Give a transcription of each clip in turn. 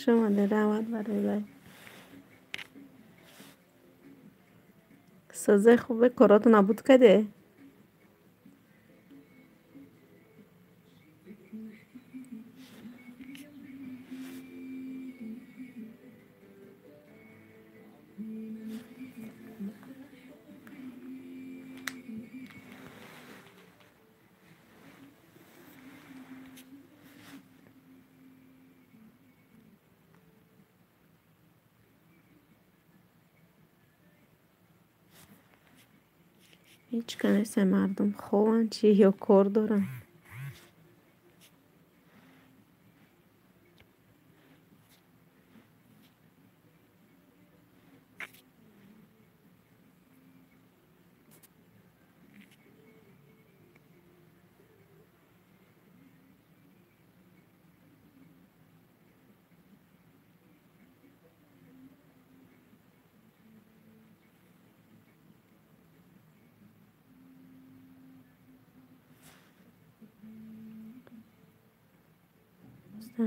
خوش آمده. رحمت برای لای سازه خوبه کاراتو نبود کده. هیچ کنیسه مردم خوان چی یا کار دارن.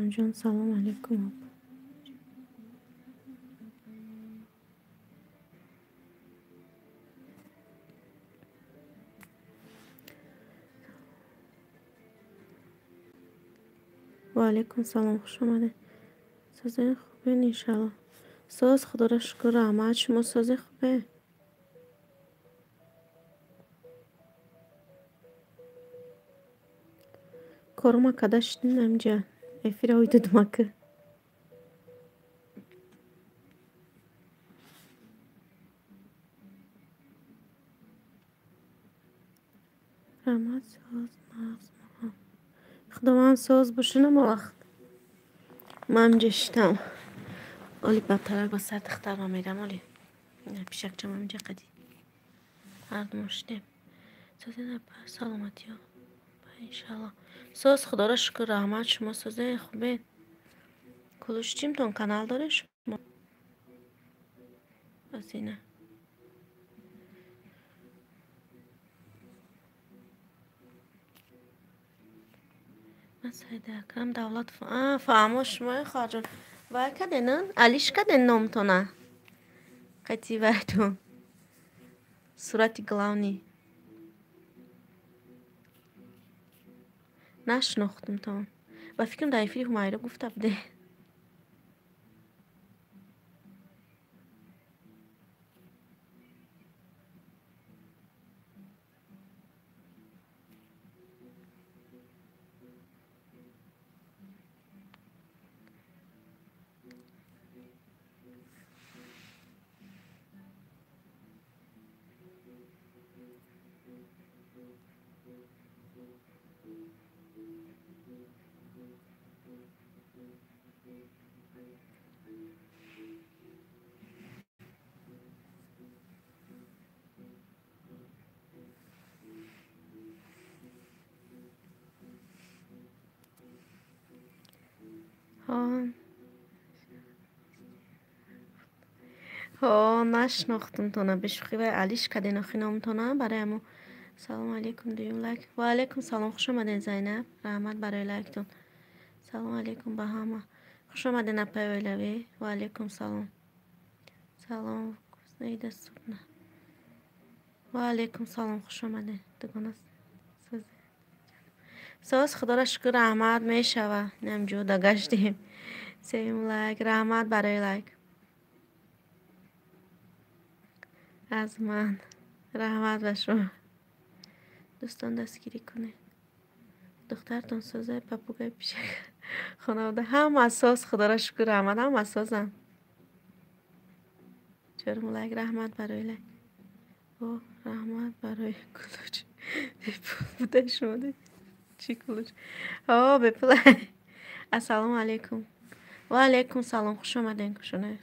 جان سلام علیکم. و علیکم سلام خوش آمده. سازه خوبه انشالله. ساز خدا را شکر رحمت شما سازه خوبه. کارما کداش نمجا افیرا ویدو دمکه رحمت ساز مغز خدا من ساز باشه نما وقت من جشتم اولی بدتر با سر دختر را میرم اولی پیشک جمع اینجا قدی هر دمشتیم سازه نپر سلامتی ها انشالله. ساز خدا را شکر رحمت شما سازه خوبه. کلوش چیم تون کانال داره شما بس اینه من سایده اکرم دولت فهموش ما خواهر وای کدنن علیش کدن نام تونه قطی وایتون صورتی گلاونی نشناختم تون و فکرم دایفی همایره گفته بده. ها نشناختم تونه بشخی و علیش کدی نخینام تونه برای امو سلام علیکم دیوم لایک و علیکم سلام خوش آمدین زینب رحمت برای لایکتون. سلام علیکم به همه خوش آمدین اپای ویلوی و علیکم سلام سلام نیده صبح و علیکم سلام خوش آمدین دگونه ساز خدا را شکر رحمت میشوه نمجو دگشتیم سیم لایک رحمت برای لایک از من رحمت به شما دوستان دستگیری کنه دخترتون سازه پاپوگای پیشه خانواده هم اساس خدا را شکر رحمت هم اساسم چرا ملک رحمت برای لک او رحمت برای کلوچ بوده شده چی کلوچ بپلای السلام علیکم و علیکم سلام خوش آمدین کشونه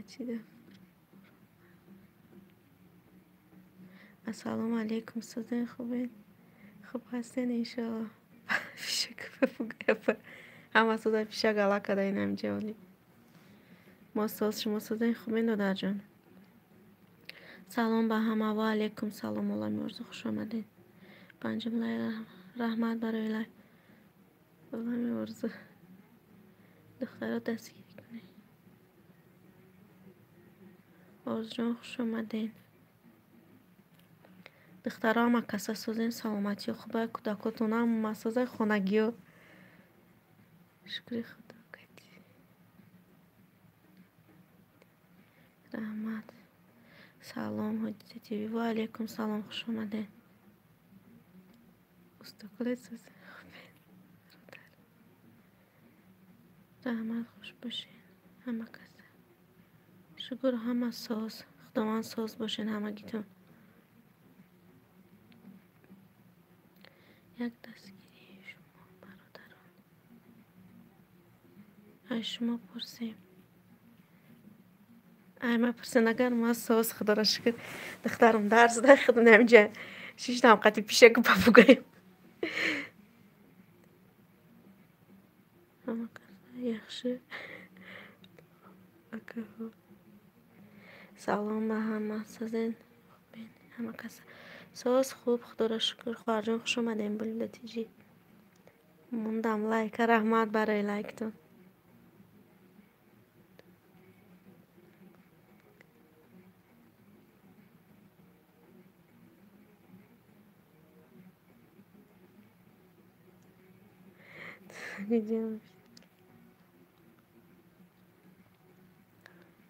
چیده السلام علیکم سازه خوبه خوب هستین انشاءالله پیشک بپوگه همه سازه پیشک علاقه دارین همجا ولی ما ساز شما سازه خوبه دادر جان سلام به همه و علیکم سلام الله مرزا خوش آمدین. پنجم لای رحمت برای لای الله مرزا دخترها دستگیری کنی. آرز جان خوش آمدین. دخترها همه کسا سوزین سلامتی و خوبه کودکاتون هم مسازه خانگی و شکری خدا کردی. رحمت سلام حجتی تیوی و علیکم سلام خوش آمدین. استقلال سوزین رحمت خوش باشین همه کسا. شکر همه ساز خداوند ساز باشین همه گیتون. یک دستگیری شما برادران. ای شما پرسیم ای ما پرسیم اگر ما ساز خدا را شکر دخترم درس ده خدا نمیجه شیش نام قطعی پیشه که پاپوگایم همه کسا یخشه. سلام به همه سازین خوبین همه کسا ساز خوب خدا را شکر. خواهر خوش اومدین بلده تیجی موندم لایک رحمت برای لایکتون.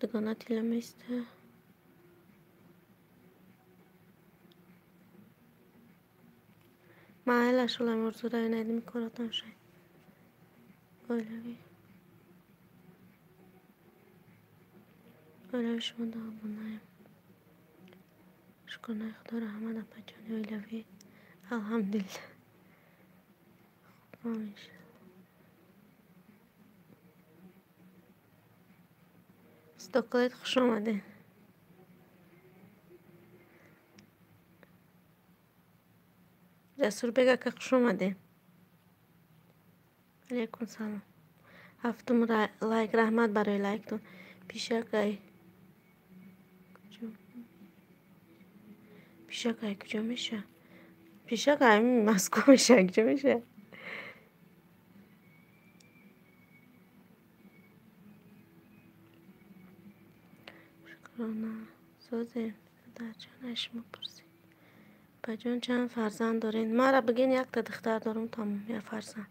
Dogana tilemeste. Mahala şula morzuda yöneldim koratan şey. Öyle bir şuma da abunayım. Şükürler خدا رحمت بچه‌ها اویلوی الحمدلله. آمیشه. استقلال خوش آمده. جسور بگه که خوش آمده. علیکم سلام. هفتم لایک رحمت برای لایکتون. پیشکای کجا میشه؟ پیشکای مسکو میشه کجا میشه؟ شکرانه سازین در جانش مپرسید. بجان چند فرزند دارین؟ ما را بگین یک تا دختر دارم تمام یا فرزند.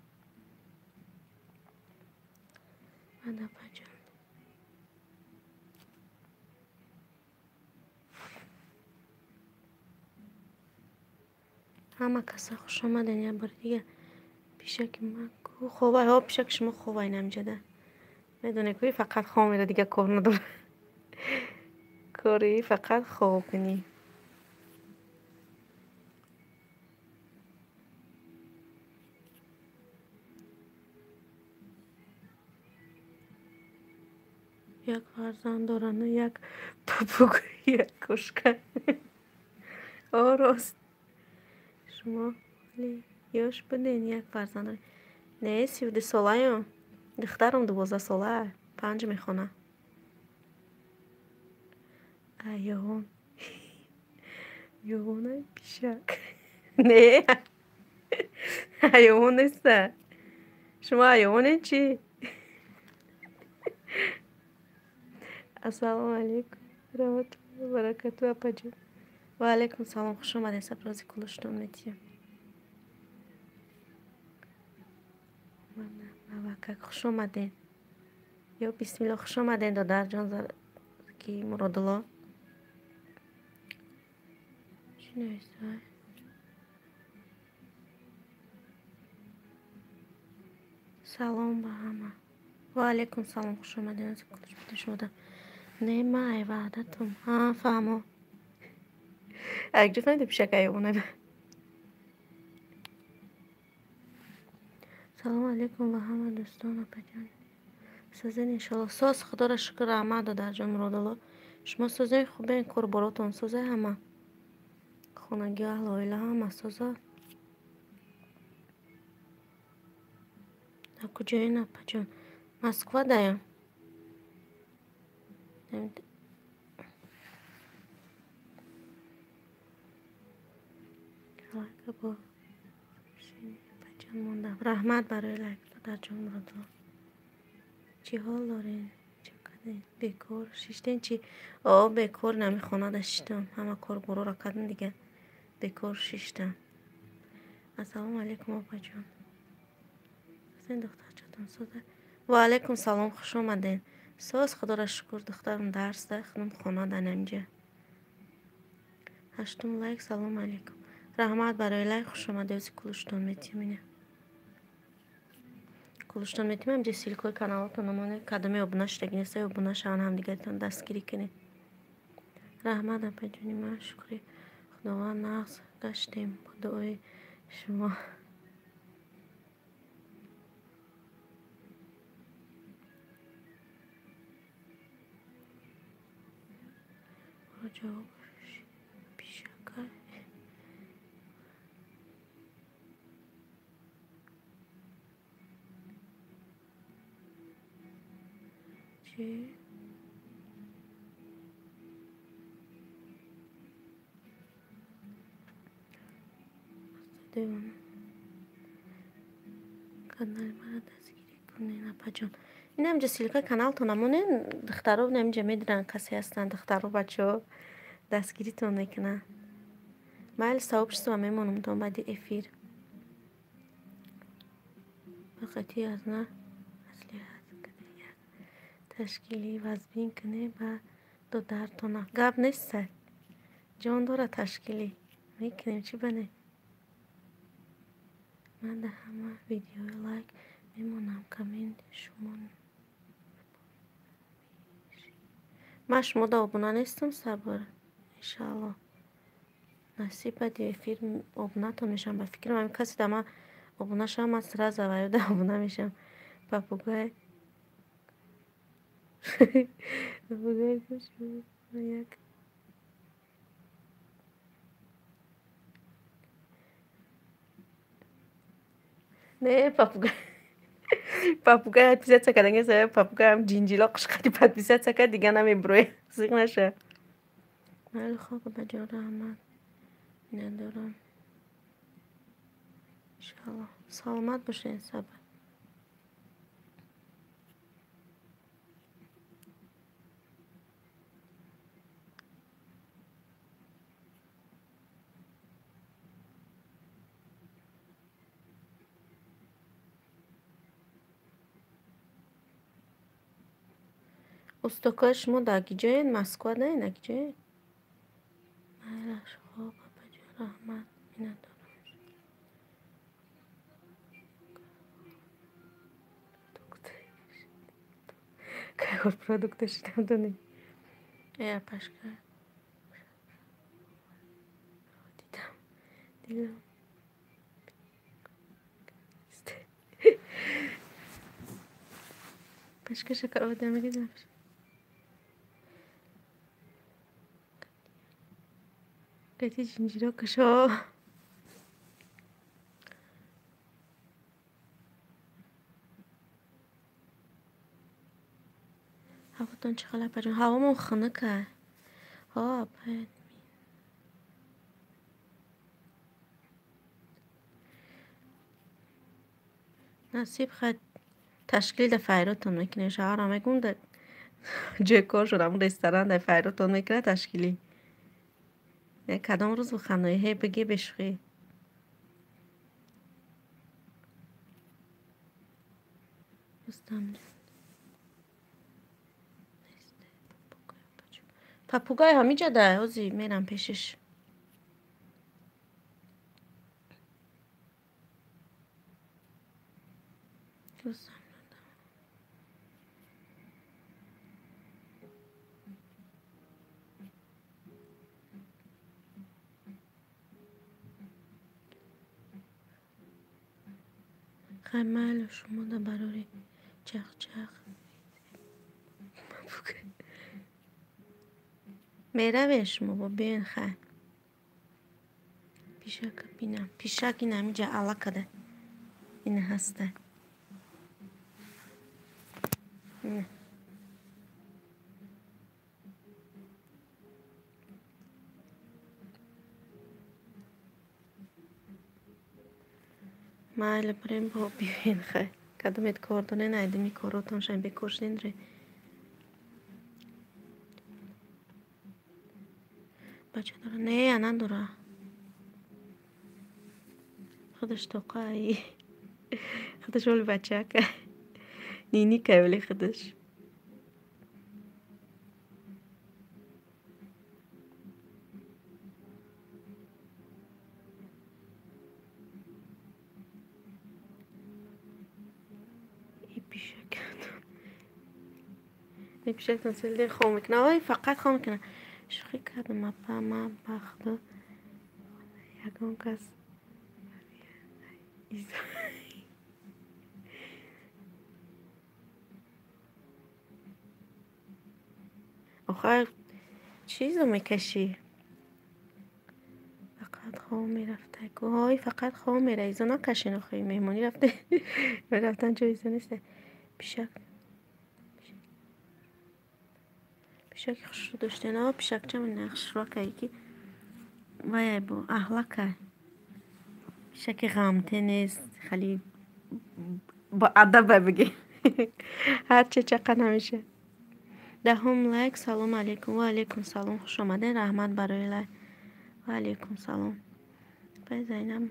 بده بجان همه کسا خوش آمدین یه بار دیگه. پیشک من خوبه ها پیشک شما خوبه نمیجده میدونه که فقط خواه میره دیگه کار نداره. کاری فقط خواب کنی. یک فرزند دارن و یک پاپوگوی یک کشکن. راست شما یاش بدین یک فرزند دارین. نه 13 ساله دخترم 12 ساله 5 میخونه. ایوان یوانه پیشک نه ایوان نیست. شما ایوانه چی؟ السلام علیکم رحمت الله برکاته اپا جون. و علیکم سلام خوش آمدین سپرازی کلشتون میتیم. موکک خوش آمدین یا بسم الله خوش آمدین دادر جان کی مراد الله چی نوشته؟ سلام به همه و علیکم سلام خوش آمدین از کلش بیده شدم. نه ما ای وعدتم ها فهمو اگه فهمیده پیشک ایوانه. سلام علیکم و همه دوستان اپا جان سازین انشالله ساز خدا را شکر رحمت دادر جان مراد الله. شما سازین خوبه کار براتون سازه همه خانگی اهل آیله همه سازه. کجایی نه اپا جان مسکوه دایم لایک با بچه موندم. رحمت برای لایک در جون مراد. چی حال دارین؟ چقدر بکار شیشتین چی؟ بکار نمیخونه داشتم همه کار گروه را کردن دیگه بکار شیشتم. السلام علیکم آقا جان. این دختر چطور ساده؟ و علیکم سلام خوش آمدین. ساز خدا را شکر دخترم درس ده خونم خونه ده نمیجه. هشتم لایک سلام علیکم. رحمت برای لایک خوش آمده. اوزی کلوشتون میتیمینه. کلوشتون میتیمیم جه سیلکوی کانالتون نمونه کدامی ابونش تگینسته ابونش شان هم دیگه تون دستگیری کنید. رحمت هم پجونی من شکری خداوند نقص گشتیم با دعای شما. جواب پیشکر چی؟ دیوانه کانال مرا دستگیری کنین اپا جان. این همجا سیلکای کانال تو نمونه دخترها نمیجا میدونن کسی هستن دخترها بچه ها دستگیری تون میکنن. مایل صاحبش تو میمونم تون بعدی افیر بقیتی از نه اصلی هست کنه تشکیلی وزبین کنه با دو در تونه گب نیست جان داره تشکیلی میکنیم چی بنه. من ده همه ویدیو لایک میمونم کامنت شما مش مده ابونا نیستم صبر انشالله نصیب دیگه فیلم ابونا تو میشم. با فکرم هم کسی دما ابونا شم از سر زوایو ده ابونا میشم. پاپوگای پاپوگای کشم یک نه پاپوگای پاپوگای پیزا چکدنگه سه پاپوگای هم جینجیلا قشقتی پد پیزا چکد دیگه نمیبروی سیق نشه. ولی خواب بجا رحمت ندارم انشالله سلامت باشه صبر. استکاش ما داگی جاین مسکوا نه نگی جاین مهرش خواب بجا رحمت ندارم کار پرودکتش ندونی ای پشکر دیدم دیدم پشکر شکر آدمی دیدم قیتی جنجیرا کشا هواتون چقدر پجون هوامون خنکه ها باید نصیب خد تشکیل ده فیروتون میکنه شهر همه گون ده جه کار شدم رستوران ده فیروتون میکنه تشکیلی نه کدام روز بخنوی هی بگی بشخی دوستم پاپوگای همیجا ده اوزی میرم پیشش دوستم خیمال شما ده براری چخ چخ میره شما با بین خیلی پیشک بینم پیشک این همیجا علاقه ده این هسته نه Mayli بریم با ببین خیلی کدومت کاردونه найдем کاراتونشن بکشین ره بچه داره نه نداره خودش توقعی خودش ولی بچه که نینی که ولی خودش این پیشک این پیشک تنسیل خواه میکنه آی فقط خواه میکنه شوخی کردم اپا ما بخدا یکم کس آخه چیزو میکشی فقط خواه میرفته گوهای فقط خواه میره ایزا نکشین آخه مهمانی رفته رفتن جا ایزا نیسته پیشک پیشک خوش رو داشته نه پیشک چه من نقش را که یکی وای با احلقه پیشک غمته نیست خیلی با ادب بگی هرچه چقدر نمیشه دهم لایک سلام علیکم و علیکم سلام خوش آمدین رحمت برای لایک و علیکم سلام بزنم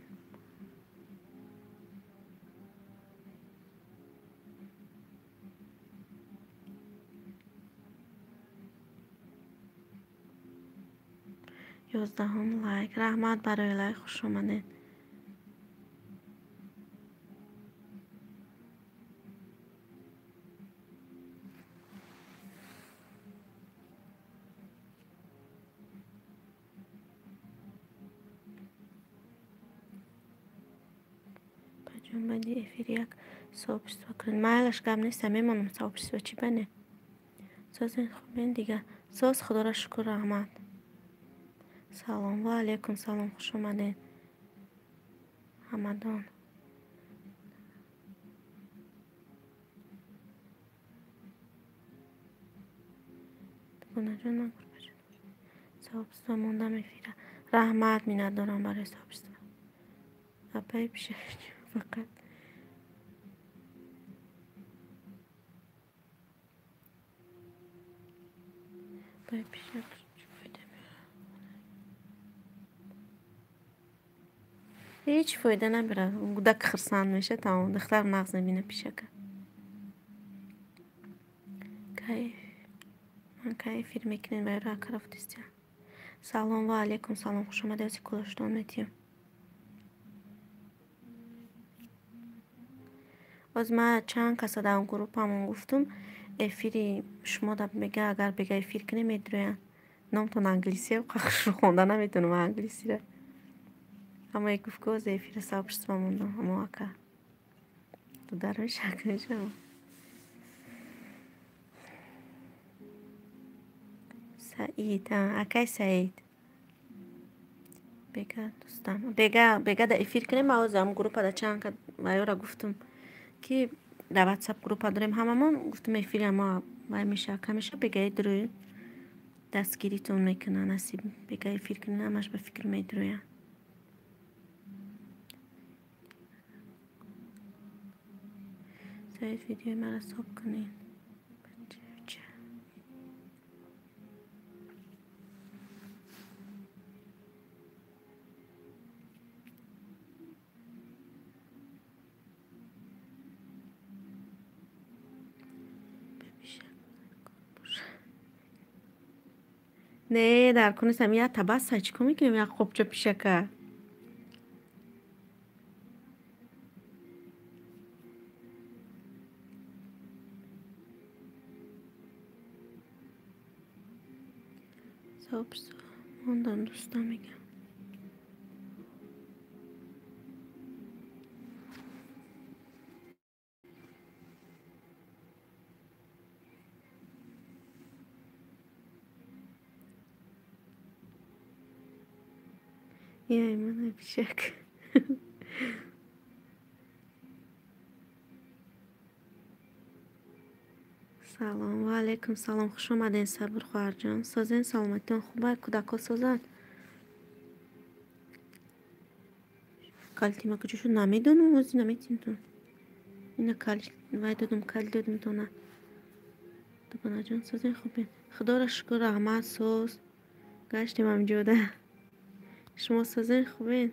11 لایک رحمت برای لایک خوش آمدین بجون بدی افیر یک صحبت بکنین مایلش گم نیستم میمونم صحبت و چی بنه ساز خوبین دیگه ساز خدا را شکر رحمت سلام و علیکم سلام خوش آمدین همدان گناه جون نکن بجون صحبت موندم افیره رحمت می ندارم برای صحبت اپای پیشه فقط پای پیشه هیچ فایده نمیره گودک خرسان میشه تا دختر مغز نبینه پیشه که کیف من کیف فیلم میکنین برای را کرفتیستیم سلام و علیکم سلام خوش آمده از کلاشتان میتیم باز من چند کسا در اون گروپ همون گفتم افیری شما دا بگه اگر بگه افیر کنه میدروین نامتون انگلیسی و قخش رو خونده نمیتونم انگلیسی رو اما یک گفت که از افیر سابشت بموندم اما اکا تو در شک نشم سعید اکای سعید بگه دوستم بگه دا افیر کنه ما از هم گروپ دا چند که را گفتم که در واتساپ گروپ داریم هممون گفتم افیر ما وای میشه که میشه بگه دروی دستگیریتون میکنه نصیب بگه افیر کنه همش به فکر میدروین سعید ویدیو مرا ساب کنین نه در کنه سمیه تبس چیکو میکنیم یک خوب چه پیشکه سابس موندم دوستم میگم یه ایمان پیشک سلام و علیکم سلام خوش آمدین صبر خواهر جان سازین سلامتون خوبه کودکا سازن کالتیما کجاشو نمیدونم وزی نمیتونم اینا کال کال دادم تو نه دوباره جان سازه خوبه خدا را شکر رحمت سوز گشتیم هم جوده شما سازه خوبه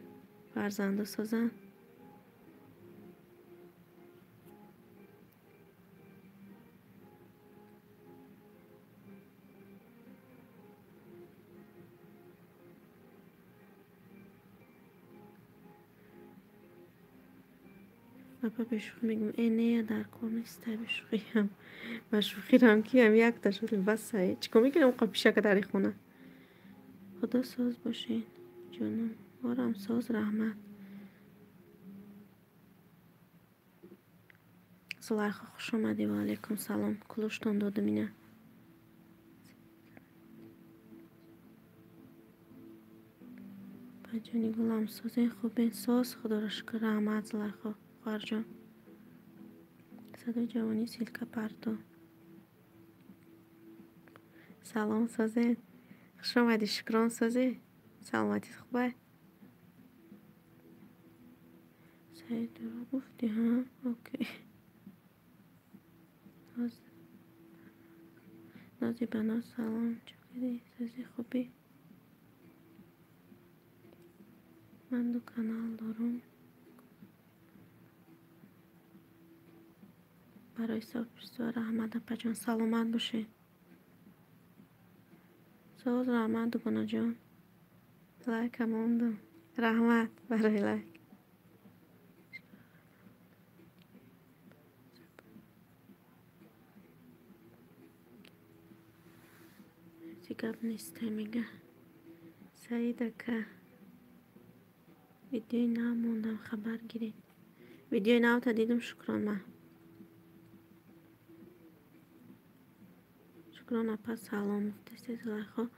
فرزنده سازن بابا بشوخی میگم اینه در کار نیست بشوخی هم بشوخی هم کی هم یک تشوخی بس هایی چکو میگیرم قبیشه که داری خونه خدا ساز باشین جونم بارم ساز رحمت زلیخا خوش آمدی و علیکم سلام کلوشتون دادم اینه بجانی گلم سازه خوبه ساز خدا را شکر رحمت زلیخا خوار جان صدای جوانی سیلکه پرتو سلام سازه خوش آمدی شکران سازه سلامتی خوبه سعید رو گفتی ها اوکی نازی بنا سلام چکردی سازی خوبی من دو کانال دارم برای ساپرسو رحمت پجان سلامت باشه ساز رحمت دو بنا جان لایک هم اوندم رحمت برای لایک گپ نیسته میگه سعیده که ویدیوی نو موندم خبر گیرید ویدیوی نو تا دیدم شکران ما شکران اپا سلام مفتیستی زلیخا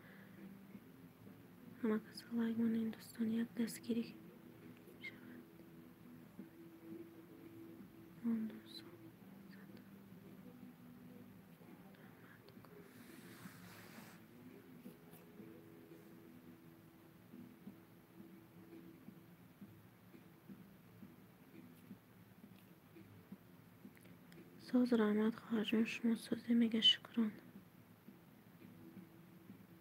همه کسا لایک من این دوستان یک دستگیری ساز رحمت خواهر شما سازی میگه شکران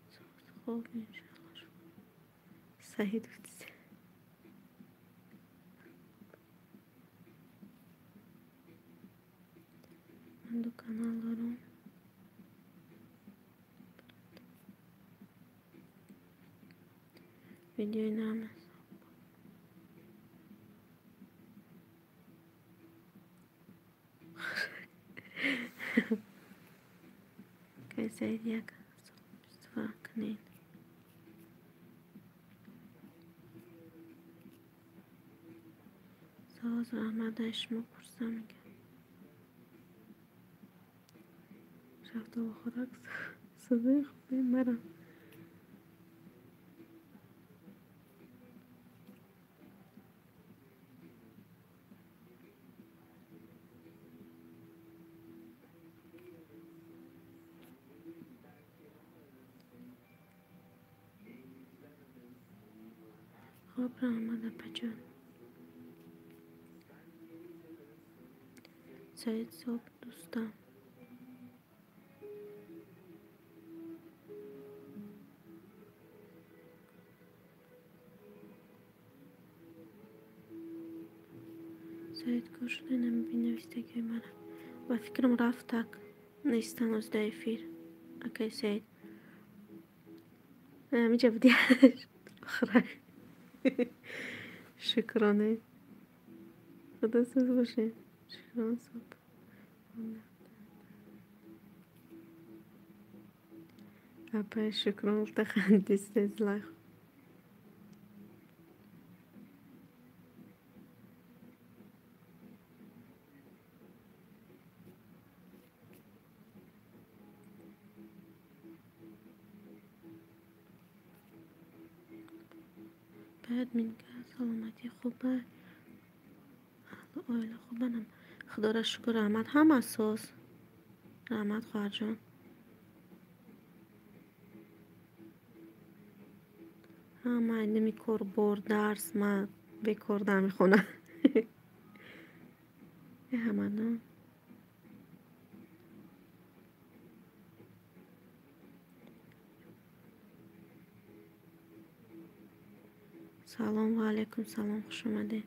ساز خوب انشاءالله سعید بودیزه من دو کانال دارم ویدیوی نام که سعید یک استفاده کنید ساز رحمت اشما پرسه میگه رفته با خوراک صدای خوبی مرم خواب رحمت پجان سعید صبح دوستم سعید کار شده نمیبین نویسته که منم و فکرم رفت تک نیستن از دایفیر اوکی سعید میجا بودیش بخرای شکرانه خدا سوز باشه شکران صبح اپا شکران تخندیست از لایخ بعد میگه سلامتی خوبه آیلا خوبه نم خدا را شکر رحمت هم اساس رحمت خواهر جان هم اینمی کار بار درس ما بکردم میخونه همانو. سلام و علیکم سلام، خوش اومده.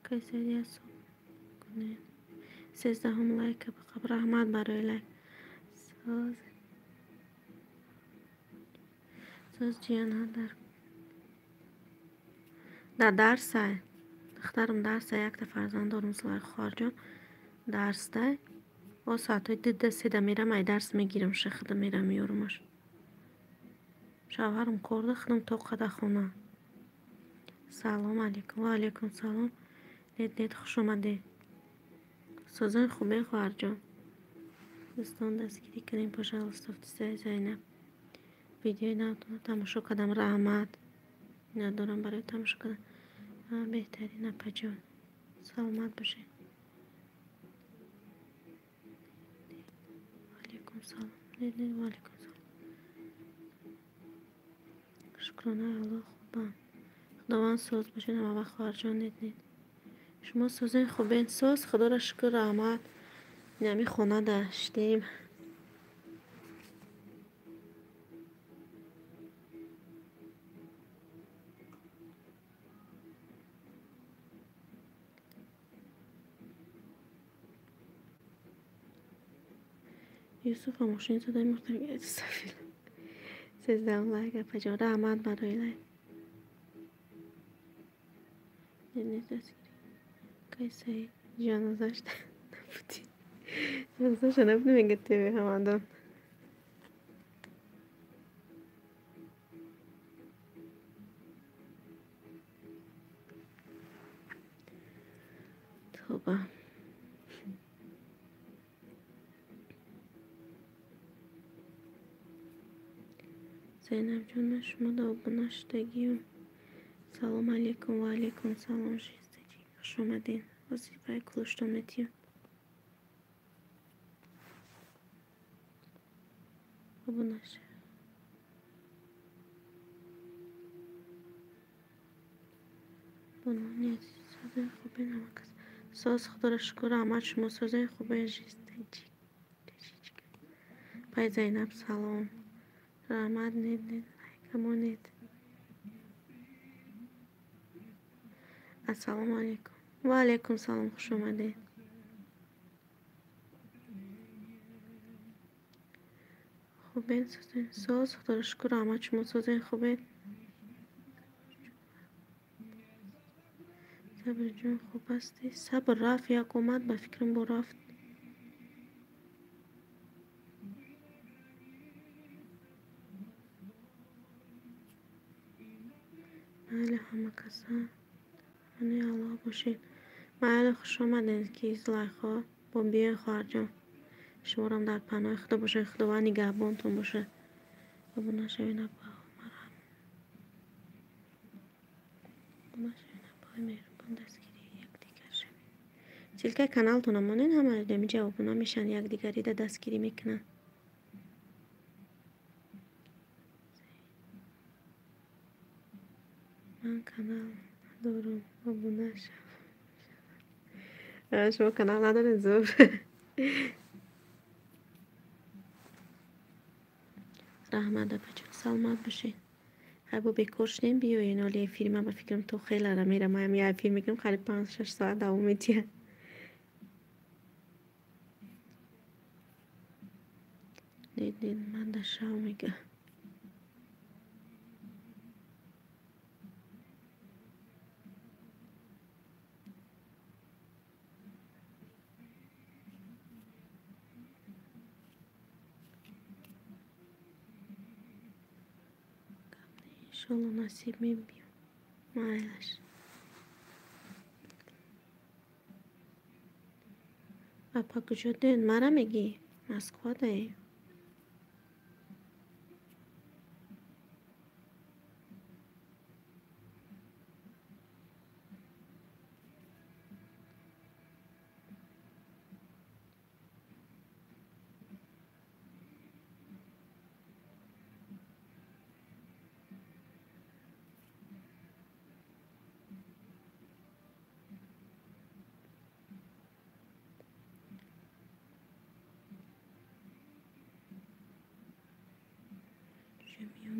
کیسری از صبح کنه 13 لایک به خبر احمد برای لایک. ساز ساز جیان در درسه دخترم درسه، یک تا فرزند دارم سلای خارجم درس ده و ساعتای ده سیده میرم ای درس میگیرم شخده میرم میارمش. شوهرم کرده خودم تو قده خونه. سلام علیکم و علیکم سلام. نید خوش اومده. سازن خوبه خواهر جان. دوستان دستگیری کنیم پاجالستا سای زینب. ویدیوی نتونم تماشا کردم رحمت ندارم برای تماشا کردن. بهترین پجان سلامت باشه. علیکم سلام. نه و علیکم سلام. شکرانه الله خوبم. خداوند ساز باشه نما وقت خواهر جان. نید شما سازن خوبه ساز خدا را شکر رحمت نمی خونه داشتیم. یوسف ماشین زده مختار گرد سفیل 13 لایک پجان رحمت برای لایک. نید دستگیری کیسه جانازش نبودی جانازش نبودی میگه تیوی هماندان. توبه زینب جان شما دا بناشتگیم. سلام علیکم و علیکم سلام شیستگی خوش اومدین. وظیفه کلشتونتیم بناشه بنانی سازه خوبه نمکس ساز خدا را شکر احمد شما سازه خوبه شیستگی پای زینب سلام رحمت نید لایکمو نید. السلام علیکم و علیکم سلام خوش اومده. خوبه ساز خدا را شکر احمد شما سازه خوبه. صبر جون خوب هستی؟ صبر رفت یک اومد به فکرم با رفت. بله همه کسا منی الله باشین. بله خوش آمدین که زلیخا با بیای خواهر جان شما را در پناه خدا باشه. خداوند نگهبانتون باشه و نشوین پای مهربان دستگیری یک دیگر شوید. سیلکه کانالتون مانین همه دمی جوابونا میشن یک دیگری ده دستگیری میکنن. من کانال ندارم ابونه شم. شما کانال ندارین زور. رحمت بچه سلامت باشین. با بکرش نیم بیاین ولی فیلم با فکرم تو خیلی را میرم هم یه فیلم میکنم خیلی 5-6 ساعت دوام میتیه. نید من در شو میگه انشالله نصیب میبیم مایلش. اپا کجا دین مرا میگی مسکوا دایی.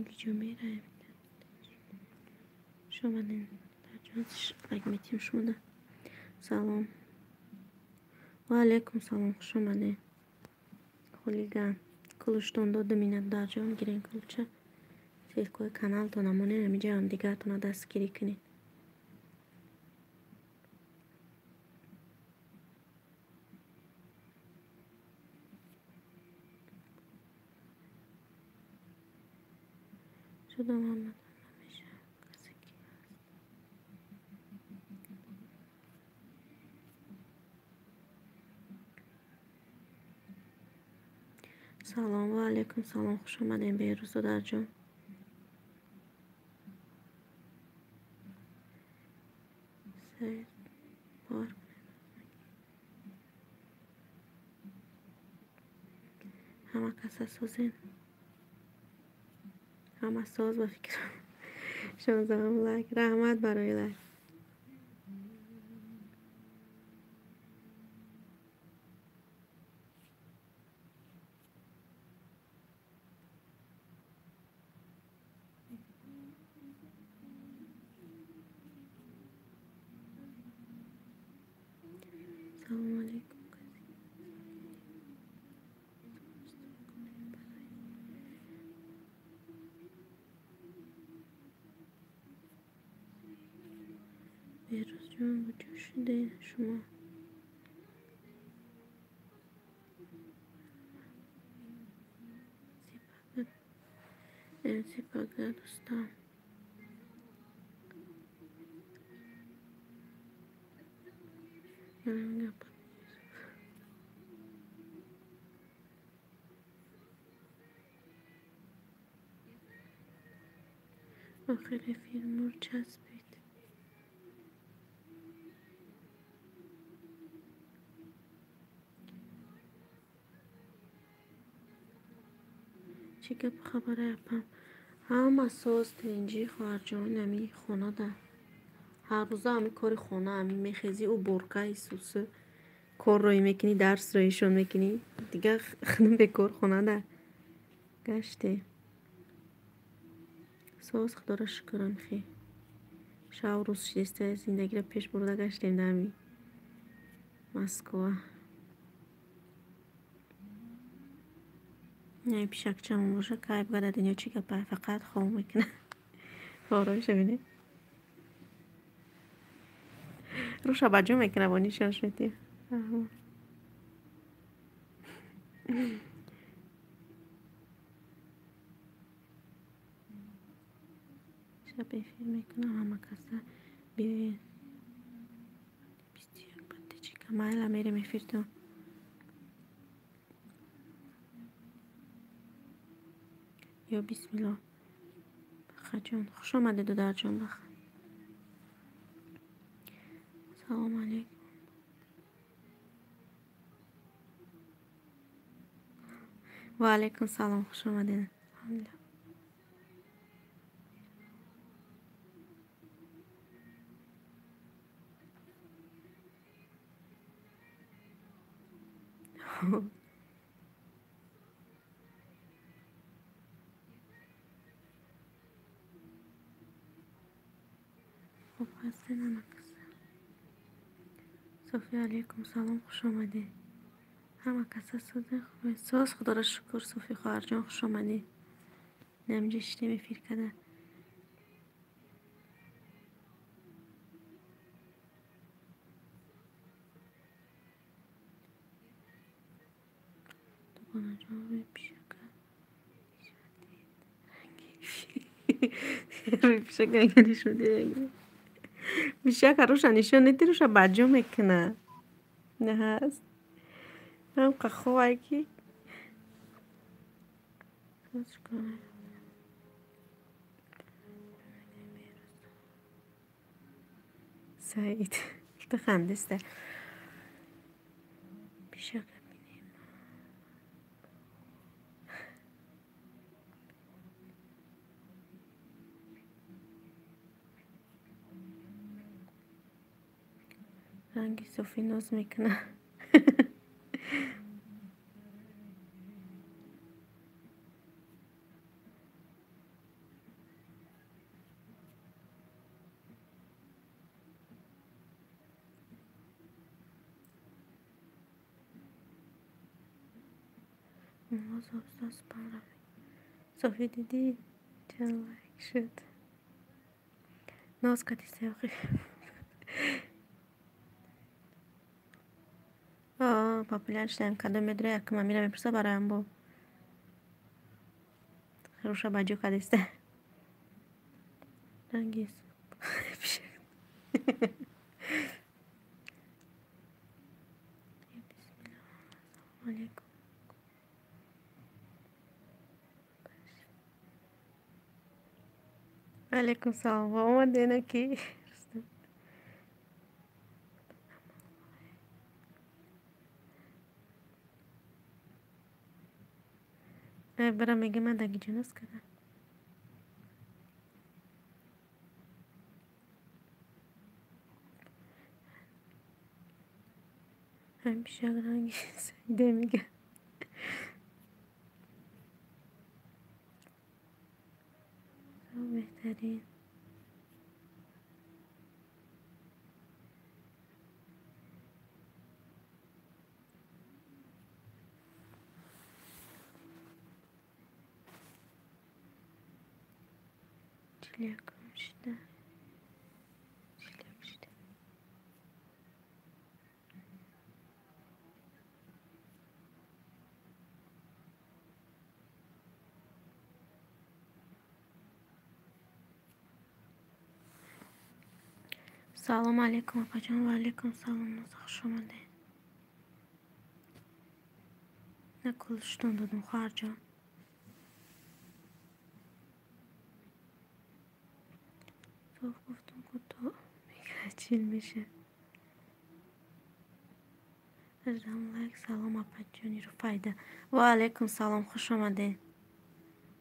گیجو میره شما نه درجاتش اگه شما سلام و علیکم سلام خوش آمده خلیگم کلشتون داده مینت درجام گیرین کلچه سیلکوی کانال تو نمونه نمیجه هم دیگه تونه دستگیری کنید شده محمد نمیشه کسی کی هست سلام و علیکم سلام خوش آمدین به روز و درجام سید بار همه کس سازین همه ساز و فکر 16 لایک رحمت برای لایک سلام علیکم بهروز جان وجود شده شما سیپاگر دوستان آخر فیلم رو چسبید چی که خبره اپم هم اساس تنجی خارجان نمی خونه ده هر روز همی کار خونه همی میخیزی او برکه سوسه کار روی میکنی درس رویشون میکنی دیگه خدم به کار خونه ده گشتی ساز خدا را شکرم خی شاو روز شیسته زندگی را پیش برده گشتیم دمی مسکو نه پیشک چمون باشه که بگده دنیا چی که پای فقط خواه میکنه آرایش بینی روشا بجو میکنه با نیشانش میتی شب فیلم میکنم همه کسا بیاین 21 بده چی که مایل میره میفیرتون یا بسم الله بخه جان خوش آمده دو در جان بخه سلام علیکم و علیکم سلام خوش آمده الحمدلله خب هستین همه کسا صوفی علیکم سلام خوش آمده همه کسا ساده خوبه ساز خدا را شکر صوفی خواهر جان خوش آمده نمیجه شتی میفیر کده دوباره جوابه پیشه روی پیشه گنگلی شده بیشه که روشا نشون نیدی روشا بجو میکنه نه هست هم که خواه که سعید تو خندسته بیشه که بینیم رنگی صوفی ناز میکنه اون ساز پارم صافی دیدی چند لایک شد ناز کتی سیاقی پاپولارش دارم کدام میدره که من میرم میپرسه برایم با خروش باجو کدیسته رنگیز علیکم علیکم سلام آمده نکی برم میگه من دگی جنس کردم همیشه رنگی سیده میگه بهترین چلیکم شده چلیک شده سلام علیکم اپا جان و علیکم سلام ناز خوش آمده نه کلشتون دادم خواهر جان تو گفتم که تو میگه چیل میشه ازم لایک سلام اپا جانی رو فایده و علیکم سلام خوش آمده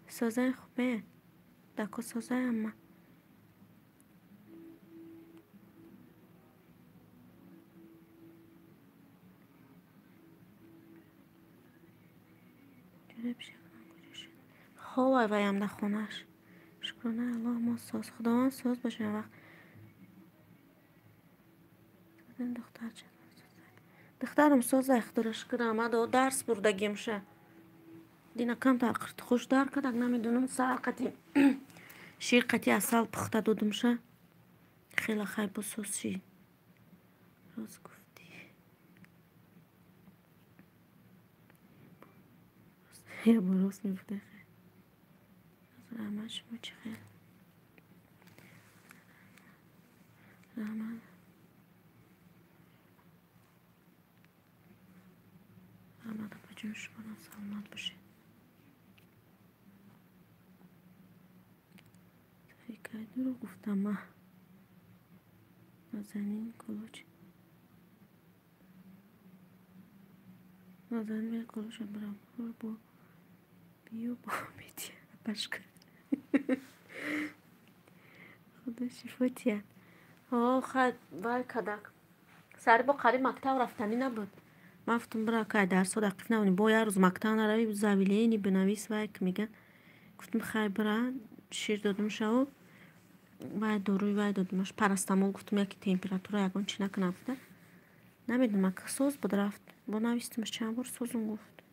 سازه خوبه دکو سازه اما جوره بشه کنم کجا شد خواه ویم در خونش شکرانه الله ما ساز خدا من ساز باشه وقت این دختر چه دخترم ساز اختراش کردم اما درس بردگیم شه دینا کم تاقرت خوش دار کدک نمیدونم سر قطی شیر قطی اصل پخته دودم شه خیلی خیلی بسوس شی راز گفتی یه بروس میفته خیلی رحمتش چی خیلی رحمت رحمت با جونش کنم سلامت باشه فکر رو گفتم من نازنین کلوچ نازنین کلوچ برم با بیو با میدی بشکر خدا شفاتیه خد وای کدک سری با قری مکتب رفتنی نبود من گفتم برا که درس ها دقیق نمونی با یه روز مکتب نروی زویله اینی بنویس وای که میگن گفتم خیر برا شیر دادم شو وای داروی وای دادمش پرستامول گفتم یکی تمپراتور یکان چی نکنه بوده نمیدونم که سوز بود رفت با نویستمش چند بار سوزم گفت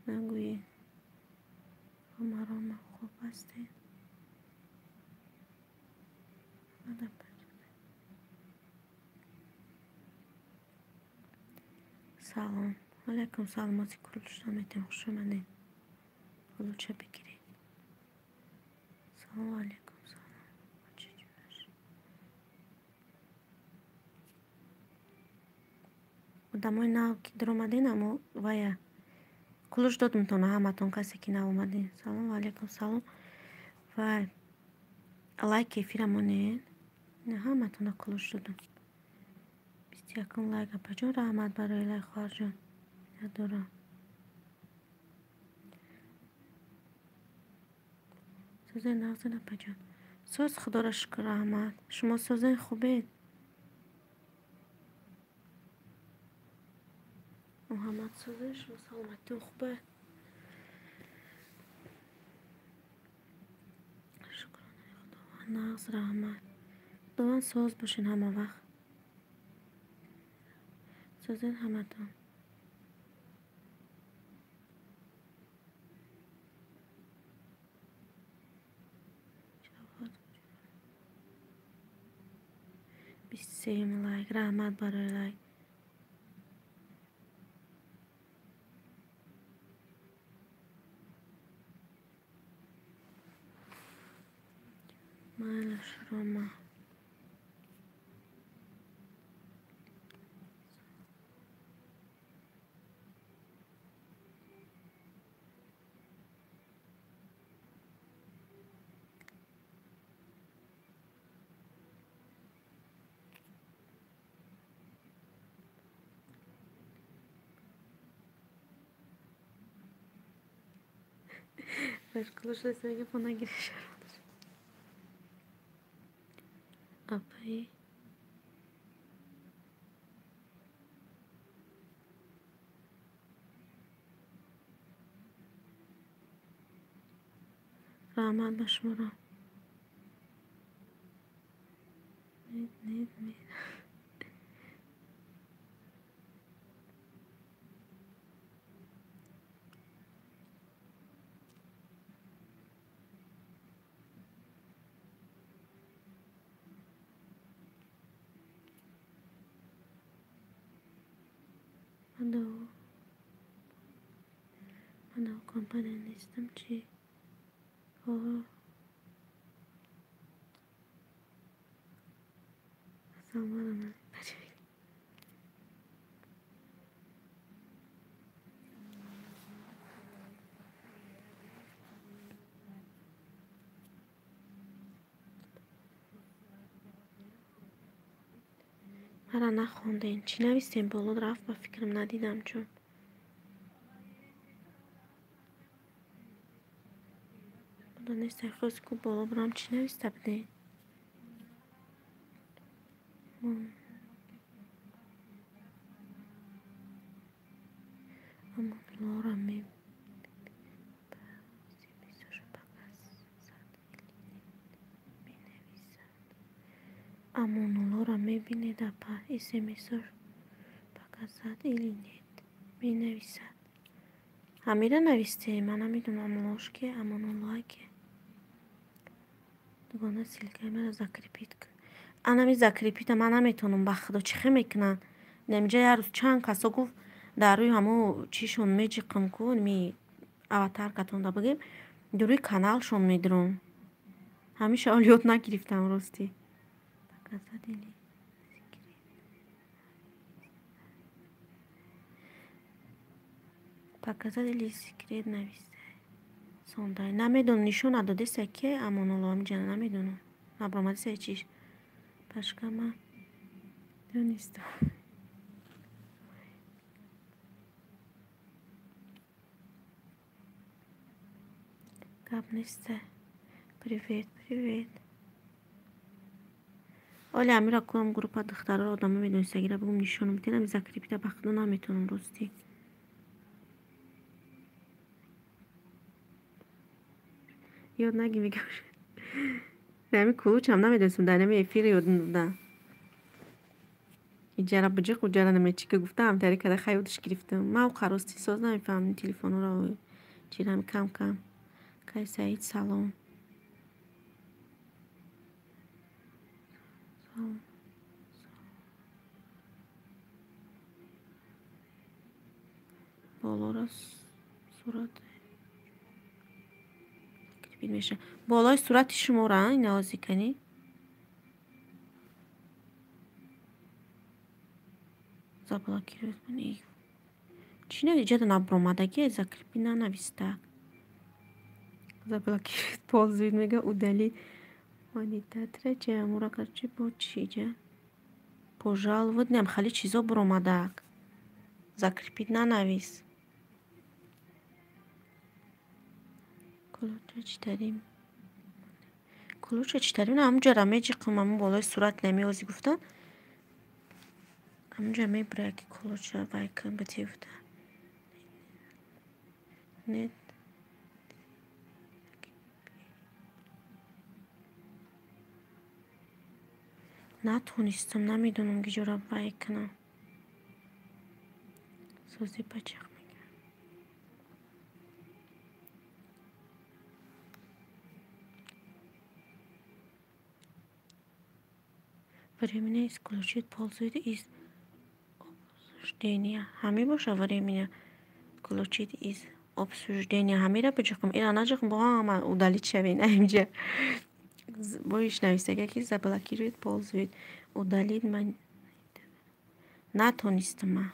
نگویی مرام خوب هستی سلام علیکم سلامتی کلشتم ایتیم خوش آمدین کلوچه بگیرید سلام علیکم سلام آدمای نو که در اومدین اما وایه کلوش دادم تونه همه تون کسی که نو اومدین سلام علیکم سلام وای لایک کیفیرمونین نه همه تونه کلوش دادم 21 لایک اپا جان رحمت برای لایک خواهر جان ندارم سازه نغزن اپا جان ساز خدا را شکر رحمت شما سازه خوبه محمد سازه شما سلامتی خوبه شکرانه خدا نغز رحمت دوان ساز باشین همه وقت سازه همه تون 23 لایک. رحمت برای لایک. مالش روما. Başkaları söyle bana giriş. Apayı. Rahmet başmura. Ne? من دو کمپانی نیستم چی؟ سلام مرا نخوندین. چی نویسیم؟ بالا رفت با فکرم ندیدم چون نیست خواست که بالا برام چی نویسته بدین. اما لورا می امونولا را میبینید اپا اسمسر پاکازاد ایلینید می نویسد. همین را نویسته. من نمیدونم امونوش که امونولا که دوباره سیلکه مرا زکریپیت کن. انا می زکریپیت من نمیتونم بخدا چی میکنن. نمیجا یه روز چند کسا گفت در روی همو چیشون میجیقم کن می اواتر کتون دا بگیم در روی کانالشون میدرون. همیشه آلیوت نگرفتم راستی. پاکازاد ایلی سیکرید نویسته. سوندای نمیدونم نشون نداده سکه امونولا میجنه نمیدونم. نبرامدی سه چیش پشکا من دونیستم. گب نیسته. پریویت اولی امیرا کنم گروپا دختره رو آدمه میدونسته گیره بگم نشونم میتونم زکری پیتا بخدو نمیتونم راستی. یاد نگی میگم نمی کوچ هم نمیدونستم در نمی افیر یاد ندادم. جرا بجق و جرا نمی چی که گفتم تری کده خیودش گرفتم. ما او خراستی ساز نمیفهمم تلفن رو چیرم کم که سعید سلام. بالا را صورت میشه. بالای صورت شما را این نوازی کنی. زبالا کیروز منی. چی نه دیگه نبرامدگی زکریپی ننویسته. زبالا کیروز پازوید میگه او دلی وانی تتره چه امورا کرچی با چی جه پوژال ود نیم خالی چیزا برامدگ زکریپی ننویس. کلوچه چی تریم کلوچه چی تریم نه همونجا رمه جی قممون بالای صورت نمیازی گفتن همونجا میبره که کلوچه بایکن بتیفته نه نتونستم نمیدونم که جورا بایکنم سوزی پچق میگه Временное исключить пользует из обсуждения. Хами боша временное исключить из обсуждения. Хами را بچخم این انا چخم با هم удалить شوین اینجا боиш нависага ки заблокирует пользует удалить من натонистам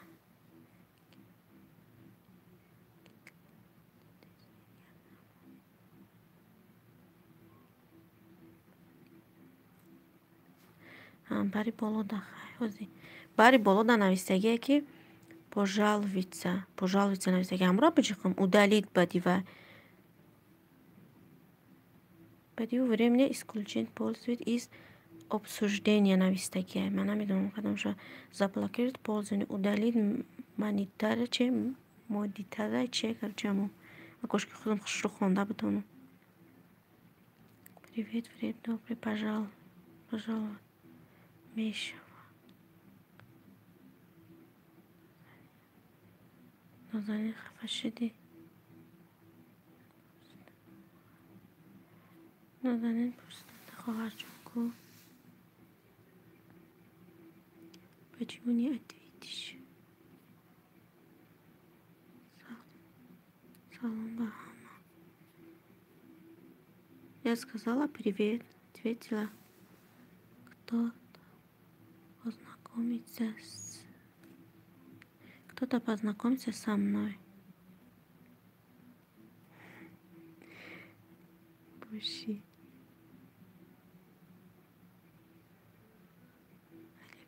бари боло дахай бари боло да нависаге ки пожалуйста нависаге ҳамро бичиқам удалить бадива времени исключить пользует из обсуждения навистаги. Ман намедонам кадомша заблокировать пользование удалить монитора че модитора че короче акошки худам хушро хонда бутону. Привет, добрый, пожалуйста. Миша. Назани хафа шиди. Назани просто хоҳарҷонку. Почему не ответишь? Салам Бахама. Я сказала привет, ответила. Кто-то познакомится со мной. Буши.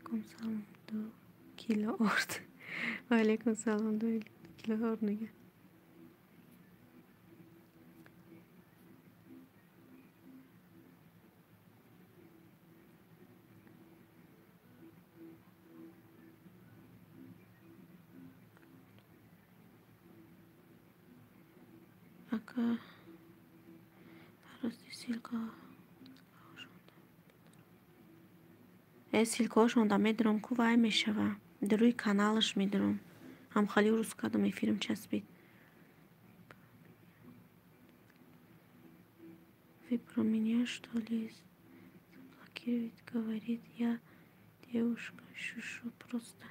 Алейкум салам 2 кило орд. Алейкум салам 2 кило орд нуга. Ака расти силка. силкаҳошонда медирам ку вай мешава дар рӯи каналаш медирам ҳам хали урус кардам эфирам часпид вы про меня что ли заблокировать говорит я девушка шушу просто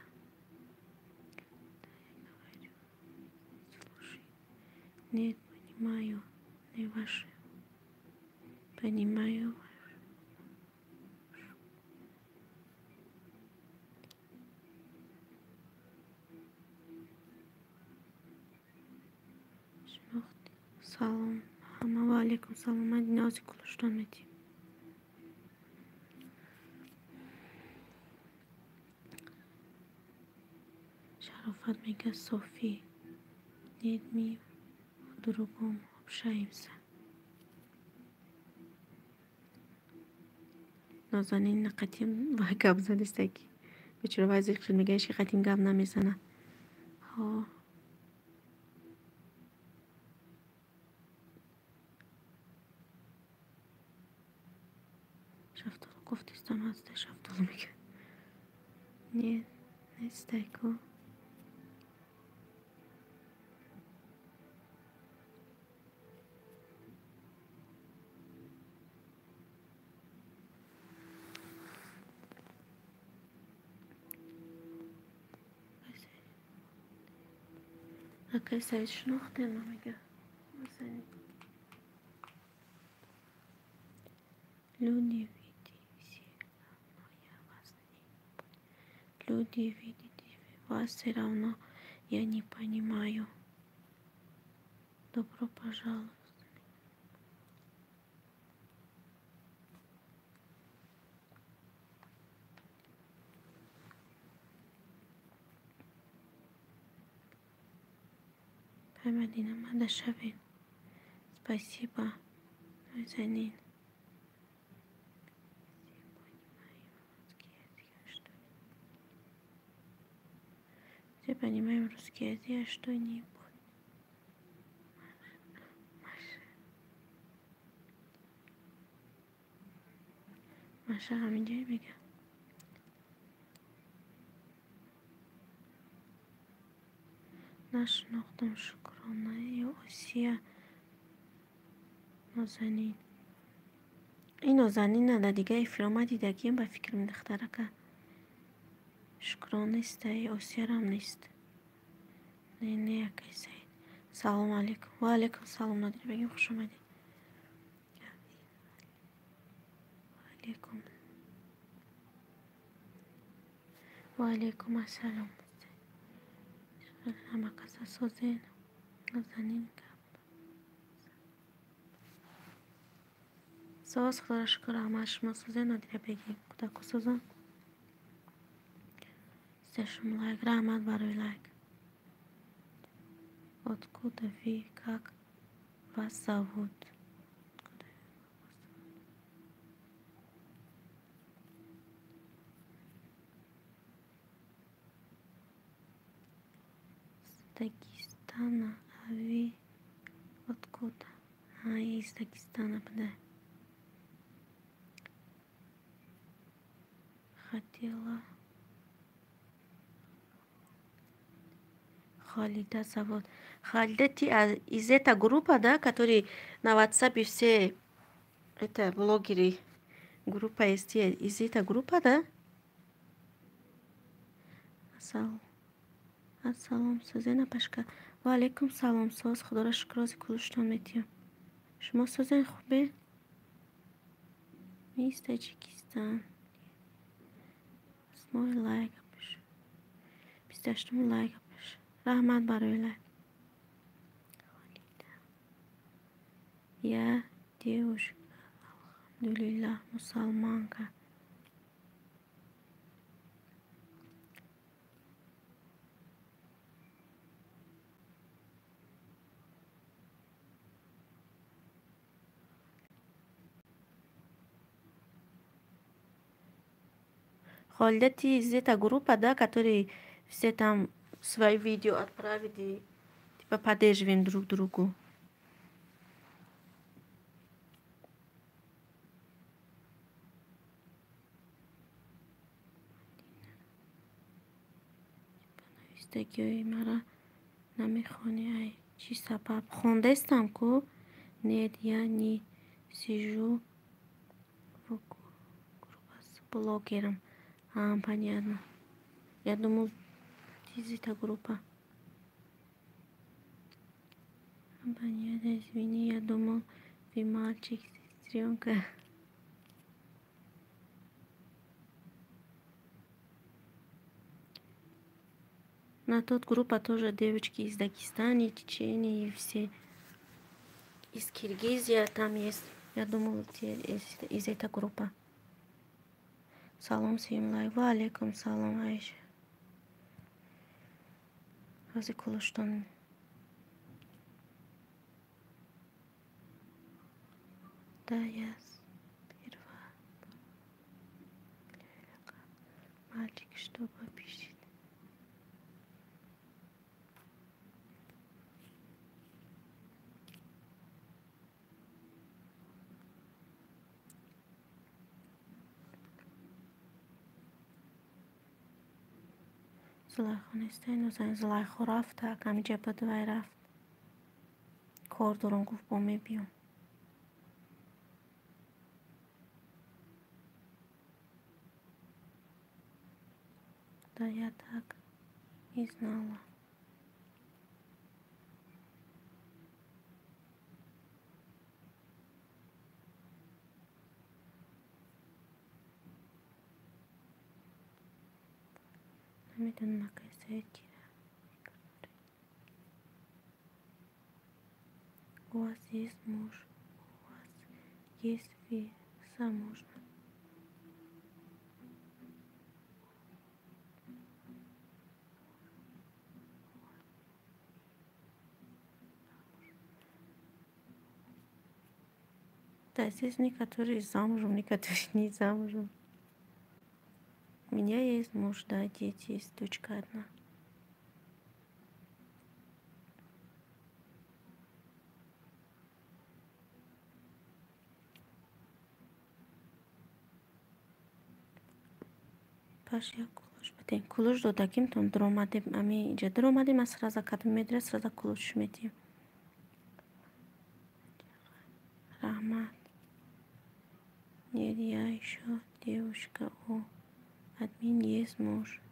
говорю слушай нет понимаю не ваше понимаю салом ҳама ва алейкум салом ман динози кулуштон медиҳам шарофат мега софи нет ми по-другому общаемся нозанин қадим ва гап задистаки бечора вай зиқ шуд мега ишки қадим гап намезана ҳо шафтолу гуфтистам ҳаста шафтолу мега нет нестайку акай саид шинохтем мега масани люди видите вас все равно я не понимаю добро пожаловать Мадина Мадашавин спасибо Назанин все понимаем русский язык, а что-нибудь. Маша, ҳаминҷои мега. Нашинохтам Шукрона ё Осия Нозанин. اینو زنی نده دیگه افراما دیدگیم به فکر من دختره که شکران نیست ای اوسیارم نیست نه کسی. سلام علیکم. و علیکم سلام نادر بگیم خوش آمدید. علیکم و علیکم السلام. همه کسا سوزین نازنین که ساز خدا را شکر همه شما سوزین نادر بگیم کدکو سوزن سشم лайк رحمت برای лайк. Откуда вы, как вас зовут? С Дагестана, а вы откуда? Я из Дагестана, да. Хотела Халида зовут. Халида, ты из этой группы, да, который на WhatsApp все это блогеры группа есть, из этой группы, да? Ассалам, Сузена Пашка. Ва алейкум салом, соз, خدا را شکر از کلشتان میتیم. شما سوزن خوبه؟ میز تاجیکستان. اسمای لایک بش. 28 لایک بش. رحمت برای لایک. Я девушка, алхамдулилlah, мусульманка. Халида, ты из этой группы, да, которые все там свои видео отправили, типа поддерживаем друг другу. Навистагиёи мара намехони, ай чӣ сабаб? Хондаистам ку? Нет, я не сижу в группе с блогером. Понятно. Я думал, ты из этой группы. Понятно, извини, я думал, вы мальчик, сестренка. На тот группа тоже девочки из Дагестана, Чечени и все. Из Киргизии там есть. Я думала, ты из этой группы. Салам симлай. Ва алейкум салам, Айша. Рази кулуштон. Да, я сперва. Мальчик, что попишет? Злайхо нестайну зайн. Злайхо рафт, так амиджа подвай рафт. Кор дорон гуфт бо мебиём. Да я так и знала. نمیدونم کسی کیه. У вас есть муж, у вас есть вы замужем. Да, здесь некоторые замужем, некоторые не замужем. У меня есть муж, да, дети есть, дочка одна. Паш, я кулуш بدین. کلوش دادگیم تون در اومدیم امی اینجا در اومدیم از سرازا کدوم مدرس سرازا کلوش میدیم. رحمت ادمین yes more.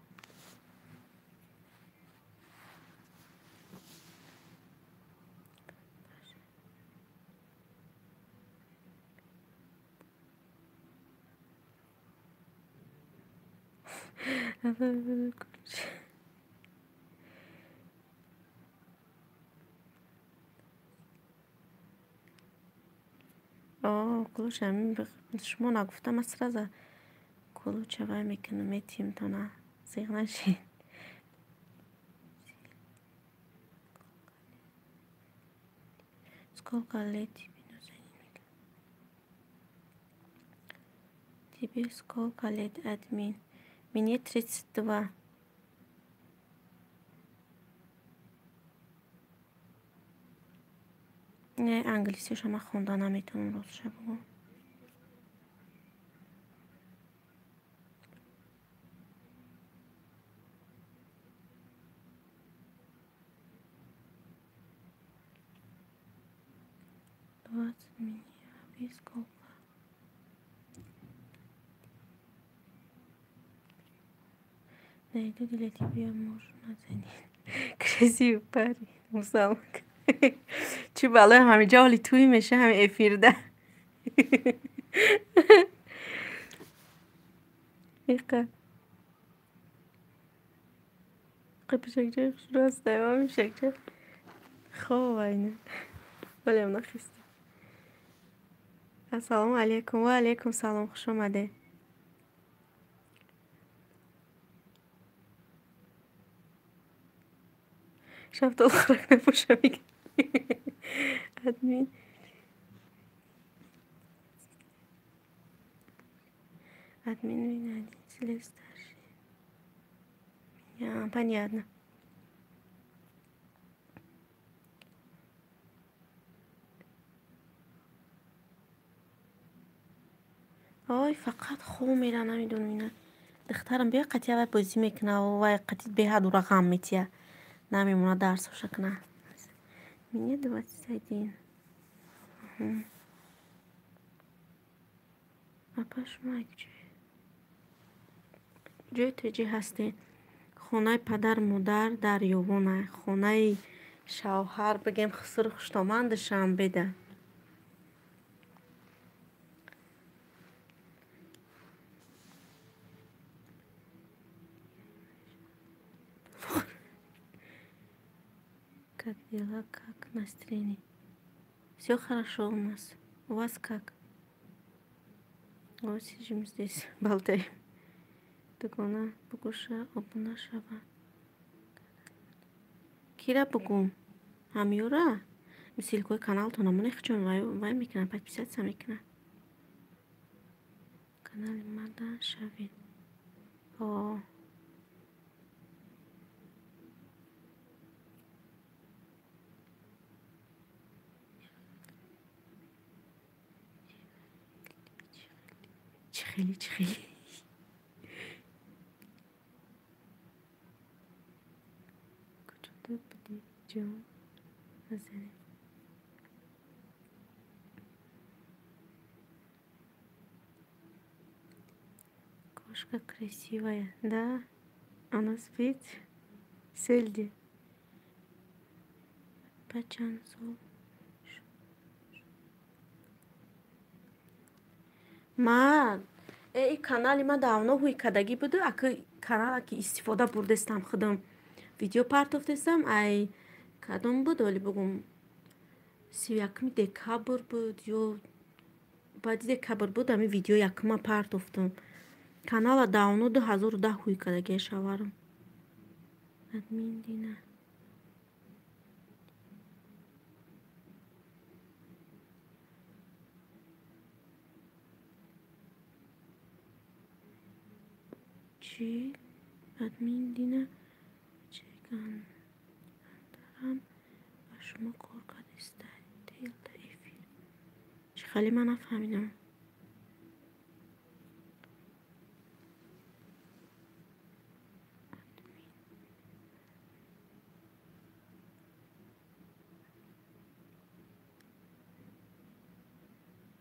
کلوش همین شما نگفتم اصلا از کلوچه وای میکنم میتیم تا نه زیغ نشین сколько лет тебе сколько лет админ мне 32 نه انگلیسی شما خوندن نمیتونم روز بگم دوات منی сколько найду для тебя муж نزنی красивый парень مسامک چی بالای همه جا حالی توی میشه همه افیرده ایقا بشکجه راست دایما میشکجه خواب اینه ولی هم نخیسته السلام علیکم و علیکم سلام خوش آمده شب دل خرک نپوشه میگه ادمین админ один старший понятно آی فقط خوب میره نمیدونم اینا دخترم بیا قطعی اول بازی میکنه و قطعی به هر دو رقم میتیه نمیمونه درس و شکنه میگه 21 اپاش مایک جای تجی هستی خونه پدر مادر در یوونه خونه شوهر بگیم خسر خوشتامندشم بده как дела, как настроение? Все хорошо у нас. У вас как? Вот сидим здесь, болтаем. Так она покуша, обна шава. Кира богум. Амиура? Мисилкой канал то намуне хчон вай микна, подписаться микна. Канал мада шавин. О. خیلی کجا بودی جان نزنی кошка красивая да она спит сельди пачанцу ما ای کانالی ما داونا هوی کدگی بوده اگه کانال که استفاده بردستم خودم ویدیو پارتوفتستم ای کدوم بود ولی بگم 31 دکابر بود یا بعد دکابر بود امی ویدیو یکم پارتوفتم کانال داونا 2010 هوی کدگی شوارم ادمین دینه چی؟ ادمین دینه چیکن دارم و شما کارکاد استایل ایفیر چی خیلی من نفهمیدم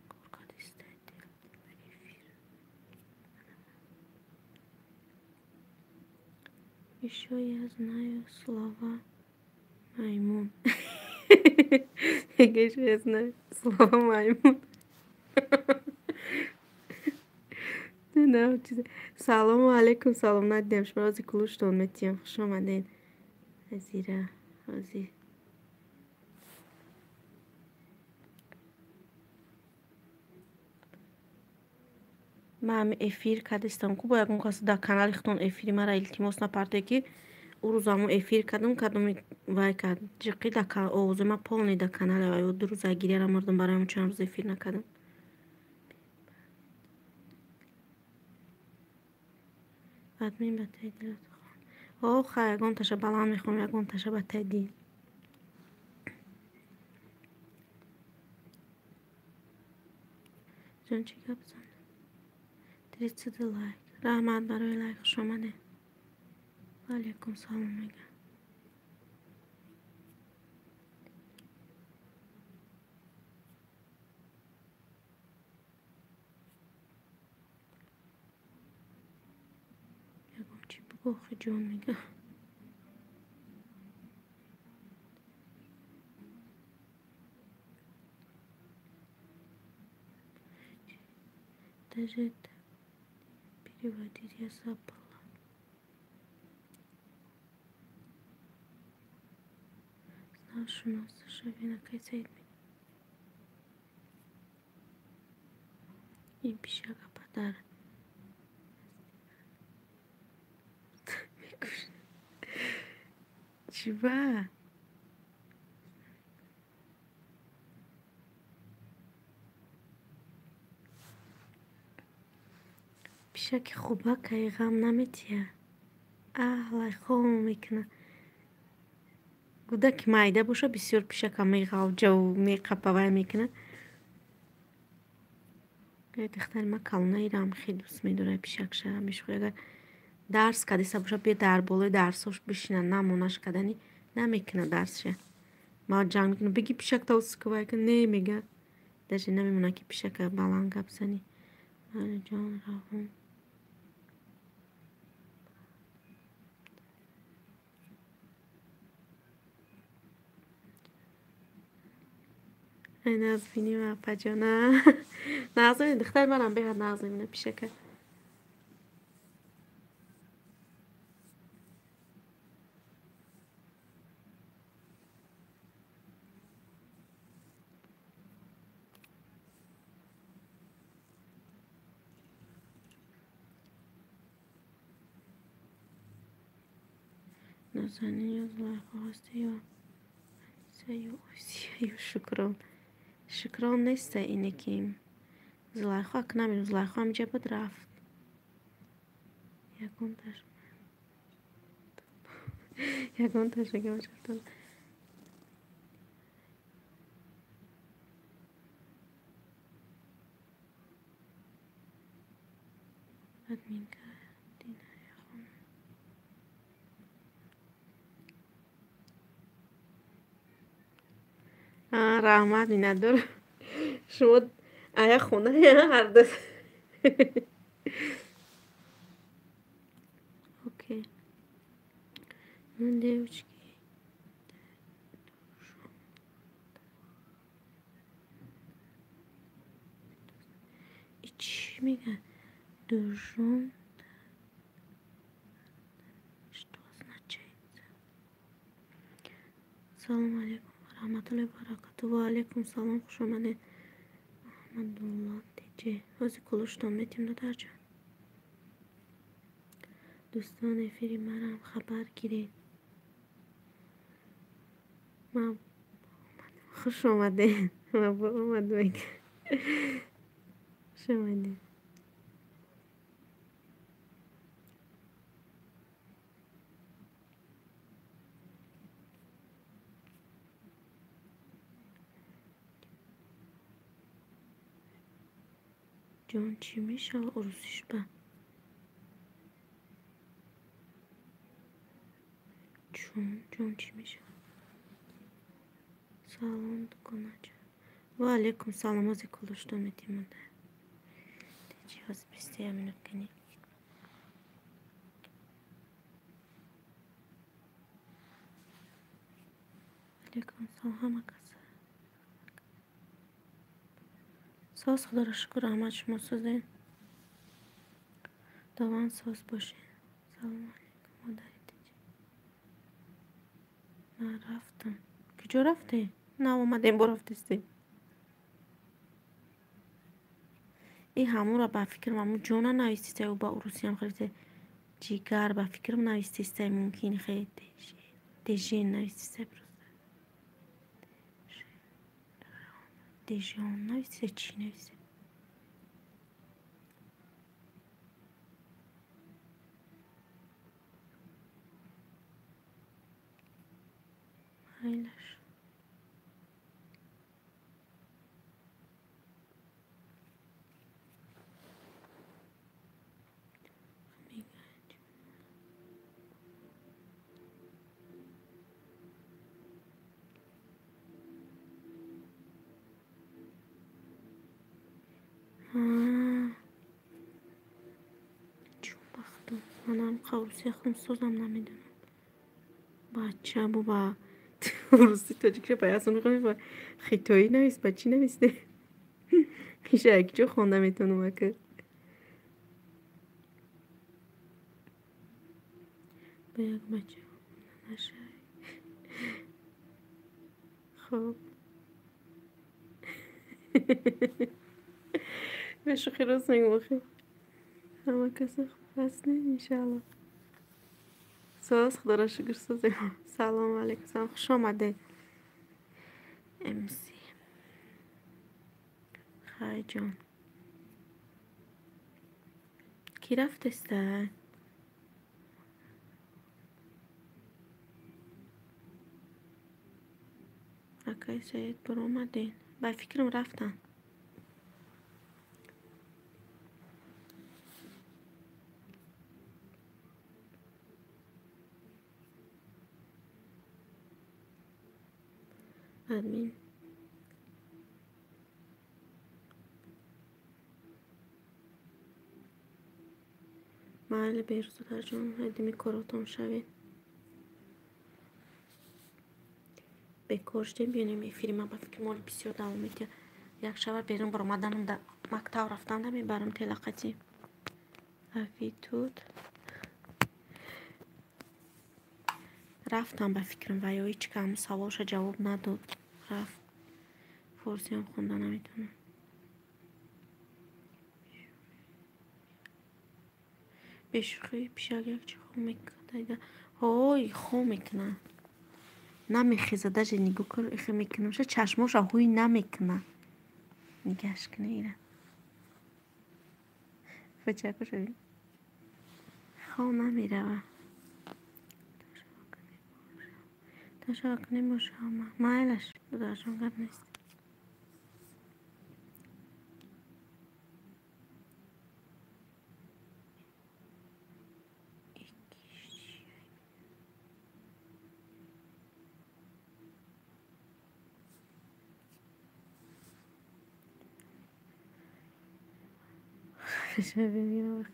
کارکاد استایل ایفیر Еще я знаю слова маймун. Еще я знаю слова маймун. نه چیزه. سلام علیکم، سلام ندیدم شما رازی کلوشتون متیم خوش آمدین زیره رازی من ефир кадистам ку бо ягон каси дар канали хитон эфири мара илтимос напарде ки у рӯзаму эфир кардам кадами вай кард ҷиқи дар канал овози ма полни дар канале ва ду рӯз агирияра мардам бароям чанд рӯз эфир накардам админ ба таъдил охай ягон таша баланд мехоҳам ягон таша ба таъдил ҷон чӣ гап зан 30 лайк раҳмат барои лайк хуш омадед ва алайкум салом мегам ягон чӣ бигӯ охи ҷон мегам даже переводить я забыла старшинасы шавина кайсаид ин пишака падар чиба пишаки хубакаи ғам наметия аҳлай хом мекуна гудаки майда боша бисёр пишака меғавҷаву меқапавай мекуна духтари ма калонаирам хеле дӯст медорад пишакша мешухе агар дарс кадиса боша бия дар болои дарсош бишина намонаш кадани намекуна дарсша ма ҷанг мекуна биги пишак тавсикувай кун не мега даже намемона ки пишака баланд гап зани ҷон равон ай назбини ва апаҷона нағзини духтари манам беҳад нағзимина пишака назанин ё зулайха ҳасти ё ё офисия ё шукрон шукрон неста ине ки зулайха ак намедонам зулайха ҳамиҷа буд рафт ягон ташака бошад админка раҳмат миннатдор шумо ая хона ҳарда окей девочки и чӣ мегӯяд дужон что означает салому алейкум раҳматуллоҳи баракату ва алейкум салом хуш омадед маҳмадулло диҷе ҳози кулуштон метим додарҷон дӯстон эфири марам хабар гиред хуш омадед мабо омад мега хуш омадед ҷон чӣ мешава урӯзишба ҷон чӣ мешава салом дуконаҷон ва алейкум салом ҳози кулуштон метимонда ҷиҳоз 20 минут кани علیکم سلام همه کسا ساز خدا را شکر احمد شما سازین دوان ساز باشین سلام علیکم مادریت نه رفتم کجا رفته؟ نه اومدیم با رفتستی این همون را با فکرم همون جونا نویسیسته و با عروسی هم خیلی جیگر با فکرم نویسیسته ممکن خیلی دیجین نویسیسته بروز دیجان نویسیسته چی نویسیسته هایلش چون بختم منم عروسی خودم سازم نمیدونم بچه با عروسی تاجیک پیاس میخوام با خیتایی نویس بچی نویسته میشه اگه جو خونده میتونم که با یک بچه نشه خب بشو خیراز نگم همه کسی خوب هست نه انشالله ساز خدا را شکر سازه سلام علیکم سلام خوش آمده امسی خواهی جان کی رفتسته؟ اکای سید برو اومدین با فکرم رفتن ادمین محل بیرزو در جان ادمی کراتون شوید بکشتیم بیانیم فیلم با فکر مال بسیار دوام میده یک شبه بیرون بر اومدنم در مکتب رفتن میبرم تلقتی افیتود رفتم به فکرم و یا هیچ کم سوالش جواب نداد رفت فارسی هم خونده نمیتونم بشوخی پیشاگه چه خو میکنه هوی خو میکنه نمیخیزه دجه نگو کر اخی میکنم شه چشموش هوی نمیکنه نگهش کنه ایره فچه کشوی خو نمیره تشاک نمیشه همه مایلش داشتم کرد نیست فچه ببینم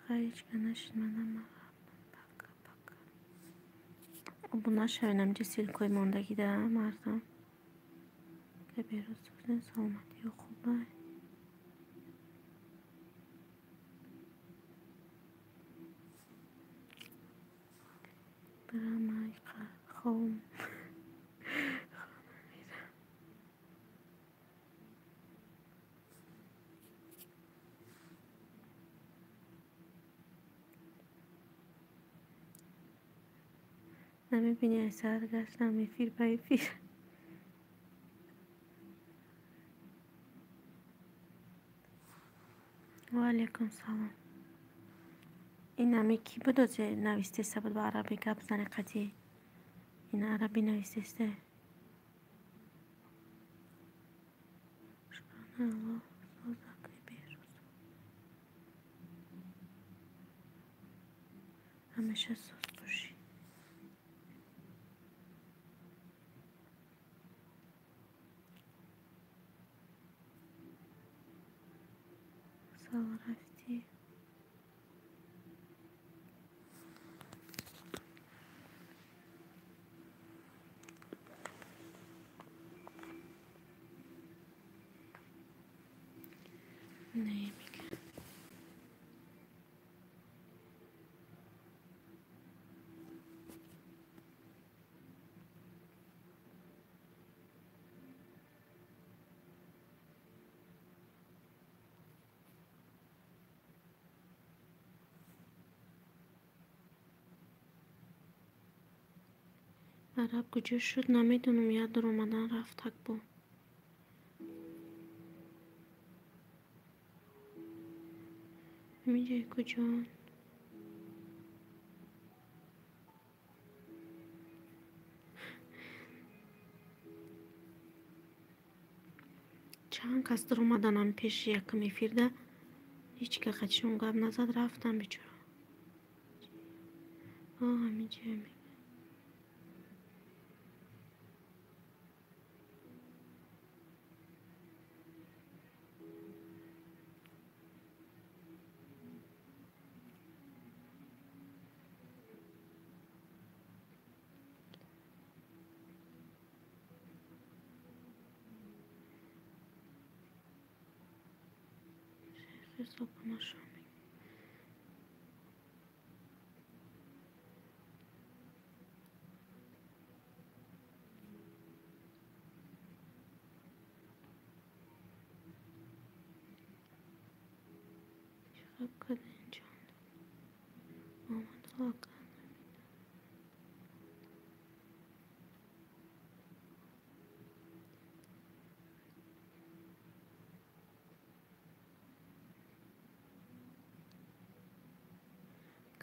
خواهیچ که نشید منم bu نشوینم چه سیلکوی ماندگی دارم مردم که بیروز بودن سلامتی و خوبه برم ایقا خوم نمیبینی ای سر گشتم میفیر پای فیر و علیکم سلام این همه کی بود که نویسته بود با عربی گپ زنه قطعی این عربی نویسته شکرانه الله سازاکی بیروز همیشه ساز باشی سلام رفتی نمیگه. عرب کجا شد نمیدونم، یاد در اومدن رفت تک با همینجای کجا. چند کس در اومدن هم پیش یکم افیرده هیچ که خدشون گب نزد رفتم بیچاره. همینجای حساب نشم. چقدر کده اینجا آمد واقعا.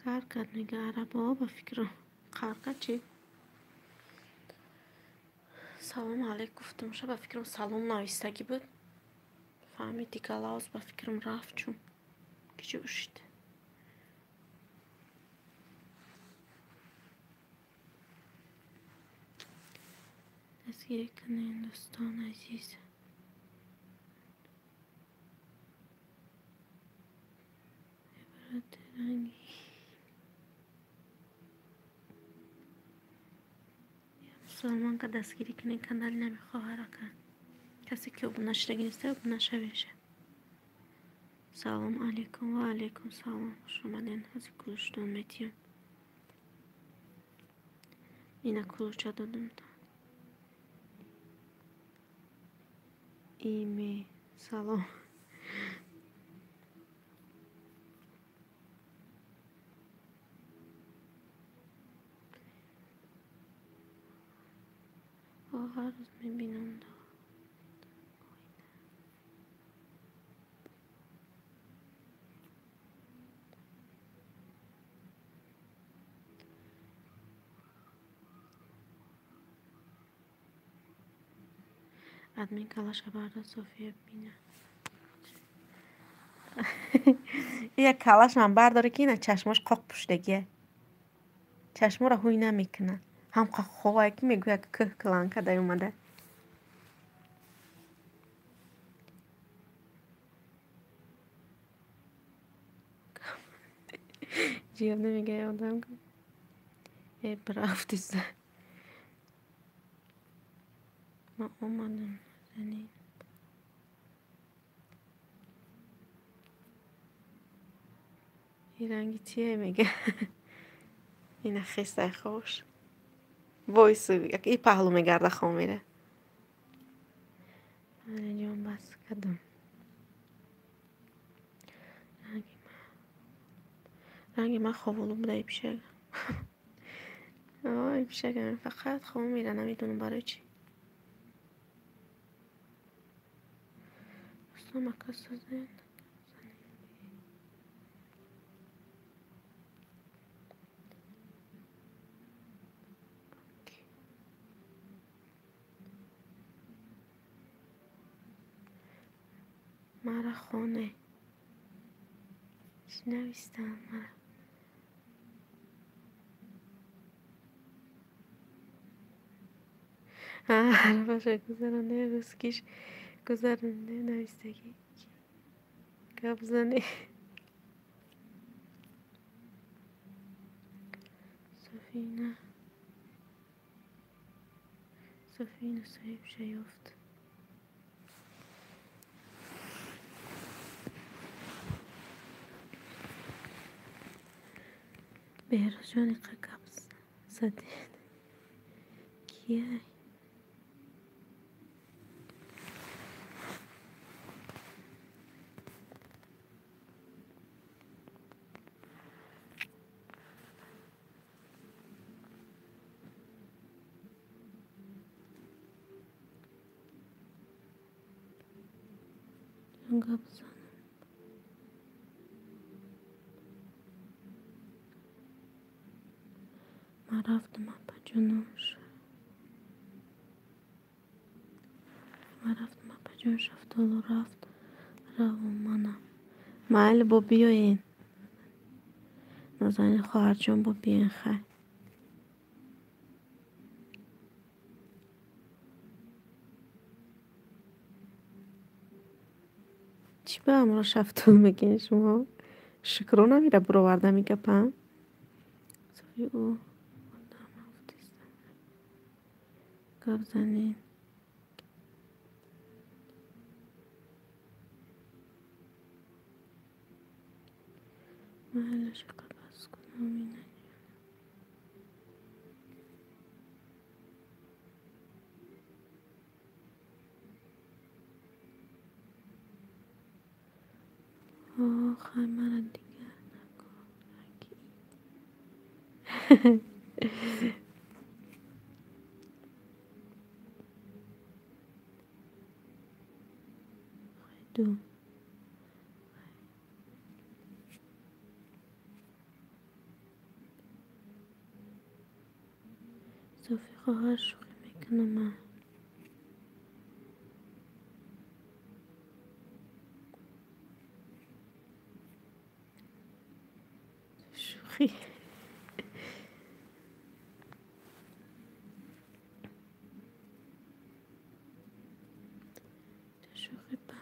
کار کرد نگه عرب ها با فکرم کار کرد چی؟ سلام علیک گفتم شد با فکرم سلام نویستگی بود فهمیدی که لاز با فکرم رفت چون کجا بشید. دستگیری کنه این دوستان عزیز. عبارت رنگی مسلمان که دستگیری کنه کندل نمیخواه کن کسی که او نشدگی نیسته او نشویشه. سلام علیکم و علیکم سلام شما دین هزی کلوشتون میتیم اینه کلوچه دادم دا ایمی سلام هر روز میبینم دا ادمین کلاش برده صوفیه بینه یک کلاش من برداره که اینه چشماش قاق پشتگیه چشما را هوی نمیکنه هم قاق خواه که میگویه که که کلان کده اومده جیب نمیگه یادم کن ای برافتی زن ما اومدم زنین این رنگی چیه میگه اینه خیسته خوش وایسو ای پهلو میگرده خواه میره جان بس کدوم رنگی من خوابونو بوده ای پیشه ای پیشه فقط خواه میره نمیدونم برای چی اصلا مکس زن مرا خونه نویستم مرا عربش گذرانده روزکیش گذرانده نویستگی گپ زنی. سفینه صاحب شیفت. بهروز جانی گپ زدید کیه؟ گپ زن. من رفتم با جونش. رفت و رفت منم محل با بیاین نازنین خواهر جان با بیاین خیر. چی به امرا شفتون میگین شما؟ شکرو نمیره برو ورده میگه پم صفی او گپ زنین. محلش قبض کنم اینه آخر من دیگه نکن. دو صفی خواهر شوخی میکنه من شوخی شوخی با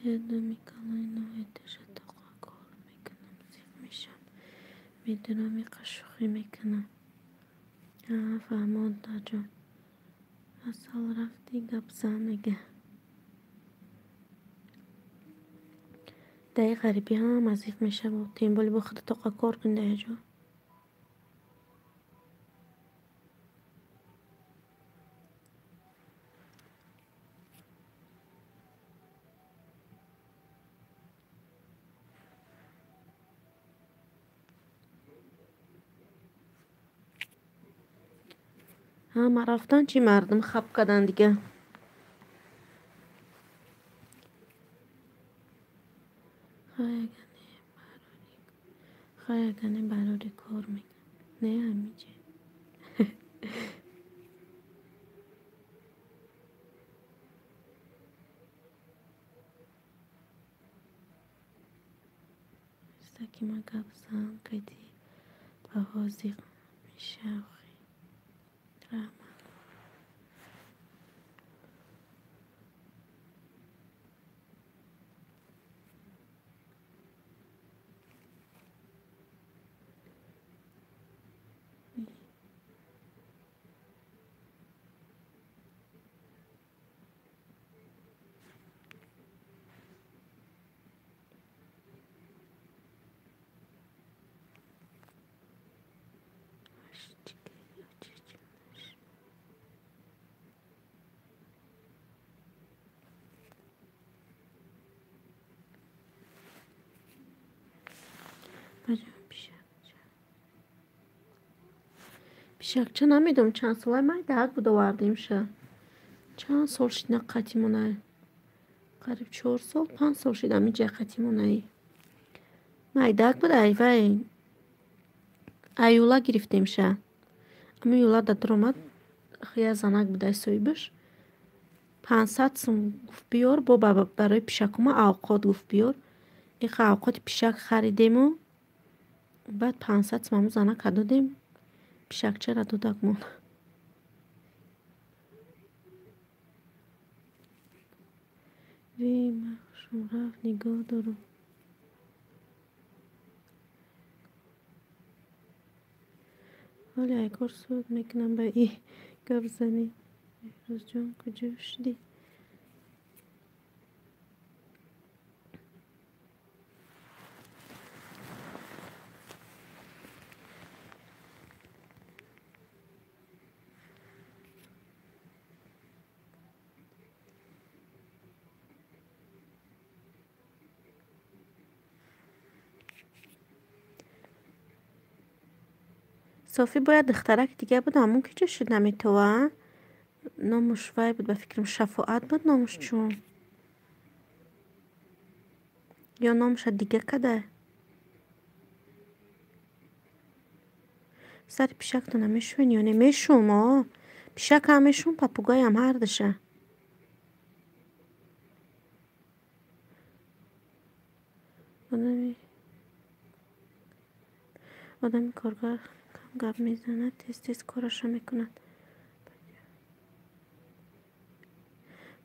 دیدم میکنه اینو ایتش اتاقا کار میکنم زیب میشم میدونم میقا شوخی میکنم. فهمانده جان اصل رفتی گپ زنگه دایی غریبی هم ازیق میشه با تیم بولی با خود اتاقا کار کنده جان. ما رفتن چی مردم خب کردن دیگه. خواهی براری کار میکن نه همیشه که ما گپ زن قیدی با حاضیق میشه رحمت پیشکچه نمیدونم چند سوال من دهک بود وردیم شه چند سال شد نقاطی منه قریب 4 سال 5 سال شد امی جاکتیمون ای مایداک بود ای وای ایولا گرفتیم شه اما یولا دا درآمد خیلی زنک بود ای سویبش 500 سوم گفت بیار بابا برای پیشکوما اوقات گفت بیار این اوقات پیشک خریدیم و بعد 500 سوم زنک دادیم پیشک چرا دادکمون وی مخشون رفت نگاه دارم حالا ای کار سود میکنم به ای گپ زنی روز جان کجا شدی صافی باید دخترک دیگه بود همون که چه شد نمیتوه نامش وای بود به فکرم شفاعت بود نامش چون یا نامش دیگه کده سر پیشک تو نمیشون یا نمیشون ها پیشک همیشون پاپوگای هم هر دشه آدمی کارگر کم گپ میزنه تیز تیز کارشو میکند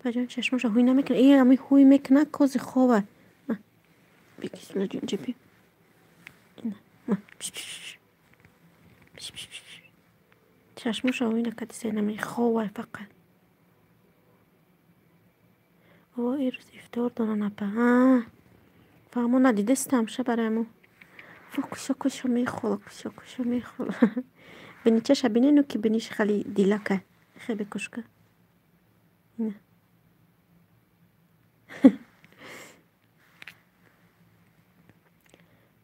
بجان چشماشو هوی نمیکنه این همی هوی میکنه کوزی خوبه بکش لجون جبی چشماشو هوی نکدی سی نمی خوبه فقط او این روز افتار دارن اپا فهمو ندیده ستمشه برایمو کشو کشو میخوره کشو کشو میخوره بینی چه بینی نو که بینیش خیلی دیلکه خیلی کشکه نه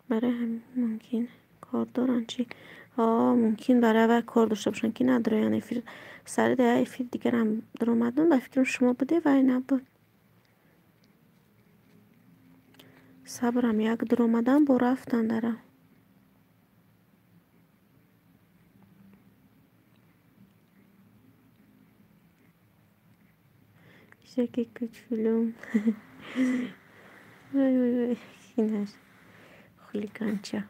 برای هم ممکن کار دارن چی ممکن برای اول کار داشته باشن که نداره یعنی فیل سر ده فیل دیگر هم در اومدن و فکرم شما بوده و این نبود صبرم یک در اومدن با رفتن داره شکی کچ فیلم وای وای وای اینش خلی کنچه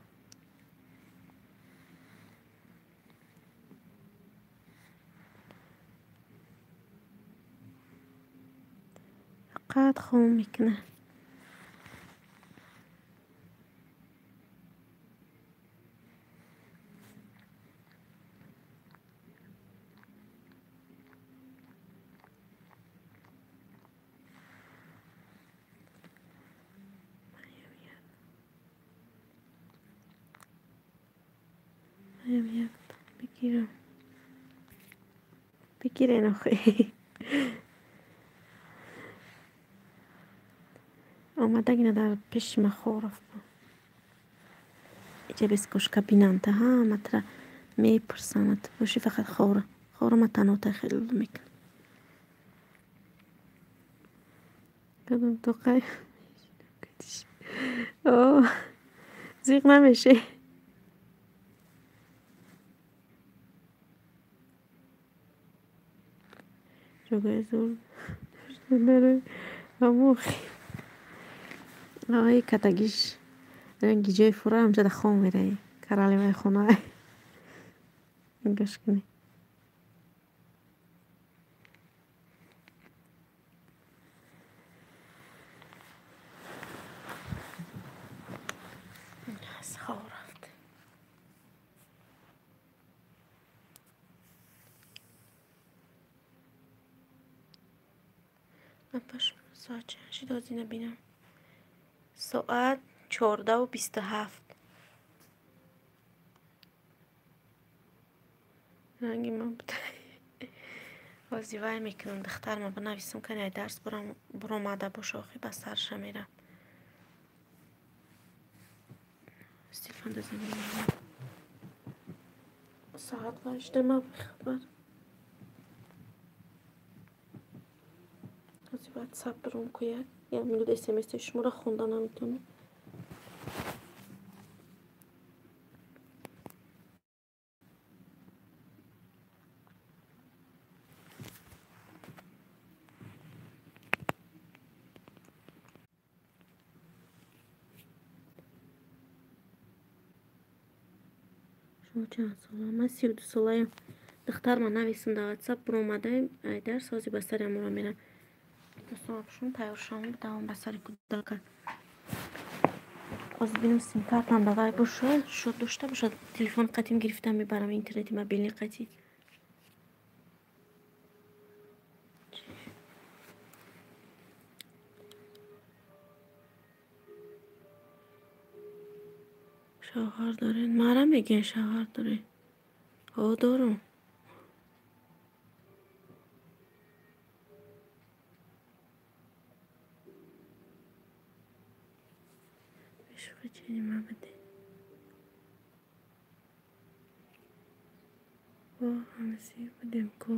فقط خون میکنه بگیرم بگیره نخوی آمده گینه در پیش ما خورف اینجا بیست کشکا بیننده ها مطرح میپرسند باشی فقط خوره ما تنها خیلی میکن کدوم تو قیم زیغ نمیشه جوگای زور داره همو آقای کتگیش رنگی جای فوره همجا ده خون میره کرالی مای خونه اینگاش کنی از خواه رفت من باش ساعت چه دازی نبینم ساعت 14:27 رنگی من بوده وای میکنم دختر ما بنویسم کنه درس برام آمده باشه آخی بس سرش میرم استیفان دازی ساعت باشته ما بخبر واتساپ برام کویک یا میگه SMS شما را خوندن نمیتونه. شما چند ساله؟ من 32 ساله. دختر من نویسم در واتساپ برام اومده در سازی بستر امورا میرم. دوستان بشون تیار شام بدم بستر کودک. از بینم سیم کارت هم داوری باشه شد داشته باشه تلفن قدیم گرفتم میبرم اینترنتی موبایل قدیم. شوهر دارین؟ مرا میگن شوهر داره. ها دارم. بشوفه چینی ما بده. همه سی بودیم که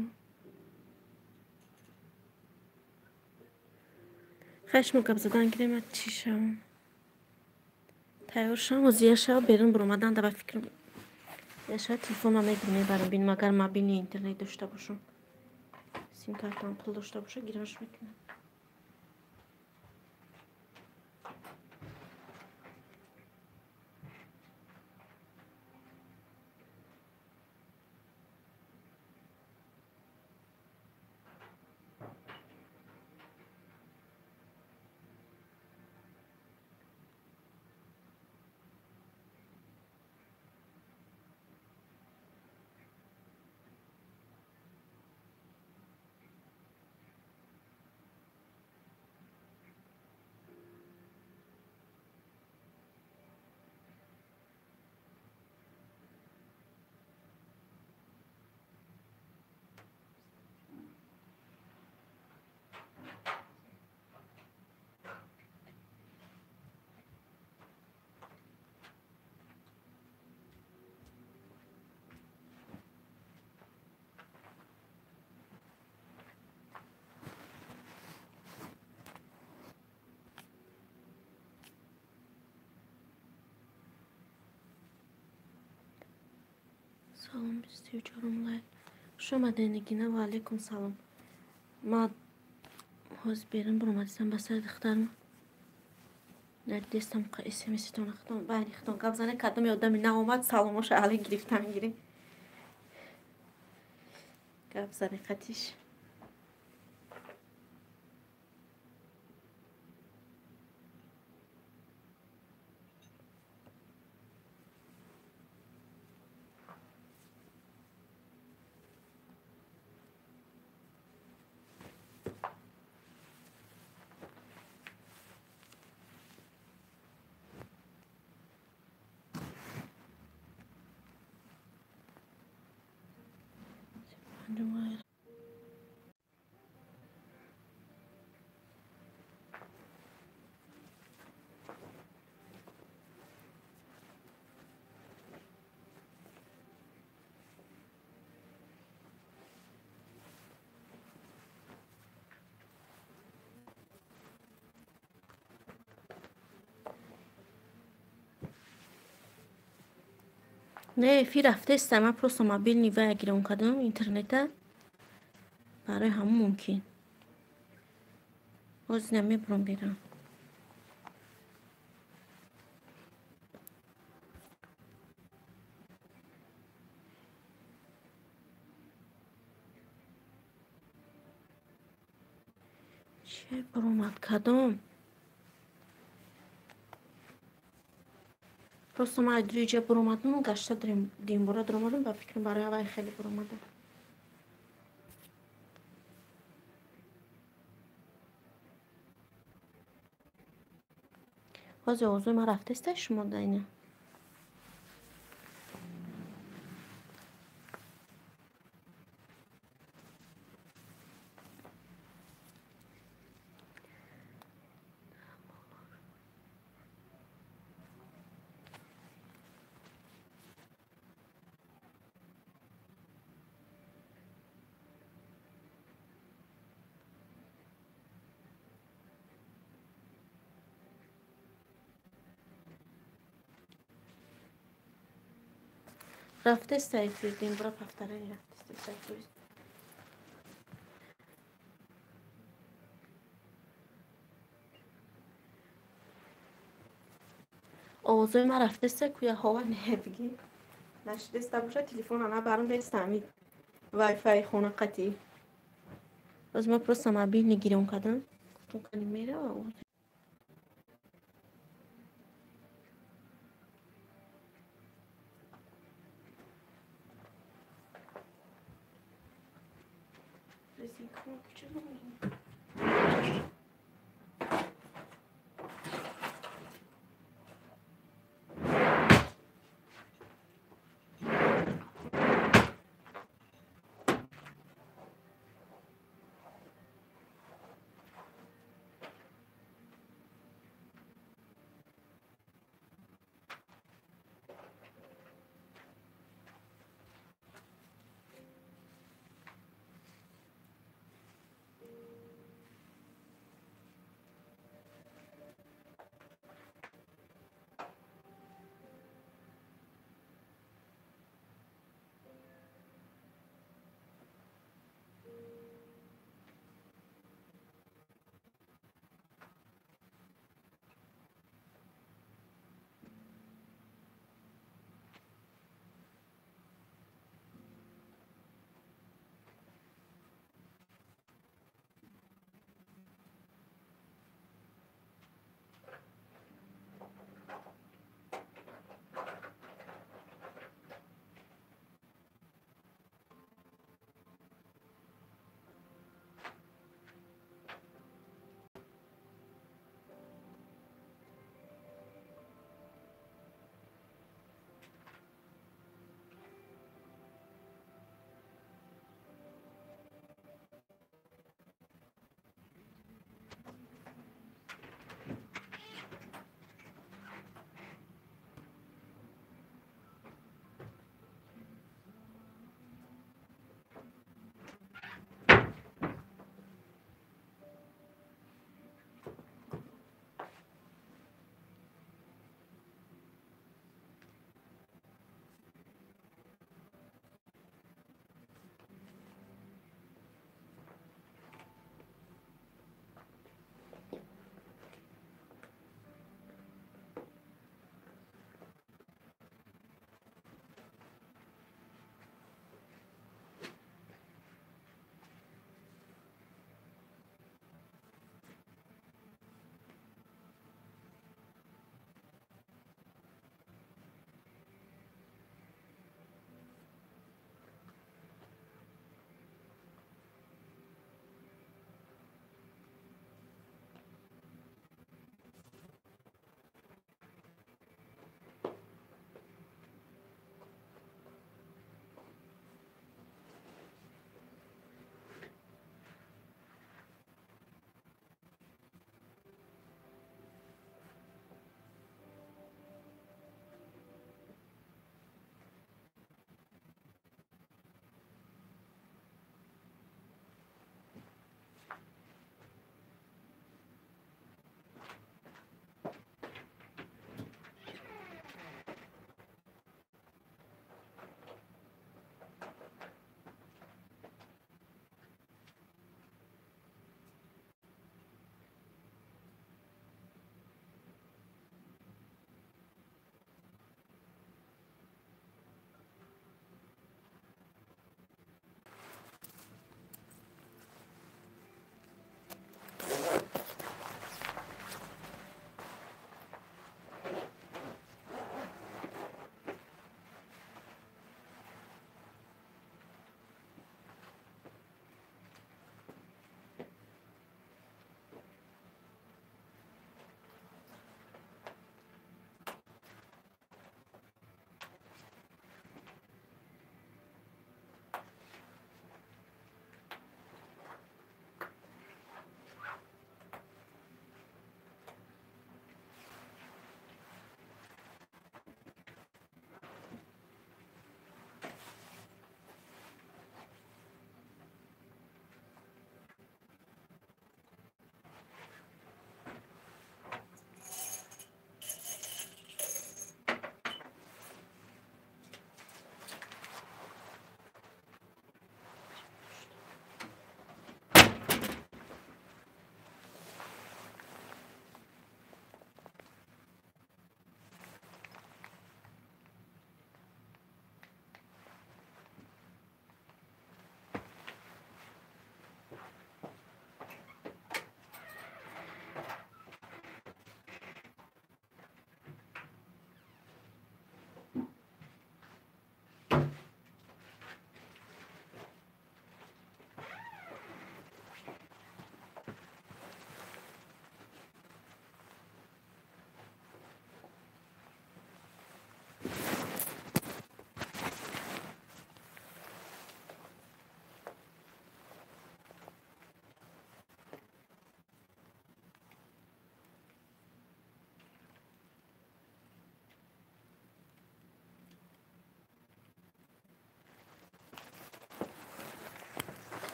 خشم کب زدن گیرم چی شم تیار شم و زیه شم بیرون برامدن در فکرم یه شاید تلفن هم میبرم بین مگر موبایل اینترنت داشته باشم سیم کارت هم پول داشته باشه گیرمش میکنم. سلام 24 لایک شما دنگینه و علیکم سلام. ما حوز بیرون برامدیسم بسر دخترم ندیستم که اسمسی تون اختم باید اختم قبل زنه کدام یادمی نه اومد سلامش علی گرفتم گیری قبل زنه قتیش نه فی رفته است من پروسا موبایل نیوه اگرم کدام اینترنت برای همون ممکن باز نمیبرم بیرم چه برامد کدام پروسا ما ادریجه برامدم گشته دیم برا درامدم با فکرم برای هوای خیلی برامدم باز اوضاع ما رفته است شما داینه رفته سایفیردین برا پفتره رفته سایفیردین آوازوی ما رفته سکویا هوا نهبگی نشده باشه تلفن انا برام دستمی وای فای خونه قطعی باز ما پروسا ما بین نگیره اون کدن اون کنی میره و رسید خون کچه نمیم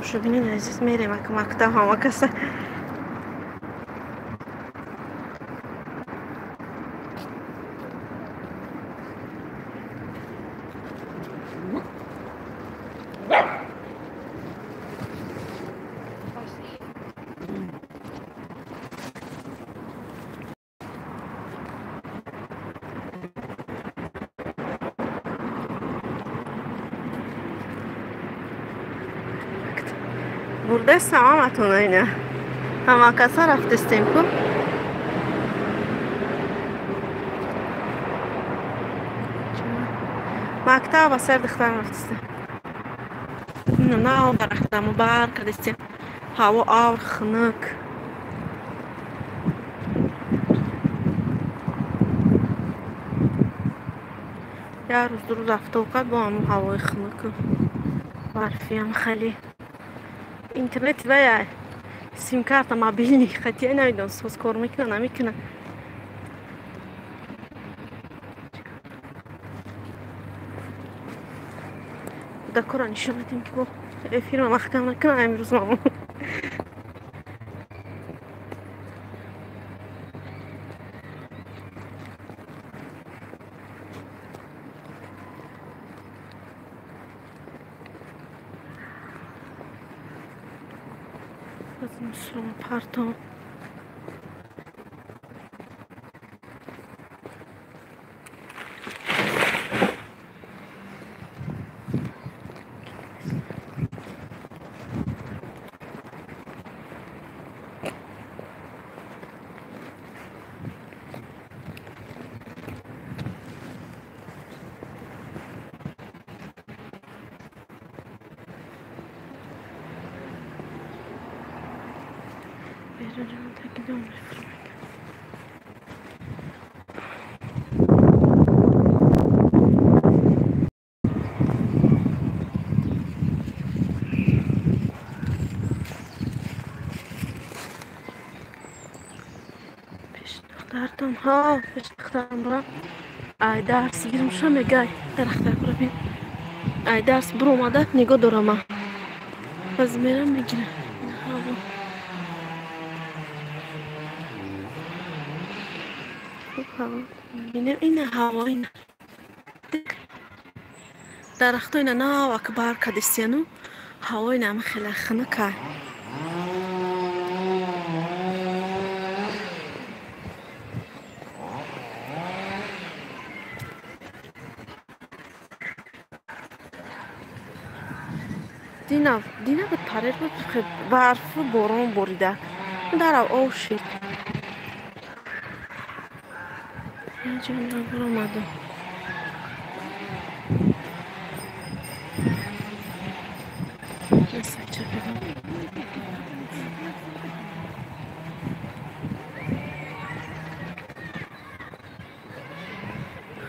تماشا بینین عزیز میریم که مکتب همه کسا برده سلامتون اینه همه کسا رفتستیم کن مکتب و سر دختر رفتستیم نه برختم و بر کردستیم هوا آور خنک یه روز دو روز رفته وقت با همون هوای خنک برفی هم خیلی اینترنت باید سیم کارت موبیلی خطیه نمیدون سوز کار میکنه نمیکنه دکورا نشون بدیم که با فیلم مختم نکنه امروز مامون از مسلم پرتام بیرون جمعه تاکیدم میفرمه پیش دخترتم ها پیش دخترم برم ای درس گیرم شو میگه درختر برو بین ای درس برو اومده نگاه دارم باز میرم میگیرم بینم این هوا این درخت اینا نه هوا که بار کدستیانو هوا اینا هم خیلی خنکه دینا به پرید بود خیلی برف و باران بریده در او شد یه جان را برو آمده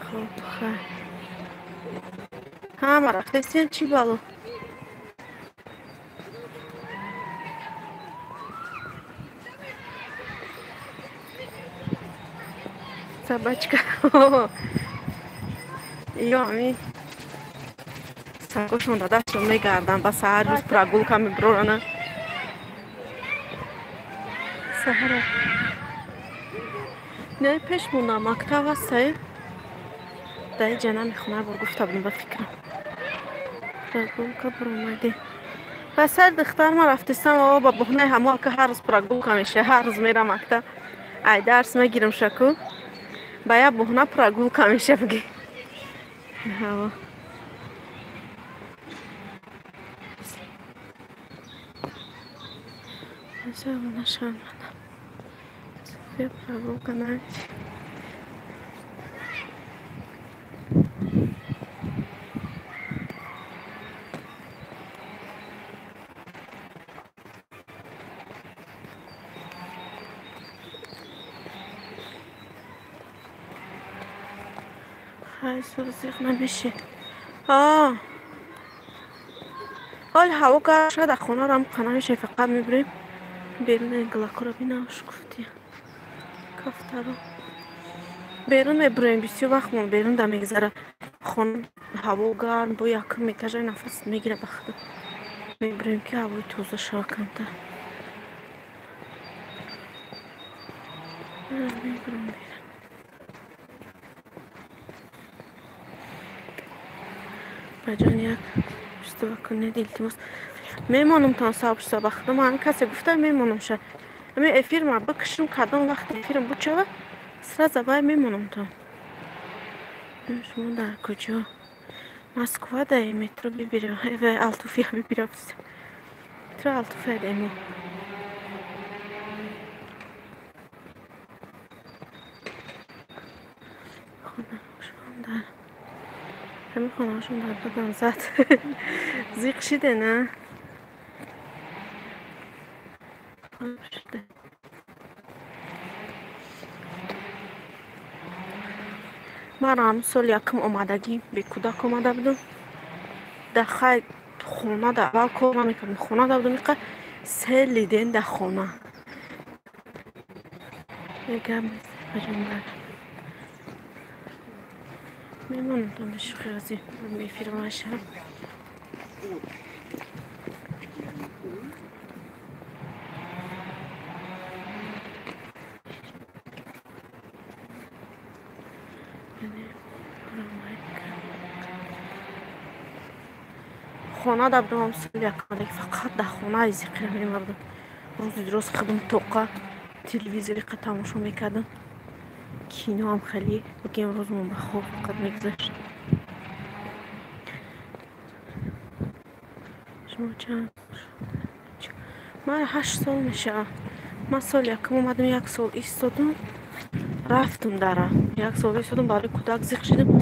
خب خیلی همه رفتستین چی بالو собачка یا همین سرگوشون دادشون میگردن بس هر روز پراگولکا میبرونن سهره نه پیش موندم مکتب هسته دایی جنه میخونه بر گفته بودم بفکرم پراگولکا برامده بس هر دختر ما رفتستم و با بخونه همه که هر روز پراگولکا میشه هر روز میرم مکتب ای درس میگیرم شکو باید بخونه پراگولکا میشه بگی هوا Siamo lasciando Sofia Peraguca canale هاي صوصيق نمیشه حال هوا گرم شد از خونه رو هم کنار شفقت میبریم بیرون گلاکو رو بینم شکفتی کفته رو بیرون میبریم بسیار وقت من بیرون در میگذره خونه هوا گرم بو یکم میکشه نفس میگیره بخدا میبریم که هوای توزه شا کمتر میبرم بجان یک اشتباه کنید التماس میمانم تا صبح صبح خدمه هم کسی گفته میمانم شه همین افیر ما بکشم کدام وقت افیرم بود شوه سر زبای میمانم تا شما در کجا مسکوه ده مترو ببیرم و التوفیه ببیرم مترو التوفیه ده ما خونه شما در همین خونه شما در بدم زد زیق شده نه شده من هم سال یکم آمدگی به کودک آمده بودم در خیلی خونه در اول کار نمیکردم خونه در بودم اینقدر سیل دیدن در خونه میگم بجنبه میمونم تا بشخی رازی میفیرم هشم خانه در بودم سال یک آمدگی فقط در خانه ایزی قیره میمردم روز خودم توقع تلویزیونی که تماشا میکردم کینو هم خیلی بگیم روزمون به خوب فقط میگذشت شما چند من 8 سال میشه من سال یکم اومدم 1 سال ایستادم رفتم داره 1 سال ایستادم برای کودک زیق شدم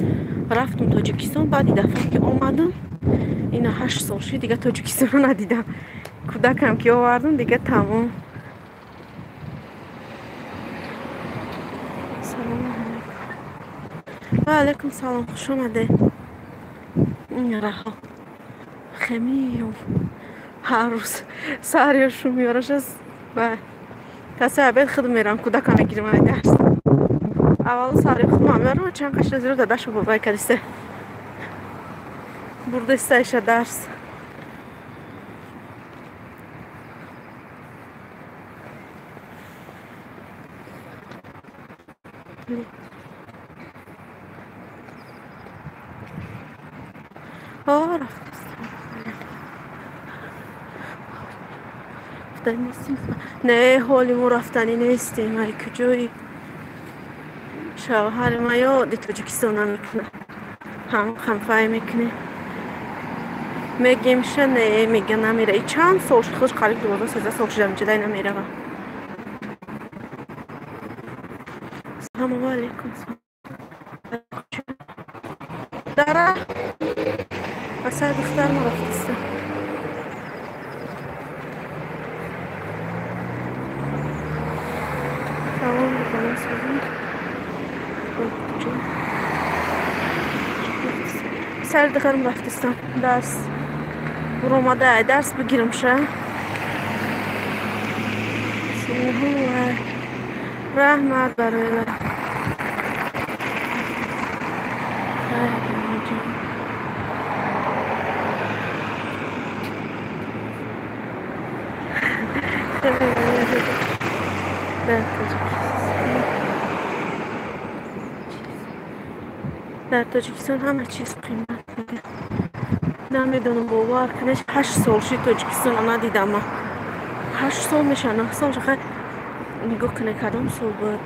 رفتم تاجیکستان بعد دفعه که اومدم این 8 سال شد دیگه تاجیکستان رو ندیدم کودک هم که آوردم دیگه تمام سلام علیکم و علیکم سلام خوش آمده این رها خمیم هر روز سهریش رو میارش از و کسی عبید خود میرم کودک هم میگیرم های درس اول سهری خود میارم چند قشن زیرو دادش رو بابای کدیسته برده استایش درس رفتن نیستیم نه حالی ما رفتنی نیستیم ای کجایی شوهر ما یاد تاجیکستان هم میکنه هم خمفای میکنه میگیم شه نه میگه نمیره ای چند سال شد خودش قریب 12-13 سال شده جدای نمیره سلام علیکم داره واسه دختر ما رفتیسته سلام بکنم سلام سر دخترم رفتیستم درس برو اومده درس بگیرم شه رحمت برای در تاجیکستان همه چیز قیمت میده نمیدونم باور کنش 8 سال شد تاجیکستان رو ندیدم من 8 سال میشه 9 سال شد نگاه کنه کدام سال بود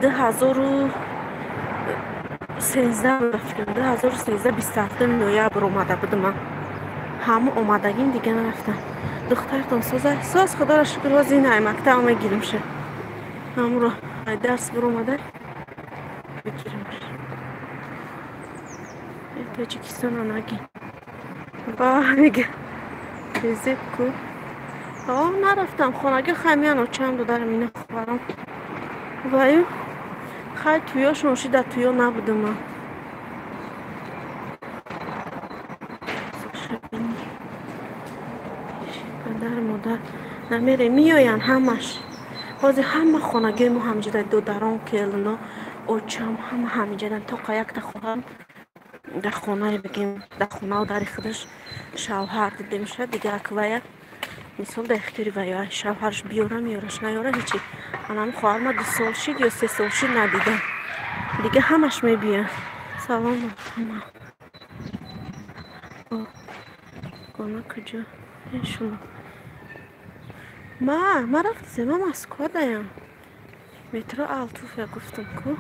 2013 رفتیم 2013 27 نویبر اومده بودم من همه اومدگیم دیگه نرفتم دخترتان ساز خدا را شکر وازی نه مکتب میگیریم شه همه رو درس بر اومده بگیریم شه تاجیکستان رو نگیم با میگه ریزید کو نرفتم خانگی خمیان و چند دو درم اینه خبرم وایو خیلی تویاشون شید در تویا نبودم من پدر مادر نمیره میاین همش بازی همه خانگی ما همجا در دو دران کلنا اوچم همه همینجا تا قایق تا خواهم در خانه بگیم در خانه و در خودش شوهر دیده میشه دیگه. اگه ویا مثال در اختیاری ویا شوهرش بیاره میارش نیاره هیچی. الان خواهر ما 2 سال شد یا 3 سال شد ندیدم دیگه همش میبینه. سلام ما گونه کجا شما ما رفتم ما مسکو دایم مترو آلتوف گفتم کو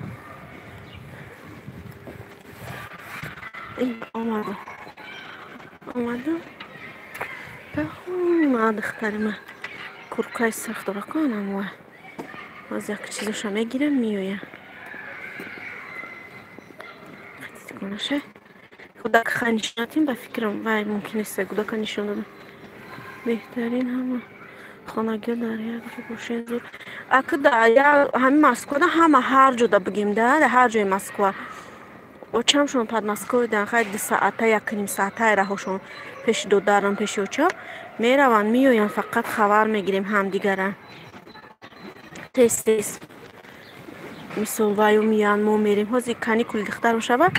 این آمدم ما دخترم کرکای سخت رو کنم و از یک چیزش میگیرم میویم خیلی کنشه خدا که خانیشناتیم به فکرم وای ممکنه است خدا که نشون دادم بهترین همه خانگی در یک رو گوشه زور اگه در همه مسکو ده همه هر جا بگیم ده هر جای مسکو و چمشون پد مسکو دن خیلی 2 ساعته 1 ساعته راهشون پیش دو دارم پیش اوچا میروان میوین فقط خبر میگیریم هم دیگران تست مثل وایو میان ما میریم هازی کنی کل دخترم شبه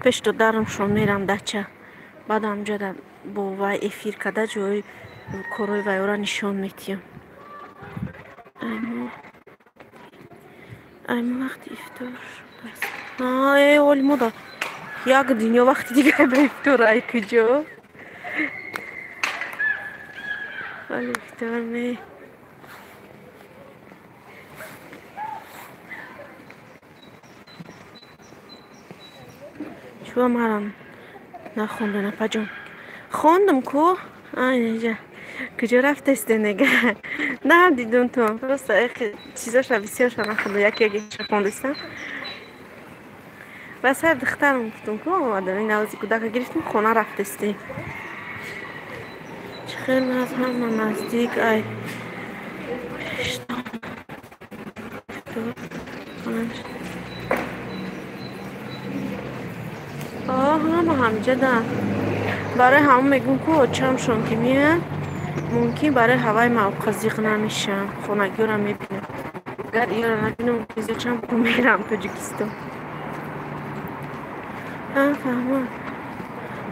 پیش دو دارم شون میرم دچه بعد همجا در با وای افیر کده جای کروی وایو را نشان میتیم ایمو وقتی افتار شد ای اولی مودا یک دنیا وقتی دیگه به افتار ای کجا ولی افتار می شو مرم نخونده نپجام خوندم کو اینجا کجا رفته است نگه نه دیدم تو هم پرسته چیزاش را بسیارش را نخونده یکی خونده استم بس هر دخترم گفتم که آمده این نوازی کودک گرفتیم خونه رفته استیم چه خیلی از هم نزدیک ای همجا در برای همون میگم که چمشون که میان ممکن برای هوای موقع زیغ نمیشم خونگی رو میبینم اگر این رو نبینم که چم که میرم تاجیکستان فهمم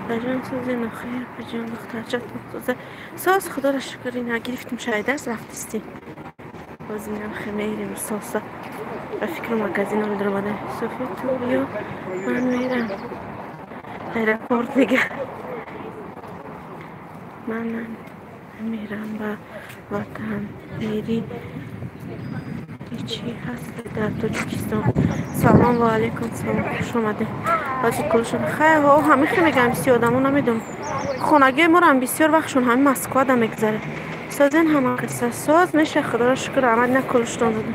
بجان سوزه نخیر بجان دخترچت مخصوصه ساس خدا را شکری نگرفتیم شاید درس رفتستی باز میرم خمیریم ساسا و فکر مگزین رو در آمده صفی تو بیا من میرم ایرپورت دیگه من میرم با وطن میری چی هست در تاجیکستان سلام و علیکم سلام خوش آمده بازی کلشون خیلی و همه خیلی میگم بسیار آدمو نمیدونم خونگی ما رو هم بسیار وقتشون همه مسکو آدم میگذاره سازین همه قصه ساز میشه خدا را شکر عمد نکلشتون دادم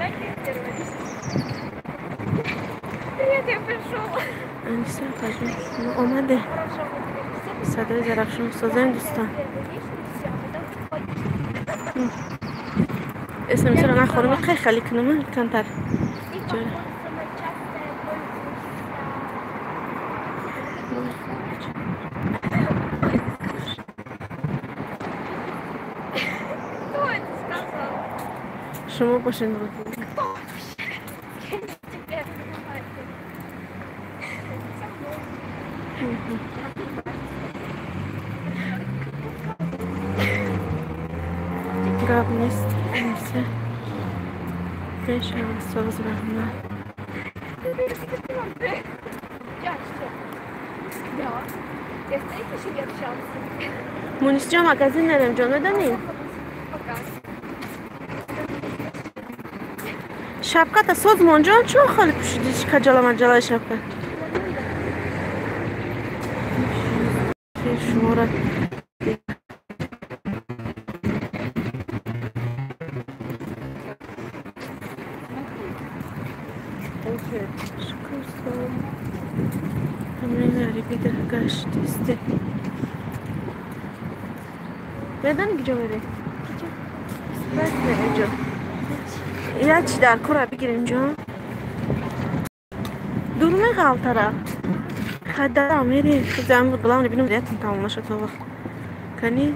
انیسه پجون آمده صدای زرخشون سازین دوستان اسم میشه رو نخورم خیلی خالی کنم کمتر جوره شما باشین رو گاب نیست نیسته نشم ساز رحمه مونیس جا مگزین نرم جان بدنیم شبکت ساز منجان چون خالی پوشیدی کجالا مجالای شبکت شما را همین غریبی در گشت استه بدن کجا بره؟ بس بره جا یا چی در کور بگیریم جا دورمه غلطه خدره میری زن بود بلاو نبینم دیتم تمام نشد تو وقت کنی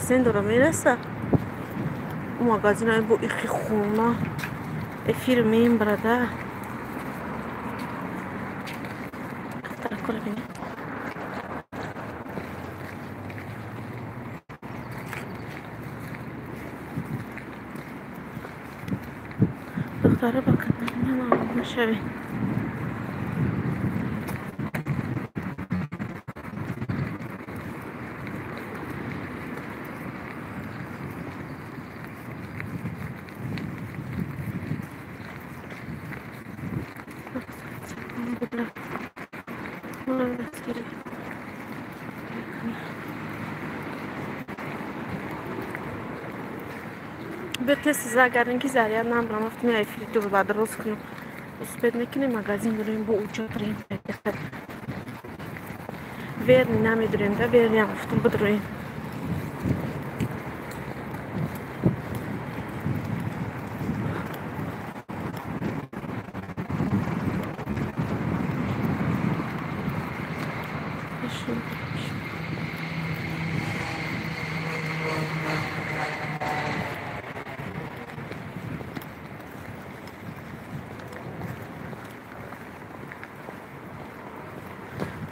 38% داره میرسه او مگازین های با ایخی خونه افیر میم برده دختر کل بینی دختره با کنار من نشوی. Betes zagarın ki zaryandan banaftimi ayfili dur badır olsun. Uspetnekini magazin durayım bu uca durayım. Verin nami durayım da verin yaptım bu durayım.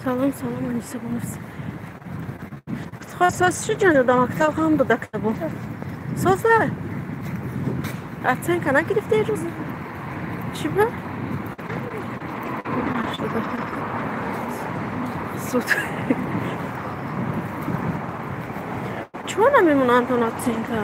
Salam salam annesi bonus. Xassas şu canı damakta ham bu dakta bu. Sozlar. Atsan kana girifte روز. چی بود؟ سود چون نمیمونن تو ناتین که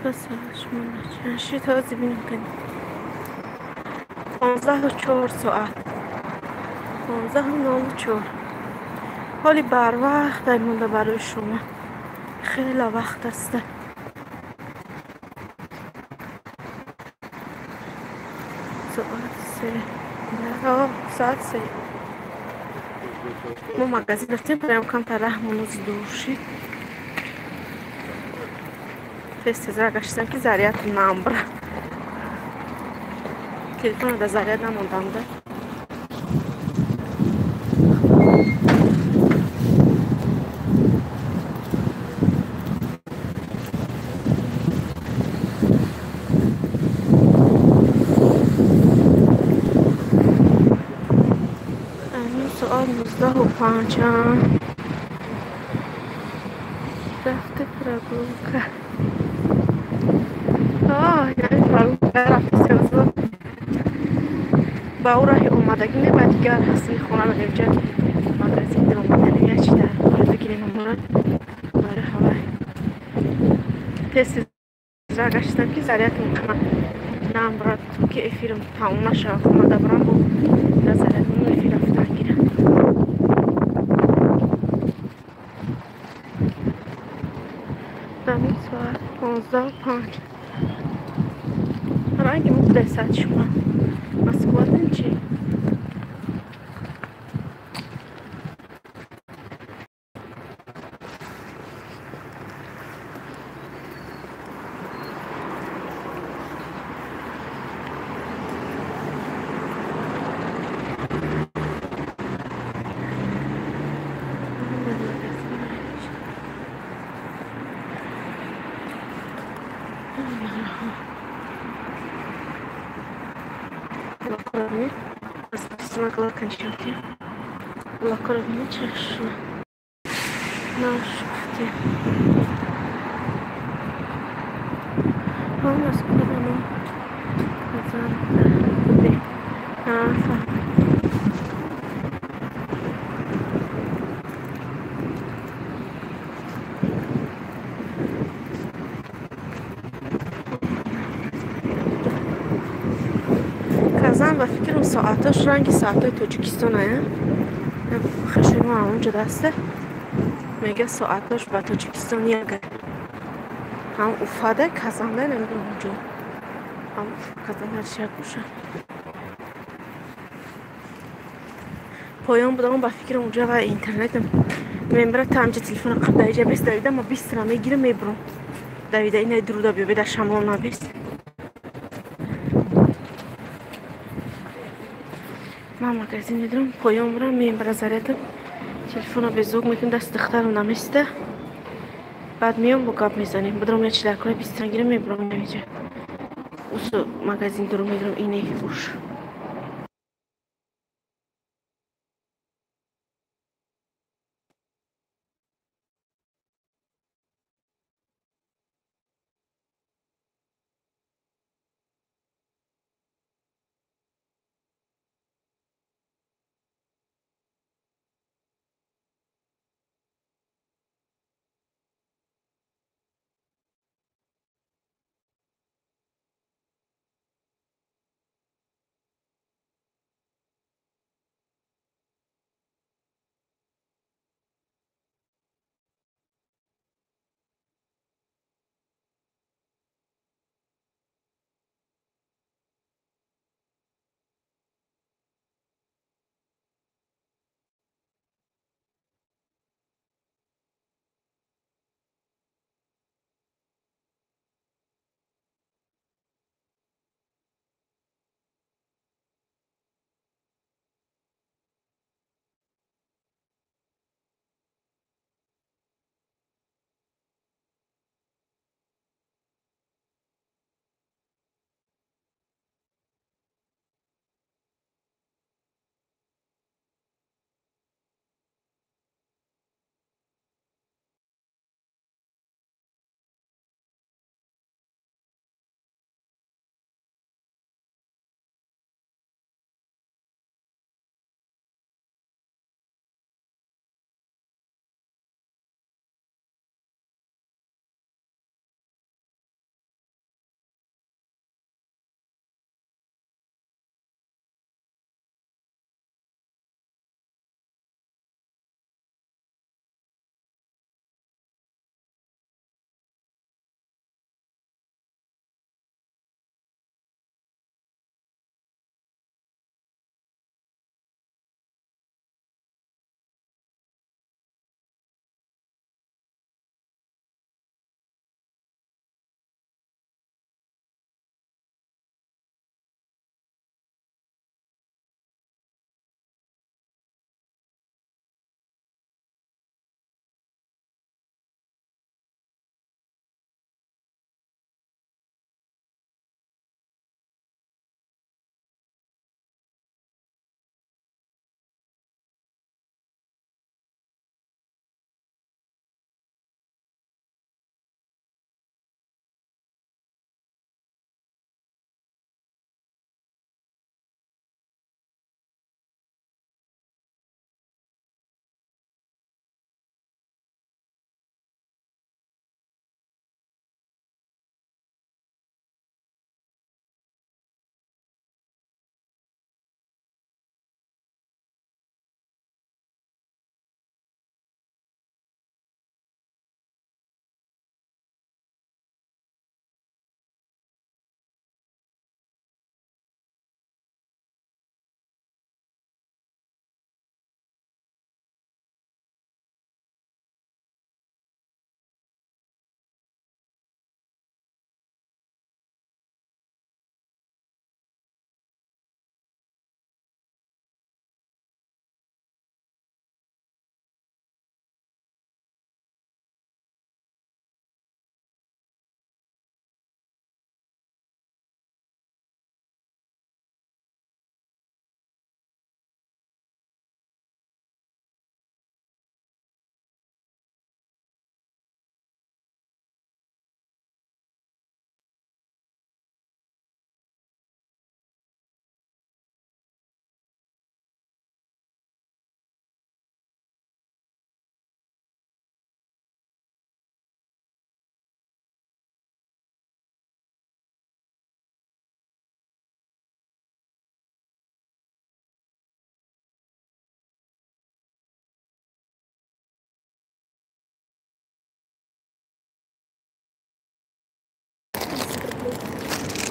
بس من چی تازه بینم کنیم 15:04 ساعت 15:04 حالی بر وقت مونده برای شما خیلی وقت است ساعت 3 ما مغازین رفتیم برایم کم تا رحمونوز دور شید فستیزر گشتم که زریعت نمبر تلفن دا زریعت نموندم ده امین سؤال 19:05 رفته پرگروکه یعنی پرگروکه رفته سیازده با او راهی اومدگی نباید دیگر هستی خونه رو اینجا مغازین در اومدنی یا چی در خورده بگیریم امورا برای هوای تست را گشتم که زریعت میکنم نام براد تو که افیرم تاون نشد خونه دبرم بود در زریعت مون افیر رفتن گیرم دمی ساعت 15:05 رنگی مقده ساعت شما مسکواتن چی؟ Смогла кончать. Лакровый чаша. Наш где? А у нас куда мы? کازم و فکرم ساعتاش رنگ ساعتای تاجیکستانه خشم هم اونجا دسته میگه ساعتاش و تاجیکستان یکه هم افاده کازنده نمیدونم اونجا هم کازنده هر شرک باشه پایان بودم با فکرم اونجا و اینترنتم میبره تا همجا تلفن قبل ایجا بیست دویده ما 20 را میگیره میبرم دویده اینه درودا بیا بیده شمال نبیست من مغازین میدونم پایان برم میم برا زریعتم تلفن رو به زوگ میکنم دست دخترم نمیسته بعد میام با کاپ میزنیم. بدرم یه چیلر کنه 20 تنگی رو میبرم نمیجه. اوسو مغازین درو میگیرم اینه فروش.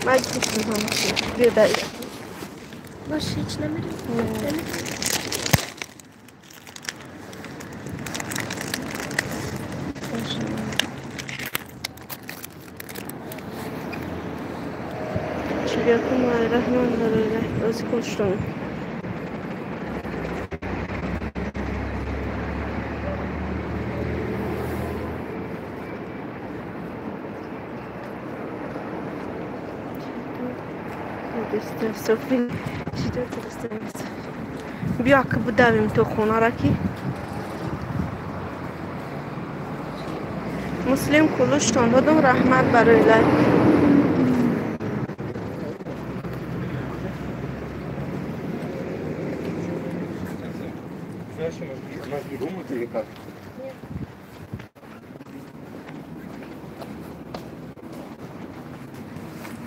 Mai kuşum hamsi. Bir de باشه هیچ نمیری Bismillahirrahmanirrahim. Az koştum. دوست صوفی چطور دوست صوفی بیا که بدویم تو خونه را که مسلم کلوشتان دادم رحمت برای لای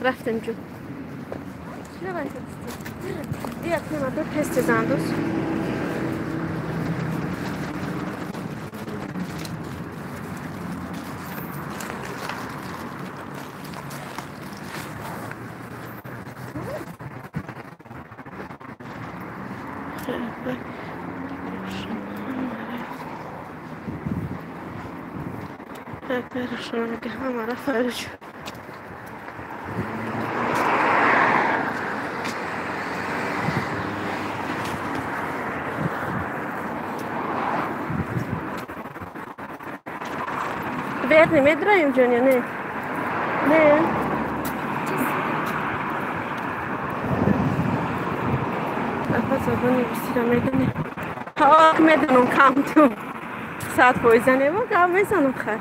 رفتم جو بیا کنم دو تست زندوز شما که همه را فرج بیاد نمید رایم جان یا نه؟ نه؟ نفس آدانی بسی را میدونی ها میدونم کم تو ساعت پایزنه با کم میزنم خیر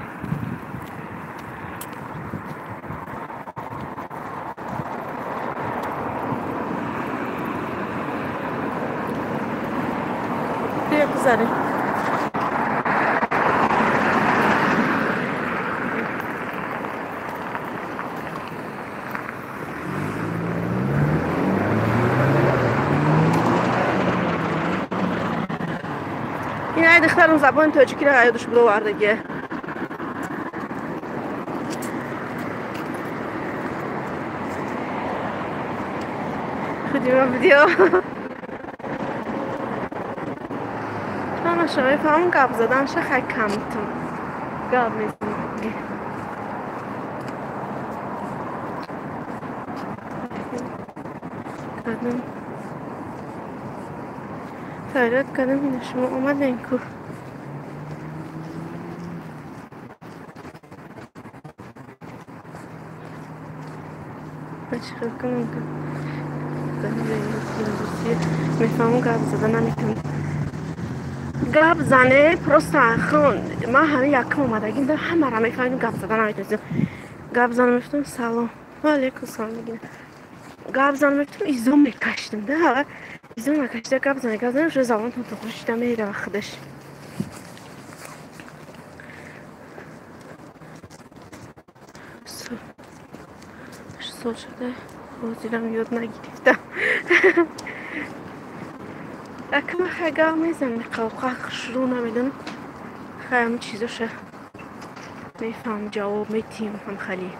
بیا بزاره این های دخترم زبان تاجیکی را یادش برو وردگیه خودی ما بدیو همه شما فهم گب زدن شه خیلی کم تو گب میزنی کدوم تایرات کدوم اینه شما اومدین کو چیکار کنم که میفهمم گپ زدن نمیتونم گپ زنه پروست خون ما همه یکم اومدگیم در همه را میفهمیم گپ زدن نمیتونیم گپ زنه میفتم سلام علیکم سلام میگیم گپ زنه میفتم ایزون میکشتم ده ایزون میکشته گپ زنه رو زبان تو خوشیده میره و خودش سال شده بازیرم یاد نگیرفتم اکم خیلی گام میزنم قوقق شروع نمیدن خیلی همه چیزاشه میفهم جواب میتیم هم خیلی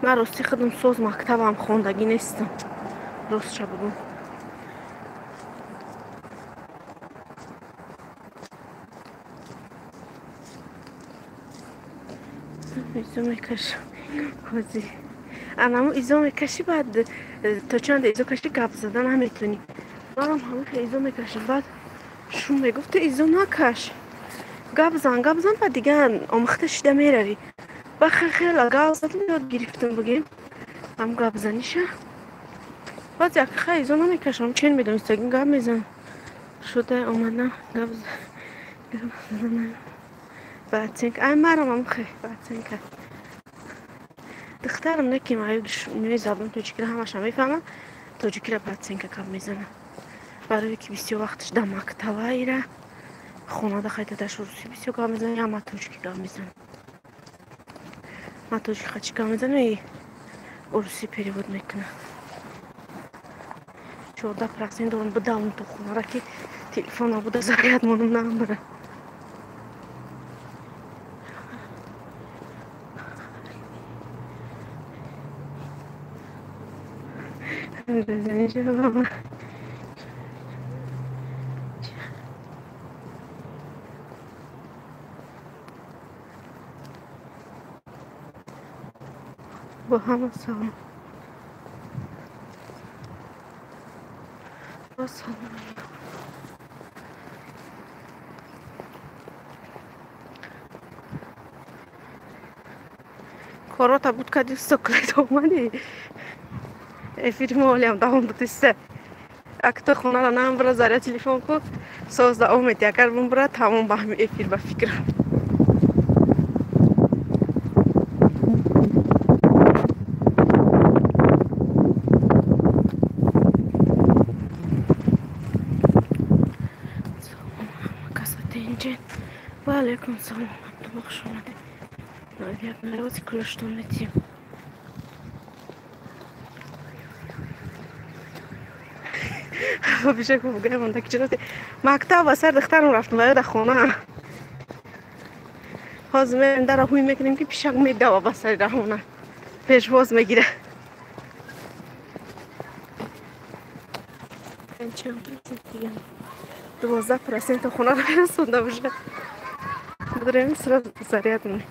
من راستی خودم سوز مکتبم خوندگی نیستم راست شو بگم ایزو میکشم بازی اما ایزو میکشی بعد تا چند ایزو کشی گپ زدن هم میتونی منم همه که ایزو میکشم بعد شون میگفت ایزو نکش گپ زن بعد دیگه آمخته شده میروی و خیلی گپ زدن یاد گرفتم بگیم هم گپ زنیشه بعد یک خیلی ایزو نمیکشم چین میدونستگیم گپ میزن شده اومدم گپ زدن بعد چنک ای مرم هم خیلی بعد چنک دخترم نکیم ایوش نوی زبان توجیکی را همش هم میفهمم توجیکی را بعد چنک کم میزنم برای که بسیار وقتش در مکتبه ایره خونه ده خیلی داشت روسی بسیار کم میزنم یا ما توجیکی کم میزنم ما توجیکی خیلی کم میزنم ای روسی پیریود میکنم 14% دارم بدم تو خونه را که تلفن ها بوده زاید منم نمبره بزنی چه بابا با همه سلام با سلام کارات بود که دیست کلید اومدی افیر مالیم دهم دوتیسته اگه تو خونه را نام برا زریع تلفن کو ساز دا اومد اگر بون برا تمام با همین افیر به فکرم و علیکم سلام تو بخش اومده نایدی اگه لوزی کلشتون بتیم بیشه که بگه من که چرا مکتب و سر دخترم رفتم و در خونه حازمه در راهوی میکنیم که پیشک میده و بسری رهونه پیشواز میگیره این چند دیگه 12% خونه رو برسونده باشه بدریم سر زریعت مونه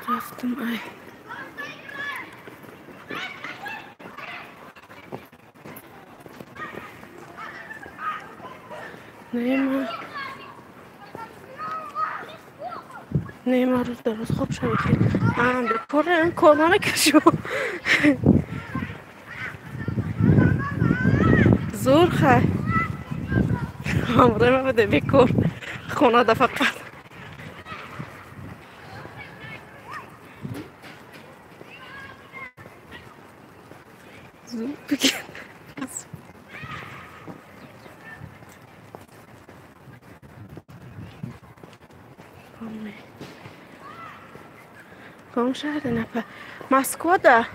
رفتم ای نه روز درست خوب شد خیلی به پر کانال کشو زور خواهی همراه ما بده بکن خونه ده فقط زور بگن کام شهر نپا مسکو ده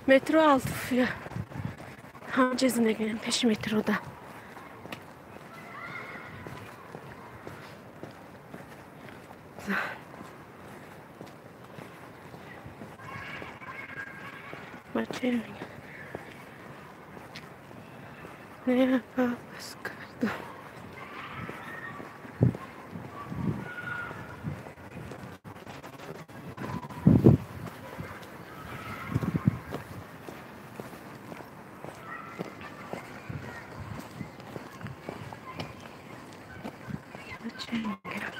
مترو آلتوفیا همه چیز نگیم پیش مترو ده بچه میگم نه بس کردم بچه میگم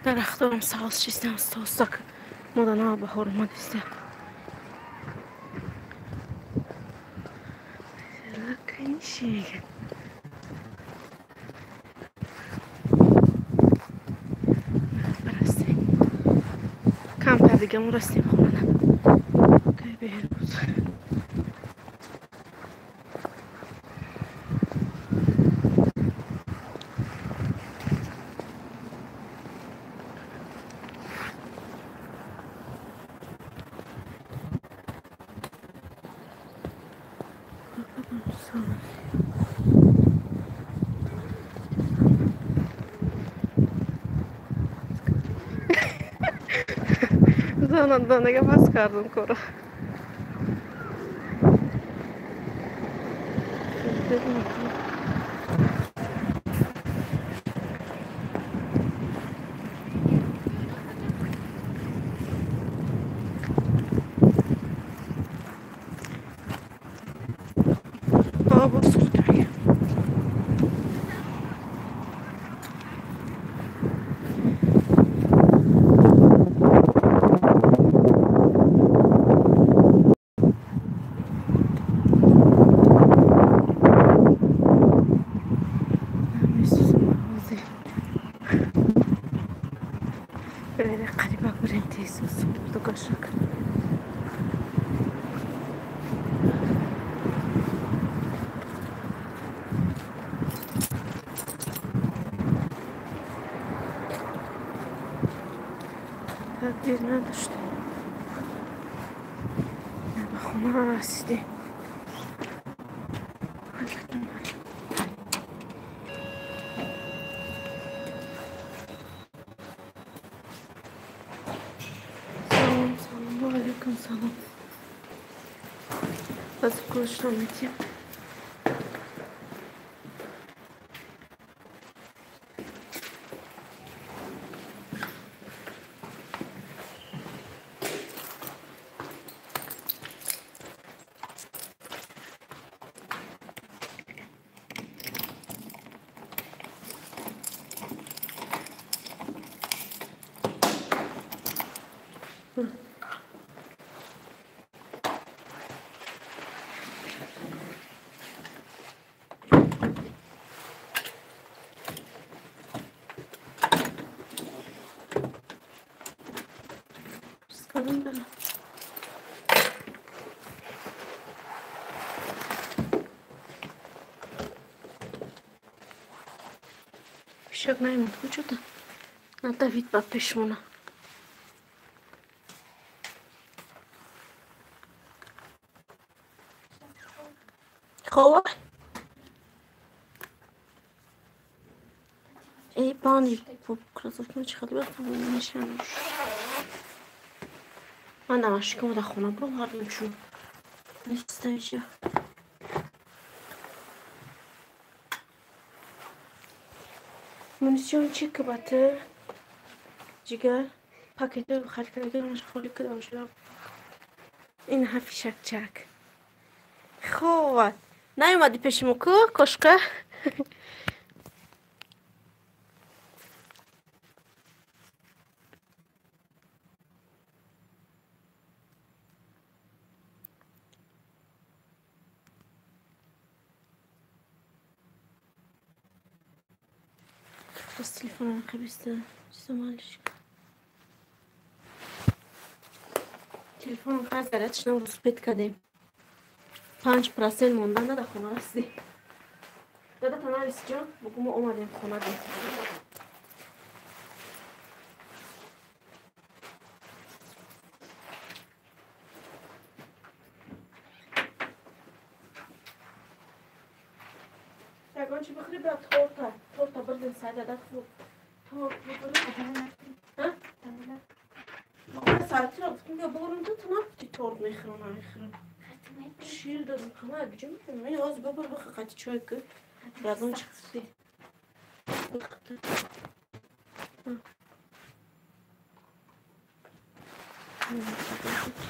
درختم ساز چیستم ساز مدانا بهار اومدیسته این چیه برستیم کمتر دیگه مون رستیم خونه که بهر بود دانه پس کردم کارو آب سرکه böyle قریبا بریم تیسوس تو کاشک تدبیر نداشته نه به خونه رسیدیم سلام علیکم سلام از کلش آمدیم Sıkalım böyle. Pişak neyim vücuda. Nada vid pişmuna. خوبه ای بانی بکرازت من چقدر بخونم نشانش من نماشی که مده خونه برو هردیم چون نیسته ایجا منیسیون چی که باته جگر پاکت رو خالی کرده منش خالی کردم شدم این هفی شک چک خوبه نیومدی پیشمو که کشکه بس تلفنم خبیسته چیزا مالش تلفنم خرد گرد شنم رو سپید کردیم 5% موندن داده خونه رستی داده تا نریسی جان بگو ما اومدیم خونه دیم یکان چی بخوری باید تورتا بردن سایده داد خوب تورت بخوری ها؟ ما ساعتی را گفتیم که بگرم تو نبودی تورت میخورم نمیخورم شیر دادم همه بجا میکنم این آز ببر بخواه خطی چای که یادم چکسی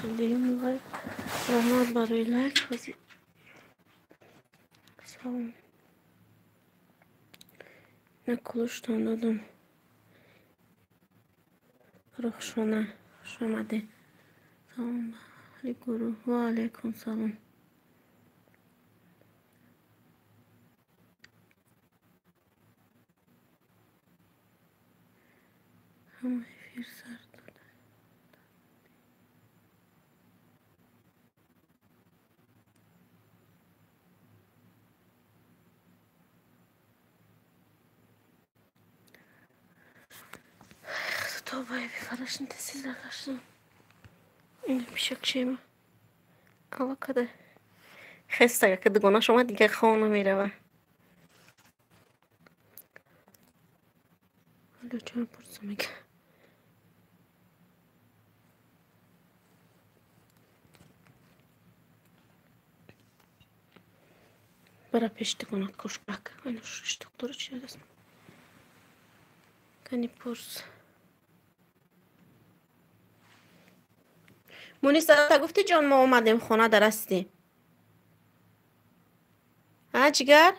خیلی موقع رحمت برای لک بازی سلام نکلوشتان دادم رخشانه خوش آمده سلام علیکم و علیکم سلام همه فیر سر داده تو باید بیفرش نتسیز لکشتم این بیشک شیمه اما کده خسته که دگونه شما دیگه خانه میره و حالا چون پرسه میگه برای پیشتی کنه کشبک اینو شش دکتر چی هست کنی پرس مونیس تا گفتی جان ما اومدیم خونه درستی ها جگر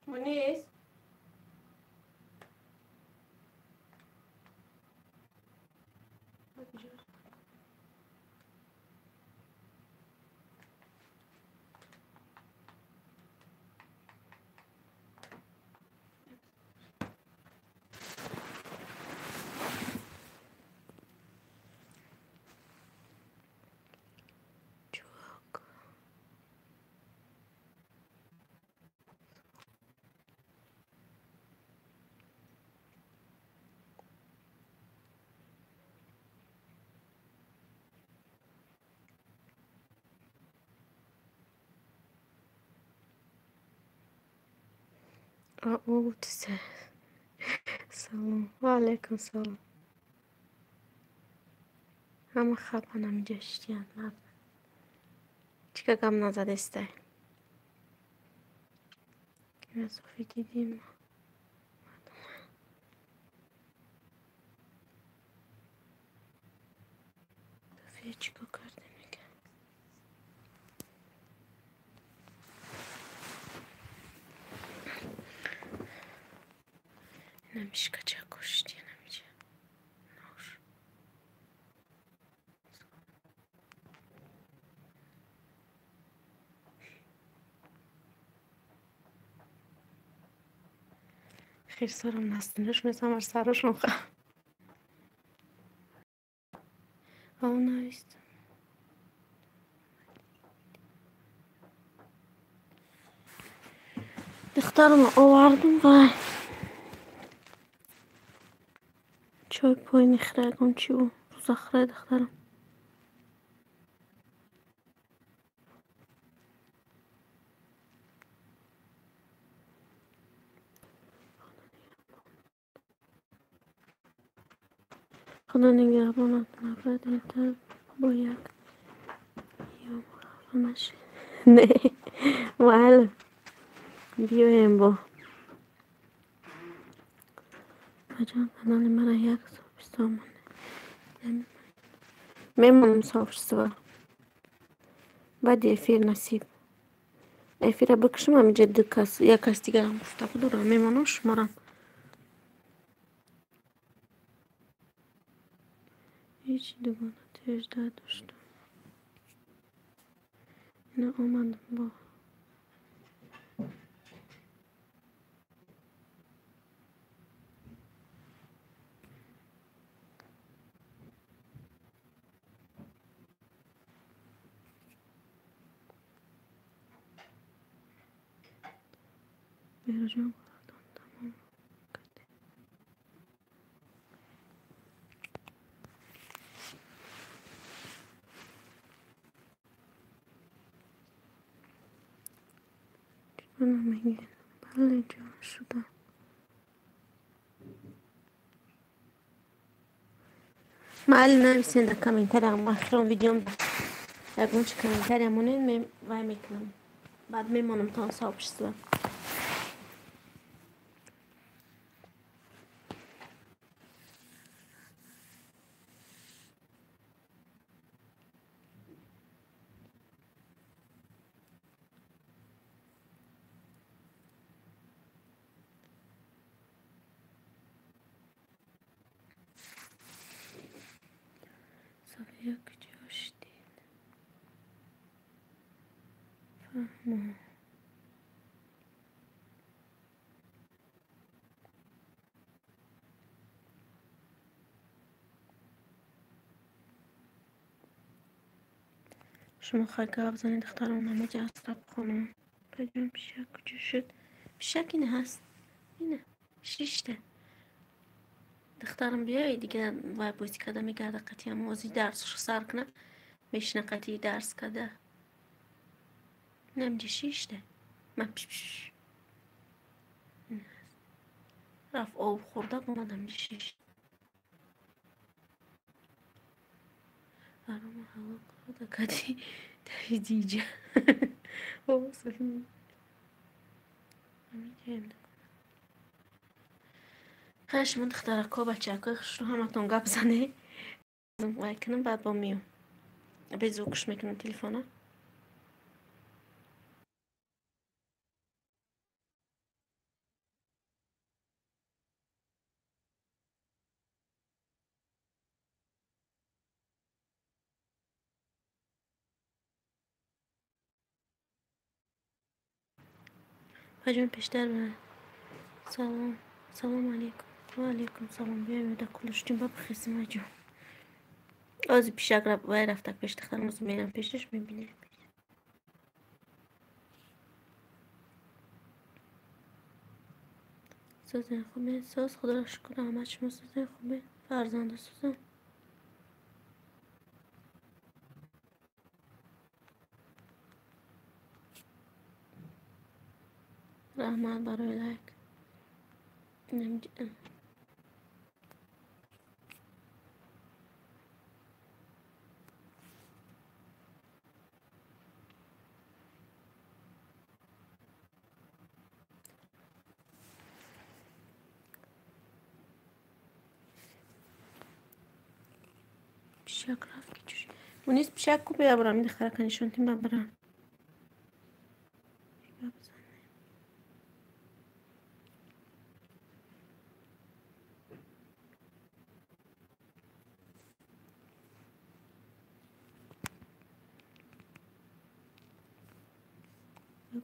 مونیس او سلام و علیکم سلام. همه خبرنم گشتیم مرد چیکار گم نزد استه که صوفی دیدیم صوفی چیکار کرده میگه نمیشه که چه کشتی نمیشه نور خیر سرم نستنش میزم ار سرشون خواهم آه نویست دخترم آوردم و چای پای نخرگم چی بود روز آخره دخترم خدا نگهبانت نفرد با یک یا همش نه معلم بیایم با بجان کانال مرا یک سامانه میمونم سافر بعد افیر نصیب افیر بکشم هم جد کس یک کس دیگر هم گفته دارم میمونم شمارم هیچی دوگانه تجده داشتم اینا آمدم با بیرجان تمام کرده منو میگه بله جان شدم معلم نمیسین در کامنتر هم اخیرم ویدیوم یکون چه کامنتر همونین وای میکنم بعد میمونم تا صاحب شد صافیه کجا شدید فهمم شما خواهی که بزنید دخترم همه جا اصلا خونم بجون پیشک کجا شد پیشک اینه هست اینه شیشته دخترم بیایی دیگه وای بایستی کده میگرده قطعی هم وزی درسش سر کنه میشنه قطعی درس کده نمیجه شیشته من پیش رفت آب خورده اومدم شیش آرام هوا خورده کدی دیجه او سفید همین خیش من دختره که بچه که خش رو همتون گپ زنه وای کنم بعد با میام به زوکش میکنم تلفنه بجون پیشتر بره سلام سلام علیکم و علیکم سلام بیایم در کلشتیم با بخیستیم جون آزی پیشک وای رفته پیش دخترم از میرم پیشش میبینه سوزن خوبه ساز خدا را شکر همه شما سوزن خوبه فرزنده سوزن رحمت برای لک نمی‌دونم. پیشک رفت که جوش اونیست پیشک کو بیابرم این دخره کنیشون تیم ببرم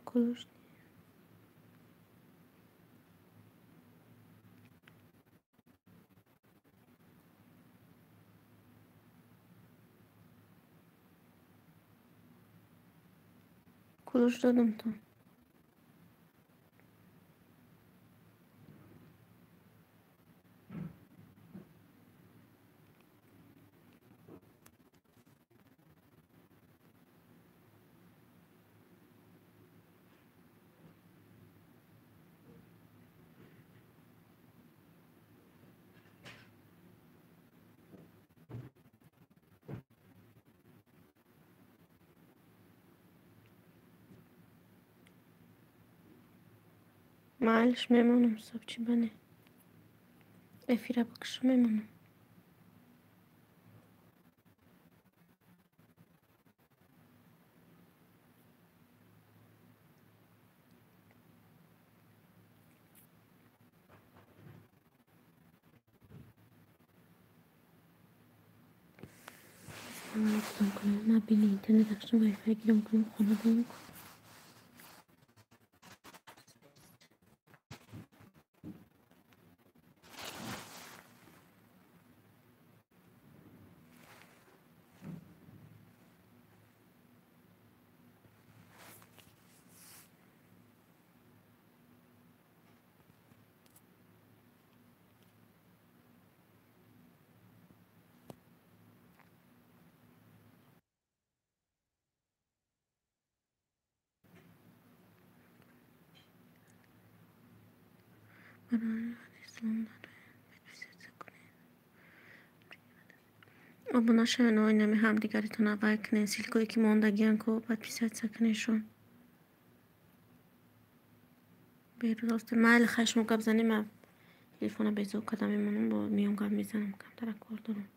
کلوش کلوش دادم تو معلش میمونم صبح چی بنه افیره بکش میمونم گفتم کنم نبینی اینترنت اکشن وای فای گیرم کنم خونه بیم کن برای اسلام Abuna şöyle oynamı هم دیگریتون اول کنین سیلکوی که موندگیان کو بعد پیسات سکنشون بیرو دوست مال خشمو قبل زنی ما تلفن بیزو کدام میمونم با میام قبل میزنم کم ترکور دارم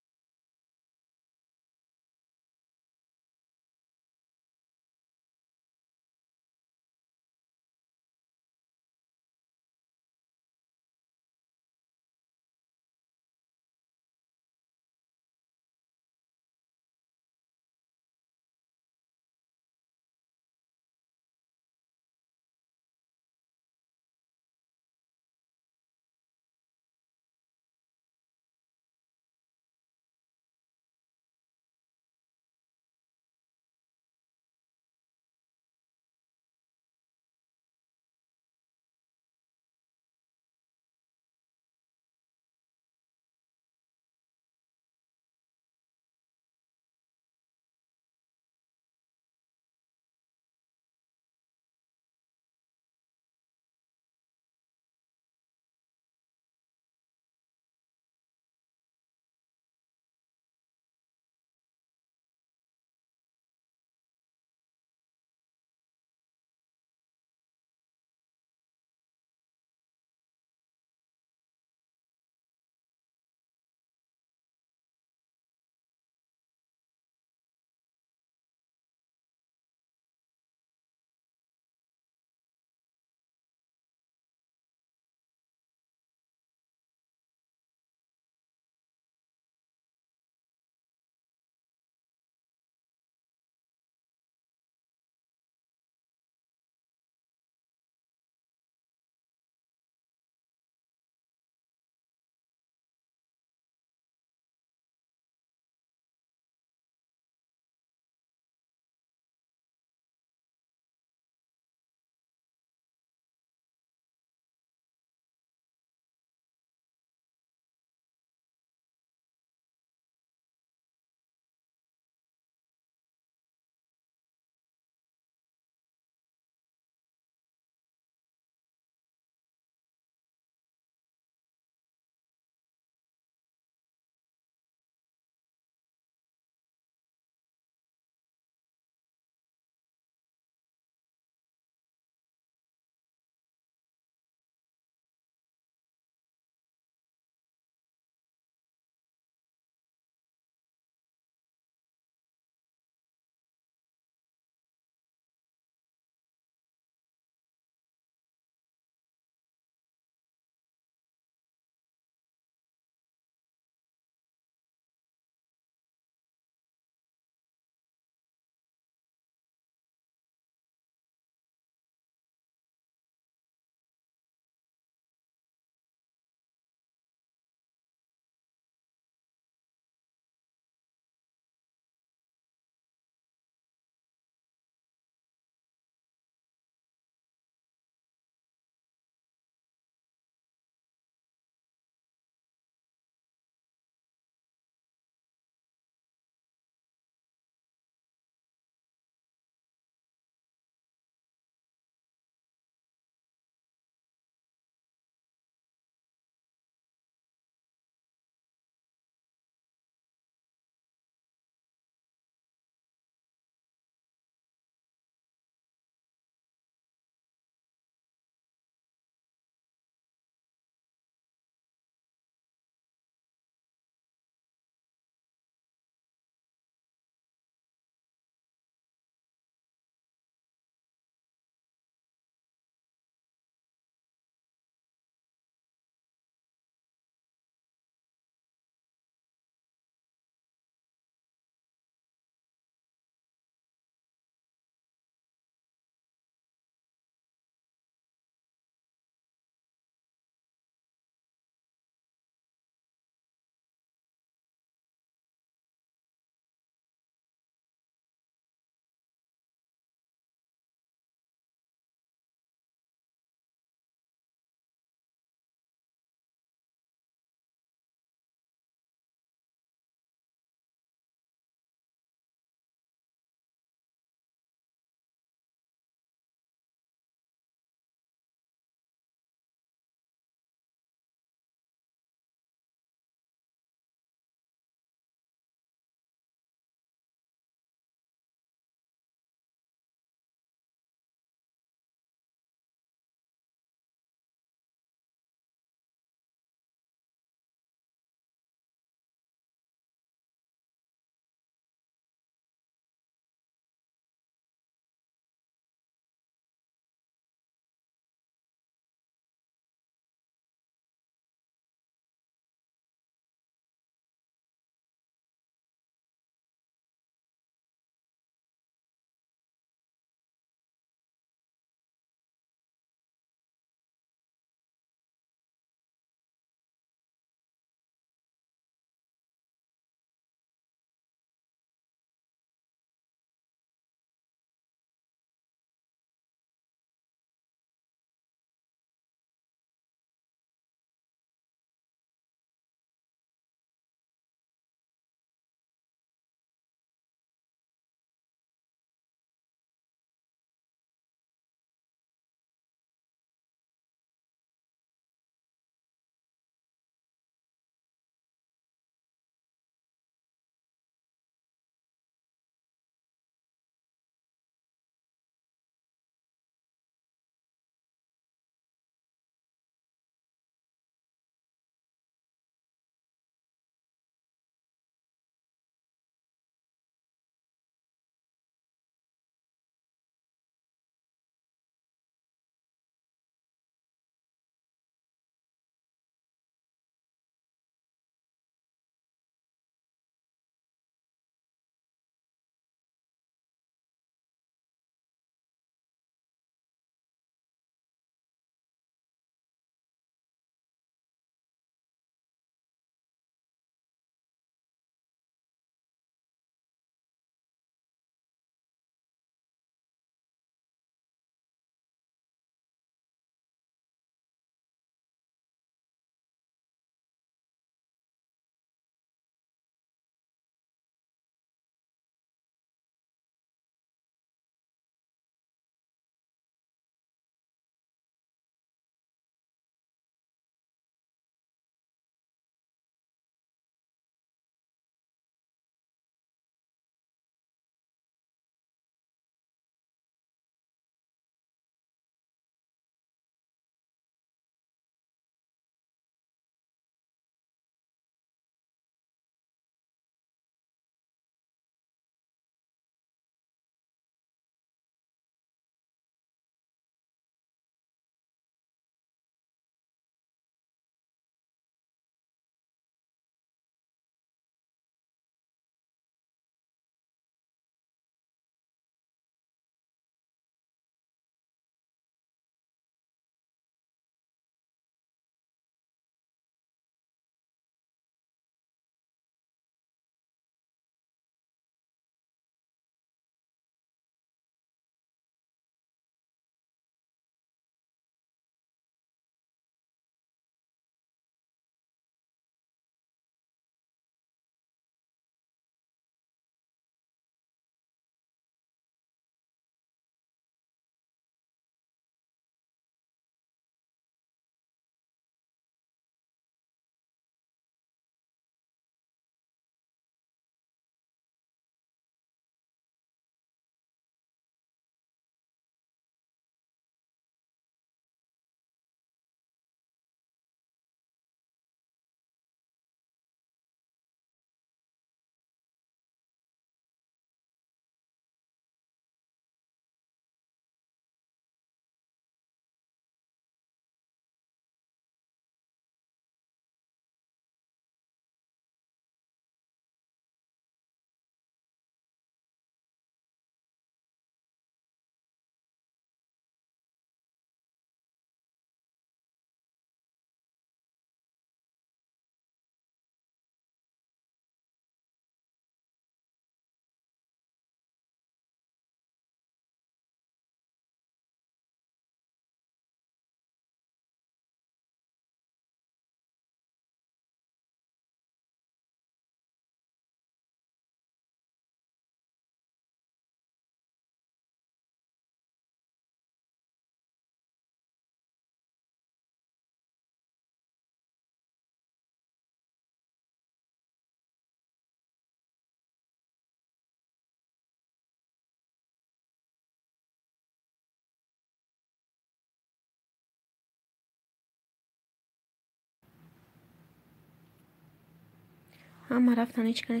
هم رفتن hiç kanı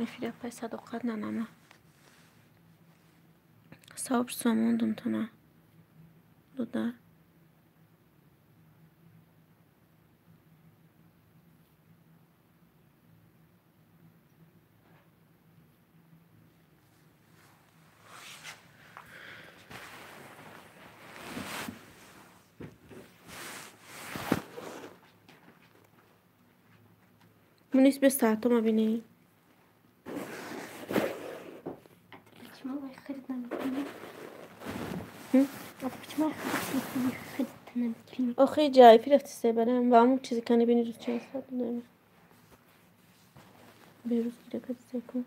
filha pai sadokadna nama. Sabır somundum tuna. Duda. بالنسبة ساعته ما بيني Почему вы ходите на фильм? هم؟ А почему вы ходите на фильм? آخه جای فیلح تستيبرم و همون چیزی کنی بینی روز چند ساعت دارم بیروز گیره کدی سیکن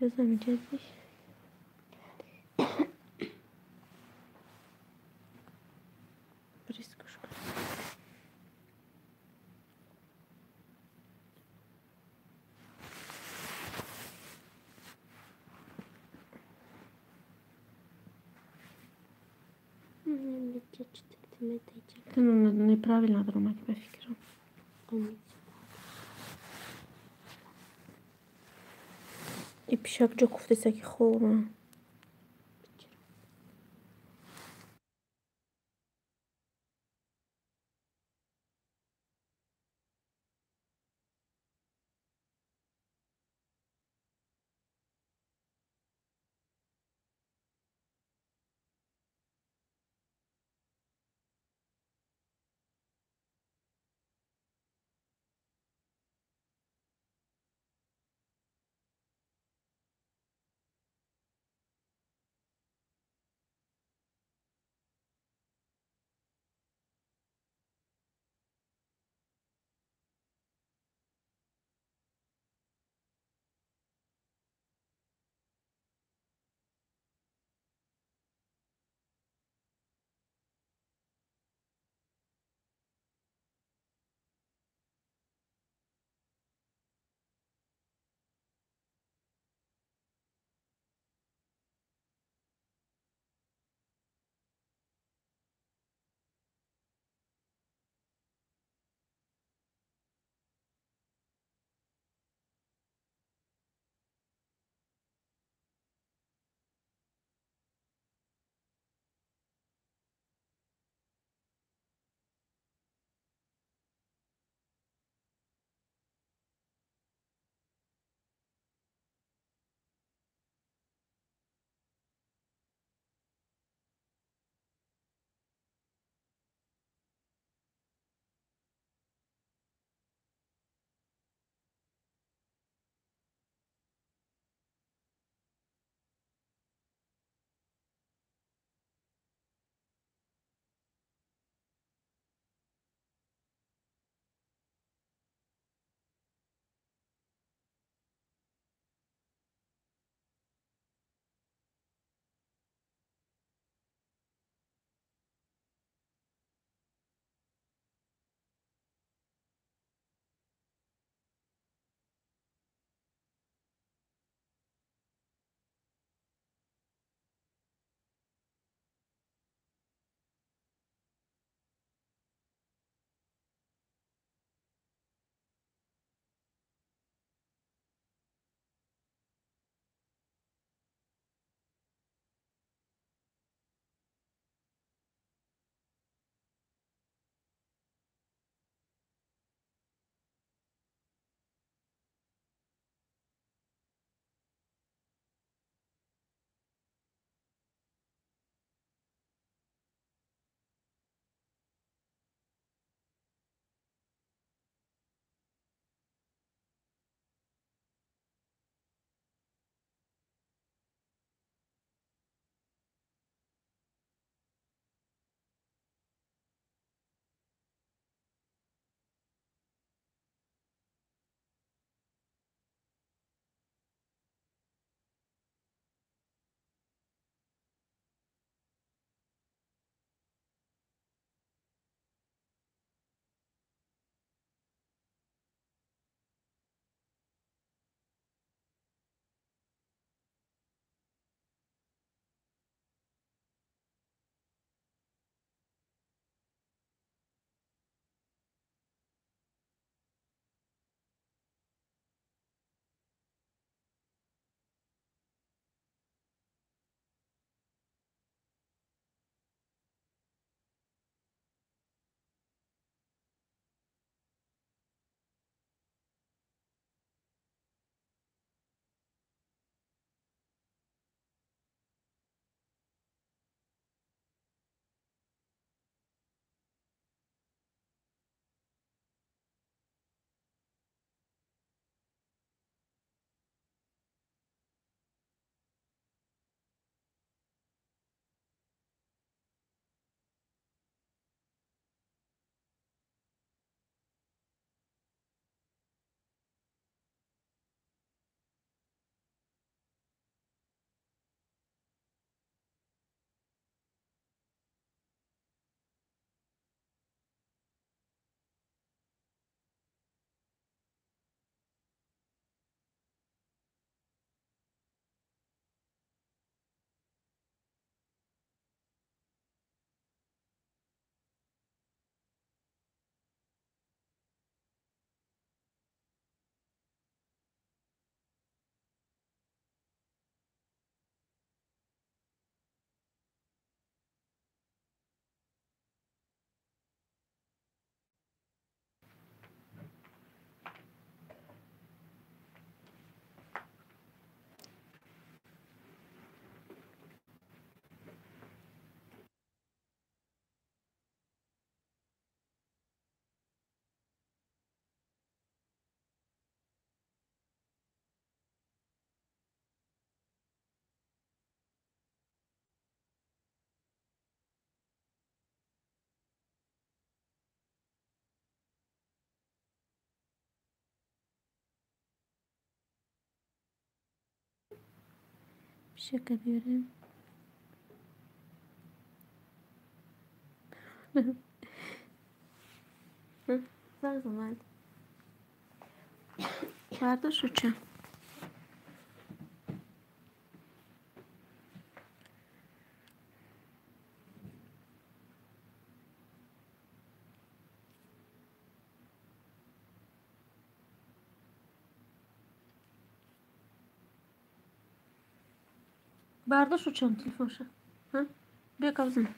بیروزم جدیش بریز کش کن Ты неправильно думать по фикру. И пищак джоков ты всяких холма. Şaka diyorum. Hı, ver bana hadi. Vardır uçağım. Bardaş uçağım telefon şu. Ha? Bir kabzın.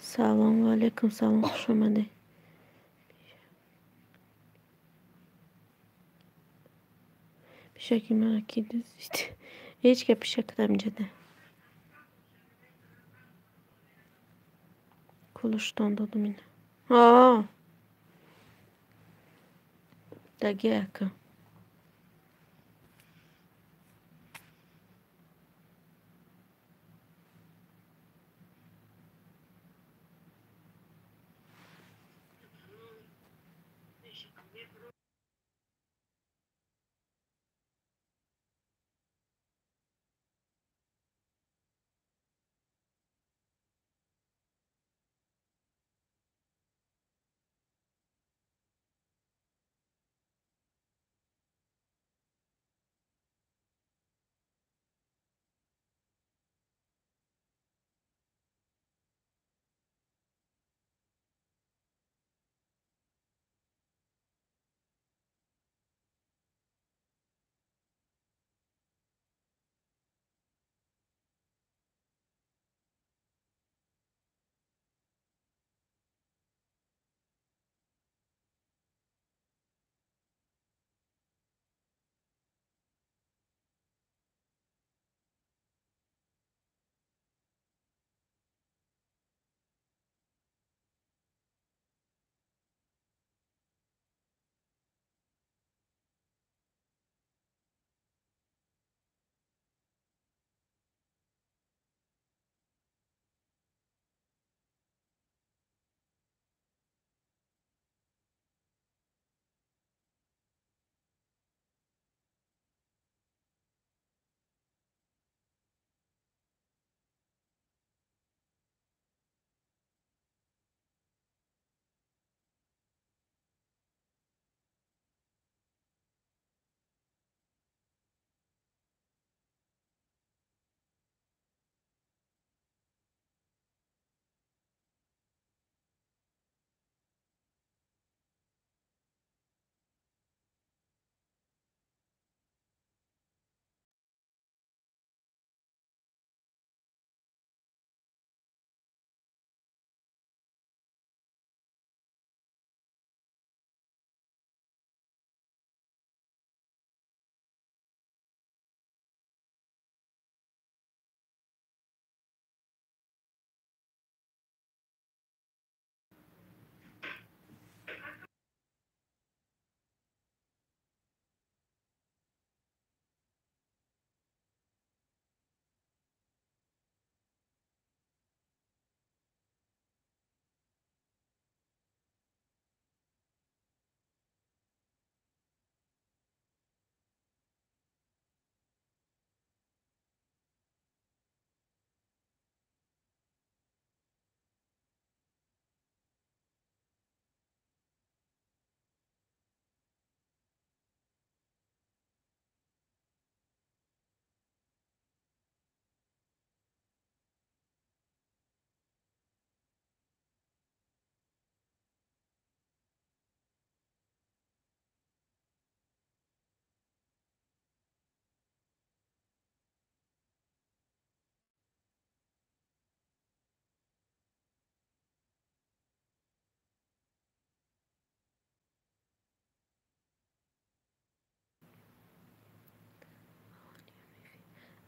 سلام علیکم. سلام، خوش اومده. پیشکی من کی دوزید؟ هیچ که پیشک دم جده کلشتان دادم اینه. دقیقه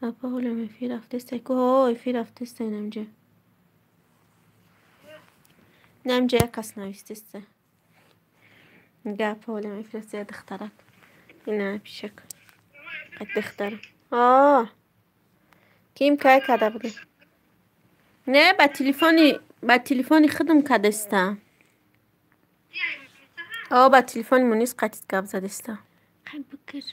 Apa oleme fi rafte ko fi rafte nemce yakas navisteste gap oleme fi دخترك اینا پیشک قد دختر کیم که کرده بوده نه با تلفنی خودم کدسته با تلفن مونیس قطیت گپ زدسته خیلی بکر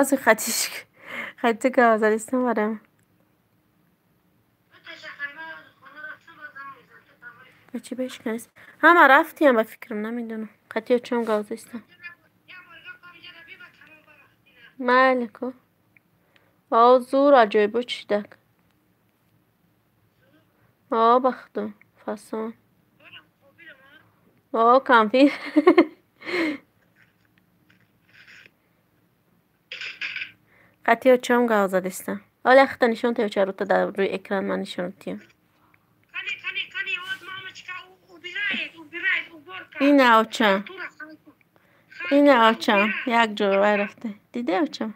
زی خطی گپ زدسته برم بچه بهش کنیست همه رفتیم به فکرم نمیدونم قطعه چون گپ زدسته مالکو زور عجایبو چیدک بختم فسان او کامپی قطعی اوچام گازه دستم حالا اختا نشون تیو چه رو تا در روی اکران من نشون تیم این اوچام این اوچام یک جور وای رفته دیده اوچام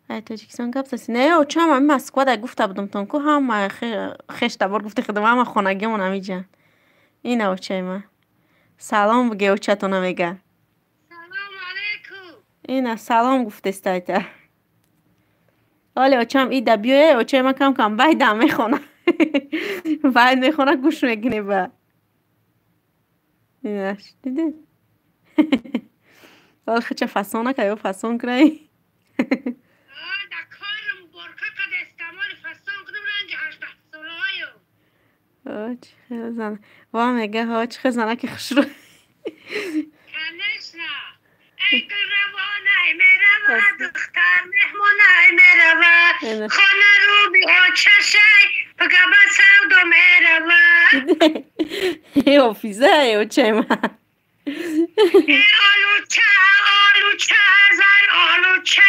ای تاجیکستان گپ زدی نه اوچام هم مسکو دا گفته بودم تونکو هم خش تبار گفته خدمت هم خونگی من همیجان این اوچای من سلام بگه اوچتون میگه سلام علیکم این سلام گفته استایتا حالا اوچام ای دبیوه اوچای من کم کم باید هم میخونه باید میخونه گوش میکنه با اینش دیده حالا خچه فسانه که یا فسان کنه آج خزانه و میگه آج خزانه که خوش رو ای گل روانه میروا دختر مهمونه میروا خانه رو بی آچشه بگه بسود و میروا ای حافظه ای اوچه من ای آلوچه زر آلوچه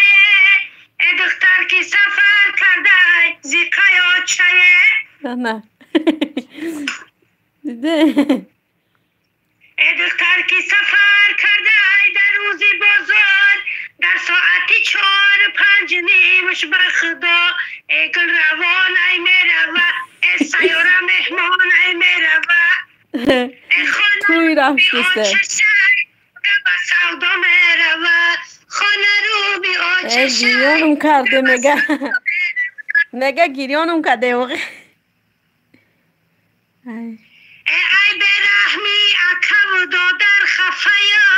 ای دختر کی سفر کرده زیقای آچه نه دیده ای دختر کی سفر کرده در روزی بزرگ در ساعتی 4-5 نیمش بر خدا ای گل روان ای میروا ای سیاره مهمان ای میروا ای توی خانه رفت دسته با سودا میروا خانه رو بی ای آچشه گیریانم کرده میگه گیریانم کرده واقع ای برحمی اکا و دادر خفایا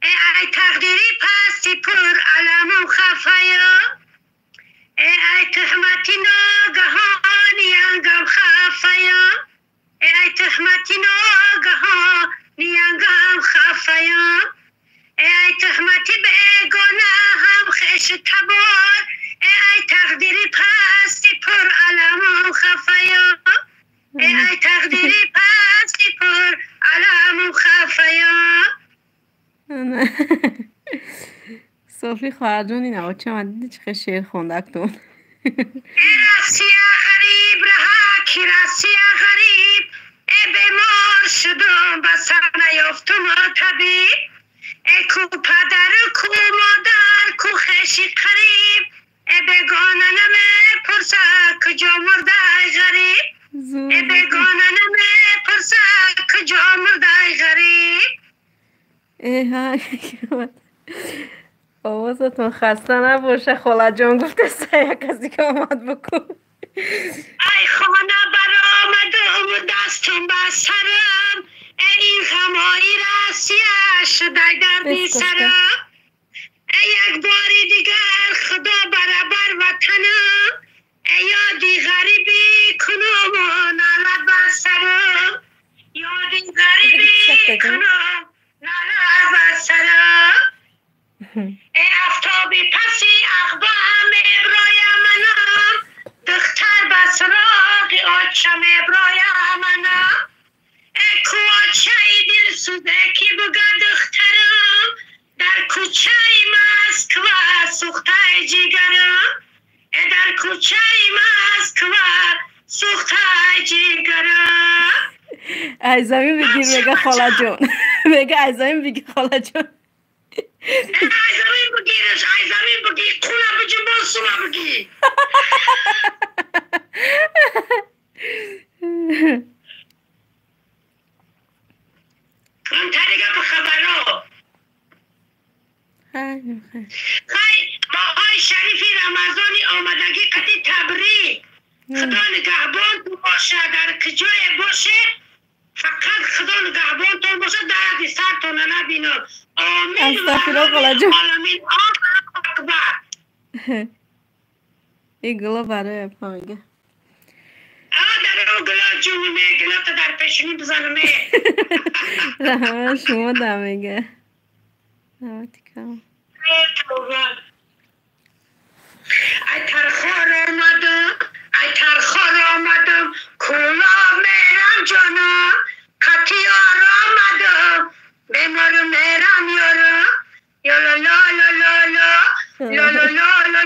ای تقدیری پسی پر علمم خفایا ای تهمتی ناگهانی انگم خفایا ای تهمتی ناگهانی انگم خفایا ای تهمتی بگونه هم خش تبار ای تقدیری پسی پر علمم خفایا ای تقدیری پسی پر علمم خفایا صوفی خواهر جون این اوچه من دیدی چه شعر خونده اکتون ای رسی غریب رها کی رسی غریب ای بیمار شدم بسر نیافتم طبیب ای کو پدر کو مادر کو خشی قریب ای بگانه نمی پرسه کجا مرده غریب ای بگانه نمی پرسه کجا مرده غریب ای ها آوازتون خسته نباشه خاله جان گفته سه کسی که آمد بکن ای خانه برآمدم دستم به سرم ای این غمایی رسیه شده در بی سرم ای یک باری دیگر خدا برابر وطنم ای یادی غریبی کنم و نالت به سرم یادی غریبی کنم نالت به سرم ای افتابی پسی اخبام ابرای منم دختر به سراغ آچم ابرای منم ای کو آچه دل سوده کی بگه دخترم در کوچه مسکو سوخته جیگرم ای در کوچه مسکو سوخته جیگرم ای زمین بگیر بگه خاله جون بگه ای زمین بگیر خاله جون ای زمین بگیرش ای زمین بگیر خونه بجی باسونه بگیر همتری گفت خبرو خیلی ماهای شریفی رمضانی آمدگی قطعی تبریک خدا نگهبان تو باشه در کجای باشه فقط خدا نگهبان تو باشه درد سر تو نبینم آمین و آمین اکبر این گلا برای اپا میگه در او گلا جونمه گلا تا در پیشونی بزنمه رحمه شما دا میگه رحمتی کام ای ترخار آمدم کولا میرم جانم کتیار آمدم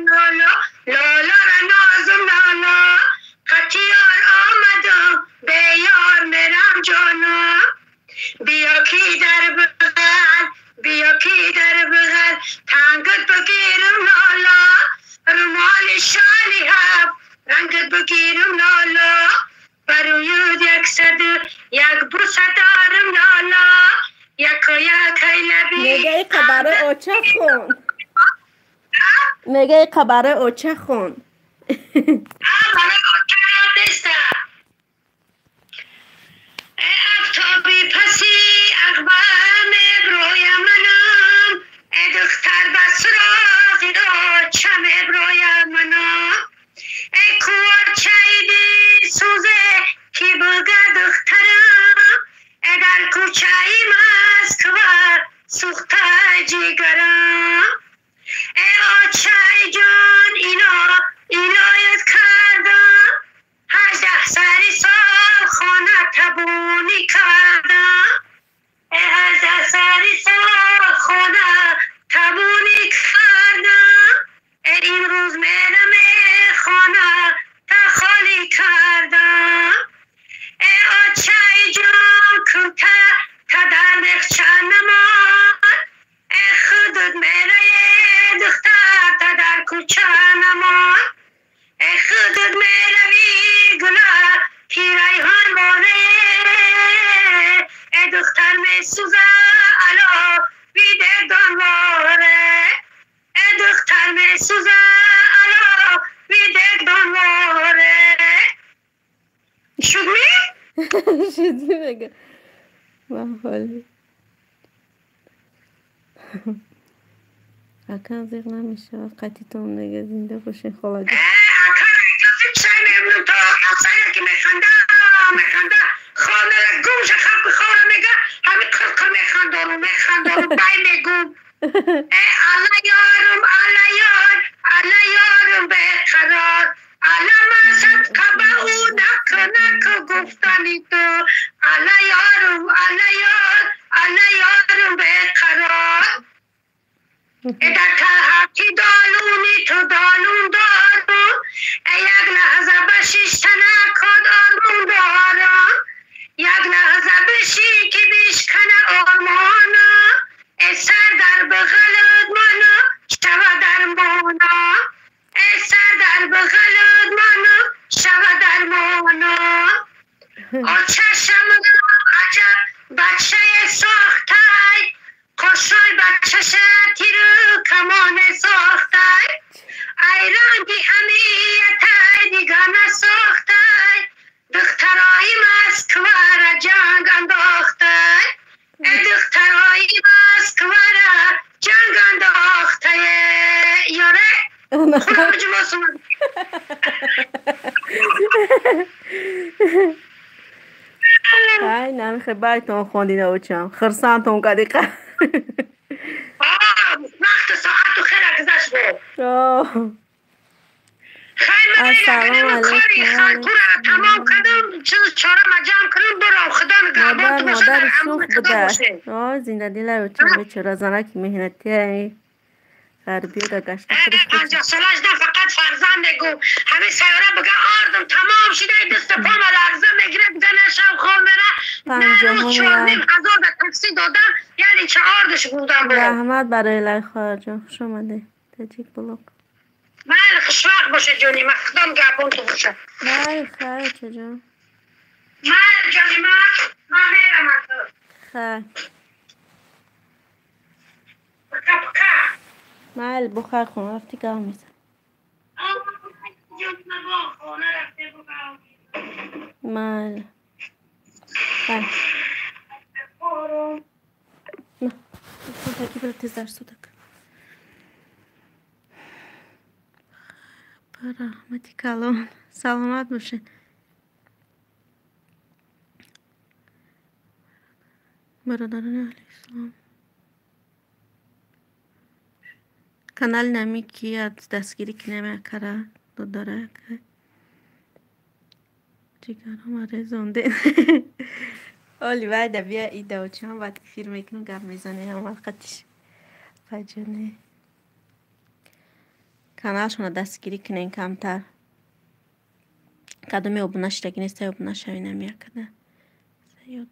لالا لالا را نازم لالا خطیار آمدم به یار مرم جانا بیا کی در بغل بیا کی در بغل تنگت بگیرم لالا رومال شالی هب رنگت بگیرم لالا بروید یک بوسه دارم لالا یکی لبی میگه خبر اوچه خون میگه خبر اوچه خون برای اوچه دسته افتابی پسی اخبام بروی منم دختر بسراغی رو چم بروی منم کوار چایدی سوزه کی بگه دخترم در کوچایی مسکوار سوخته جیگرم آچای جان اینایت کردم 18 سال خانه تبونی کردم 18 سال خانه تبونی کردم این روز میرم خانه تا خالی کردم آچای جان کنتا تا در مخچه نمان خودت میره دختر تا در کوچه نمان خودت میروی گلا پیرایهان مانه دختر میسوزه علا بیده دانواره دختر میسوزه علا بیده دانواره شد می؟ شدی بگه محالی اکن زیغ نمیشه قطی تون نگه زنده باشین خالاده اکن اجازه چای میمونم تا افسایی که میخنده خانه گوش خب بخوره میگه همین قرقه میخندارم بای میگم الله یارم الله یارم بقرار الله مست کبه او نکنه گفتنی تو الله یارم الله یارم بقرار در تحتی دالونی تو دالون دارم یک لحظه بشیش تنکا دارم دارم یک لحظه بشی که بیشکنه آرمانا سر در بغلت مانا شوه در مانا سر در بغلت مانا شوه در مانا چشم عجب بچه ساختای خوشای بچه تیرو کمان ساختای ایران دی همیتای دیگه نساختای دخترای مسکوار جنگ انداختای دخترای مسکوار جنگ انداختای یاره خدا بجمع سمون ای نمیخواه بایتون خوندین اوچم خرسانتون کدیقه وقت ساعت و خیلی گذشت بود السلام علیکم تمام کردم چیز چاره مجام کردم برام خدا نگهبان تو باشه مادر در شوخ امون خدا بوده باشه زنده دیل اوچم بیچاره زنک مهنتی غربی و گشته خودش 50 سالش نه فقط فرزند نگو همه سیاره بگه آردم تمام شده دست پا لرزه میگیره بگه نشم خون بره نه روز 4,500 در تاکسی دادم یعنی چه آردش بودم برم رحمت برای لای خواهر خوش آمده تجیک بلوک بله خوشوقت باشه جونی من خدا نگهبان تو باشه بله خیر چجا من جونی من میرم اکنون خیر بکا بکا مال بخار خون رفتی کار میزن جونی من خونه رفته بکا مال خیر نه تاکی برای تزار سودک رحمتی کلان سلامت باشین برادران اهل اسلام کانال نمی کی از دستگیری که نمی کرد دو داره که جیگرم آره زنده اولی بعد بیا ایده و چون باید فیلم میکنم گرم میزنه هم وقتش فجانه کانالشون دستگیری کنین کمتر کدومی ابونه شدگی نیست ابونه شوی نمیاکده زیاد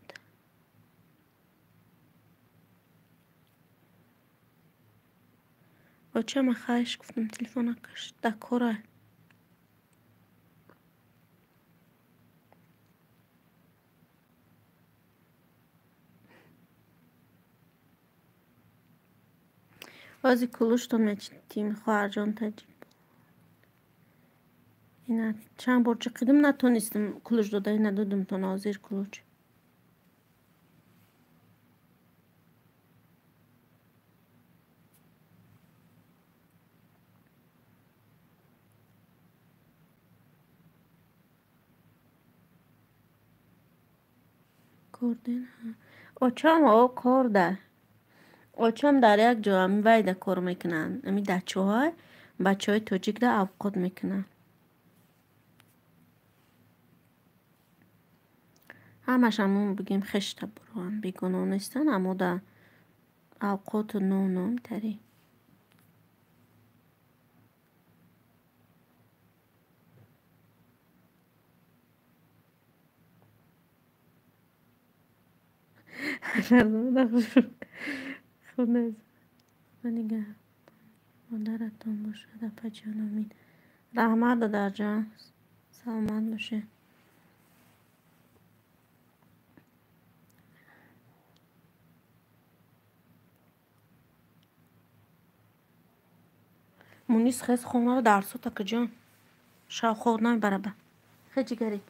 بچه ما خواهش گفتم تلفن کش دکوره بازی کلوش تو تیم خواهر جان تجیب اینا چند برچه قدم نتونستم کلوش داده ندادم تو نازیر کلوش کردین آچام کرده آچام در یک جا همی ویده کار میکنن همی بچه های توجیک ده اوقات میکنن همش همون بگیم خشت بروان بیگناه نیستن اما ده اوقات نو میتری خود نیست نگه مادرتون باشه دفعه جان امین رحمت در جان سلامت باشه مونیس خیز خونه رو در تا که جان شا خود نمیبره به خیلی گری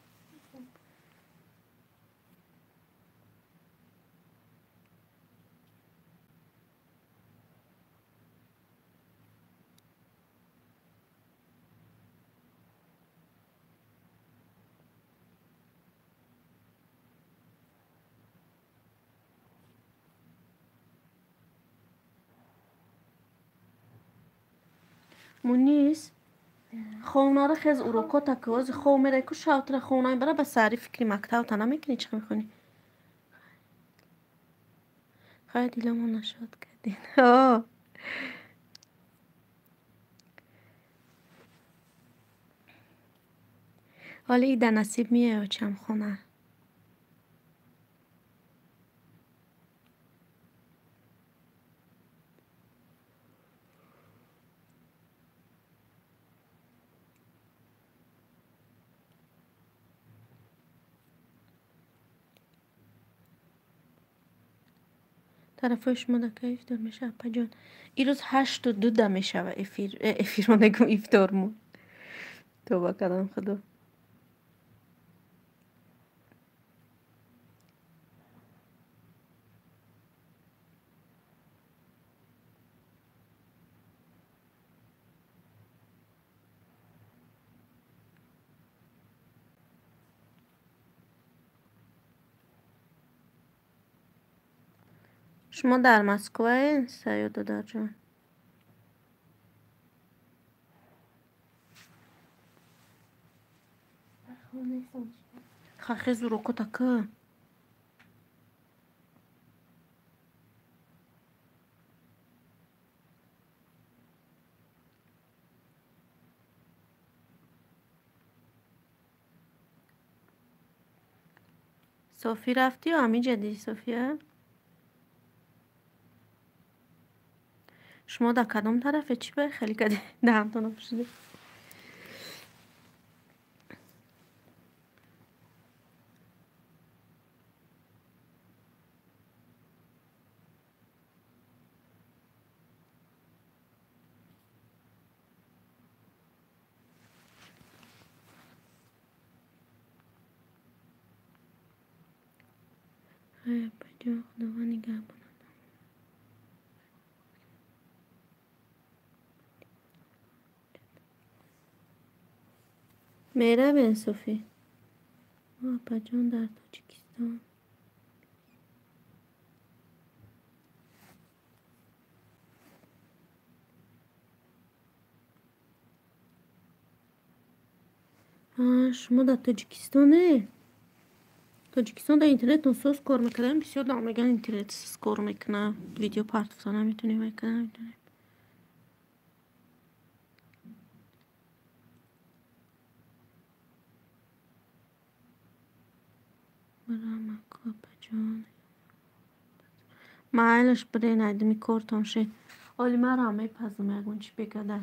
مونیس خونه رو خیز اروکا تا که وزی خو میره که شاوتر خونه بره به سری فکری مکتب تا نمیکنی چه میخونی خیلی دیلمون نشد کردین حالا ایده نصیب میه چم خونه طرفش ما که افطار میشه اپا جان این روز 8:02 میشه و افیر ما نگم افطارمون توبه کردم خدا شما در مسکو سیاد در جان خیلی زورو کتا که صوفی رفتی یا همی جدی صوفیه؟ شما در کدام طرفه چی به خیلی کدی دهمتون پشیده بجا خدا نگه بنا میره بین صوفی پجان در تاجیکستان شما در تاجیکستانه تاجیکستان در اینترنت نسوز کار میکنن بسیار در میگن اینترنت سوز کار میکنن ویدیو پارت نمیتونیم میکنن جان معلش برینaydı میکردم şey oly már میپزم اگون چی بگده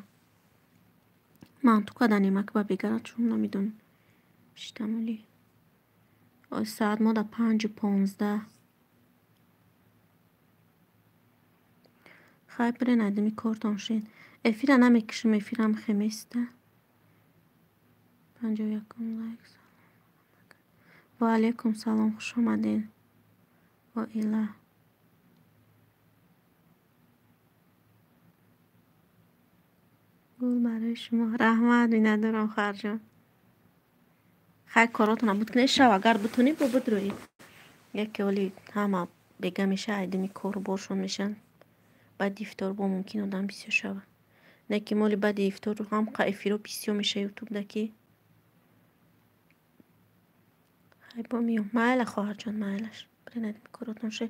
من تو کدن yemek با بگره چون نمیدون بیشتمولی ساعت ما da 5:15 خواهی برینaydı میکردم şey efira نمیکشم efirم خمیسته 51 لایک و علیکم سلام خوش آمدین با ایله گل برای شما رحمت می ندارم خرجان خیلی کاراتونم بود کنه شو اگر بتونی با بدروی یکی ولی همه بگه میشه ایدمی کار برشون میشن بعد ایفتار با ممکن آدم بیسیو شوه نکی مولی بعد ایفتار رو هم قایفی رو بیسیو میشه یوتیوب دکی خیلی با میام مایل خواهر جان مایلش بری ندمی کاراتون شه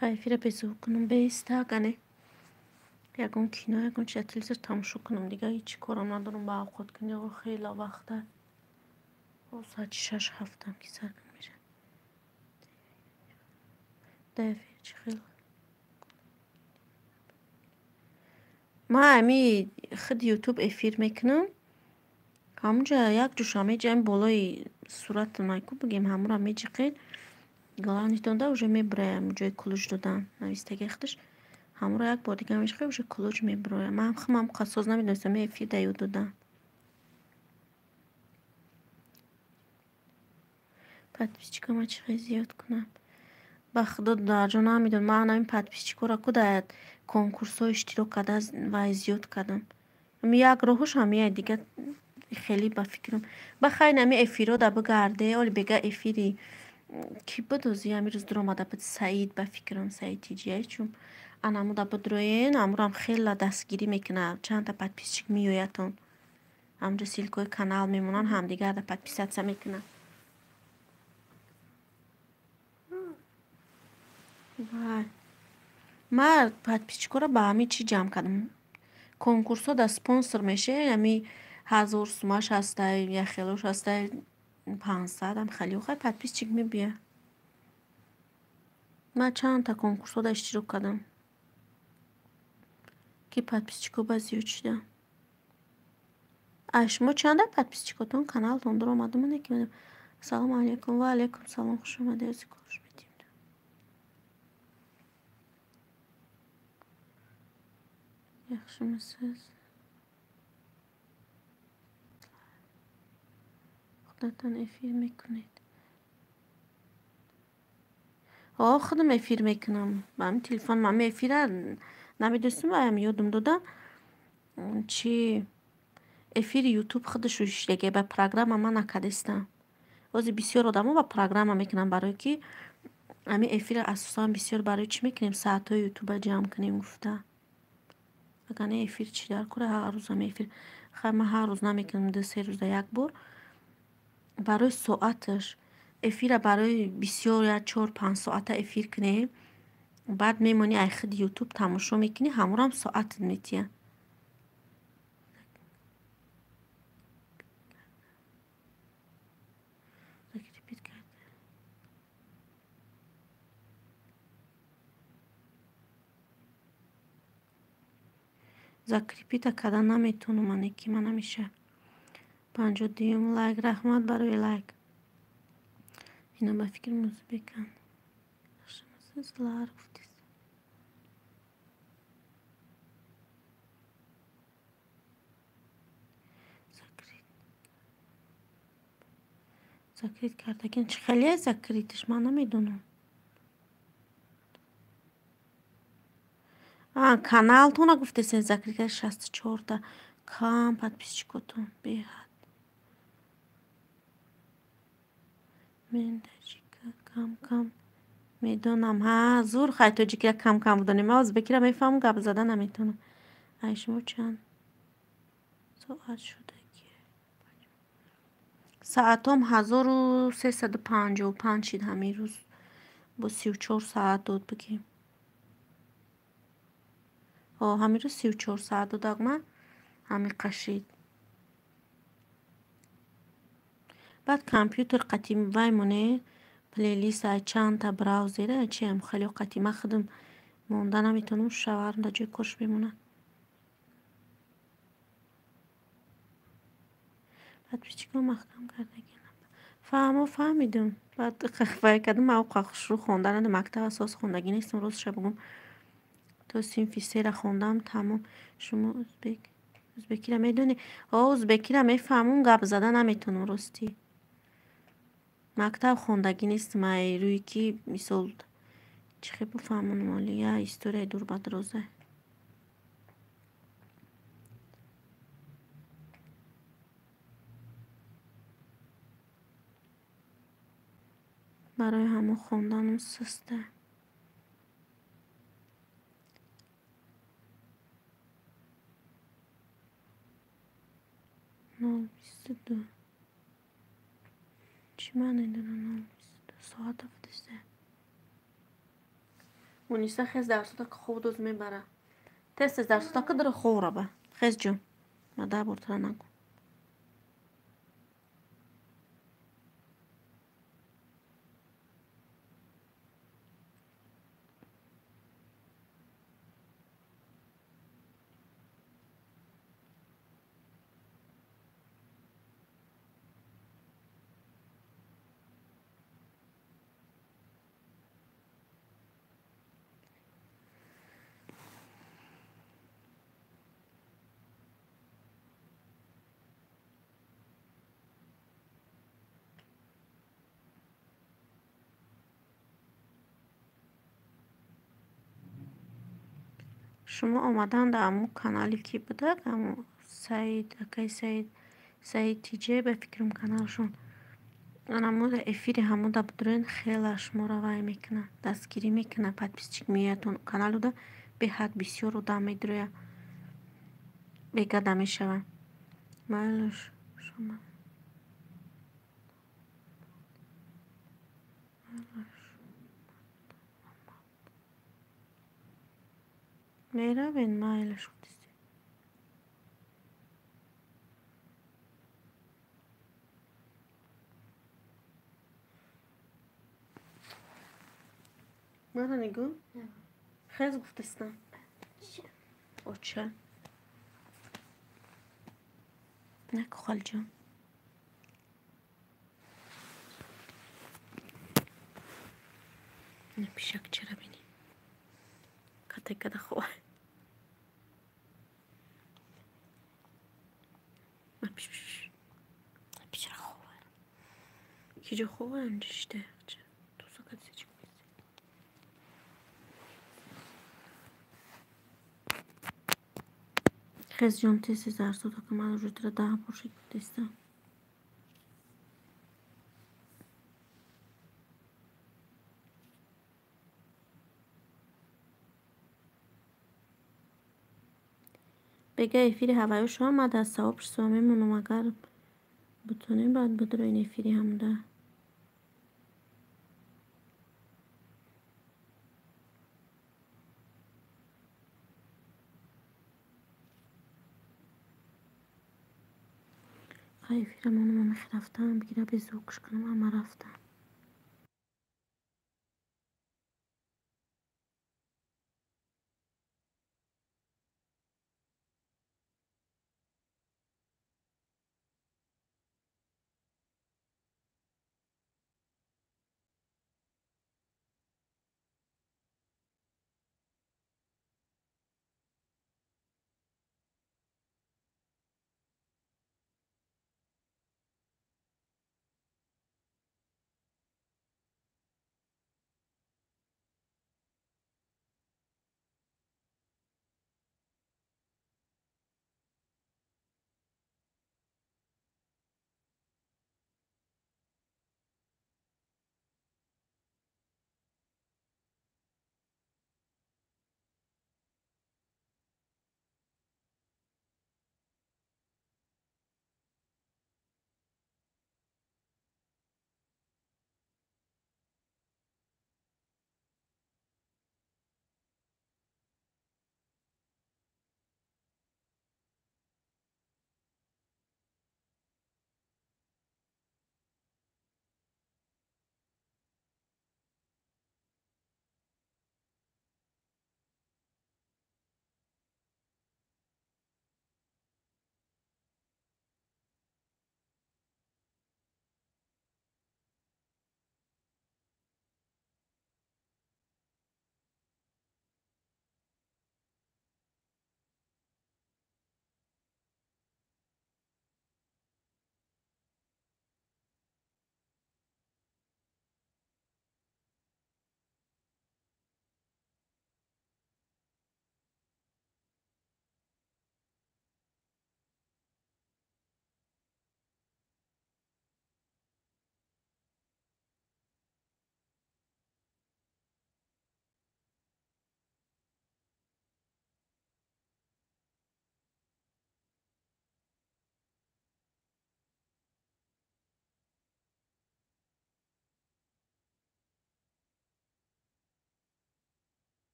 خیلی رو بزو کنم بیسته گنه یکون کینا یکون چه تلزر تمشو کنم دیگه هیچی کارم ندارم با خود کنی خیلی وقته و ساعت 6-7 که سرکن میشه دفعه چی خیلی ما همی خود یوتیوب افیر میکنم همونجا یک جوش همه جا بالای صورت مایکو بگیم همون همه جا قید گلانی تونده اوجه میبره جای کلوش دادن نویسته گختش همون رو یک بار دیگه همیشه اوجه کلوش میبره من هم قصاز نمیدونستم می افیر دیو دادن پد ما چی خیلی زیاد کنم بخدا در جا نمیدون من همین پد پیچیکو را کده کنکورس ها اشتراک کده و زیاد کدم می یک راهش همیه دیگه خیلی با فکرم بخوای نمی افیرو دا بگرده اولی بگه افیری کی بدوزی همی روز در آمده بود سعید با فکرم سعید تیجیه چون انمو دا بدروین امورم خیلی دستگیری میکنه چند تا پد پیچیک میویتون همجا سیلکوی کانال میمونن هم دیگر دا پد پیچیک میکنه وای من پد پیچیکو را با همی چی جمع کردم کنکورس ها دا سپانسر میشه یعنی 1000 سومش هسته یا خیلوش هسته 500 هم خیلی خیلی پد پیچیک میبیه من چند تا کنکورس ها دا اشتراک کردم که پد پیچیکو بازیو چیدم شما چند تا پد پیچیکوتون کانال تون در آمده من نکیدم سلام علیکم و علیکم سلام خوش آمده از خوش میدیم یخشو مسیز خودتان افیر میکنید خودم افیر میکنم با همین تلفن من افیر نمیدونستم و هم یادم دادم چی افیر یوتیوب خودش روش دیگه به پروگرام من نکدستم واسه بسیار آدم ها با پروگرام میکنم برای که همین افیر اساسا بسیار برای چی میکنیم ساعت های یوتیوب جمع کنیم گفته اگر نه افیر چی در کنه هر روز هم افیر خیلی من هر روز نمیکنم 2-3 روز یک بار برای ساعتش افیر برای بسیار یا 4-5 ساعت افیر کنیم بعد میمونی ای خود یوتیوب تماشا میکنی همون هم ساعت میتیه زکریپیتا کدن نمیتونم من اکی من نمیشه 52 لایک رحمت برای لایک اینا با فکر موزه بکن شما سزلار گفتید زکریت کرده که خیلی زکریتش من نمیدونم канал то нагуфтесин закрика 64 кам подписчикотон беҳад мен таҷика кам медонам. ҳа зур хай тоҷикия кам будани ма ӯзбекира мефаҳмам гап зада наметавонам. ай шумо чанд соат шудагӣ? Саатом 1355 шид ҳамин рӯз бо 34 саат дод бигем. ҳамин рӯз 34 саат додак ма ҳамин қашид. баъд компютер қатим вай моне плейлист ай чандта браузер ай чи ам хеле қатима худам монда наметавонам шаварм да ҷои корш бемонад. подписчикам маҳкам кардагӣ фаҳмидум. баъд вай кардам ма шурӯъ хондан мактаб асос хондагӣ нестам ростша бигӯм то синфи сера хондам тамом. шумо ӯзбекира медонӣ? ӯзбекира мефаҳмам гап зада наметавонам ростӣ. мактаб хондагӣ нестам ай рӯи ки мисол чӣ хел бифаҳмонам оли я историяи дур ба дароза. барои ҳамон хонданам суста. чӣ маъне дора 022 соат 73 муниса хез дарсодака хоб доз мебара тез дарсодака дора ховра ба хез ҷон ма 10 бортара нагӯ. шумо омадан дар аму канали ки будак аму саид акай саид тиҷе ба фикрам каналшон анаму эфири ҳамуда будурен хела шуморо вай мекуна дастгирӣ мекуна подписчик меоятон каналуда беҳад бисёр одам медироя бегада мешава. майлаш шумо меравен майлаш худист мара нигӯ хез гуфтастам оча наку халҷон пишак чара бини катекада хова пишара хова киҷо ховаям ҷиште тусакадсичку хез ҷон тез зарсодака ман рӯтара 10 бор шид гуфтастам. бега эфири ҳаваё шумо ма дар савоб шусо мемонам агар бутонем баъд будро ин эфири ҳамда эфирамонама мехрафтам бигира безукш кунам ама рафтам.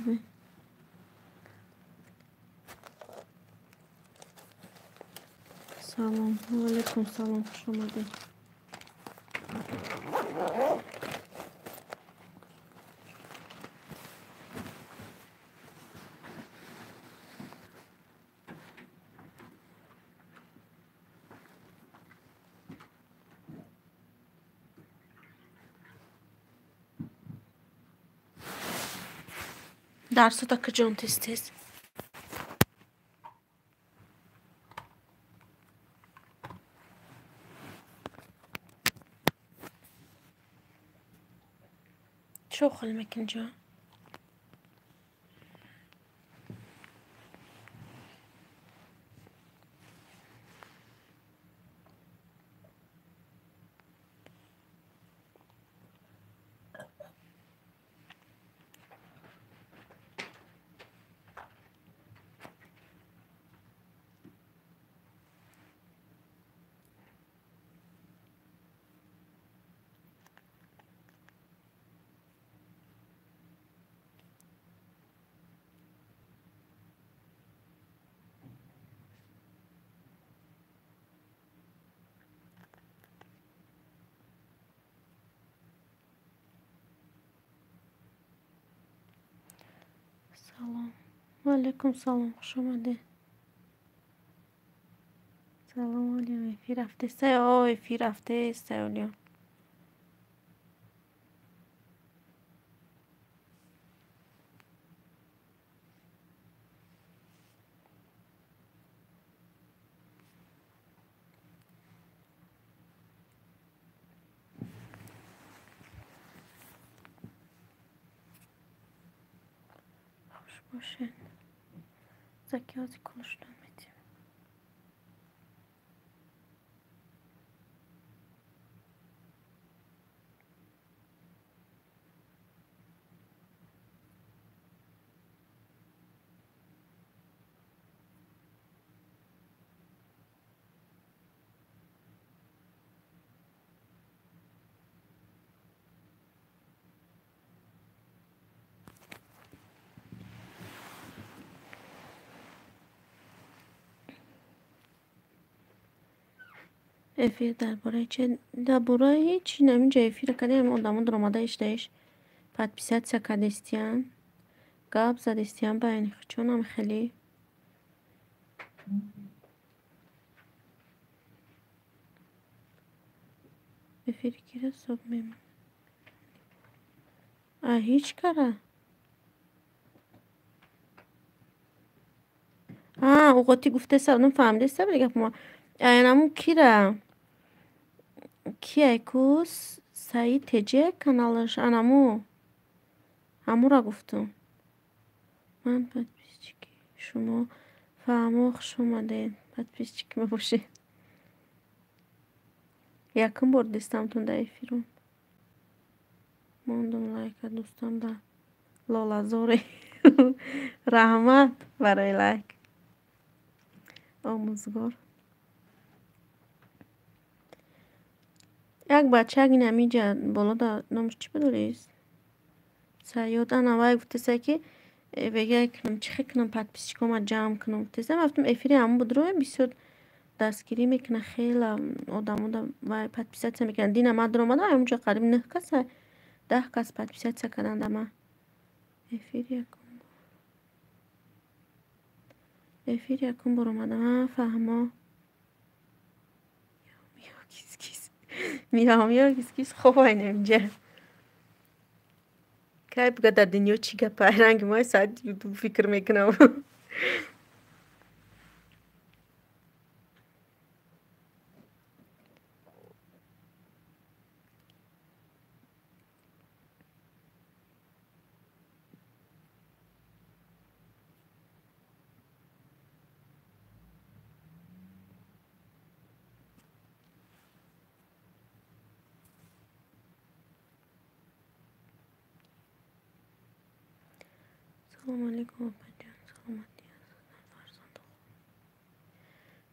خوبی؟ سلام و علیکم سلام، خوش اومدید. Dersi takacağım tez. شو خلمك نجا. سلام و علیکم سلام، خوش اومده. سلام علیکم. ایفی رفته ایفی رفته سیالیان. خوش باشین. زکی ازی کنشتم میدیم. ایفی درباره هیچی نمی‌جا ایفی رو کردیم odamın durumada işleyiş подписаться کرده isteyen گاب زد isteyen beğeni چونم خیلی ایفی که صبح میم هیچ کاره اوقاتی گفته سرادم فهمده است بگه ما اینمون کیه کوس سعید تجه کانالش انمو همو را گفتم من подписчики شما فهمو خوش اومده подписчики باشید یکم بردستم تون در ایفیرون موندم لایک دوستم با لالا زوری رحمت برای لایک آموزگار یک بچه اگه نمیجا بالا دا نامش چی بدولیست سیاد انا گفته سه که بگه کنم چی کنم подписчикам جمع کنم گفته سه مفتم افیری همون بدرویم بسیار دستگیری میکنه خیلی آدمو دا و подписаться میکنن دینا ما در اومده اونجا قریب 9 کس 10 کس подписаться کردن دما افیر یکم بر اومده من فهما میام کیس خوب اینجا که بگه در دنیا چی گپه رنگ ما ساعت یوتیوب فکر میکنم سلام علیکم سلامتی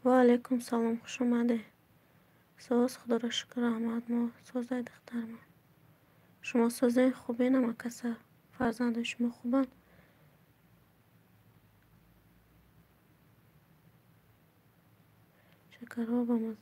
و علیکم سلام خوش اومده ساز خدا را شکر احمد ما سازه دختر ما شما سازه خوبه نما کسا فرزند شما خوبن خرابم از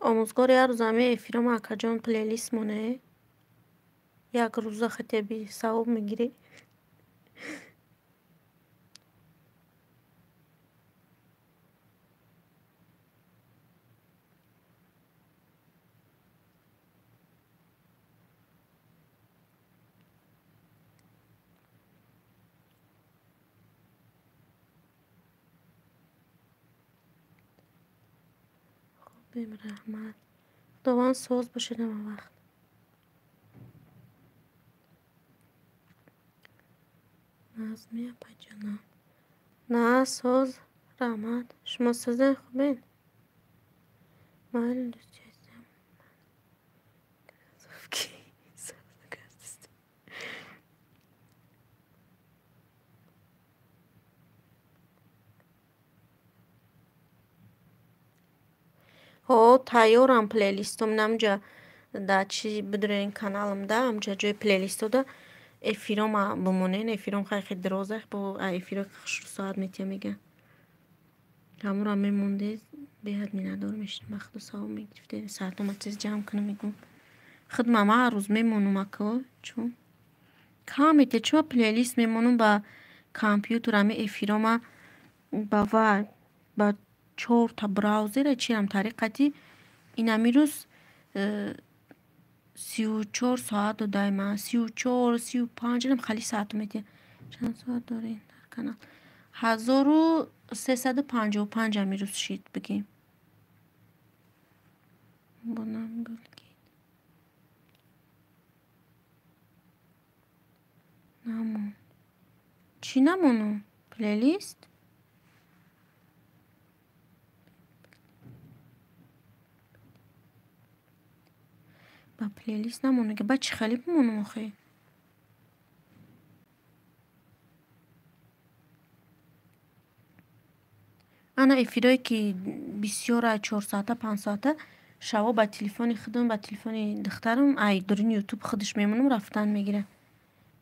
آموزگار هر روز همه افیرام اکا جان پلیلیست مونه یک روزا خطبی ثواب میگیری بیم رحمت دوان سوز باشه نمه وقت نظمی اپا جانم نه سوز رحمت شما سوزن خوبین من دوست چیزم ها تایورم پلیلیستم نمجا دا چی بدرین کانالم دا امجا جای پلیلیستو دا افیرام بمونین افیرام خیلی درازه با افیرام خشر ساعت میتیم میگه همون را میمونده به حد می ندار میشه مخدو ساو میگرفته ساعت ما چیز جمع کنه میگم خود ماما هر روز میمونم اکا چون کامیته چون پلیلیست میمونم با کامپیوتر همه افیرام با 4 تا براوزر چیرم طریقتی این همی روز 34 ساعت و دایما 34 35 هم خیلی ساعت میده چند ساعت دارین در کانال 1355 همی روز شید بگیم بونم بلگید نمون چی نمونو پلیلیست با پلیلیست نمونه که بچه خیلی بمونم آخه انا افیرایی که بسیار 4 ساعته 5 ساعته شوا با تلفن خودم با تلفن دخترم ای درین یوتیوب خودش میمونم رفتن میگیره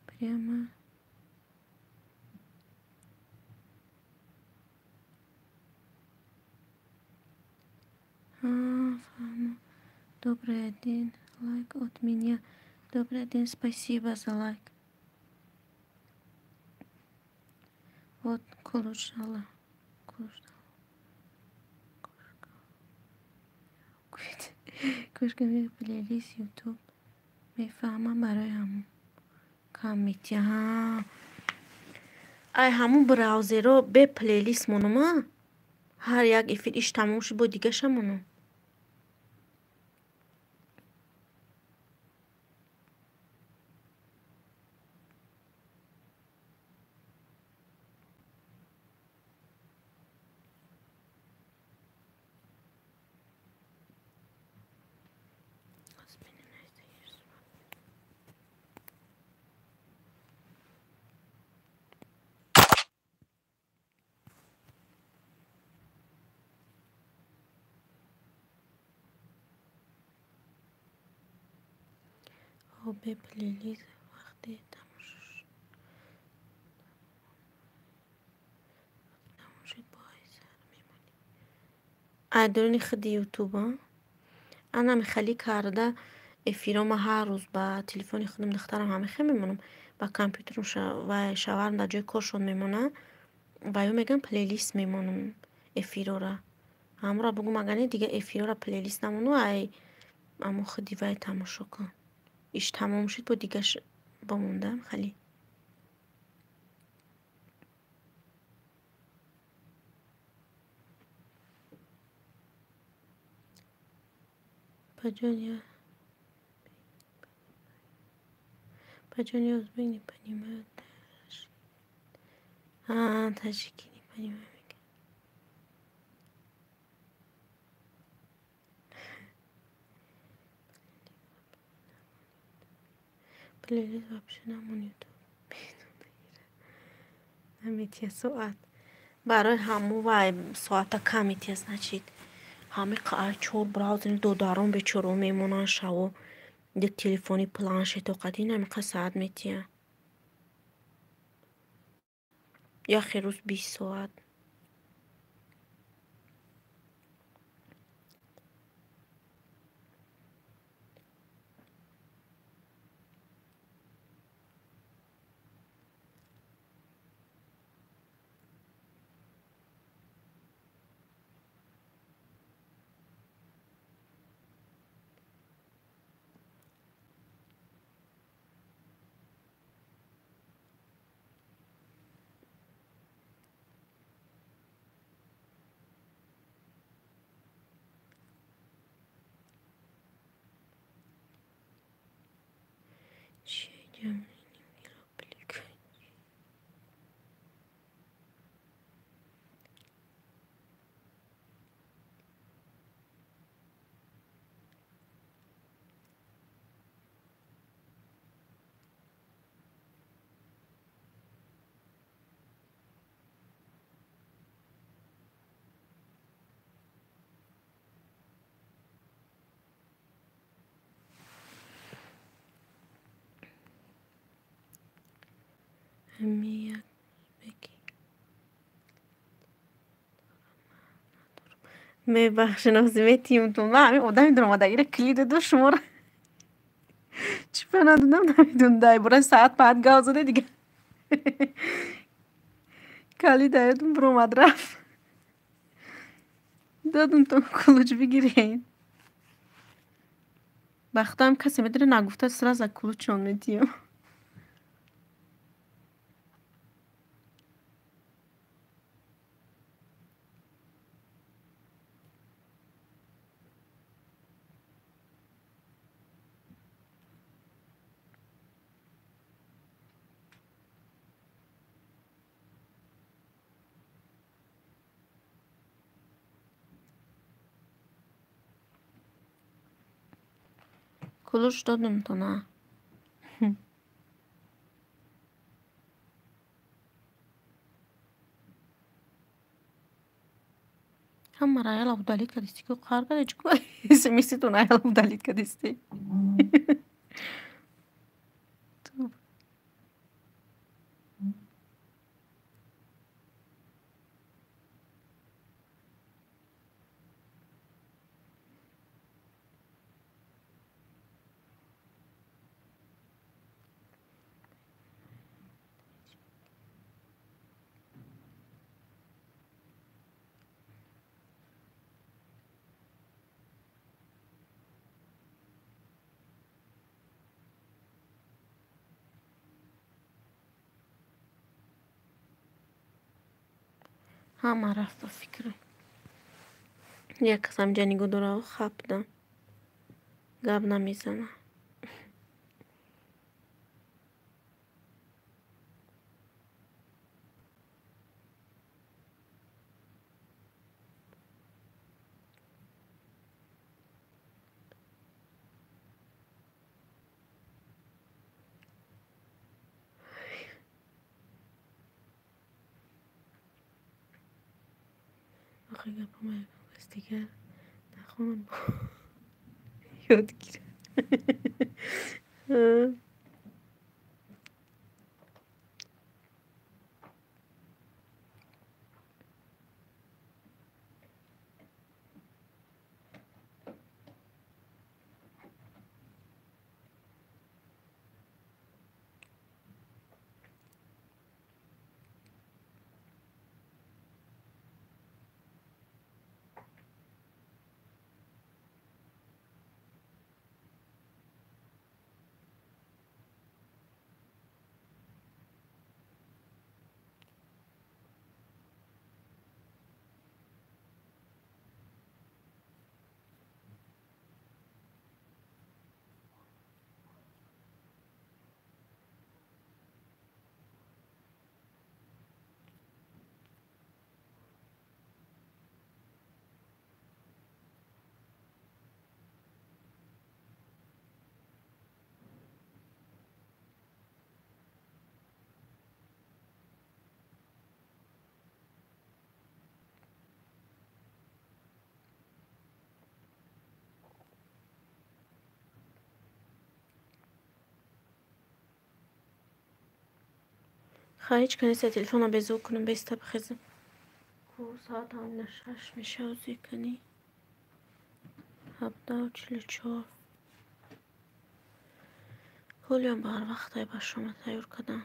بریم фама. Добрый день. Лайк от меня. Добрый день. Спасибо за лайк. Вот, кулушала. Кошка می پلیلیست یوتیوب میفهمم برای همون کامیتی ها ای همون براوزر رو به پلیلیست مونم هر یک افید ایش تموم شد با دیگه شمونم به پلیلیست وقتی تموم شد باید سر میمونی ادرونی خودی یوتیوب ها انا میخلی کرده افیرام هر روز با تلفن خودم دخترم همه خیلی میمونم با کامپیوترم و شوهرم در جای کارشون میمونه و یا میگم پلیلیست میمونم افیرو را همون را بگم اگر دیگه افیرو را پلیلیست نمونو ای اما خودی وای تماشا کن ایش تمام شد با دیگه بموندم خیلی Паджони узбек не понимают даже. Таджики не понимают. پلیلیست вообще نمونید همه ساعت برای همو و ساعت کمی تیز نچید همه چور براوزن دو دارم به چورو میمونن شو ده تلفنی پلانشت و قدی نمیقه ساعت میتیه یا خیروز 20 ساعت چیه جمعی همه بگی می بخشناسی می تیم تو من همین آدم میدونم آدگیر کلید دو شماره چی پناه دونم نمیدون دای برای ساعت بعد گازده دیگه کلی دایدون برو اومد رفت دادون تو کلوچ بگیرین وقتا هم کسی میدونه نگفته سر از کلوچ چون میدیم کلوچ دادم تو نه هم مرایل افضلیت کدیستی که قرار کرده چکو اسمیسی تو نایل افضلیت کدیستی هم رفت فکرم یک قسم جنیگو دورا خواب دم گب نمیزنم آخه گپم بس دیگه نخونم یاد گیره خواهیچ کنیسه تلفن بزو کنم بیسته بخیزم کو ساعت هم نشش میشه و کنی 17:44 کلیم بر وقت با شما تیار کردن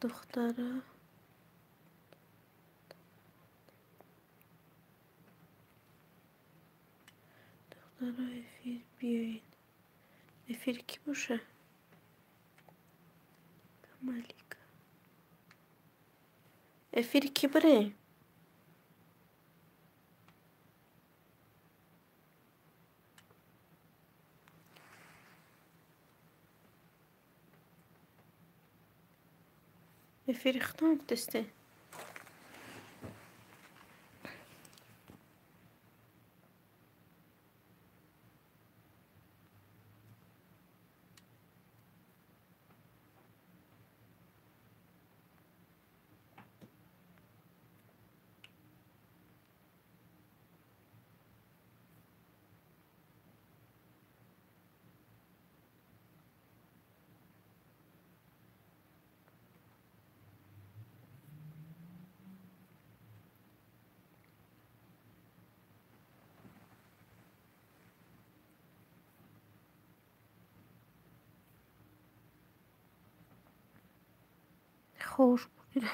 دختره افیر بیاین. افیر کی باشه؟ ملیکا افیر کی بره؟ افیر اختام دسته. خوش بود.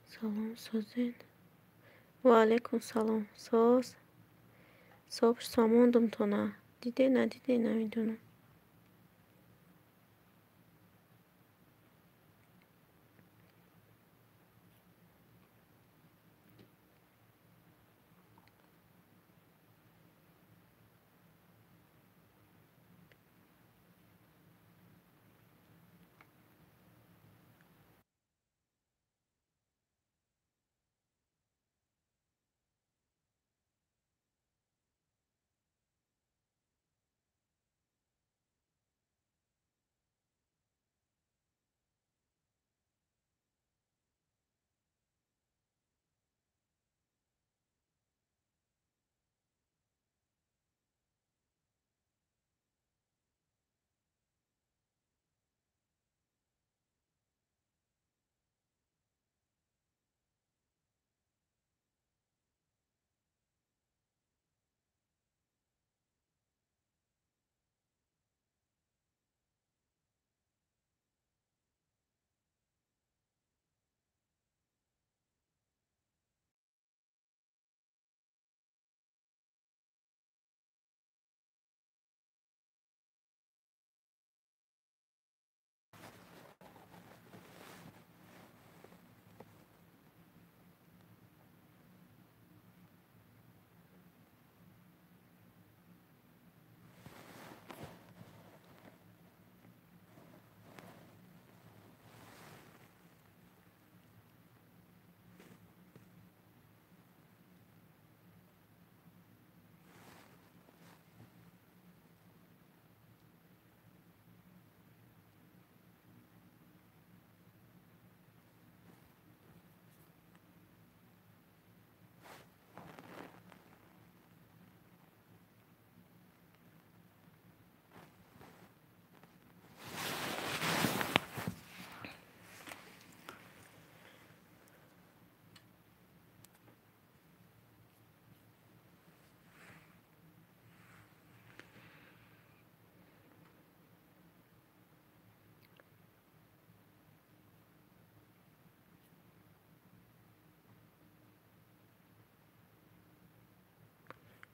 سلام سوزین. و علیکم سلام. صبح ساموندم تو نه دیده ندیده نمیدونم.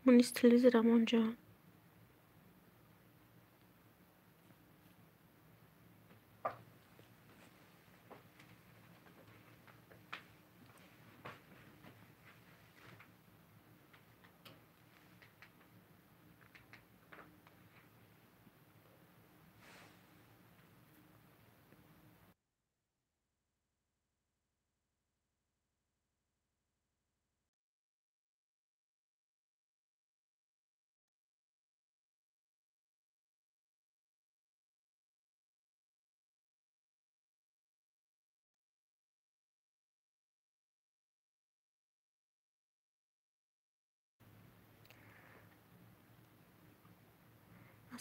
اون استلیز رمان جان.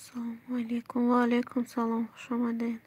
السلام علیکم. و علیکم سلام، خوش آمدین.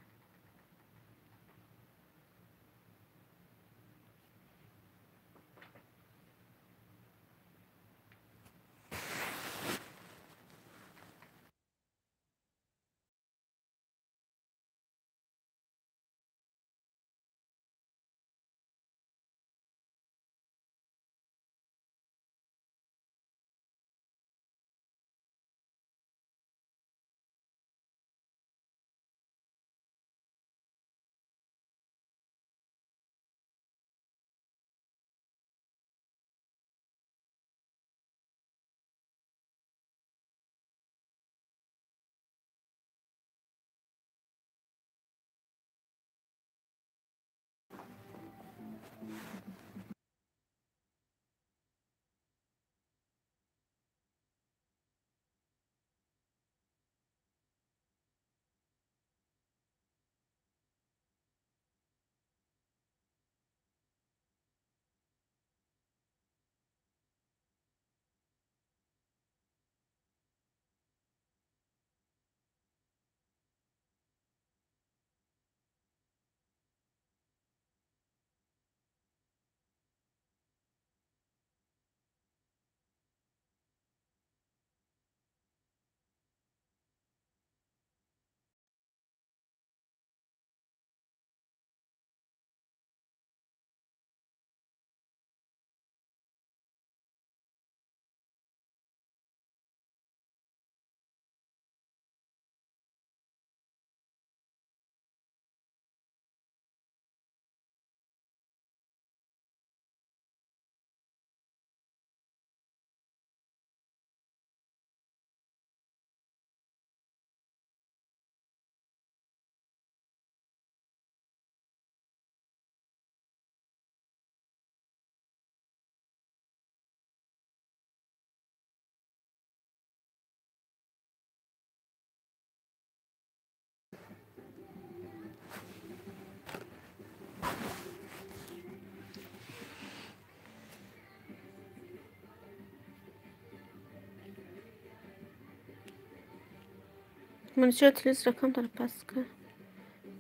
من چرا تلیز رقم داره پس که.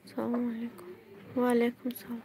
سلام علیکم. و علیکم سلام.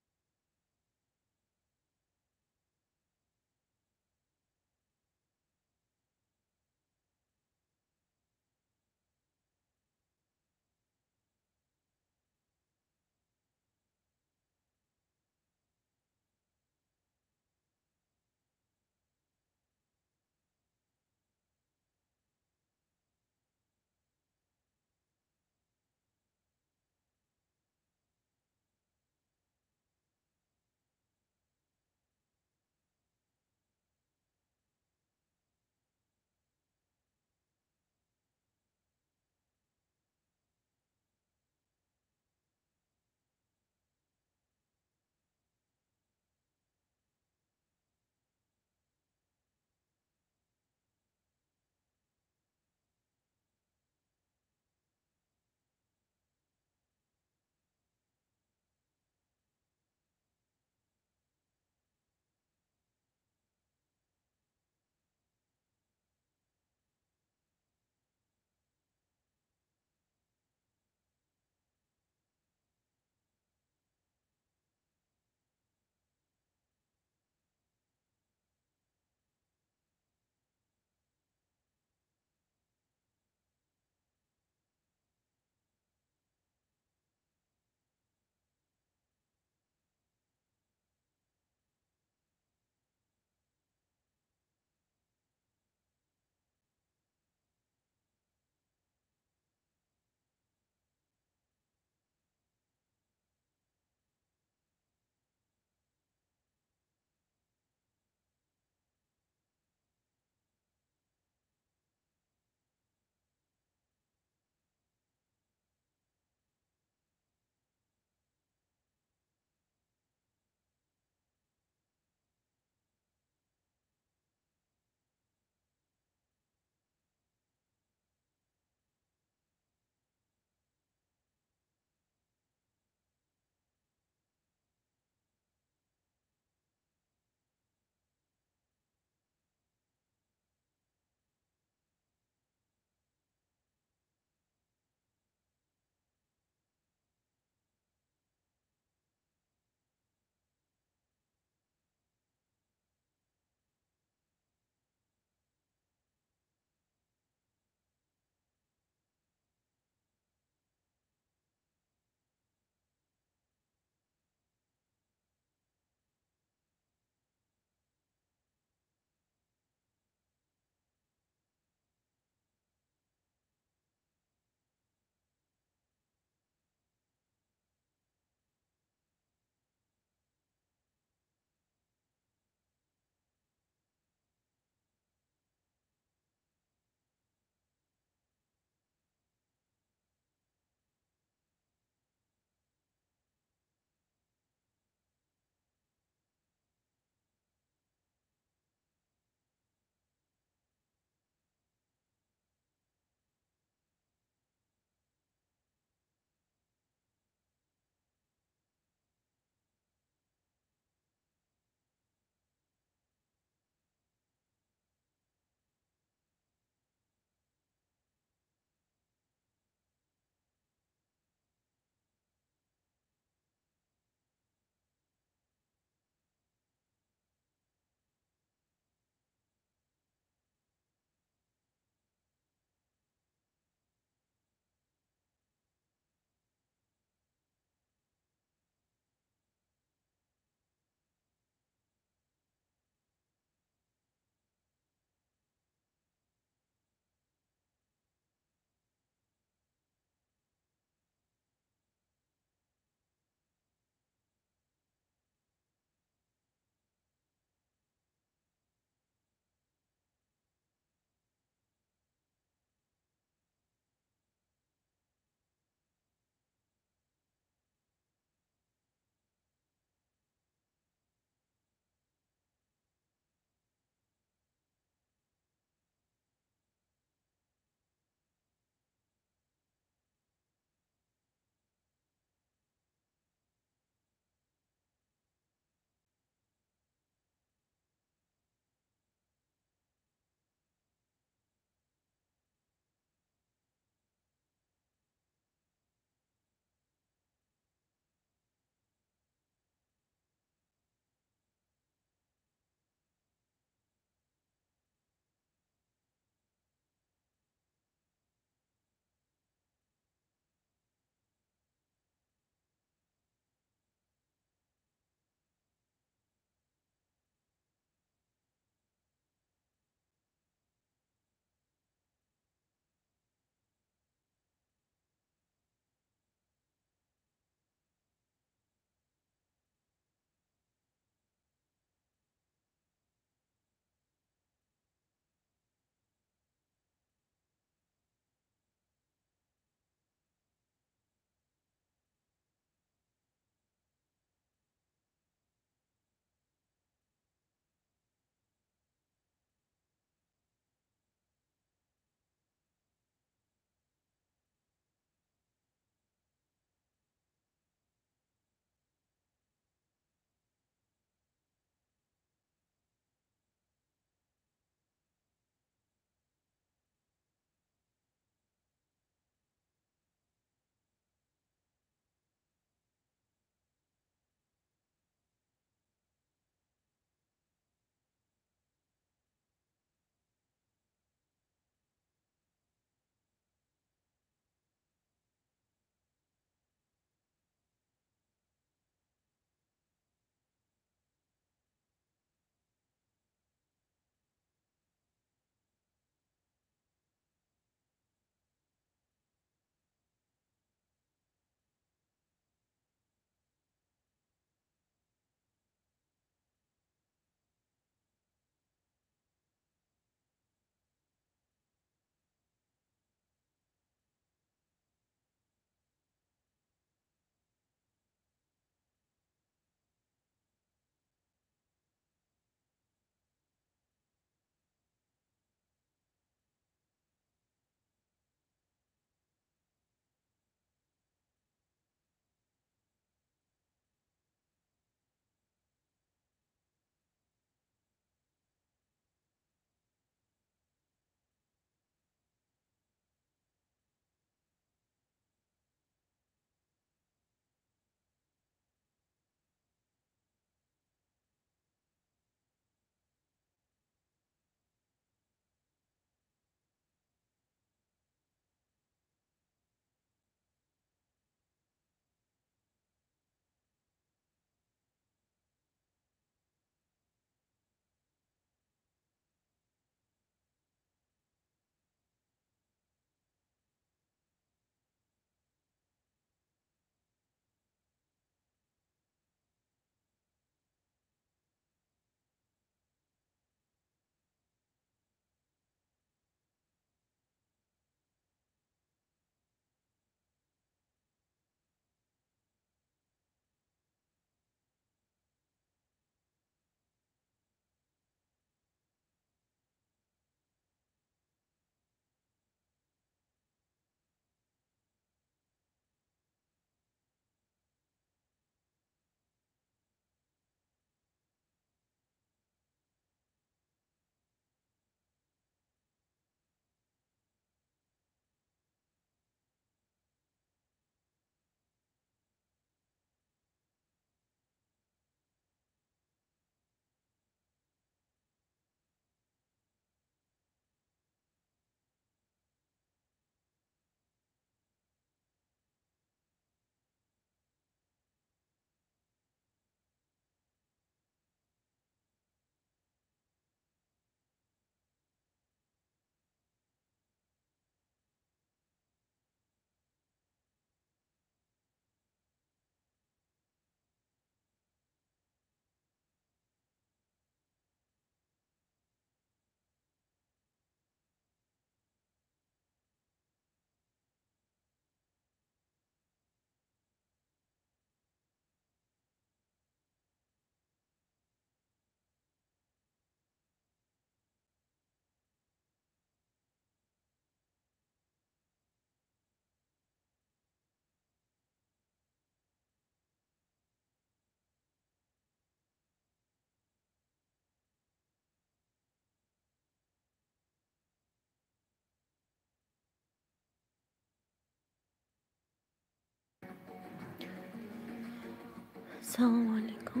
سلام علیکم.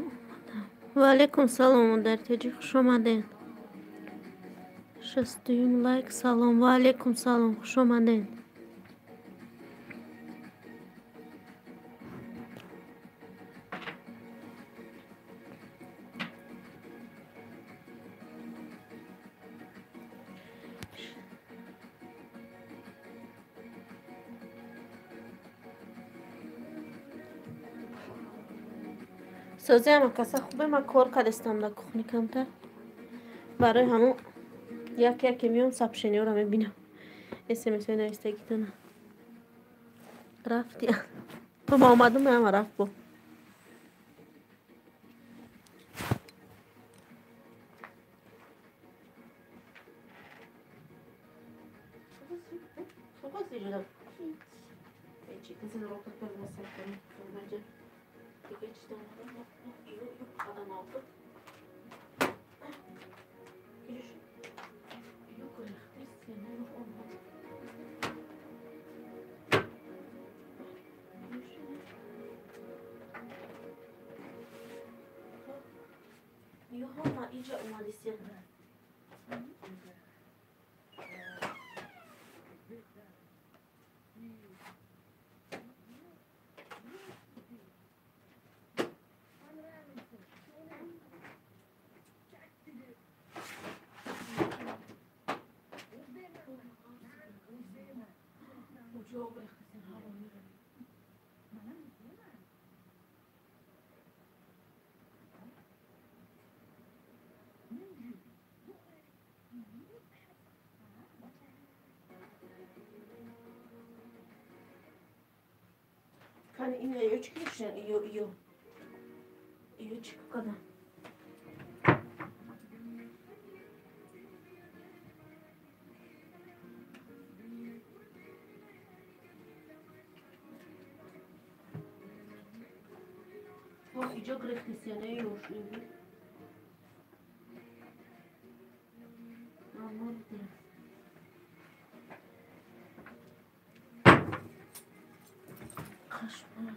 و علیکم سلام در تجی خوش آمدین. 60 لایک. سلام و علیکم سلام خوش آمدین. سازی هم کسا خوبه. ما کار کردستم در کخنی کمتر برای همون یکی میام سبشنی رو میبینم. اسمس نوشتگی تو نه رفتی تو ما آمدم هم رفت با Yohana iyice umalisi. Hani ina yo çıkışın iyo çıkıp kadar. O iyice Hristiyan'a yoğuşluyor. Anladım. Kaşmar.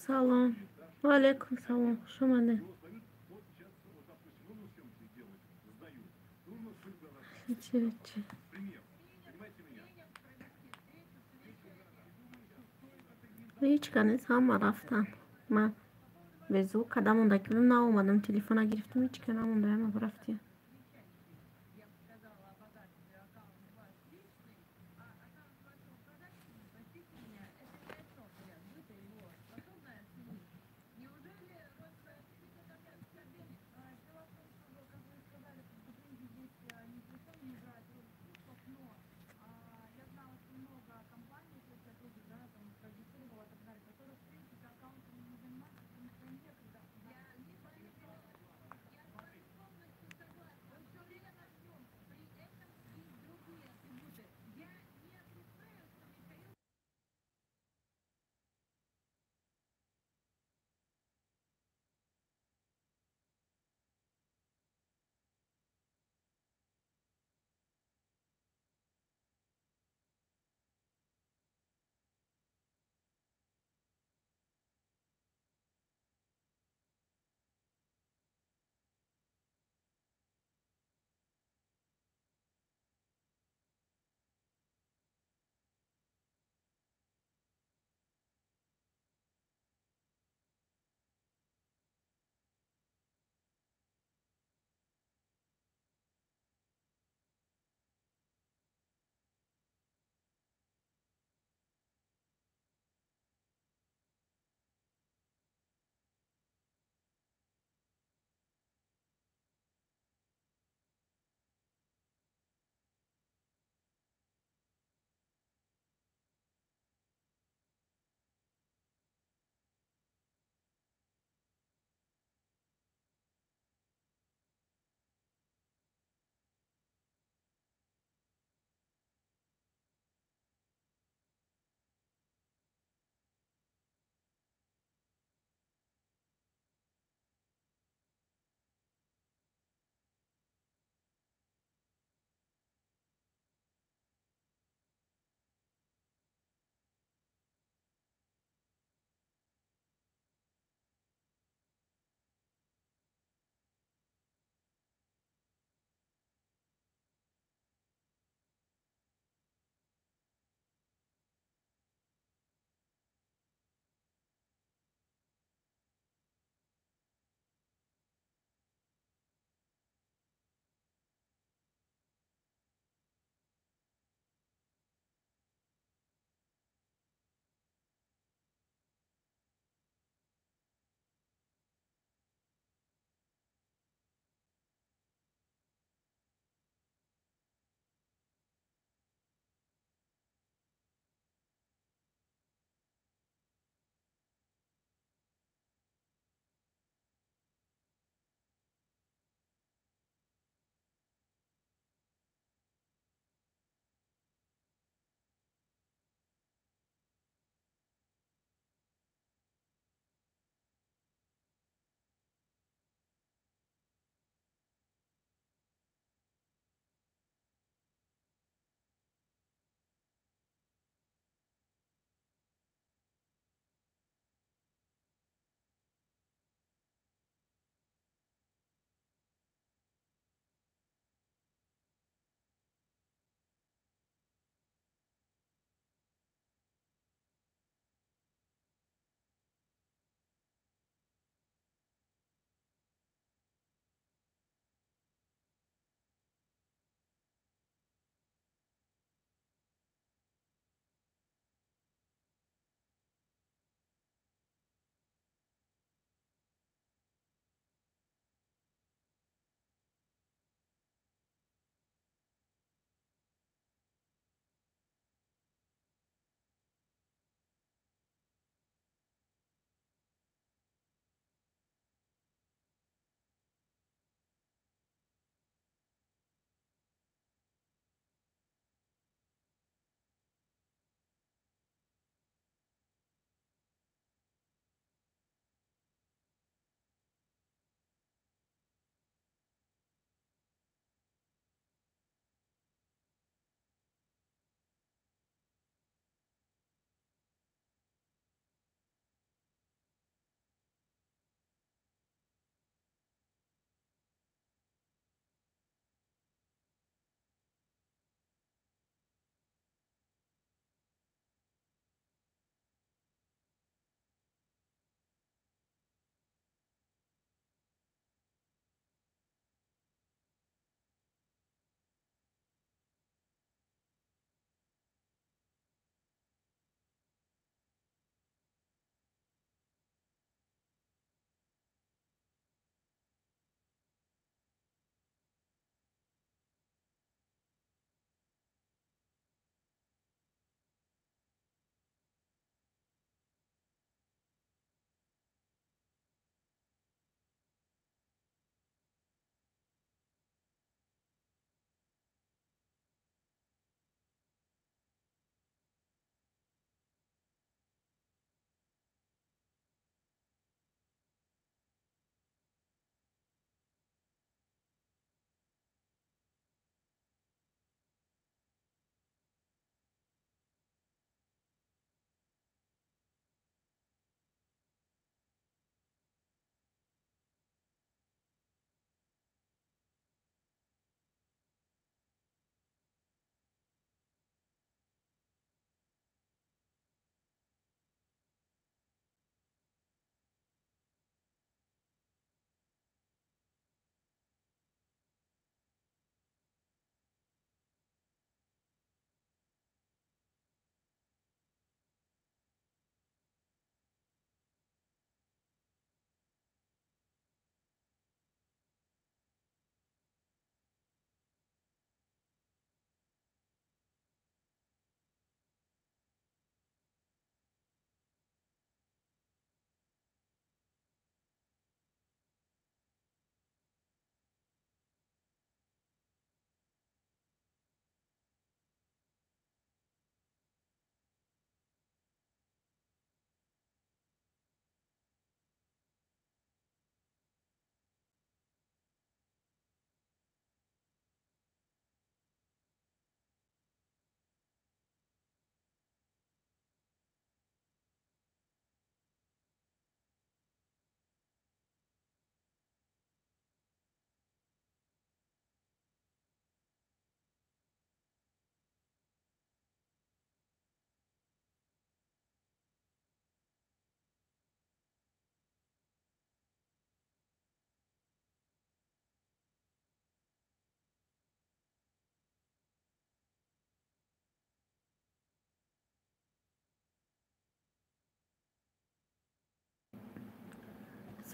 سلام و علیکم سلام خوش اومده چی هیچ کنیز همه رفتن من به زو قدم مونده که نه اومدم تلفن گرفتم هیچ که نمونده همه رفتیم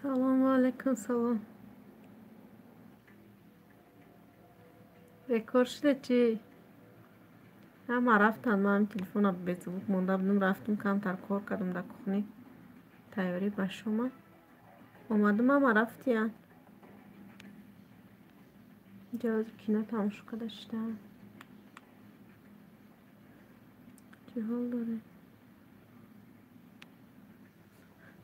سلام علیکم. سلام. بکار شده چی؟ همه رفتن، من تلفن رو به زبوک مونده بودم، رفتم کمتر کار کردم در کخنی تیاری بش اومدم همه رفتیم جواز کینه تماشا داشتم. چه حال داره؟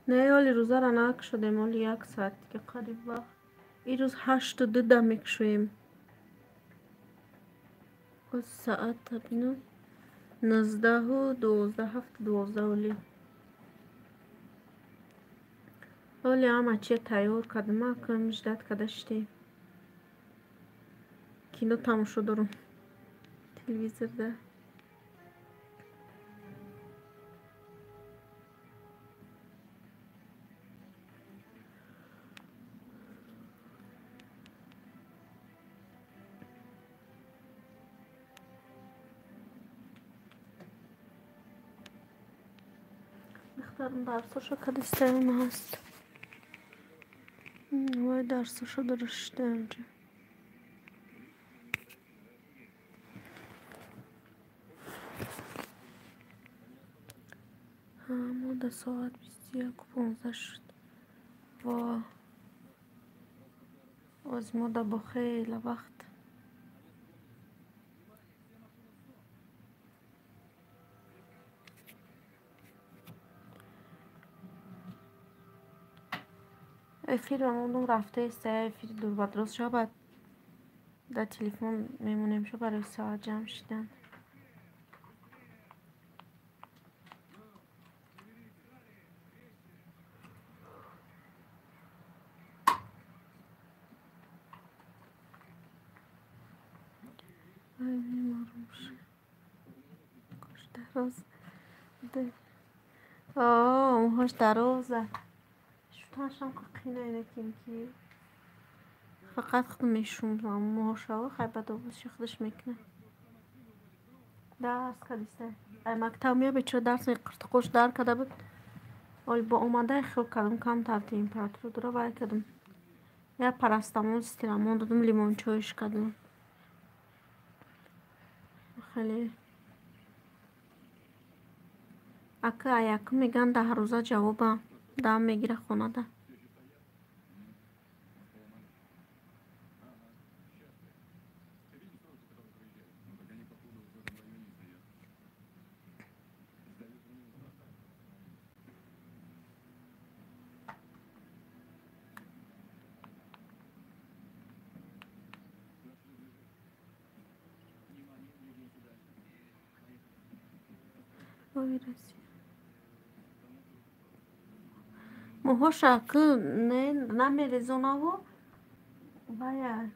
نه حالی روزا را نک شدیم، حالی 1 ساعت که قریب وقت این روز 8:02 میکشویم. از ساعت بینو 19:12 7:12 حالی همه چیه تیار کردم. ما که مجدد کدشتی کینو تماشا دارم تلویزر ده. دخترم درساشو کدستم هست. وای درساشو درشته اینجا. همون ساعت 21:15 شد. و از مده با خیلی وقت افیر همون رفته است. افیر دور با درست شد در تلفن میمونیم شو برای ساعت جمع شدن. ay mimarmış. Hoş دراز ده. hoş درازه. شو تاشم که خیلی اینکیم که فقط خودمشون موهاشو خیلی دوستش خودش میکنه. درس کدیسته. ای مکتب میاد بچه درس میقرد خوش در کده بود. ولی با اومده خوب کردم کم تر تمپراتور داره باید کردم. یا پرستامون استرامون دادم لیمون چایش کردم. خیلی اکه ایک میگن 10 روزه جواب دام میگیره خونه ده. موهاش که نمیریزونه و باید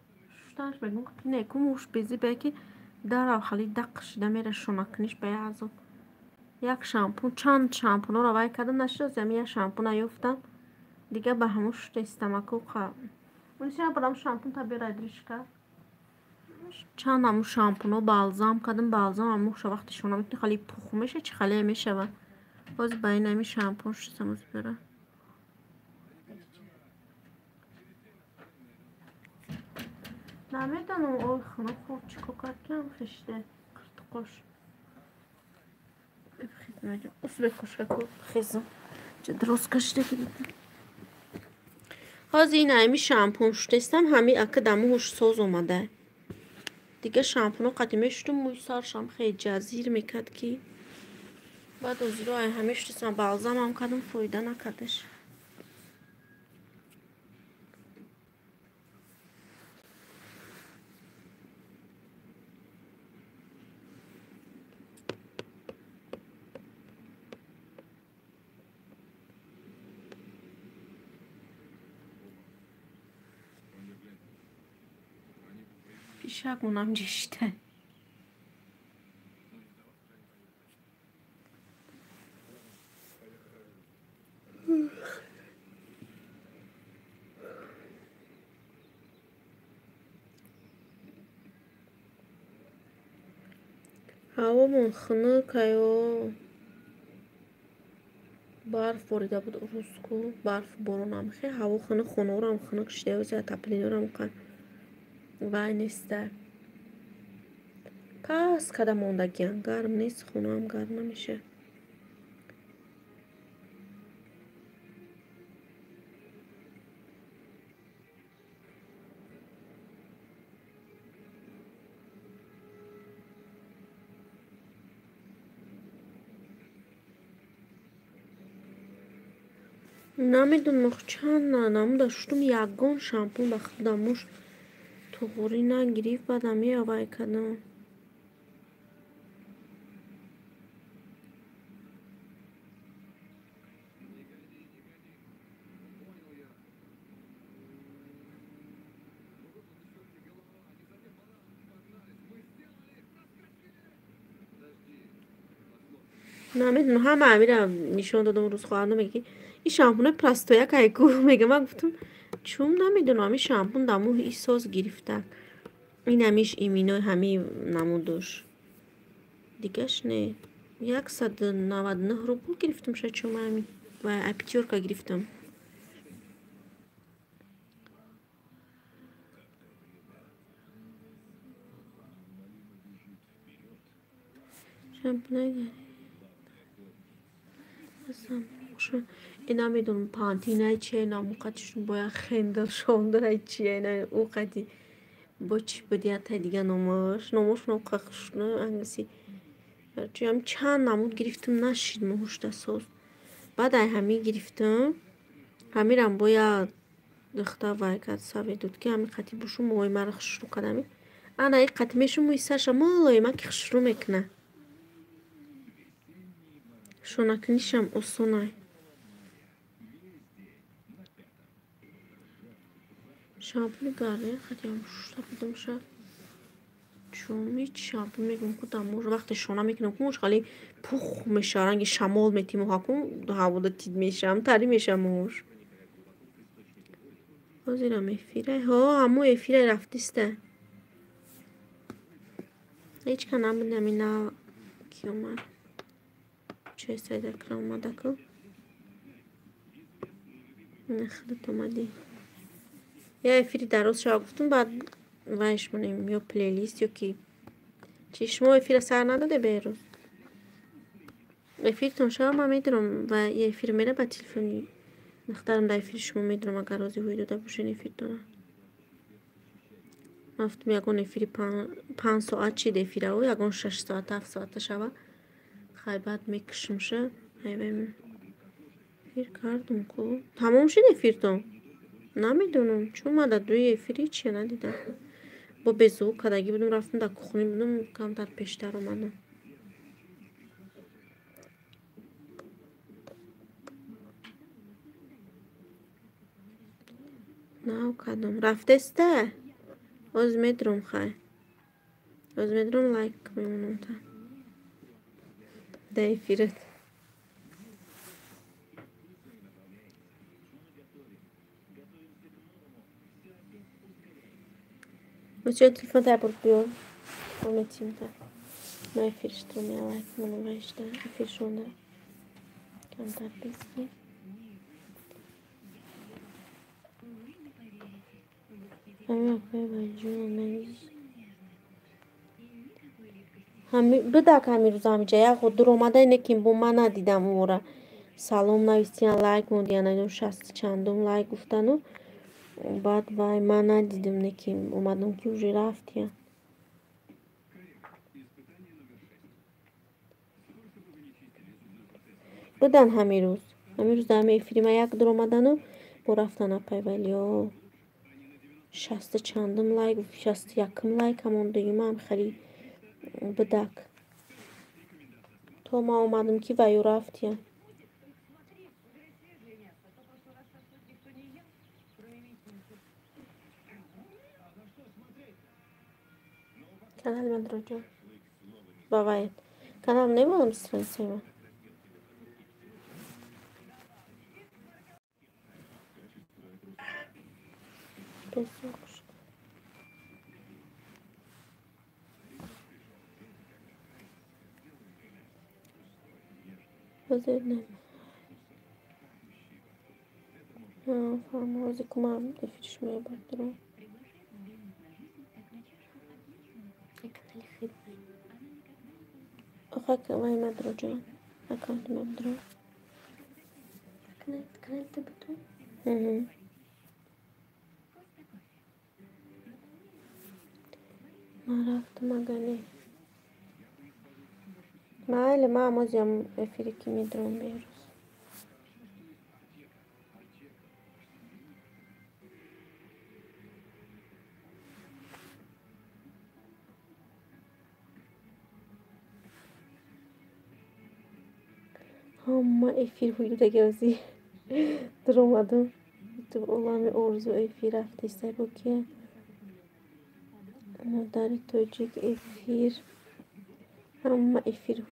شتانش بگم که نیکو موش بیزی بگی در خالی دق شده میره شونکنیش بیازم. یک شامپون چند شامپون رو باید کردم نشد زمین شامپون نیفتم دیگه به هموش استمکو خواه منیشه برام شامپون تا بیره درش کرد چند همون شامپون رو بالزام کردم. بالزام هموش وقتی شونه میتونی خالی پخ میشه چه خالی میشه و باز باید نمی شامپون شدم از بیره نمیدونم اوی خونه خوب چی کار کنم خشته قرطقاش بخیز نجم اصلا بکش خیزم چه درست کشته که بیدم حاضر این همی شامپون شدستم همی اکه دموش سوز اومده دیگه شامپونو قدیمه شدم موی سارشم خیلی جزیر میکد که بعد از رو همی شدستم بالزام هم کدم فایده نکدش پیشگونم جشته هوا من خنک یا барф борида буд рӯзку барф боронам хе ҳаво хина хонаварам хина киштаёзи отоплениёрам қан вай неста пас када мондагиам гарм нест хонаам гарм намеша намедонам чанд намуда шудум ягон шампун ба худам муш туғурӣ нагирифт баъдам меявай кадам намедонам ҳама амирам нишон додам рӯз хоҳарам меги ин шампуни простояк айку мега ман гуфтам чум намедонам ин шампун даму исоз гирифта ин амиш иминой ҳами намудуш дигаш не 199 рубл гирифтам шаид чум ами ва пятёрка гирифтам шампунай اینا میدونم پانتینای چیه ناموقتشون باید خندل شوندرای چیه اینا اوقتی با چی بدیت دیگه نماش نوقخشونه انگسی چی هم چند نمود گرفتم نشید مهوش دستوز بعد همی گرفتم همیرم باید دختر وایکت سوی دود که همی قطی بشون موی مرا خشرو کدمی انا ای قطی میشون موی سرشا مالای من که خشرو میکنه شونکنیشم اصونای شامپونی گاره خیلی هم شده بودم شد چون هیچ شامپون میگم که دمور وقتی شونه میکنم که موش خیلی پخ میشه رنگ شمال میتیم و حکم هوا دا تید میشم تری میشم موش بازیرم افیره ها همو افیره رفتیسته هیچ کنم بودم اینا کی اومد چه سایده کرم اومده که نخلط اومدی یا افیری درست شما گفتم بعد وایش منیم یا پلیلیست یا کی چشما افیر سر نداده بیروز افیر تون شما من میدونم و یه افیر میره با تلفنی نختارم در افیر شما میدونم اگر رازی هوی داده باشین افیر دارم مفتم یکون افیری 5 ساعت چی ده افیره و یکون 6 ساعت 7 ساعت شوا خیلی بعد میکشم شه افیر کردم که تمام شد افیر تون نمیدونم چون ما در دوی افیری چیه ندیدم با بزو کدگی بودم رفتم در کخونی بودم کمتر پیشتر اومدم نه کدام رفته استه از میدرم خواهی از میدرم لایک میمونم تا ده افیرت Você telefone tá por pior. Prometido tá. Não é filho de minha like, não vai estar. É filho de onda. Cantar pesqui. بدک همین روز همیشه یا خود در اومده اینه که با من ندیدم اورا سلام نویسین لایک موندین اینو 60 چندم لایک گفتن و بعد وای من ندیدم نکیم اومدم که اوجی رفتیم بدن همین روز در همه فیلم یک در اومدن و با رفتن اپای ولی 60 چندم لایک 60 یکم لایک همون دیگه هم خیلی بدک تو ما اومدم که ویو رفتیم Kanal من درجا باید kanal نمیدونم استرسی من بذار فرمازی کنم افریش میبردرم كان الخدمة أخاك وين مدرجة أكانت مدرجة كانت تبدو ما رفت مگانی بله ما موزیم افریکی میدرم بیروز Amma efir huydu da gözü duramadım. Olan bir orzu efir haftaysa bu ki مداری توجیک efir amma efir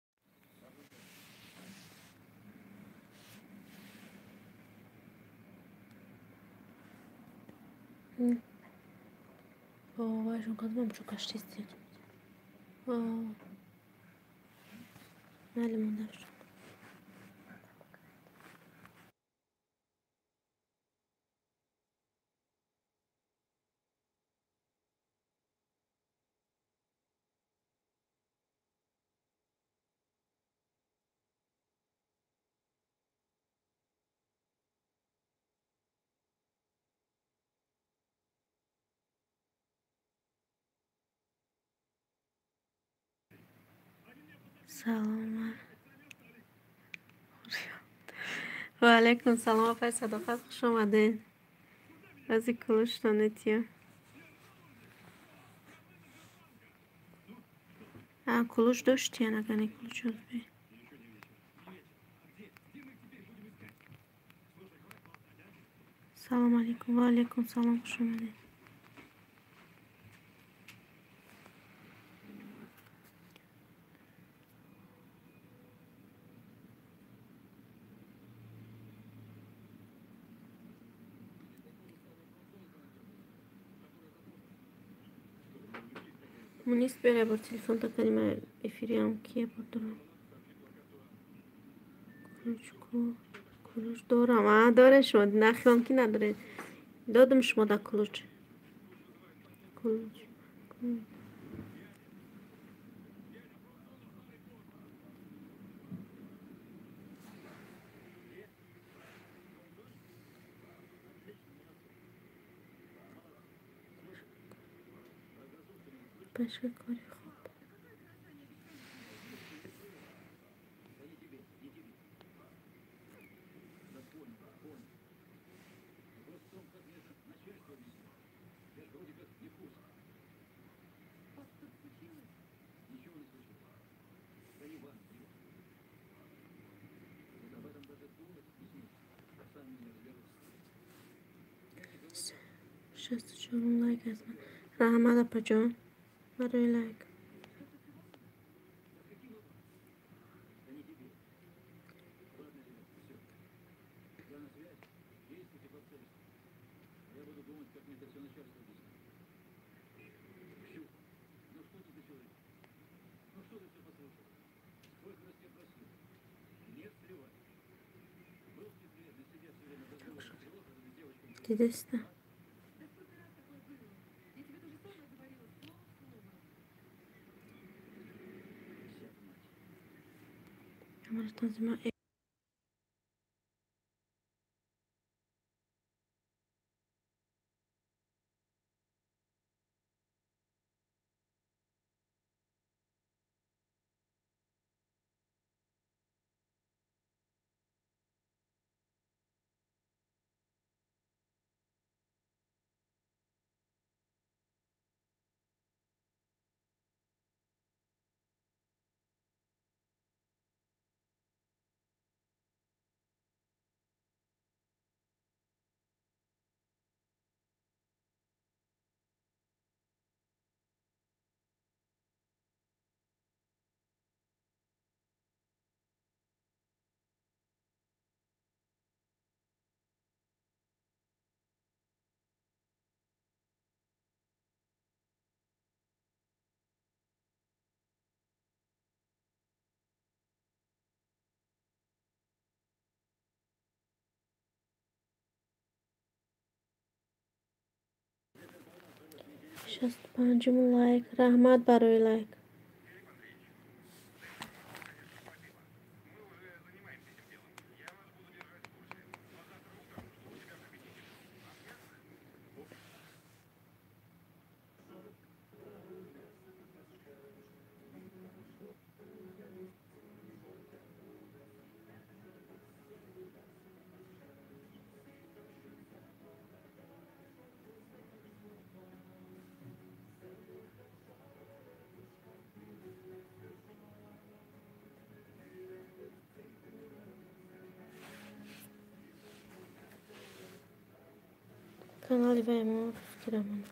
vay şu kadar çok açtı istedim. Məlim onlar. سلام و علیکم سلام آفر صداقت خوش آمده از این کلوش تانتیه کلوش داشتی یا نگنی کلوش بی سلام علیکم و علیکم سلام خوش آمده نیست بره با تلفن تا کنیم افیری هم کیه بردارم کلوش دارم داره شما نخیرم که نداره دادم شما در کلوش بشه کاری خوب شست چهارم لایک از من رحمت اپا جان برای لایک دیدسته همه تنظیم 65 لایک. رحمت برای لایک. کانالی و ما فکرمون.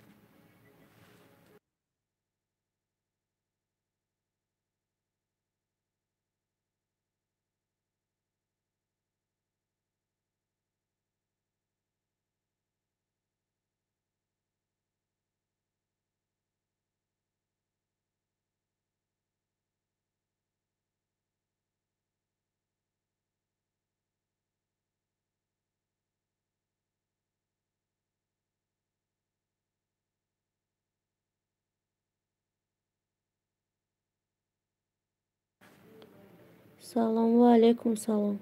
سلام و علیکم سلام.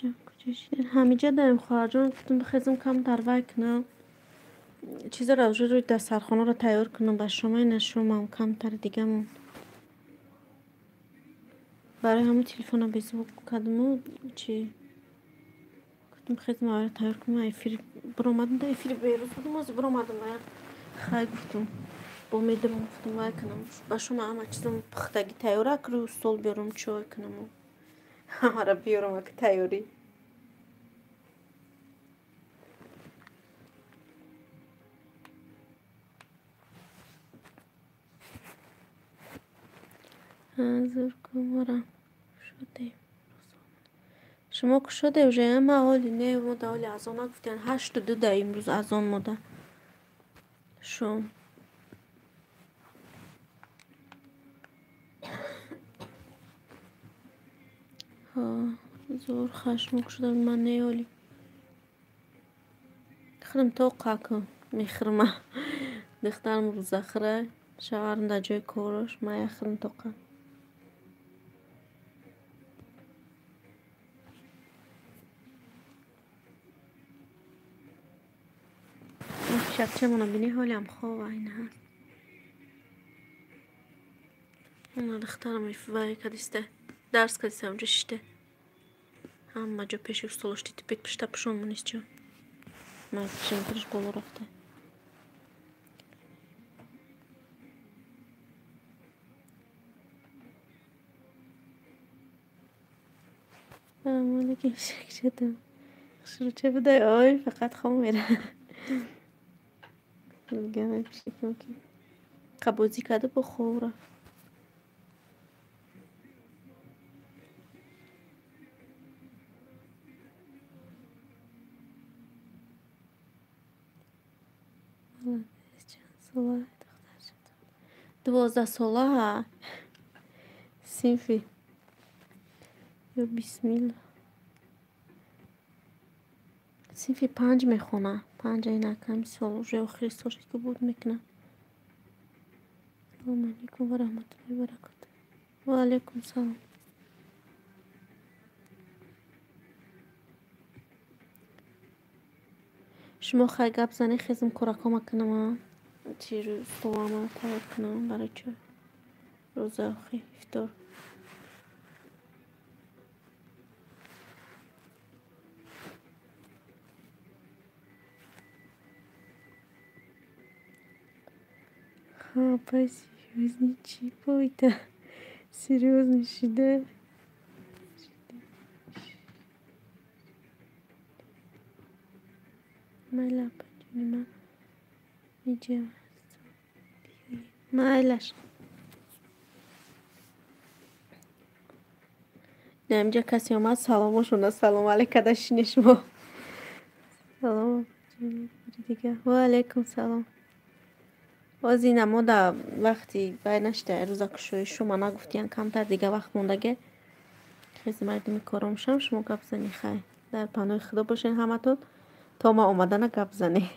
کجا شدین؟ همینجا داریم خواهر جان. گفتم بخیزم کم تر کنم چیز را روی دسترخانه رو تیار کنم با شما. این شما کم تر دیگه مون برای همون تلفن رو بیزو کدوم چی گفتم خیزم آره تیار کنم. ایفیر برامدم ده ایفیر بیروز بودم از برامدم باید خیلی گفتم با میدرم گفتم باید کنم با شما همه چیزم پختگی تیاره کرو سول بیارم چای کنم همه را بیارم اگه تیاری حضور کنم شده شما که شده وجه ما حالی نه مده حالی از آنها گفتین 8:02 ده امروز از آن مده شم ها زور خشمک شده من نه حالی خودم توقع کن میخرمه دخترم روز اخره شوهرم در جای کارش ما یخرم توقع شب چه منو بینی حالی هم خواب این هست اون دخترم ایفوایی کدیسته درس کدیسته اونجا شده هم جا پیش استولشتی تیپیک پشتا پشون منیست جا ما پیشم ترش بالا رفته مالی که شک شدم شروع چه بده آی فقط خواه میره گمه بشکم که قبوزی کده بخوره چند ساله دختر شد 12 ساله سیفی یا بسمیل سیفی 5 میخونه 5 این کمی سال رو خریستوشی که بود میکنه سلام علیکم و رحمت الله و برکاته و علیکم سلام شما خیلی گپ زنی خیزم کرکا کنم چی رو سوامه تایید کنم برای چه روز آخی افطار Rapaz, серьезный чипой-то. Серьезный да? Мала поднимай. Идем. Малаш. نه اینجا کسی اومد سلامشون سلام علیک داشتین شما سلام دیگه و علیکم سلام باز این ما در وقتی باید نشته روزا که شوی شما نگفتین کمتر دیگه وقت موندگه خیلی مردمی کارم شما گپ زنی خیلی در پناه خدا باشین همتون تا ما اومدن گپ زنی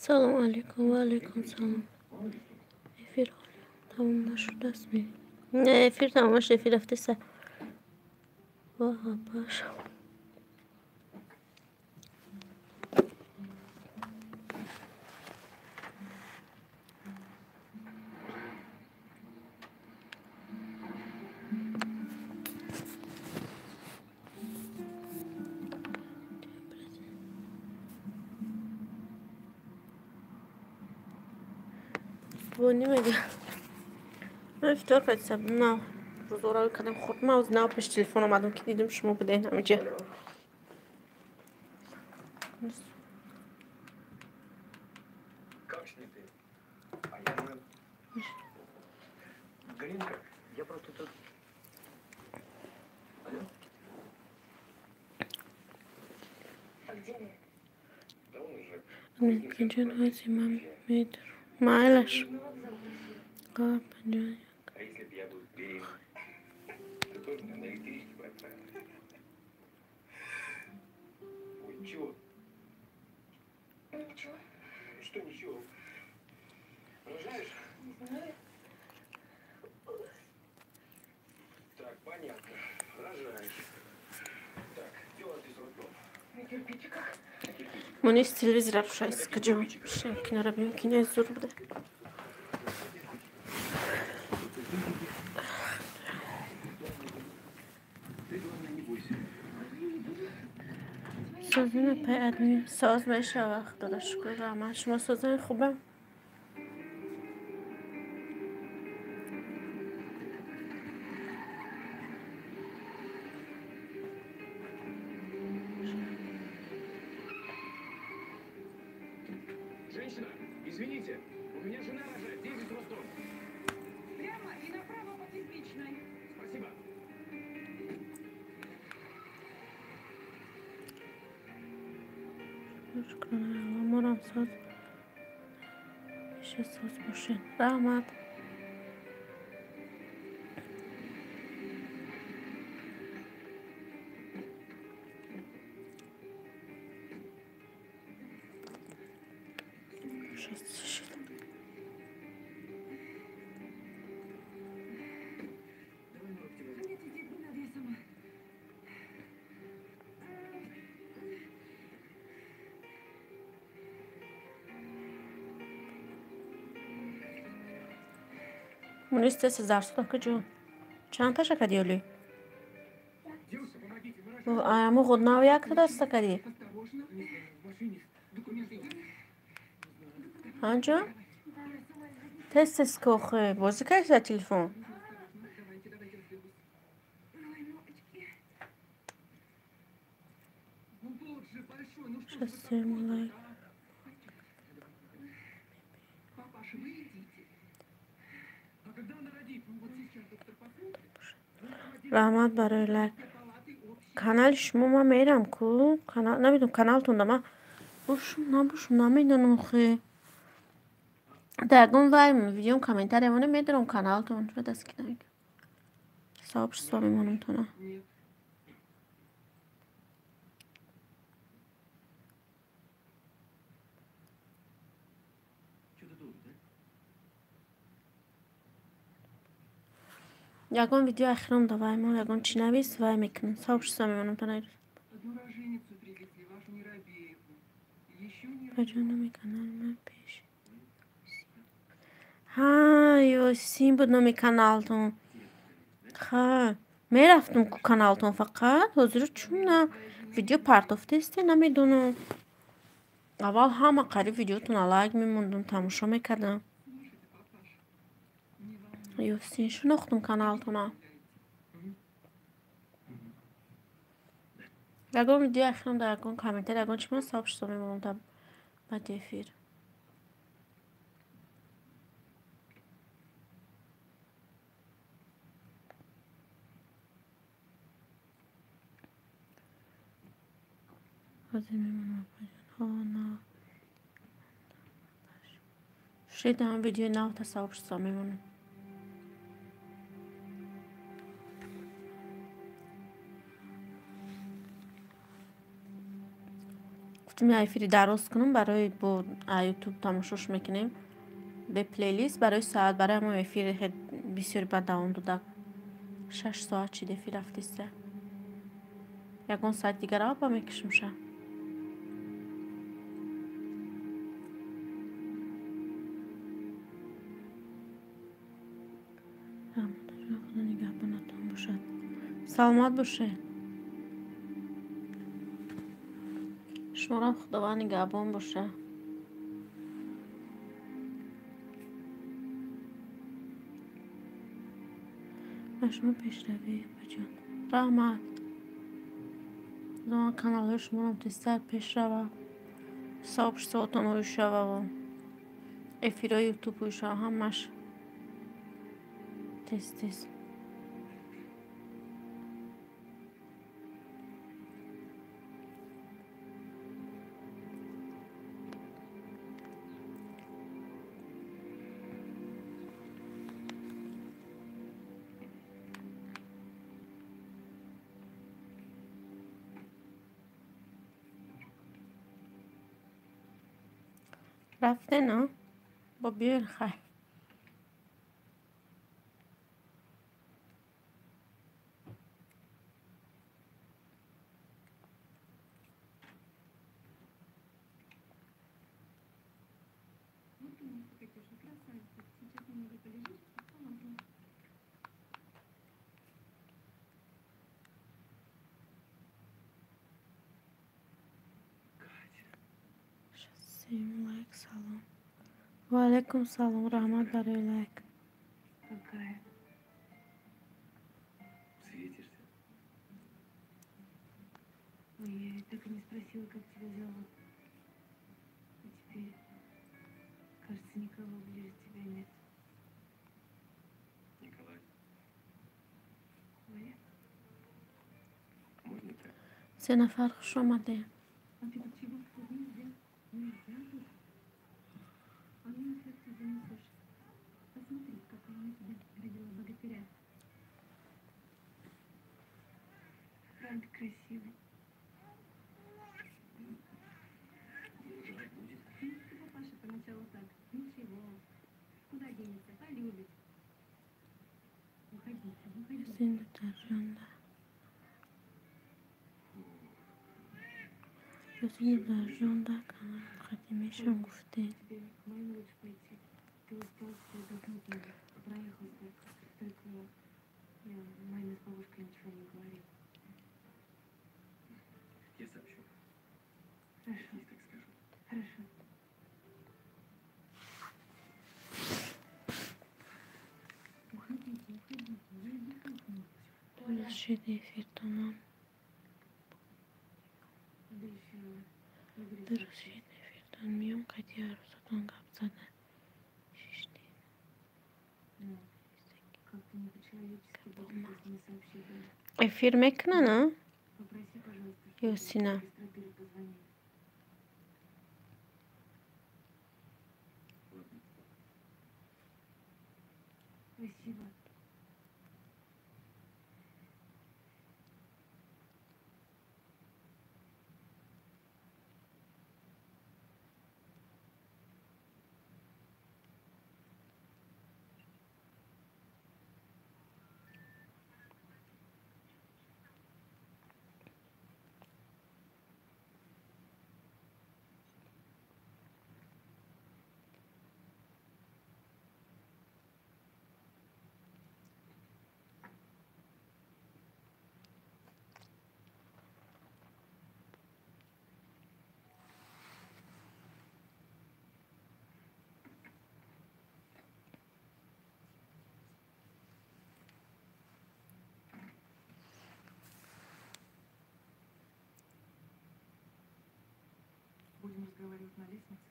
سلام علیکم و علیکم سلام. افیر تموم نشد دست می نه افیر تموم شد افیر رفته سر واه باش بونی میگه من افتار کردم نه روزورا رو کردم خود موز نه پیش تلفن اومدم که دیدم شما بودین همینجا Как не ты? А я не... Галинка, я просто тут... Алло? А где вы? Да он уже... میگه هزیمم میدر معلش کار پنجایی А если бы я был беременный? Ты тоже меня на электричке бы отправил? Ой, чего? Ничего. Что ничего? Рожаешь? Не знаю. Так, понятно. Рожаешь. Так, дела ты с роддом. На кирпичиках. Монис телевизор روشن скажем شکن رو ببین که نه زور بوده سازن پای ادمی ساز بشه وقت داره شکر رحمت شما سازن خوبه Женщина, извините, у меня жена рожает, ездит в Ростов. Прямо и направо по кирпичной. Спасибо. شکر مارم ساز میشه ساز باشه رحمت Нет, иди, не надо, я сама. Монис تست زرسو که جو چند تا شکدی اولی Девушка, помогите, мы اما خود نو یک تا دست کردی осторожно. В машине документы есть. آنجا تست سکوخه بازی کردی در تلفن Давайте, давайте разберусь. Ой, ноготки. Ну тот же большой, ну что ж вы شسته مولای Папаша, вы идите. А когда она родит? Ну вот сейчас доктор посмотрит. رحمت برای لک Палаты общие. کانال شما من میرم کو کانال نمیدونم کانال تونده من بوشون نمیدونم خیلی دقیقا وای ویدیوم کامنتر امونه میدونم کانال تون رو دست که نمیدونم صاحبش صاحبی منم تونه Нет. Что-то тут, да? یکان ویدیو اخیرم دا وای ما یکان چی نویس وای میکنم صاحبش صاحبی منم تونه Одну роженицу привезли, вашу Неробееву. Еще не بجانم کانال من پیش ها یاسین بود نمی کانالتون خب میرفتم کو کانالتون فقط حضور چون نه ویدیو پرتافته است نمیدونم اول همه قریب ویدیوتون لایک میموندم تماشا میکردم یاسین شناختم کانالتون یکان ویدیو اخیرم در یکان کامنتر یکان چی من صاحبش صاحبی منم تا بعد افیر شده هم ویدیو نو تصاحبش صاحبی منم гуфтем я эфири дароз кунам, барои бо ютуб тамошош мекунем бе плейлист барои соат, барои ҳамон эфири бисёри ба давом дода 6 соат чид эфир рафтиста. Ягон соат дигар апа мекишимша. Худо нигоҳбонатон бошад. Саломат бошед. шуморам худованд нигоҳбон бошад. ба шумо пешравӣ баҷон. раҳмат. худованд каналҳои шуморам тезтар пеш рава. сообществоатон рӯй шава ва эфирҳои ютуб рӯй шава. ҳамаш тез. رفته نه؟ با بیار خیر. Вот ты, Катюша, красавица. Сейчас немного полежишь, помогу. Selam, like, salam. Ve aleyküm salam, rahmet baray like. Какая? Светишься. Ой, я так и не спросила, как тебя зовут. А теперь, кажется, никого ближе тебя нет. Николай, Ой, можно так? سه نفر خوش آمده. а ты тут чего? Тут нельзя. Нельзя тут. А ну как ты занесешь? Посмотри, какая она тебе родила богатыря. Правда красивый. Жрать будет? Ну, папаша поначалу так. Ничего. Куда денется? Полюбит. Уходите, уходите. Seni درجانده. Gözünü درجانده کنم. قدیمیشم گفته. Тебе к моему лучше пойти. Ты устал, что отдохнуть надо. Проехал столько. Только я маме с бабушкой ничего не говорил. Я сообщу. Хорошо, Есть так скажу. хорошо. Уходите, я отдыхать не хочу. شد efir tamam. Да еще Игорь درست شد efirden میام قدی عروساتون قبل زده. ششتی. Ну, как-то не по-человечески будет, если не сообщить. Efir mekne ne? Попроси, пожалуйста, Yok Sina. Стропилу позвонил. Ладно. Спасибо. Будем разговаривать на лестнице.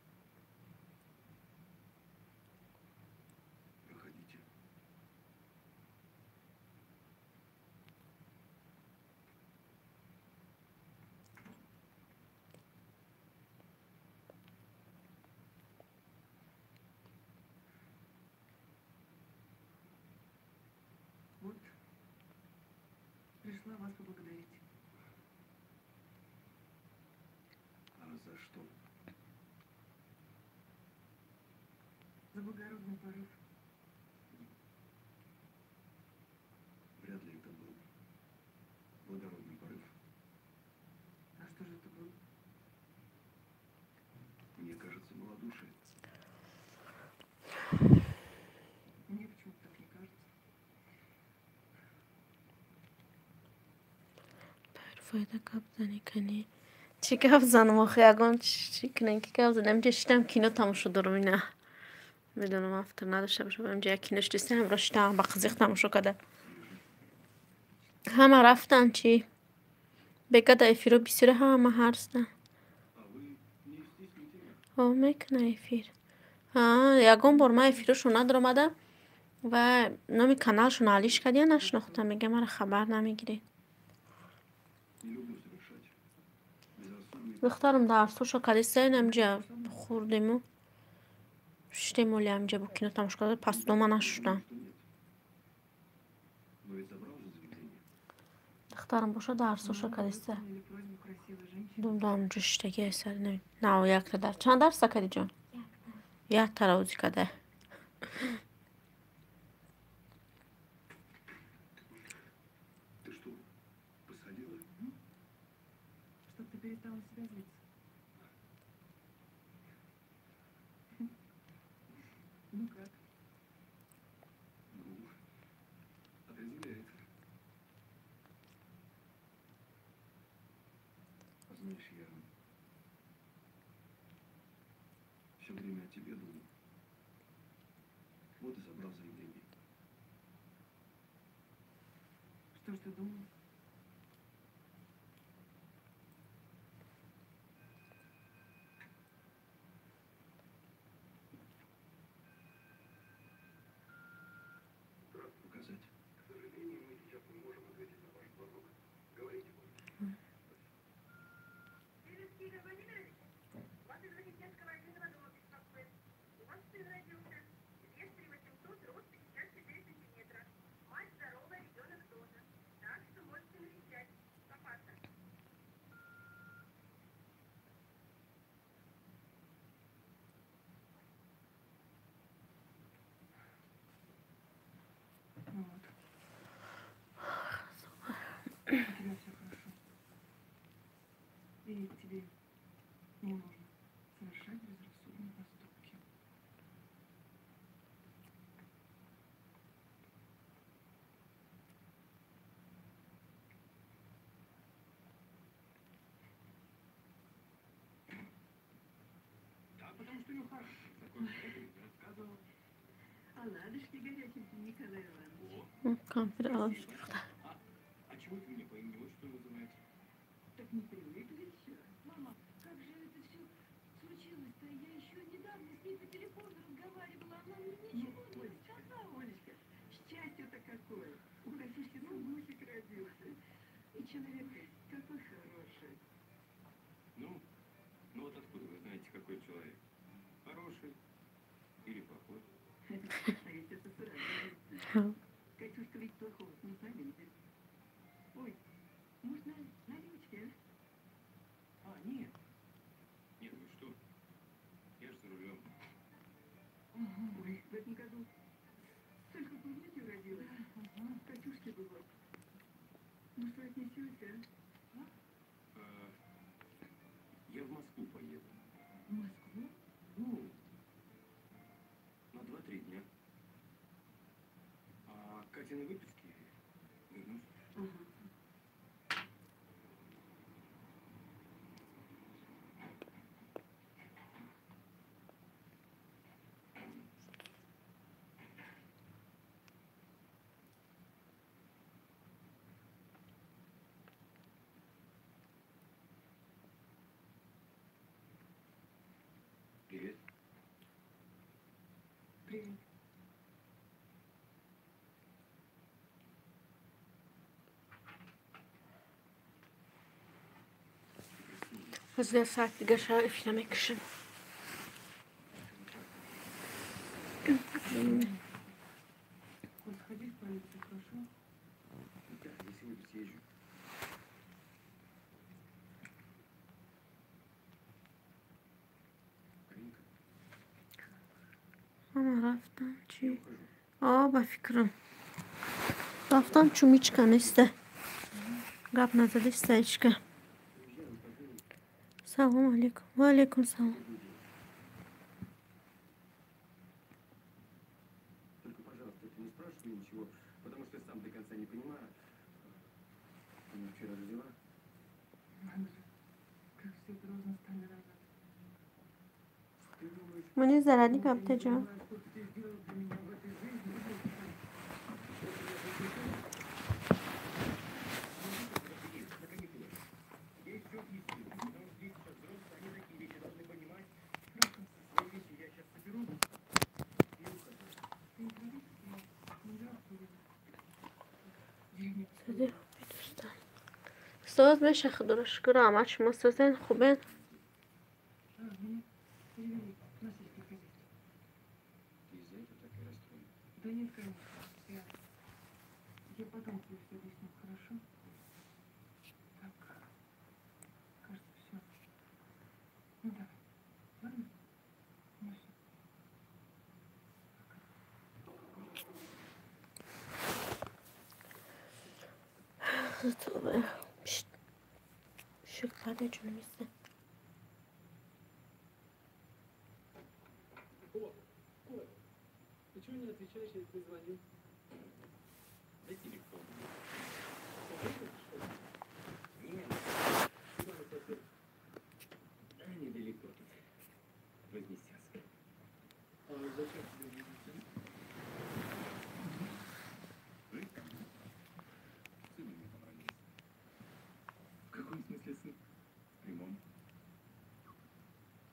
Проходите. Вот. Пришла вас поблагодарить. А разве За что? За благородный порыв. Вряд ли это был благородный порыв. А что же это было? Мне кажется, малодушие. Мне почему-то так не кажется. فایده کاب زنی کنی چی کاب زنم آخه اگان چی کنن که کاب زنم جه شتم کینو تموم شد درو نه میدونم افتر نداشته باشم هم جه کینش دیسته هم راشتم با قزیق تموم شد کده همه رفتن چی بگه افیرو بیسیره همه هرستن او میکنه افیر یکم بار من افیروشو ندار آمده و نامی کانالشون علیش کردی یا نشناختم میگه من خبر نمیگیری دخترم درسوشو کردی سین امجا خوردیمو شتیمولی امجا بکنه تماش کرده پس دوما نشدم دخترم باشه درسوشو کردی سه دوم دوم جشتگی سر نمی نه یک در چند درس کردی جان؟ یک تراوزی کرده Чтоб ты перестала себя злиться. Ну как? Ну, определяет. Знаешь, я все время о тебе думал. Вот и забрал заявление. Что ж ты думал? Указать. К сожалению, мы сейчас не можем ответить на ваш звонок. Говорите. Игорь Владимирович, вас из Вознесенского отдельного дома беспокоит. У вас сын родился. Вес 3800, рост 54 сантиметра. Мать здоровая, ребенок тоже. Так что можете навещать. Папаша. Ну вот. У тебя все хорошо. И тебе не нужно совершать безрассудные поступки. Да, потому что Юха такой рассказывал. Оладушки горячие, Николай Иванович. کامپیوتر آش А чего ты меня по имени отчеству называете? Так не привыкли еще. Мама, как же это все случилось-то? Я еще недавно с ней по телефону разговаривала, она мне ничего не рассказала. Олечка, счастье-то какое. У Расюшки сыночек родился. И человек какой хороший. Ну вот откуда вы знаете, какой человек? Хороший или плохой? А ведь это сразу. Катюшка ведь плохого не повидит. Ой, можно на речке? А, нет. Нет, вы что? Я же за рулем. Ой, в этом году столько клубники уродилось. Катюшке было. Ну что отнесете, а? Я в Москву поеду. В Москву? Ну, на 2-3 дня. А Катины выписки вернусь. Привет. Привет. از یه ساعت دیگه شاید افیلم میکشم Коль, сходи в полицию, хорошо? Да, я сегодня съезжу. رفتم چی؟ با فکرم رفتم چومیچکا نیسته گپ نزدش سایچکا. سلام علیکم. و علیکم سلام. Только, пожалуйста, ты не спрашивай ничего, потому что сам до конца не понимаю. Ты меня вчера родила? Надо же, как все грозно стали рожать. Ты думаешь, منی زرنی Я не گپته جا понимаю, что ты сделал для меня в этой жизни. на каникулах? Я их все объясню, потому что дети сейчас взрослые, они такие вещи должны понимать. Хорошо, свои вещи я сейчас соберу и ухожу. Ты не говоришь, что я не здравствую. سده دوستان ساز بشه خدا شکر همه شما سازن خوبه. Мне перевели на сельское хозяйство. Ты из-за этого такая расстроена? Да нет, конечно. Я потом тебе все объясню, хорошо? Так, кажется, все. Ну давай, ладно? Ну все. Tövbe. Şşt. Şu hadi cümlesi. Ты чего не отвечаешь, я тебе звоню? Дай телефон. Нет. Недалеко тут. Вознесенск. А зачем тебе Вознесенск? Сын мне понравился. В каком смысле сын? В прямом.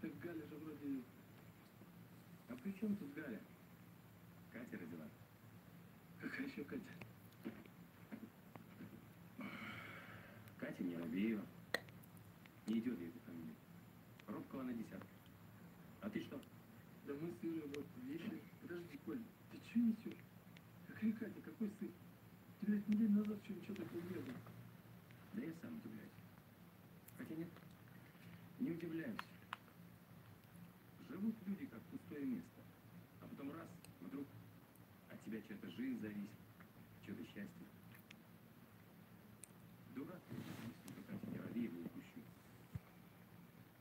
Так Галя же вроде... А при чем тут Галя? Катя родила. Какая еще Катя? Катя не Робеева. Не идет ей эта фамилия. Робкова на десятку. А ты что? Да мы с Ирой вот вещи. Подожди, Коль, ты что несешь? Какая Катя, какой сын? Ты, блядь, неделю назад что ничего такого не было. Да я сам удивляюсь. Хотя нет, не удивляюсь. Живут люди как пустое место. А потом раз, вдруг от тебя что-то жизнь зависит, что-то счастье. Дурак, если бы Катя не Равеева упущу.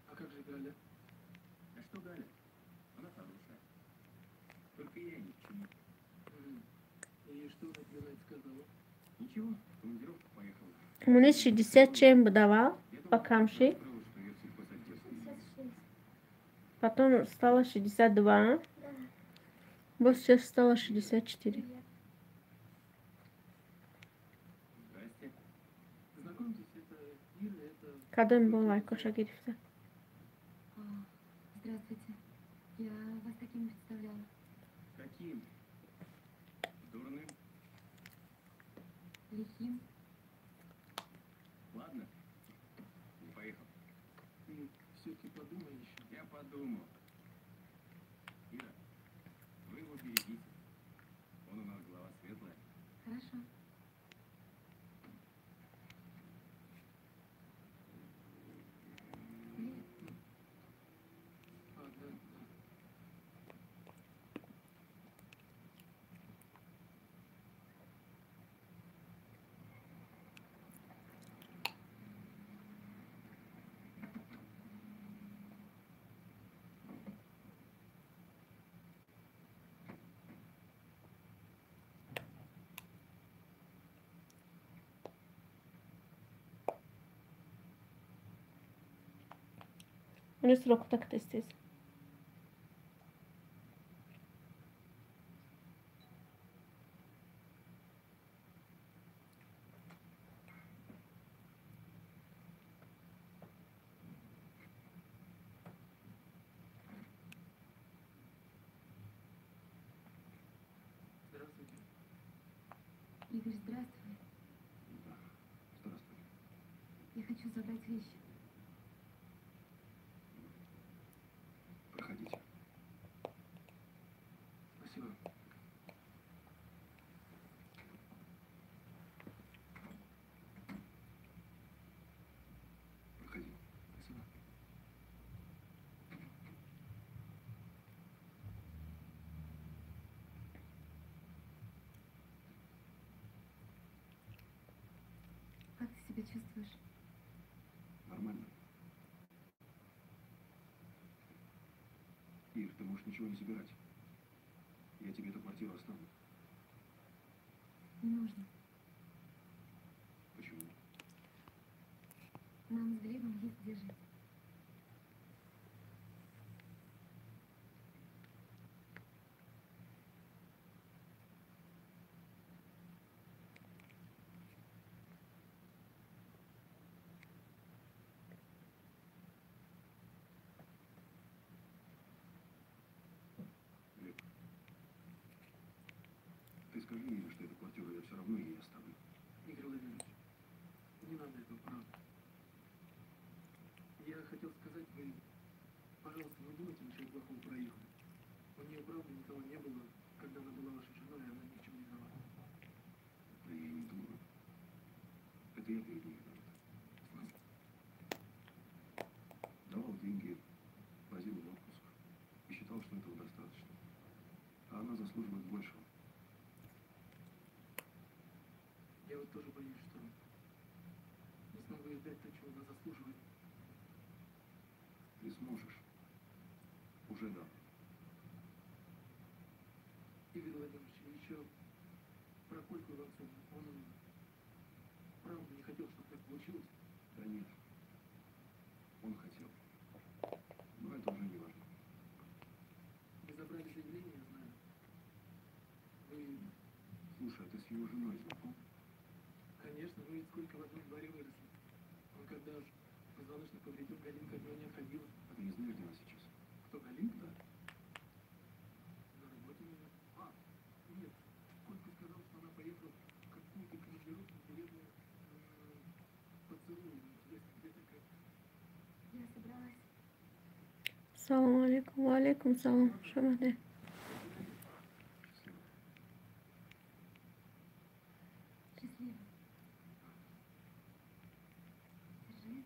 А как же Галя? А что Галя? Она хорошая. Только я ни к чему. И что она тебе на это сказала? Ничего, в командировку поехала. Мені 60 чем бы давал, пока мши. Сказала, что я в сельхозотделе. Потом стало 62. Вот сейчас стало 64. Здрасте. Знакомьтесь, это Ира, это... Kadın bu Aykoş'a girifte. Здравствуйте. Я вас таким представляла. Каким? Дурным? Лихим. Ладно. Не поехал. Ты все-таки подумай еще. Я подумал. Ира, вы его берегите. Он у нас голова светлая. Хорошо. Onu sokakta testiz. Здравствуйте. Игорь, здравствуй. Здравствуй. Я хочу забрать вещи. Проходите. Спасибо. Проходи. Спасибо. чувствуешь? Нормально. Ир, ты можешь ничего не собирать. Я тебе эту квартиру оставлю. Не нужно. Почему? Нам с Глебом есть где жить. Глеб, ты скажи Ире, что эту квартиру я все равно ей оставлю. Игорь Владимирович, не надо этого, правда. Я хотел сказать, вы, пожалуйста, не думайте ничего плохого про Иру. У нее, правда, никого не было, когда она была вашей женой, и она ни в чем не виновата. Да я и не думаю. Это я перед ней виноват. В смысле? Давал деньги, возил в отпуск и считал, что этого достаточно. А она заслуживает большего. Я вот тоже боюсь, что не смогу ей дать то, чего она заслуживает. Ты сможешь. Уже да. Игорь Владимирович, еще про Кольку Иванцова. Он правда не хотел, чтобы так получилось. Да нет. Он хотел. Но это уже не важно. Вы забрали заявление, я знаю. Вы, Слушай, а ты с его женой знаком? конечно, вы ведь сколько в одном дворе выросли. Он когда позвоночник повредил, Галинка от него не отходила. А ты не знаешь, где она сейчас? Кто, Галинка? Да. На работе у нее. А, нет. Колька сказал, что она поехала в какую-то командировку в деревню поцелуй. Где такая? Я собралась. Салам алейкум. Ва алейкум салам. Шамаде. Счастливо. Счастливо. Держи.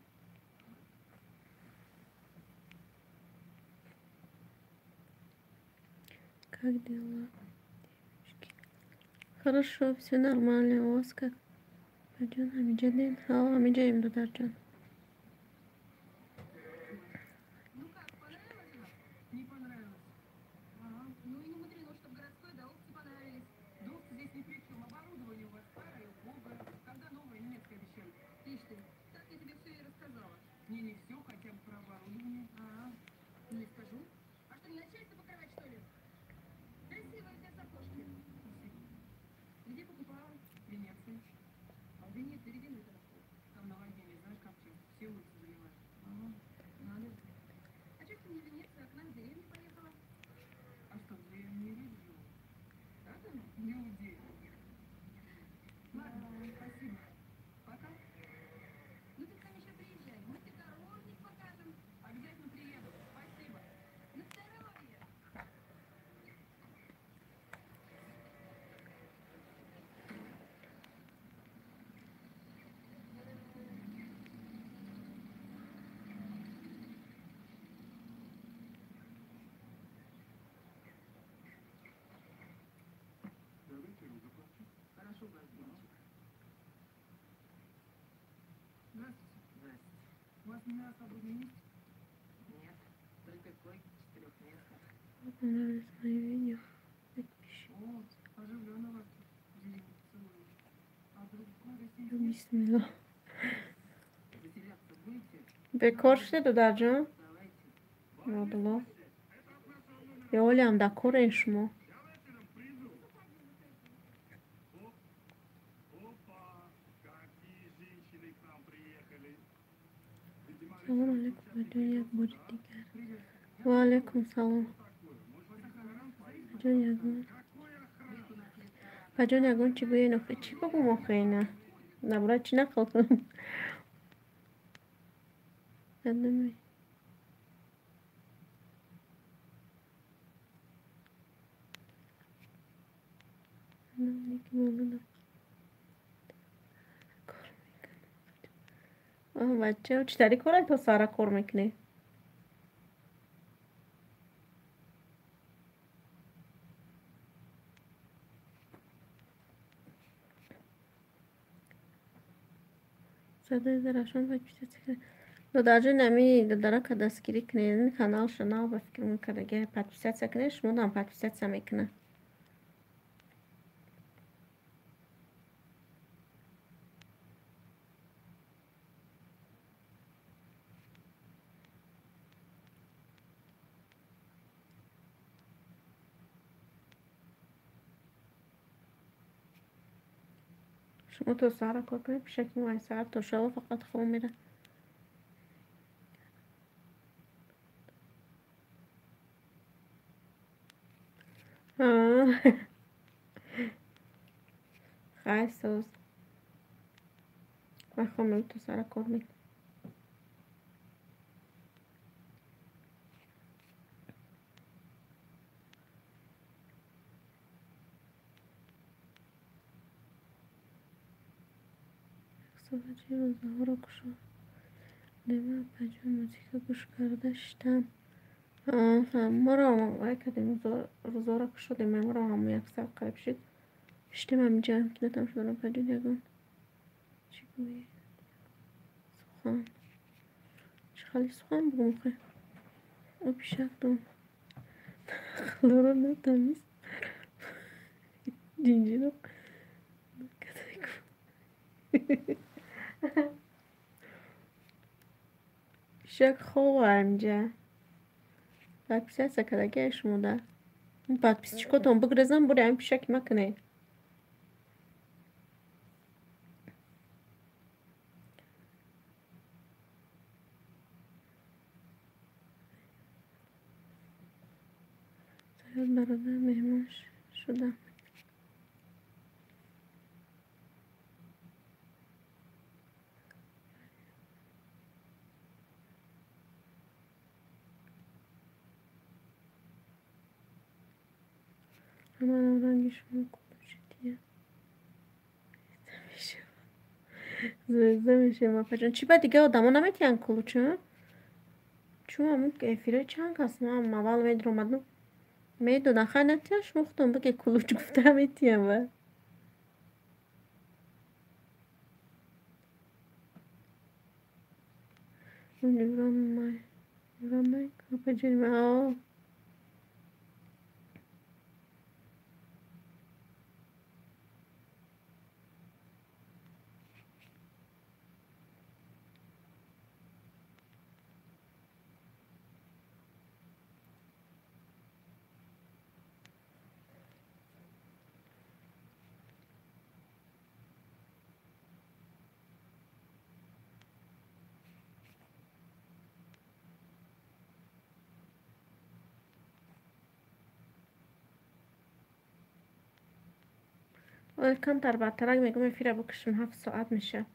Как дела? Хорошо, все нормально. У вас как? Пойдем, Амиджадин. Амиджаем Дударджан. Ну как, понравилось она? Не понравилось. Ага. Ну и не мудрено, чтобы городской доовцы понравились. Дома здесь ни при чем. Оборудование у вас старое, убогое. Когда новое немецкое обещали? Ишь ты, так я тебе все и рассказала. Не все, хотя бы про оборудование. Ага. Не скажу. А что, не начальство покрывать, что ли? Красивые у тебя сапожки. Спасибо. Где покупала? Венеция. А в Венеции резину это нашла. Там наводнение, знаешь, как часто. Все улицы заливают. Ага. Надо. А что ж ты не в Венецию, а к нам в деревню поехала? А что, где я не люди живут? Как оно? Люди. Ладно, спасибо. Пока. Ну ты к нам еще приезжай. Мы тебе дорожник покажем. Обязательно приеду. Спасибо. На здоровье. Давайте я заплачу. Хорошо, Владимирович. Здравствуйте. Здравствуйте. У вас номера свободные есть? Нет, только койки 4-местных. Понравилось мое видео. Подпишись. О, оживленно вас тут в деревне целую. А другой гостиницы нет? Бисмилlah. Заселяться будете? Бекорште Дударджан. Давайте. Модуло. Я олям да корешмо. Опа! Какие женщины к нам приехали. Салам алейкум. Пойдем, як будет дикер. Ва алейкум салам. Пойдем, ягон. Пойдем, ягон, чигуе но фичи богу мохейна. Добра чина халкам. Аднами. बच्चे چطوری کارای تو سارا کار میکنی؟ صدای درخشان و پیشت دو درجه نمی داره که دستگیری کنید کانال شنا به فکر میکنه که подписаться کنش مودم подписаться میکنه شما تو سهر کار کنید پیش که مای سهر تو شما فقط خوب میره خیلی سوز من خواهم تو سهر کار میکنم صحبتی روزه ها رو کشم دیمه پنجه موزیک گوش کرده شتم ما را هم کردیم روزه را کشم دیمه ما را هم یک سال قریب شد شتم هم جمع که نتم شدن پنجه نگم چی گویی سخان چه خالی سخان بگم خیلی او پیشک دوم خلورا نتمیز جینجی رو کتای کن پیشک خوب همجا подписаться когда геш муда подписчику там богрезам буре ам пишак макне سایت برادر مهمان شدم همه رنگشون کلوچتیه زوزه میشه ما پجان چی با دیگه آدم ها نمیتین کلوچه چون همون افیره چند کس ما هم اول میدر اومدم میدونن خیلی نتیاش مختم بگه کلوچ گفته میتیم و اون نوران که پجان ما کم تر بدترک میگم افیره بکشم 7 ساعت میشه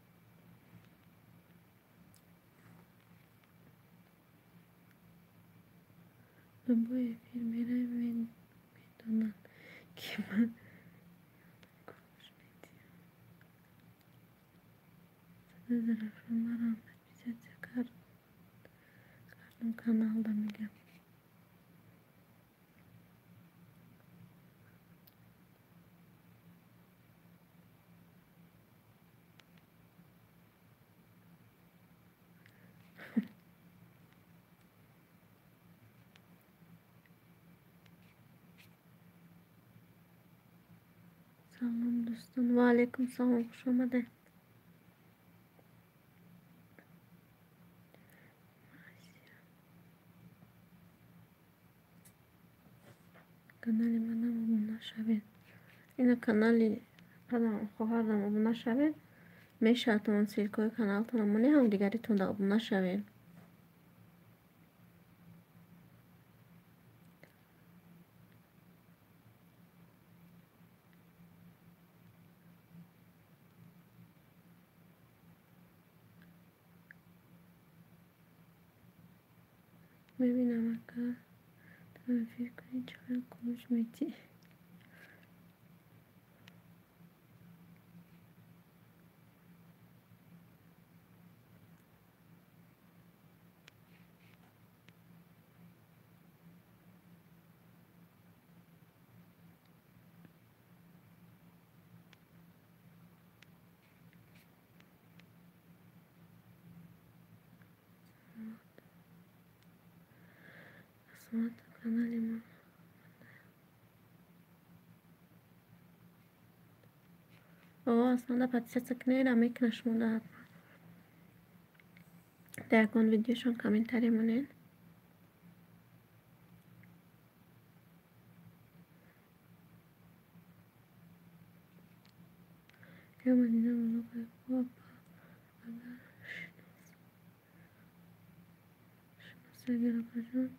با افیر میره میدونن که من کلوچ میتیم صدای درخشان مرا подписаться کردم کانالda میگم سلام دوستان و علیکم سلام خوش آمده کانال منم ابونه شوید این کانالی خواهرم ابونه شوید میشه تون سیرکای کانال تون منی هم دیگری تون دا ابونه شوید ببینم اگر فکر کنید چقدر کلوچ میتی قسمت کانال ما aslında patates sıkmayla meknaş mı Dergon videoşun komentariumun Yamanina bunu koyup şunu yapacağım.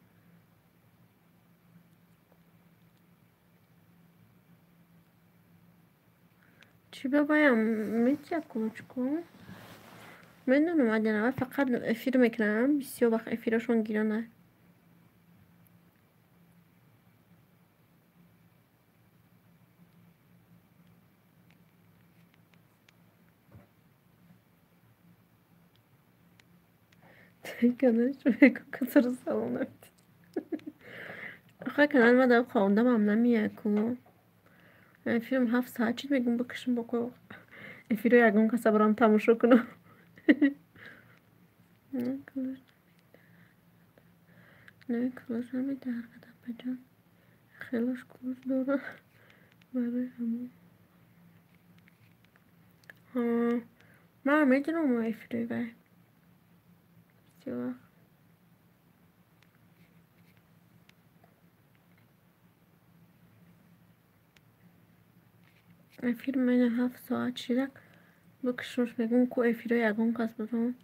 چی بگویم میتیا کلوچکو میدونم عدنه فقط افیر میکنم بسیار وقت افیرشون گیرانه Kanalش بگو کسر سالانه آخه kanal ما در خوندم هم نمیه کو فیلم 7 ساعت چید میگم بکشم بکو افیرو یکم کسا برام تماشا کنم نه کلاش نمیده هر قدم بجان خیلیش کلاش داره برای همون من میدونم اون افیروی بای بسیار افیر من 7 ساعت شیرک بکشمش میگم کو افیرو یکم کس برام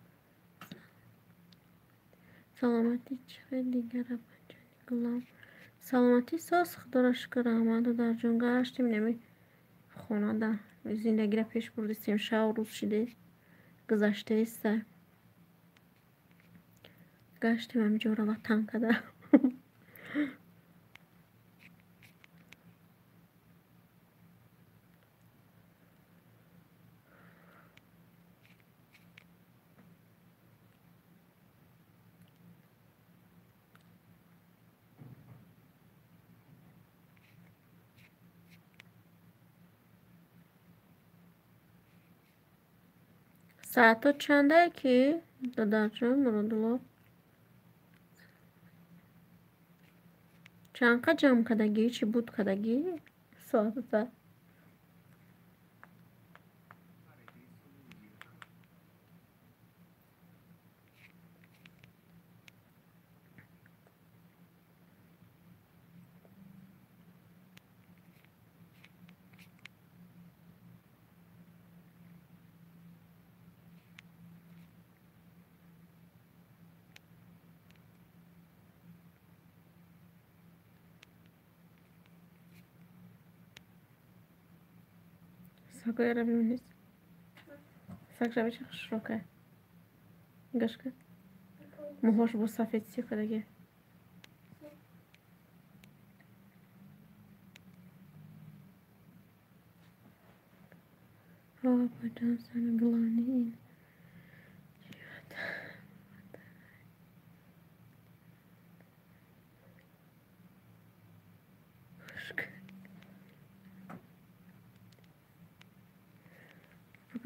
سلامتی چه دیگر بچه سلامتی ساز خدا شکر آمد و در جون گشتیم نمی خونه در زندگی را پیش بردیم شب روز شده گذشته است گشتیم همینجا را وطن کده ساعت چنده که دادرجان مرادلو چند که جمع کدگی چی بود کدگی ساعت تا ساقه را ببینید ساقه را بچه شروکه گشکه موهاش با سفید سی کدگی بجان سن گلانی این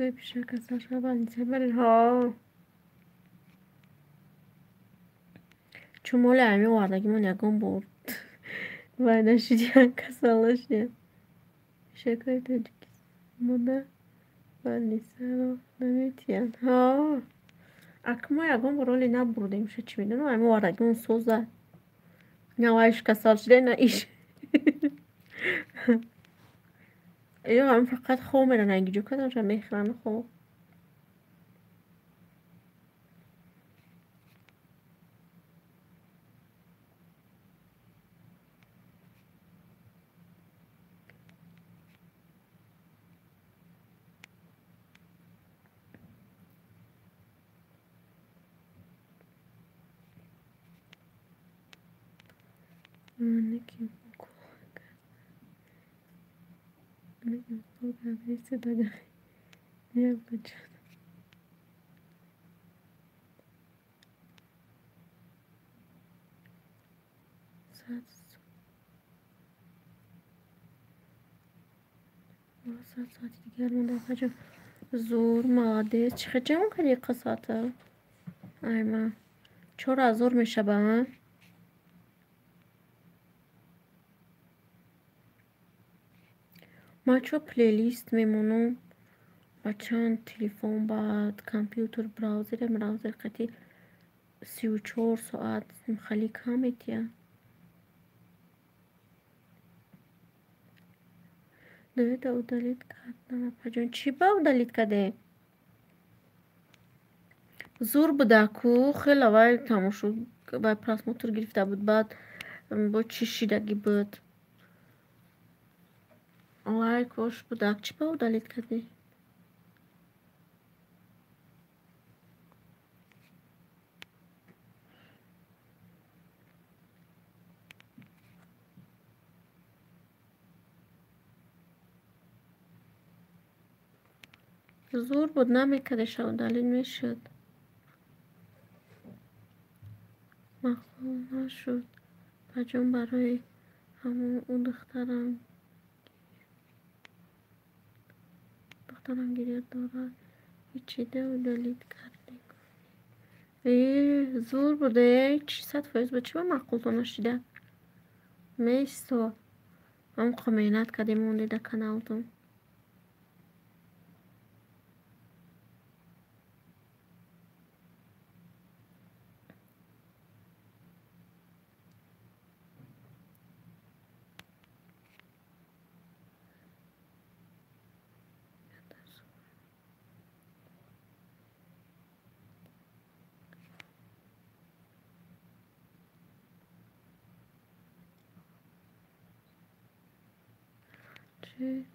بگوی پیشه کساش را بانیسه برین ها چون مال همی واردگی من یکم برد و نشیدیم کسالش دیم شکای تجیکی مونه بانیسه رو نمیتین ها اکما یکم برولی نبردیم شه چی میدونم همی واردگی من سوزه نه وایش کسال شده نه ایش ایو هم فقط خواه میرن اگه جو کدن شم میخرن خواه نکیم نکیم خواه بیسته داده نیم بجان ساعت دیگر مونده بجان زور ماده چه جمع کردی قصاته ایما چرا زور میشه به من من چو پلیلیست میمونم با چند تلفن بعد کامپیوتر براوزر قطعی 34 ساعت مخلي كامت يا دویده او دلیت کردم پجان چی با او دلیت کده زور بوده کو خیلی اول تموم شد با پراس موتور گرفته بود بعد با چی شیدگی بود وای کوش بوده چی با او دلیت کده زور بود نمیکده شو دلیل میشد مخلوق نشد پجام برای همون اون دخترم گریه دارد پیچیده و دلیت کردی زور بوده 600% به چی با معقول تو نشیده میستو هم خمینت کردیم اون دیده کانالتون چی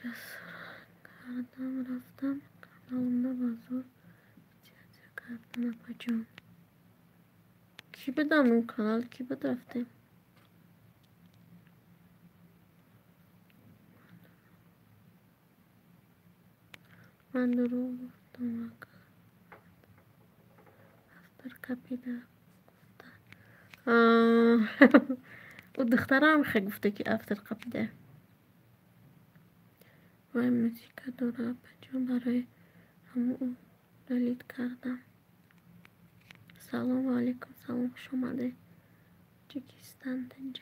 کردم رفتم کانالمda بازور سیاسی کردم پجام کی بدم اون کانال کی بد رفتیم من درو گفتم افتر کپیده او دخترم خیلی گفته که افتر کپیده وای موزیک داره پجام برای همون دلیت کردم سلام علیکم سلام خوش اومده چکیستان اینجا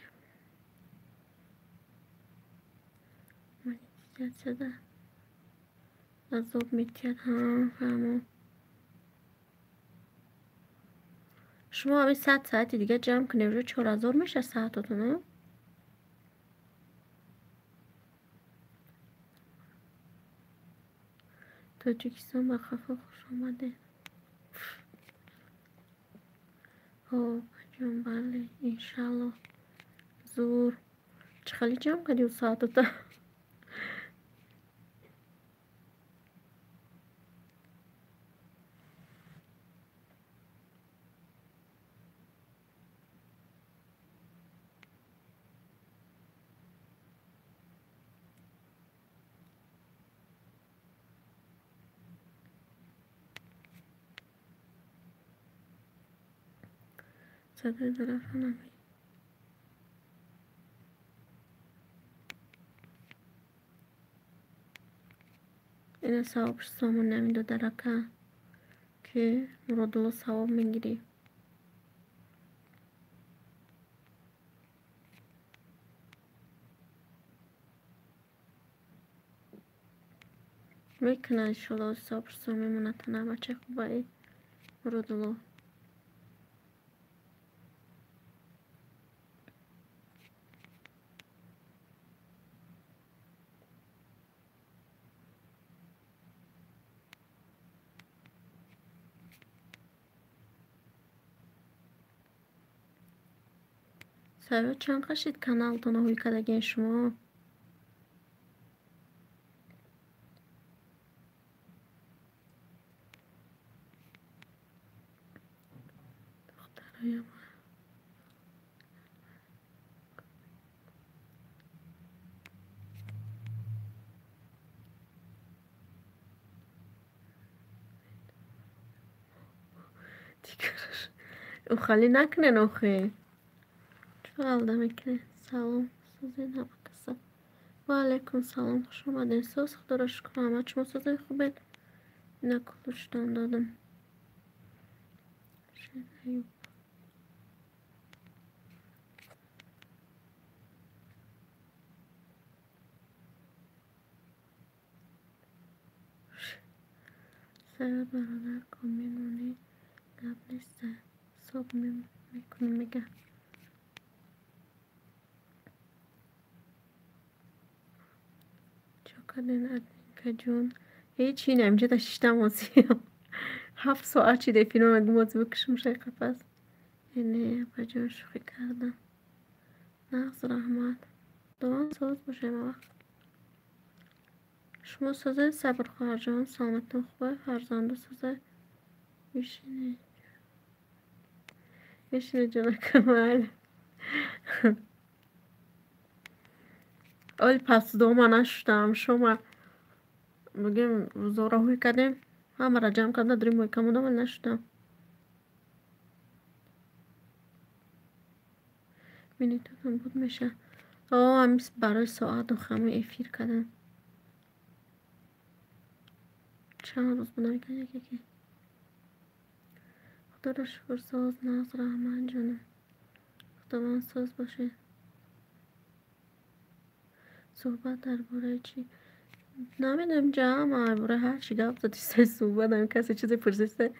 من شده عذاب میتید ها فهمون شما همه 100 ساعتی دیگه جمع کنید رو 4000 میشه ساعتاتون تاجیکستان با خفه خوش آمده او جان بله انشالله زور چه خیلی جمع کردی و ساعتاتا صدای تلفنم این ثواب سامون نمیدو درکه که مرادلو ثواب میگیری میکنه انشالله ثواب سامیمونه تنه بچه خوبه مرادلو سر چند قشید کانال تونه هوی کدگین شما دخترایم دیگر او خالی نکنن اوخی چو الده میکنه سلام سوزین هم کسا و علیکم سلام خوش اومدین سوز خدا را شکر همه شما سوزای خوبه اینا کلوشتان دادم پسر برادر کن میمونی لب نیسته صبح میکنی میگه چکدین ادنینکه جون هیچی نمیشه تا 6 تماسی 7 ساعت چی ده فیلم اگه موزی بکشم شای قفص اینه با جون شوخی کردم نغز رحمت دوان ساز باشه ما وقت شما سازه صبر خواهر جان سلامتون خوبه فرزانده سازه بشینه جلو کمال آلی پس دوما نشدم شما بگیم روزا را هوی کردیم همه را جمع کرده داریم هوی کمونه ولی نشدم مینیتون بود میشه همیست برای ساعت و خمه افیر کردم چند روز بودم که یکی خدا را شکر ساز ناز رحمن جانم خدا من ساز باشه صحبت درباره چی نمیدونم جمع برای هر چی گفت زدیسته صحبت هم کسی چیزی پرسیسته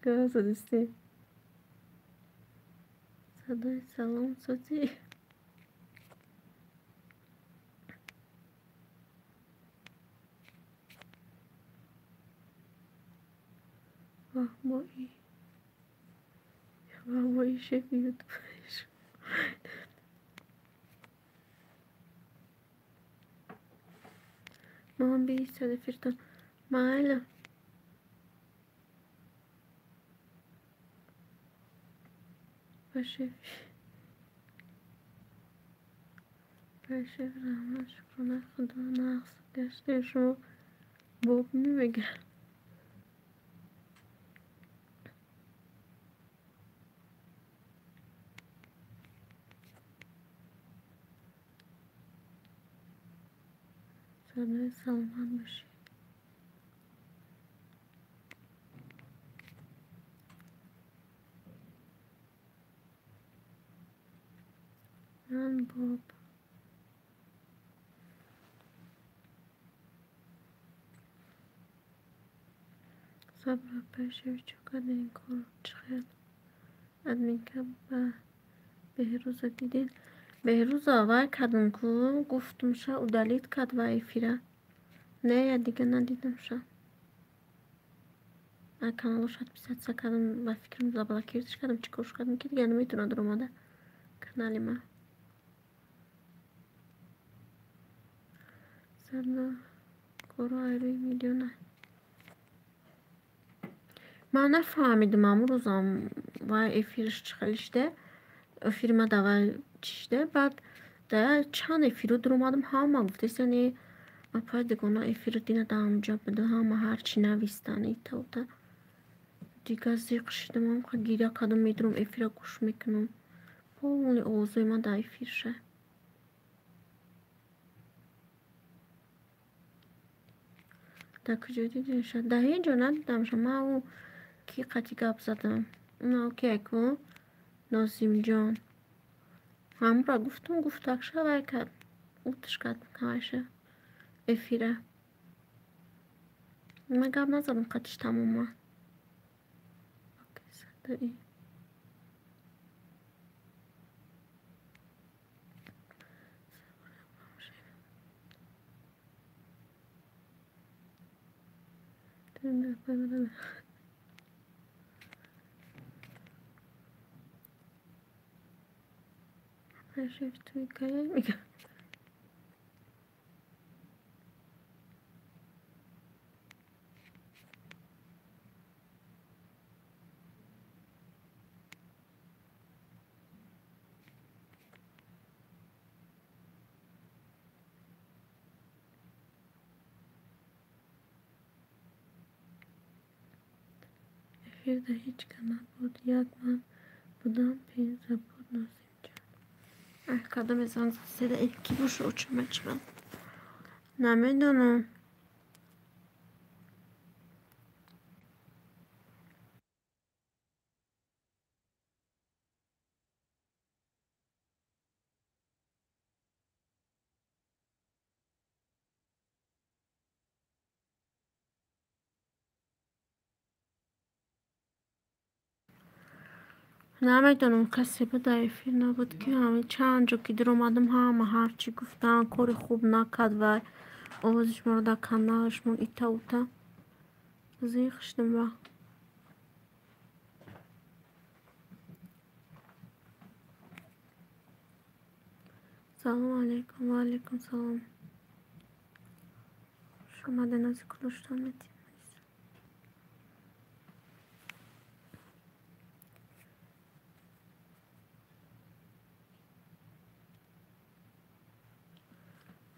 گفت زدیسته صدای سلام سازی وای شفیت مامان بی ساده فرتون مالا باشه رحمت شکنه خدا نقص گشته شما باب میمگه صدای سلمان باشه من باب صبر باشه چقدر این کار چقدر ادمین که بهروز دیدین بهروز آور کدوم کو گفتم شا او دلیت کد و ایفیره نه یا دیگه ندیدم شا کانالو شاید بیست کدوم و فکرم زبالا کردش کدوم چی کارش کدوم که دیگه نمیتونه در اومده کانالی ما سرنا کورو ایروی ویدیو نه من نفهمیدم امو روزم و افیرش چخلیشته افیرما دوا چیشته بعد ده چند افیرو در اومدم همه گفتش یعنی اپای دگونا افیرو دینه دا همجا بده همه هرچی نویستنی تا دیگه زیق شدم هم که گیره کدوم میدرم افیره گوش میکنم پاونی اوزوی من دا افیر شه دا کجا دیدیم شد ده اینجا ندیدم شد من اون کی قطی گپ زدم اونا که اکو نازیم جان هم را گفتم گفت اکشه وای کرد اوتش کرد کمشه افیره من گپ نزدم قطیش تمومه صدایی شفت توی کاری میگم افیر ده هیچ کنه بود یک من بودم پینزه بود نازیم جان کدام زنگ سیده ایکی بوش رو چمه چمن نمیدونم نمیدونم کسی به ضعیفی نبود که همه چند جا که در اومدم همه هرچی گفتن کار خوب نکد و آوازش مرده کنالش من ایتا اوتا زیخشتم و سلام علیکم و علیکم سلام شما دنازی کلوشتان میدیم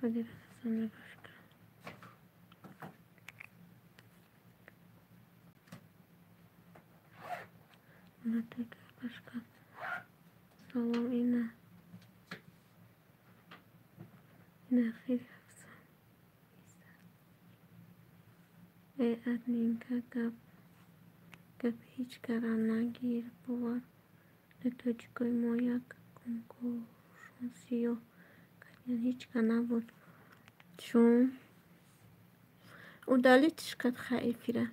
بدید ازم نگاش کرد اونو دیگه باش کرد سلام اینه خیلی افزم ای ادنین که گپ هیچ کرم نگیر بوار نتوچگوی مایک کنکورسیو یعنی هیچ که نبود چون او دلیتش کد خیلی ره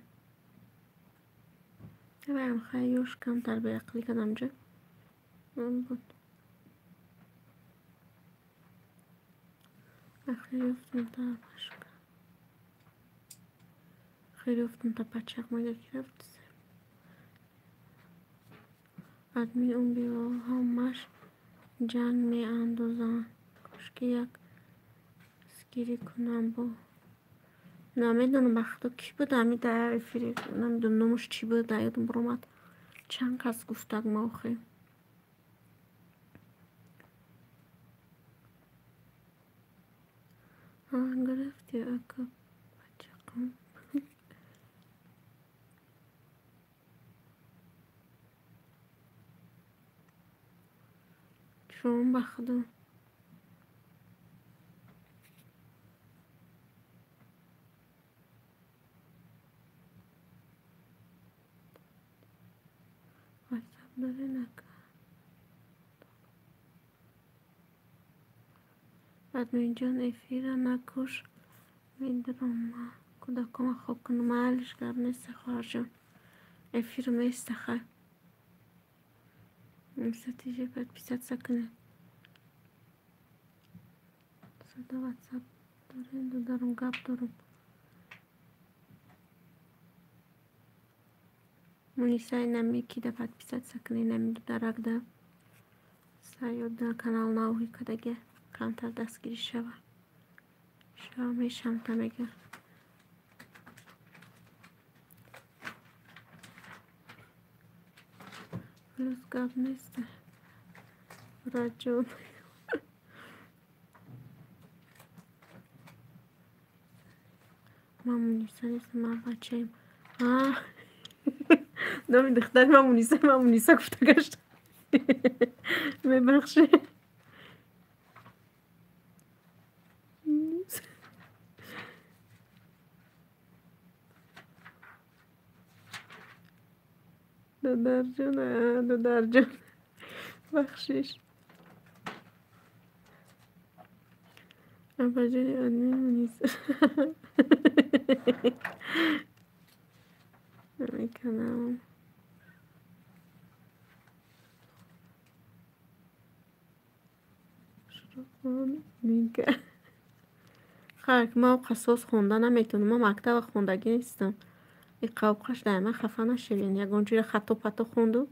برم خیلیش کم تر به اقلی کدم جا اون بود خیلی افتون تا باشکا خیلی افتون تا پچک مایده که رفت ادمی اون بیوا همش جنگ می اندازن کشکی یک سگیری کنم با نمیدونم بخدا کی بود همی در فیری نمیدونم نموش چی بود یادم برامد چند کس گفتگ ما آخه گرفتی اکا بچه قم چون بخدا واتساپ داره نکن ادمی جان افیره نکش میدونم کودکم خواب کنم محلش گر نیست خواهر افیر میسته خواهر نمستیجه باید پیست سکنه صدا واتساپ داره دو دارم گپ دارم منیسای نمی کی ده باید پیست سکنه نمی دو درک ده سایود ده کانال ناوی کدگه کمتر دستگیری شوه میشم تا میگه فلوس گپ نیسته راجون من مونیسا نیستم من بچه ایم نامی دختر من مونیسا گفته گشت میبخشه دو در جان بخشش ابا جانی آدمی مونیسا نمیکنم میگه خرک ما قصاص خوندن نمیتونم ما مکتب خوندگی نیستم این قوقش در من خفه نشوین یک اونجوری خط و پتو خوندو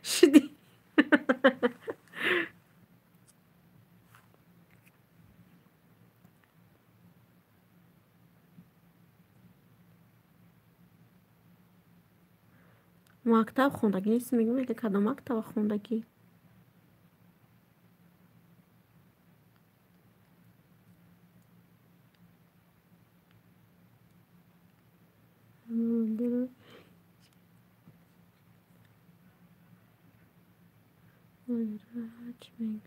شدی مکتب خوندگی نیست میگم میگه کدام مکتب خوندگی راج میگه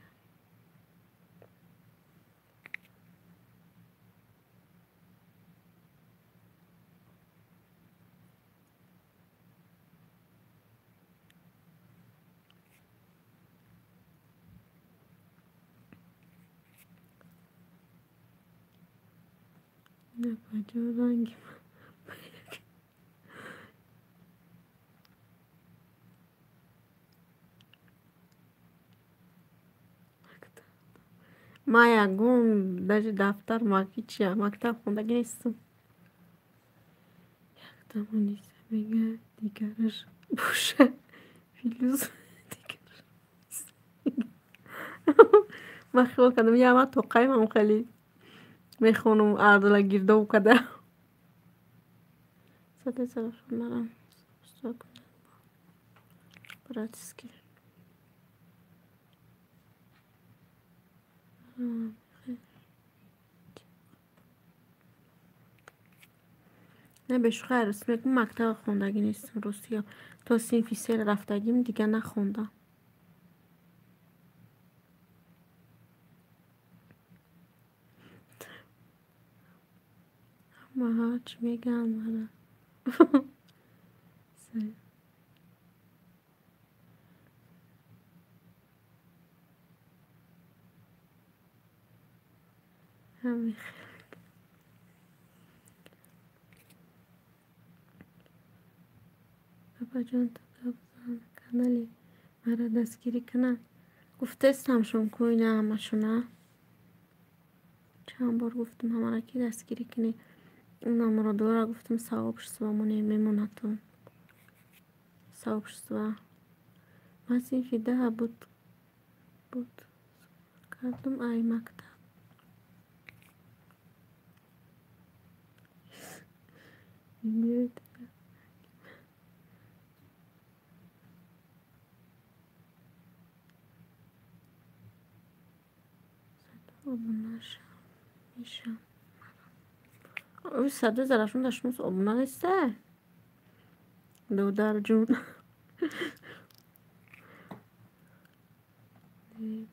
نه کجا رنگی ما یکم در دفتر ما کی چیه مکتب خوندگی نیستم. یکتم نیست میگه دیگرش بوشه فیلوز دیگرش من خیال کردم یه همه توقعی من خیلی میخونم اردولا گیرده و کده ساده سرشون مرم ستا کنم براتیسکی نه به شوخی عروسی میگم مکتب خوندگی نیستم روسیا تا صنفی سه رفتگیم دیگه نخوندم. اما هرچی میگم من همین بابا جان تو بزن کانالی مرا دستگیری کنن گفته شون کوی نه همشونه چند بار گفتم همه را کی دستگیری کنی اونم را دورا گفتم ثوابش سوامونه میمونتون ثوابش سوا من صنفی ده بود کردم ای مکتب میگه آبونش میشم او صده زرفون داشتموز آبونا نیسته دو در جون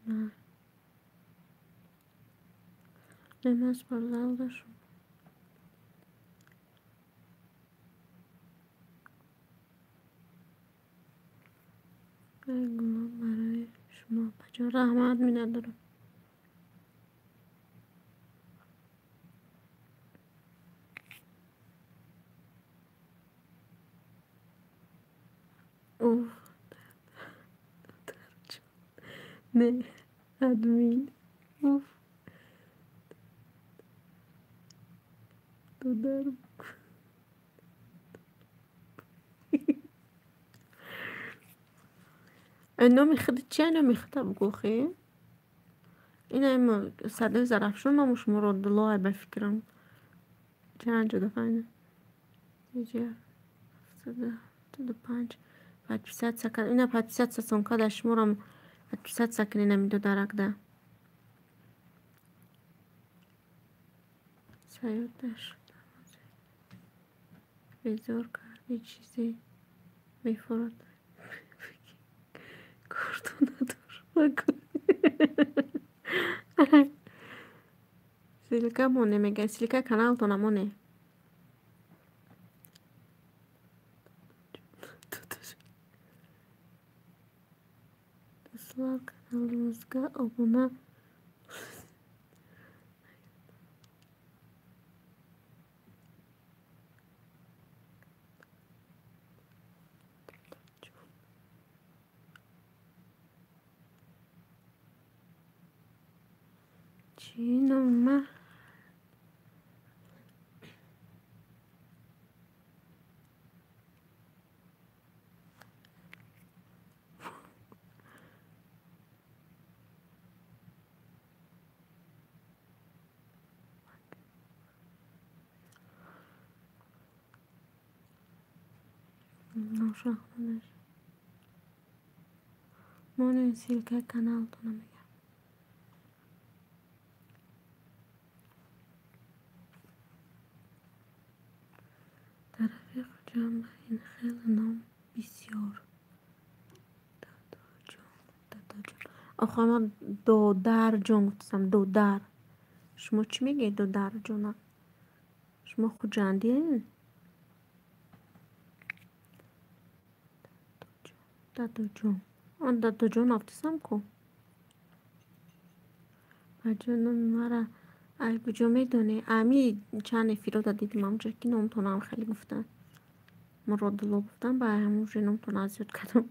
نه نمیز بردار داشتم گناه برای شما بجا رحمت می ندارم اوه نه ادمین اوف دو در اینو میخواد چی اینو میخواد بگوخی اینا اما صده زرفشون نموش مراد الله بفکرم چند جدا فاینه یجی صده دو پنج پد پیست سکن اینا پد پیست سسون کدش مرام پد پیست سکن اینا میدو درک ده سیادش بیزار کرد یه چیزی میفرد کارتو ندار سیلیکا مونه میگه سیلیکا کانال تو نمونه تسلا kanalımızga abone Çiğneme uşaqlar. Bunu silke kanal tanımıyor. طرفی جمع این خیلی نام بسیار آخه من دو در جون گفتم دو در شما چی میگه دو در جون شما خود جندی دادو جون آن دادو جون افتسم کو بجنون مرا ای کجا میدونی امی چند فیلو دادیدیم همونجا که نمیتونم خیلی گفتن مراد الله گفتم با همونجا نمیتونم ازیاد کردم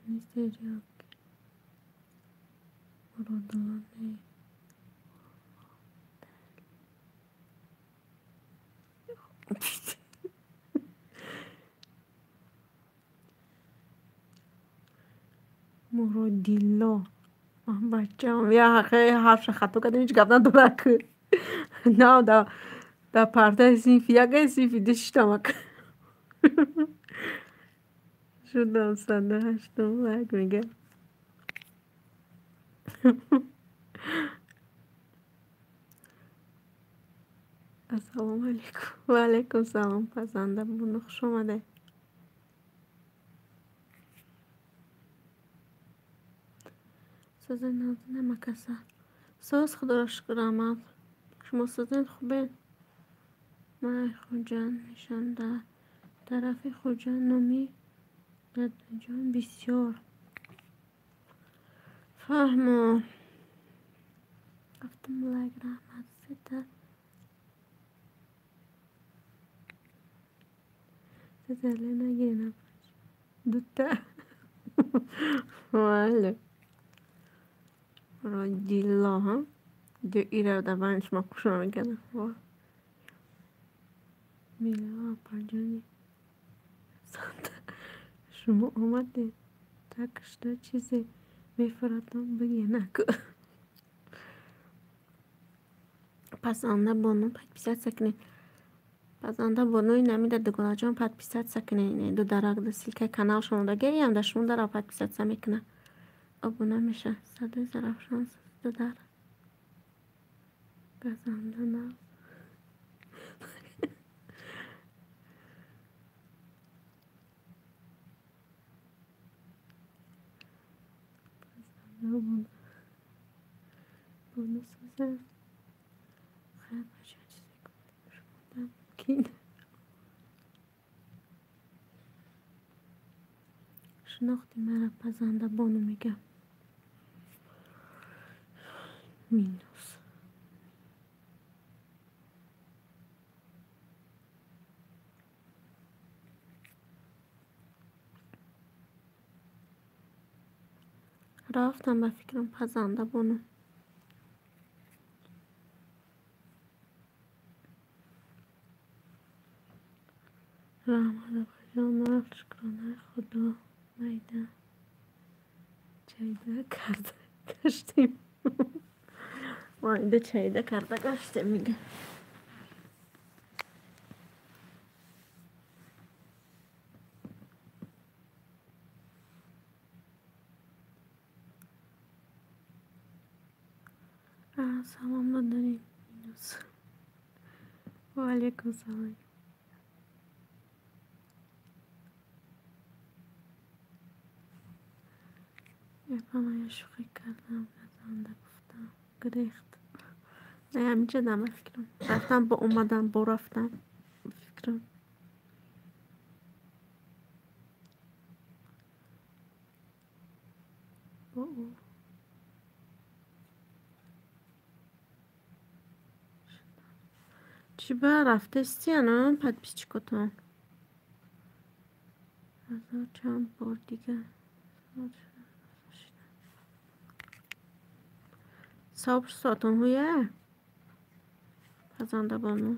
نیسته جا مرادلانه مرادیلا بچه هم یا حرف خطا کردن هیچ گفتن درک نه da parte assim, fiaga esse vídeo estômago. شدم صده هشتم لک میگه السلام علیکم و علیکم سلام پسنده بود خوش اومده سازن نازنه مکسه ساز خدا را شکر آمد شما سازن خوبه مای خوجان نشان در طرف خوجان نمی جان بسیار فهمو گفتم لایک رحمت سته سزله نگیرم دوتا ولی رادیلا ها دو ایره در بانش ما کشم میکنه میلا پرجانی شما آمده تکشته چیزی میفراتم بگی نکو پسنده بانو پت پیسات سکنه پسنده بانوی نمیده دگونا جان پت پیسات سکنه دو درک دو سیلکه کانال شما دا گریم داشتون در پت پیسات سمیکنه ابونه میشه صدای زرف شانس دو در پسنده نه بانو سوزه خیلی بچه چیزی کنم کین شناختی مرا پسنده بانو میگم مینوس رفتم به فکرم پسنده بانو رحمت بجان شکرانه خدا میده چیده کرده گشتیم مایده چیده کرده گشتیم میگه سلام نداریم مینوس و علیکم سلام یه شوخی کردم نزنده گفتم گریخت نه همینجا دم فکرم رفتم با اومدم با رفتم فکرم با او چی با رفته استیانا پد پیچ کتان هزار چند بار دیگه صبر ساتون هویه پزنده بانو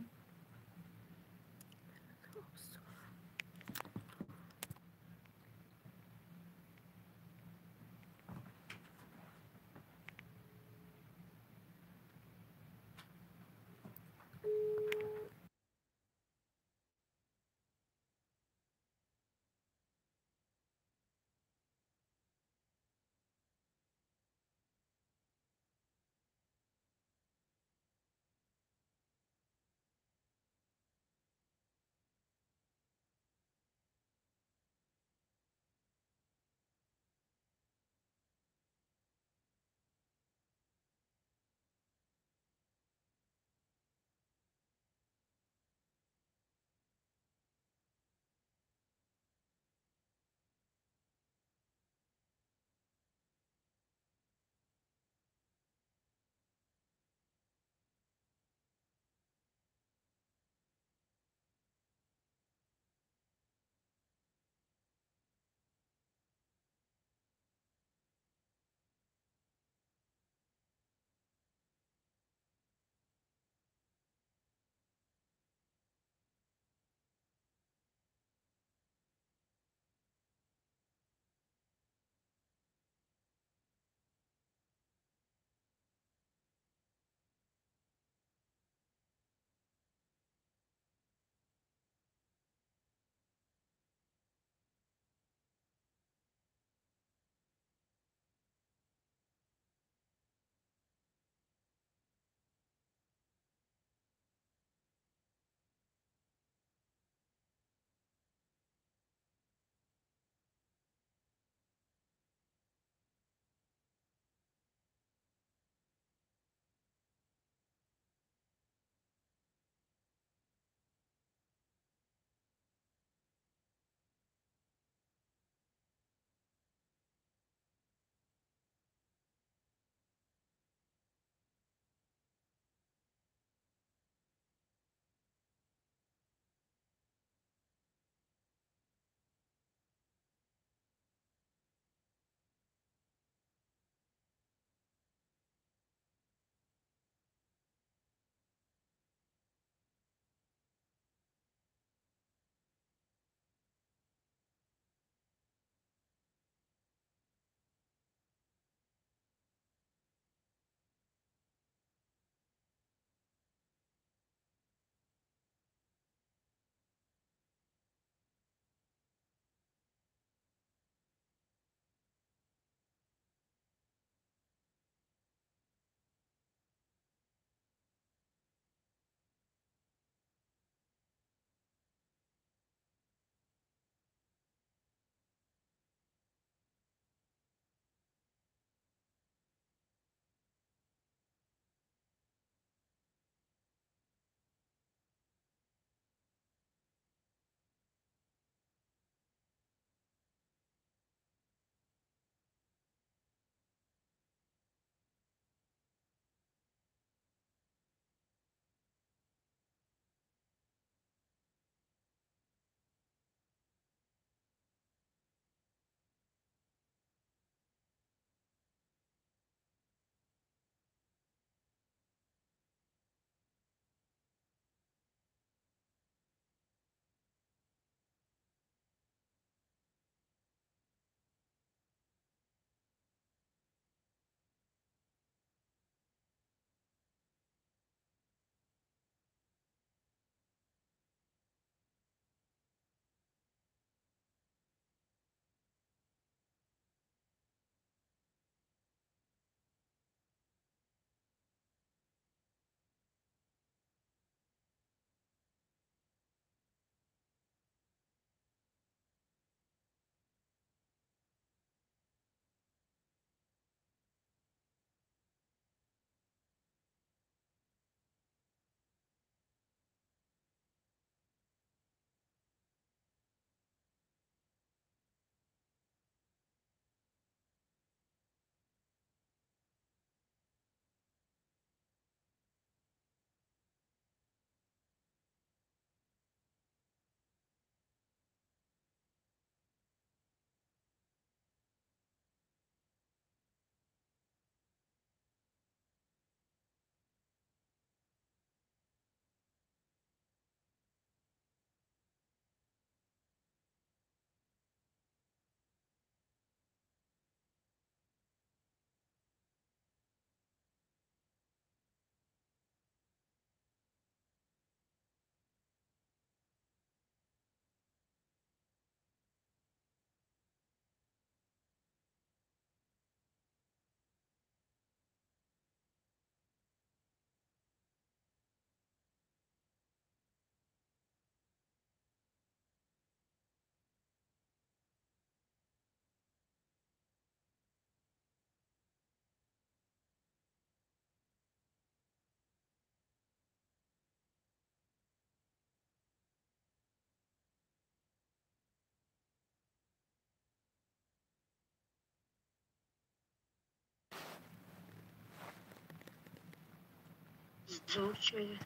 زور چی میگه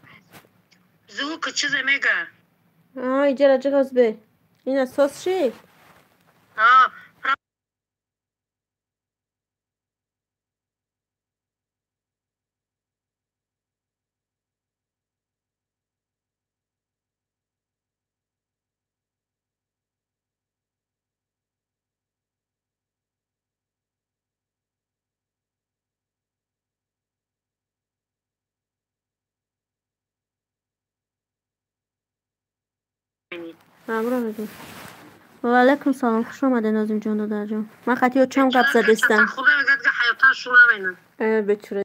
زور که چیز میگه اینجا راجع باز به این اساس چی؟ آه ممنون میدون و علیکم سلام خوش آمده نازم جان دادر جان من خطی چم قبض زدستم خدا میگه که حیاتا شو نمینه به چوره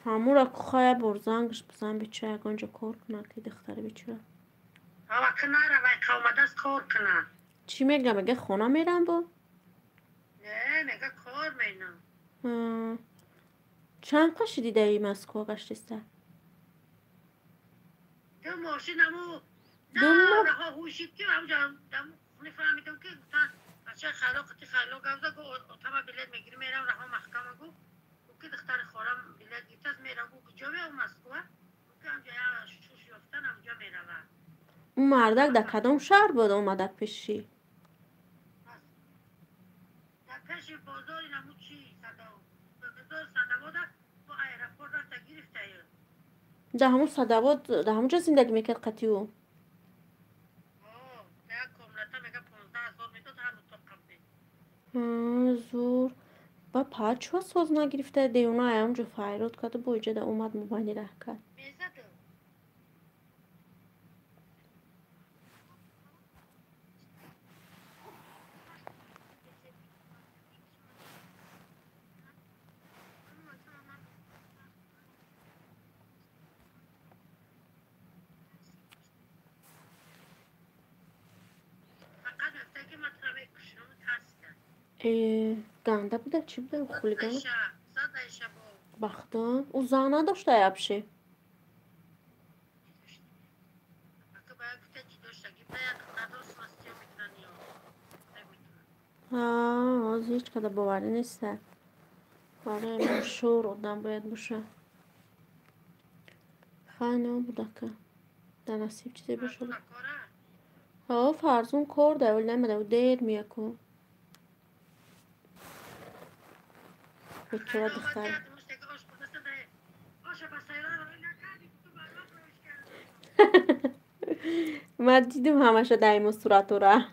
همون را که خواهی برزنگش بزن بیچه یک آنجا کار کنه که دختره بیچه. آقا کناره وای قومت است کار کنه. چی میگه؟ میگه خونه میرم با؟ نه میگه کار مینم. چند قشی دیده ای مسکو گشتیسته؟ تو ماشین همو دو ما رها هوشید که همو دمو نفهمیدم که گفتن بچه خلاقتی خلاق گفته گو اتما بلیت میگیری میرم رها محکمه گو که دختر خورم بلیت گیتاز میرم گو کجا بیام مسکو که همجا یا شوش یافتن همجا میرم. اون مردک در کدام شهر بود اومدک پیشی؟ در پیش بازار نمو چی بازار صدواده با ایرپورت رفته گرفته در همون صدوات در همونجا زندگی میکرد قطیو؟ در کمرتا میگه 15,000 میداد هر اتاق قبلی. زور با پاچ ها ساز نگرفته دیونا همونجا فایرات کرده بویجه در اومد موبایلی ره کرد. میزده فقط وقتی که مطلبه کشنو ترسیدن گنده بوده چی بوده خولیگان؟ زده با بختا او زن نداشته یبشه اگه باید کتا چی داشته گی باید ندارست مستی ها میتونن یا از هیچ کده باوری نیسته آره من شور آدم باید باشه خیلی نبوده که در نصیب چیزی باشه کاره فرزون کرده ولی نمیده و دیر میه که بچه دختر من دیدم همشه دایم صورت را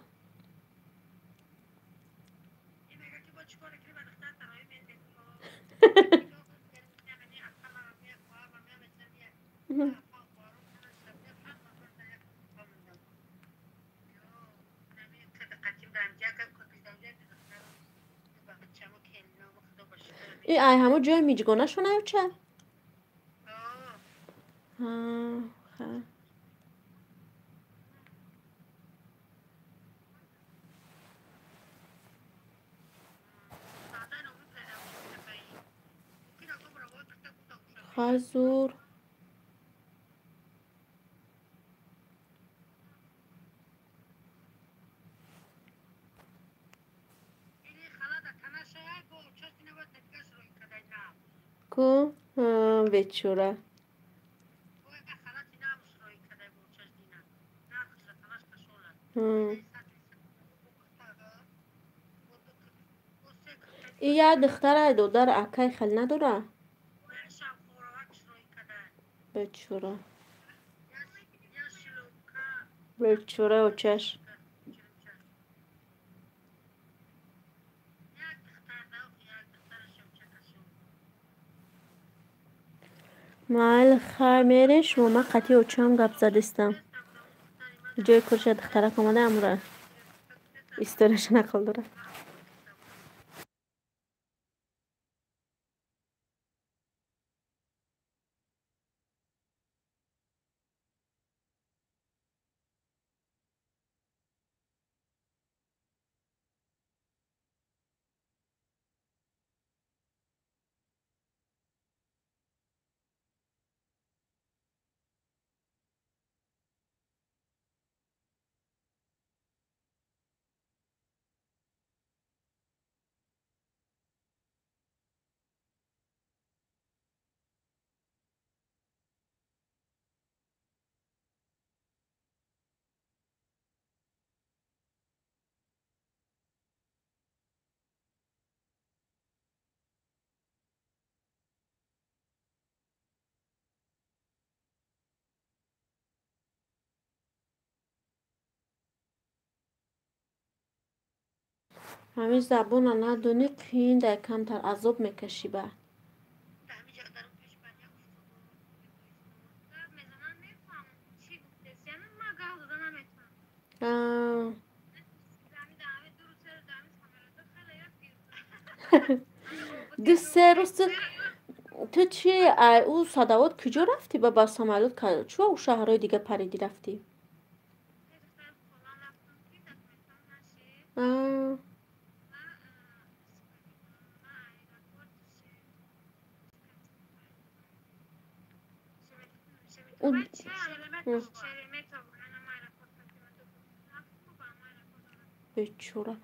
ای همه جای میجگانه شونه یا چه؟ خیلی زور کو بچوره ای یا دختره دودار اکای خیلی نداره بچوره بچوره و چش مال خیر میرش و من قطعی اوچم گپ زدستم جای کرشه دختره کماده اموره استورش نقل داره همین زبون ندونی قین در کمتر عذاب میکشی به دو سه روز تو چی او صدوات کجا رفتی به بس عملات کرد چو او شهرهای دیگه پریدی رفتی آه. او بیچاره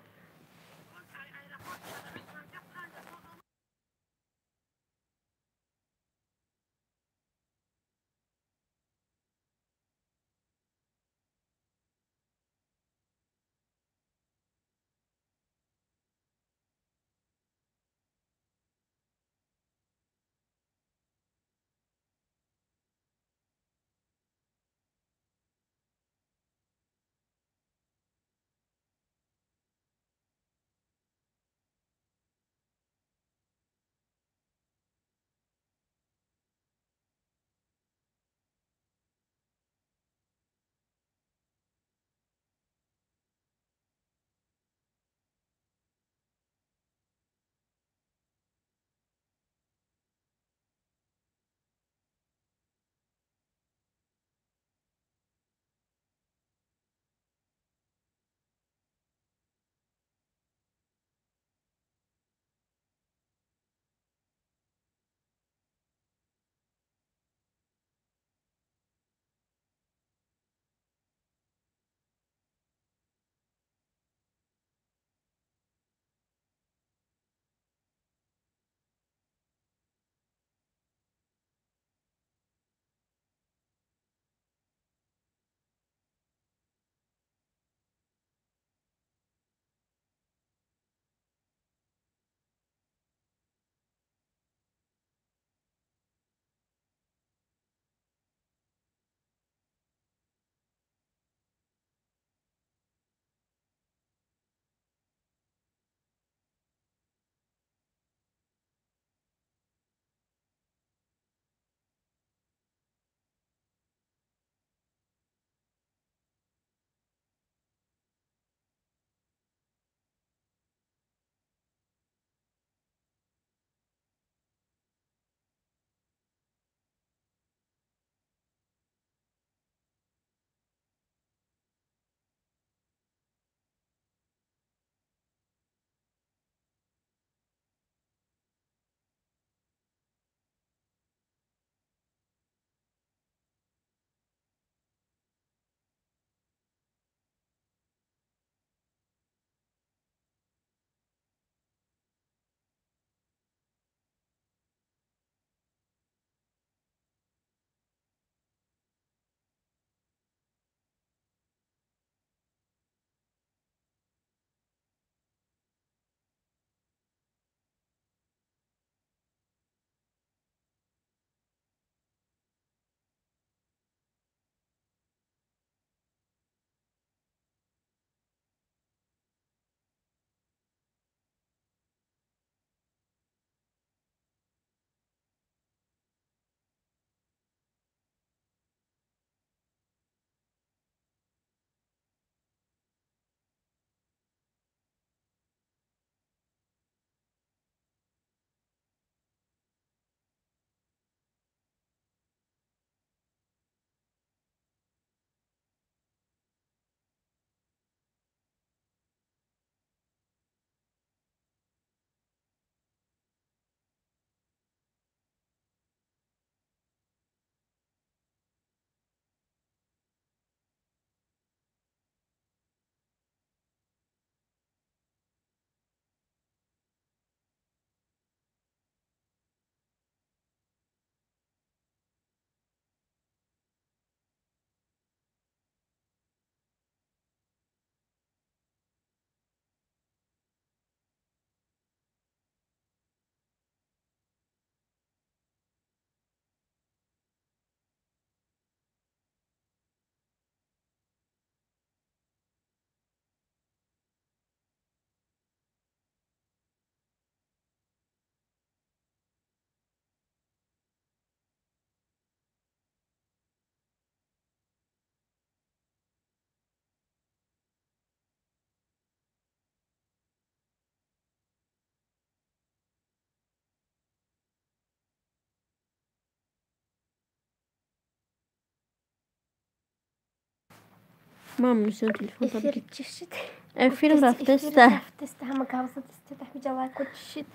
ممنون تلفن Эфир tabii ki. чешет. Efendim Эфир Raftes'te. Raftes'te همه کاوسات است تا جوای کوچشید.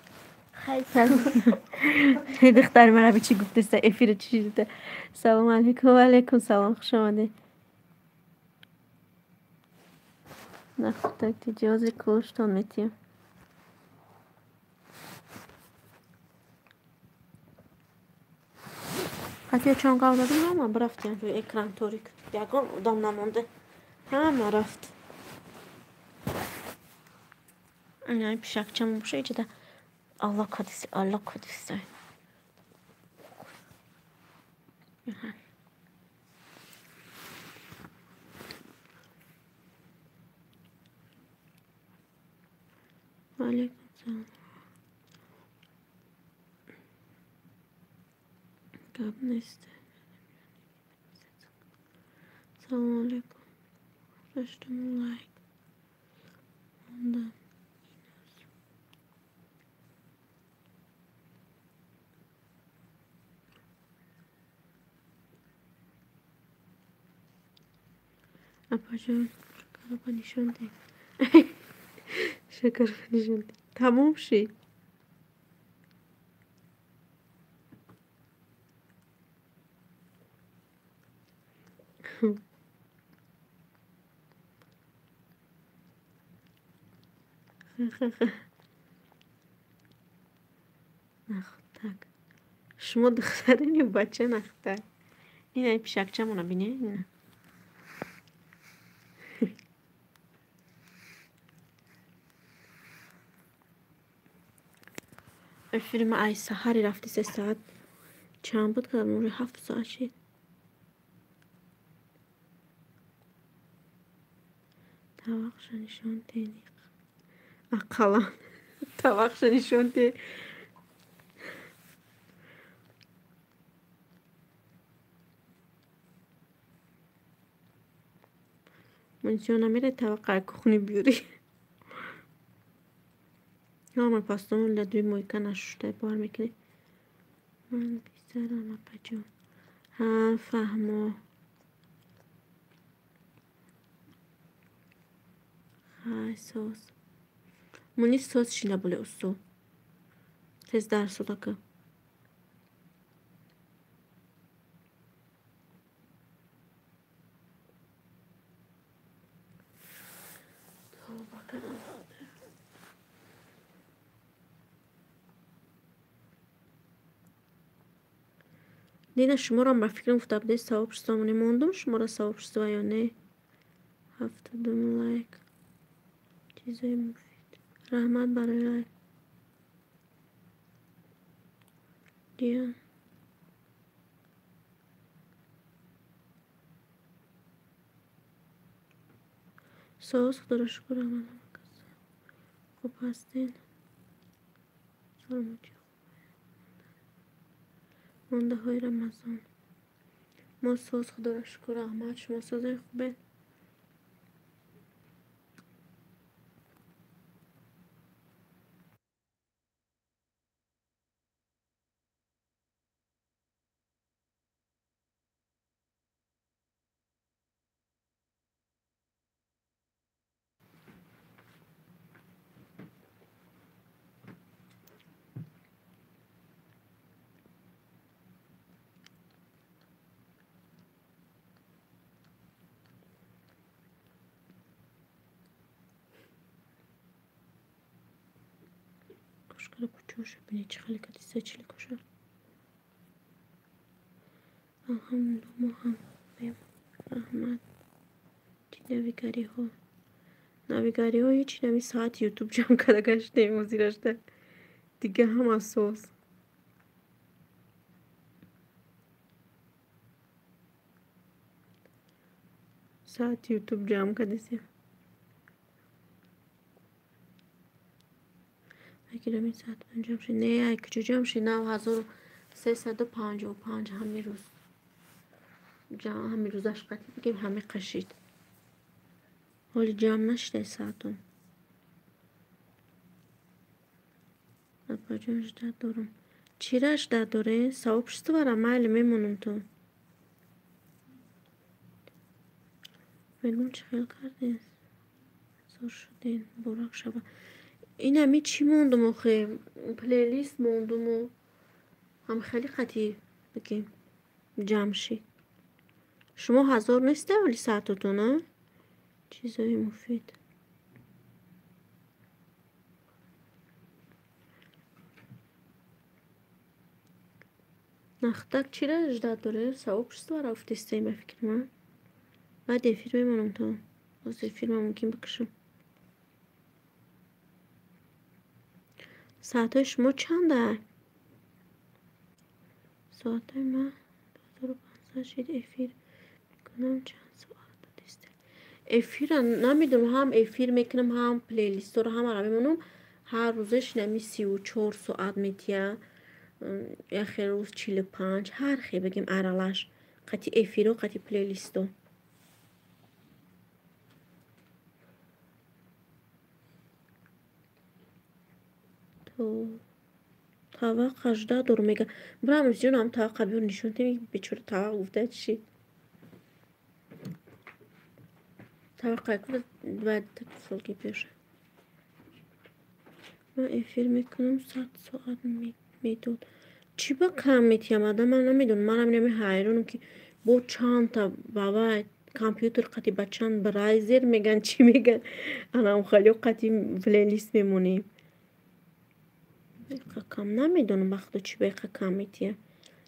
خیلی دختر من چی گفته افیر چی شده. سلام علیکم و علیکم سلام خوش آمده. نخواه تجاوز کلشتان میتیم. حتی چون قاعده هم برفتیم روی اکران توریک. یکم دام نمونده. همه رفت. نه پیشک چمون بشه ایچه ده. Allah kodisi, Allah kodisi. Aleyküm selam. Kabneste. Selam aleyküm. Rüştüm like. Ondan. Apacağım. Şaka nişan değil. Şaka nişan değil. Tamam şey. نخواه شما دخترین یا بچه نخواه اینه پیشک چمونه بینه اینه فیلم ای سحری رفتی 3 ساعت چند بود که روی 7 ساعت شد توقش نشان تینیق اقلان توقش نشان تینیق منشانه میره توقع کخونی بیوری همه پاستمون لدوی مویکا نشوشته بار میکنی من بیزارم اپا جون ها فهمو های سوز منی سوز شینا بوله اصول تز درس ola که دیدن شما را هم فکرم افتاد بده سواب شستامونی موندم شما را سواب شستوا یا نه 70 لایک چیزای مفید رحمت برای لایک دیان سوز خدا را شکر رحمت خوب هستین سلامتی مانده های رمضان ما سوز خدا را شکر رحمت شما سوزای خوبه Koşkara kuçoş beni çıkalı kadar seçili koşar. Alhamdulillah Muhammed Rahmat نویگاری ها نویگاری ها هیچی نمی ساعت یوتیوب جمع کرده گشته موزی دیگه هم اساس ساعت یوتیوب جمع کرده سیم اگه نمی ساعت من جمع شد نه اگه جو جمع شد 9355 همین روز جمع همین روزش قطعی بگیم همه قشید حالی جمع نشده ساعتون نپاجم 18 دارم چی را 18 داره؟ سواب شده برم مایل میمونم تو میگم چه خیال کردین زور شدین براق شبا این همی چی موندم آخه پلیلیست موندم و هم خیلی خطی بگیم جمشی شما 1000 نیسته ولی ساعتتونه چیزای مفید نختک چی را اجده داره؟ سواب شست و رفت استیم فکر من بعد افیر بمانم تا باز افیر من ممکن بکشم ساعت شما چنده؟ ساعت من 2500 شد افیر میکنم چند ساعت دیسته افیر نمیدونم هم افیر میکنم هم پلیلیست رو هم را میمونم هر روزش نمی 34 ساعت میتیه یخی روز 45 هر خی بگیم ارالش قطی افیر و قطی پلیلیستو تو طبق 18 دور میگه برام جونم طبق بیور نشون تیمی بیچاره طبق گفته چی طبق کنه بعد سالگی پیشه من افیر میکنم 100 ساعت میدود چی با کم میتیم آدم من نمیدونم منم نمی حیرونم که با چند تا بابا کامپیوتر قطی بچند برایزر میگن چی میگن انا خیلی قطی پلیلیست میمونیم کم نمیدونم وقت چی بیقه کم میتیه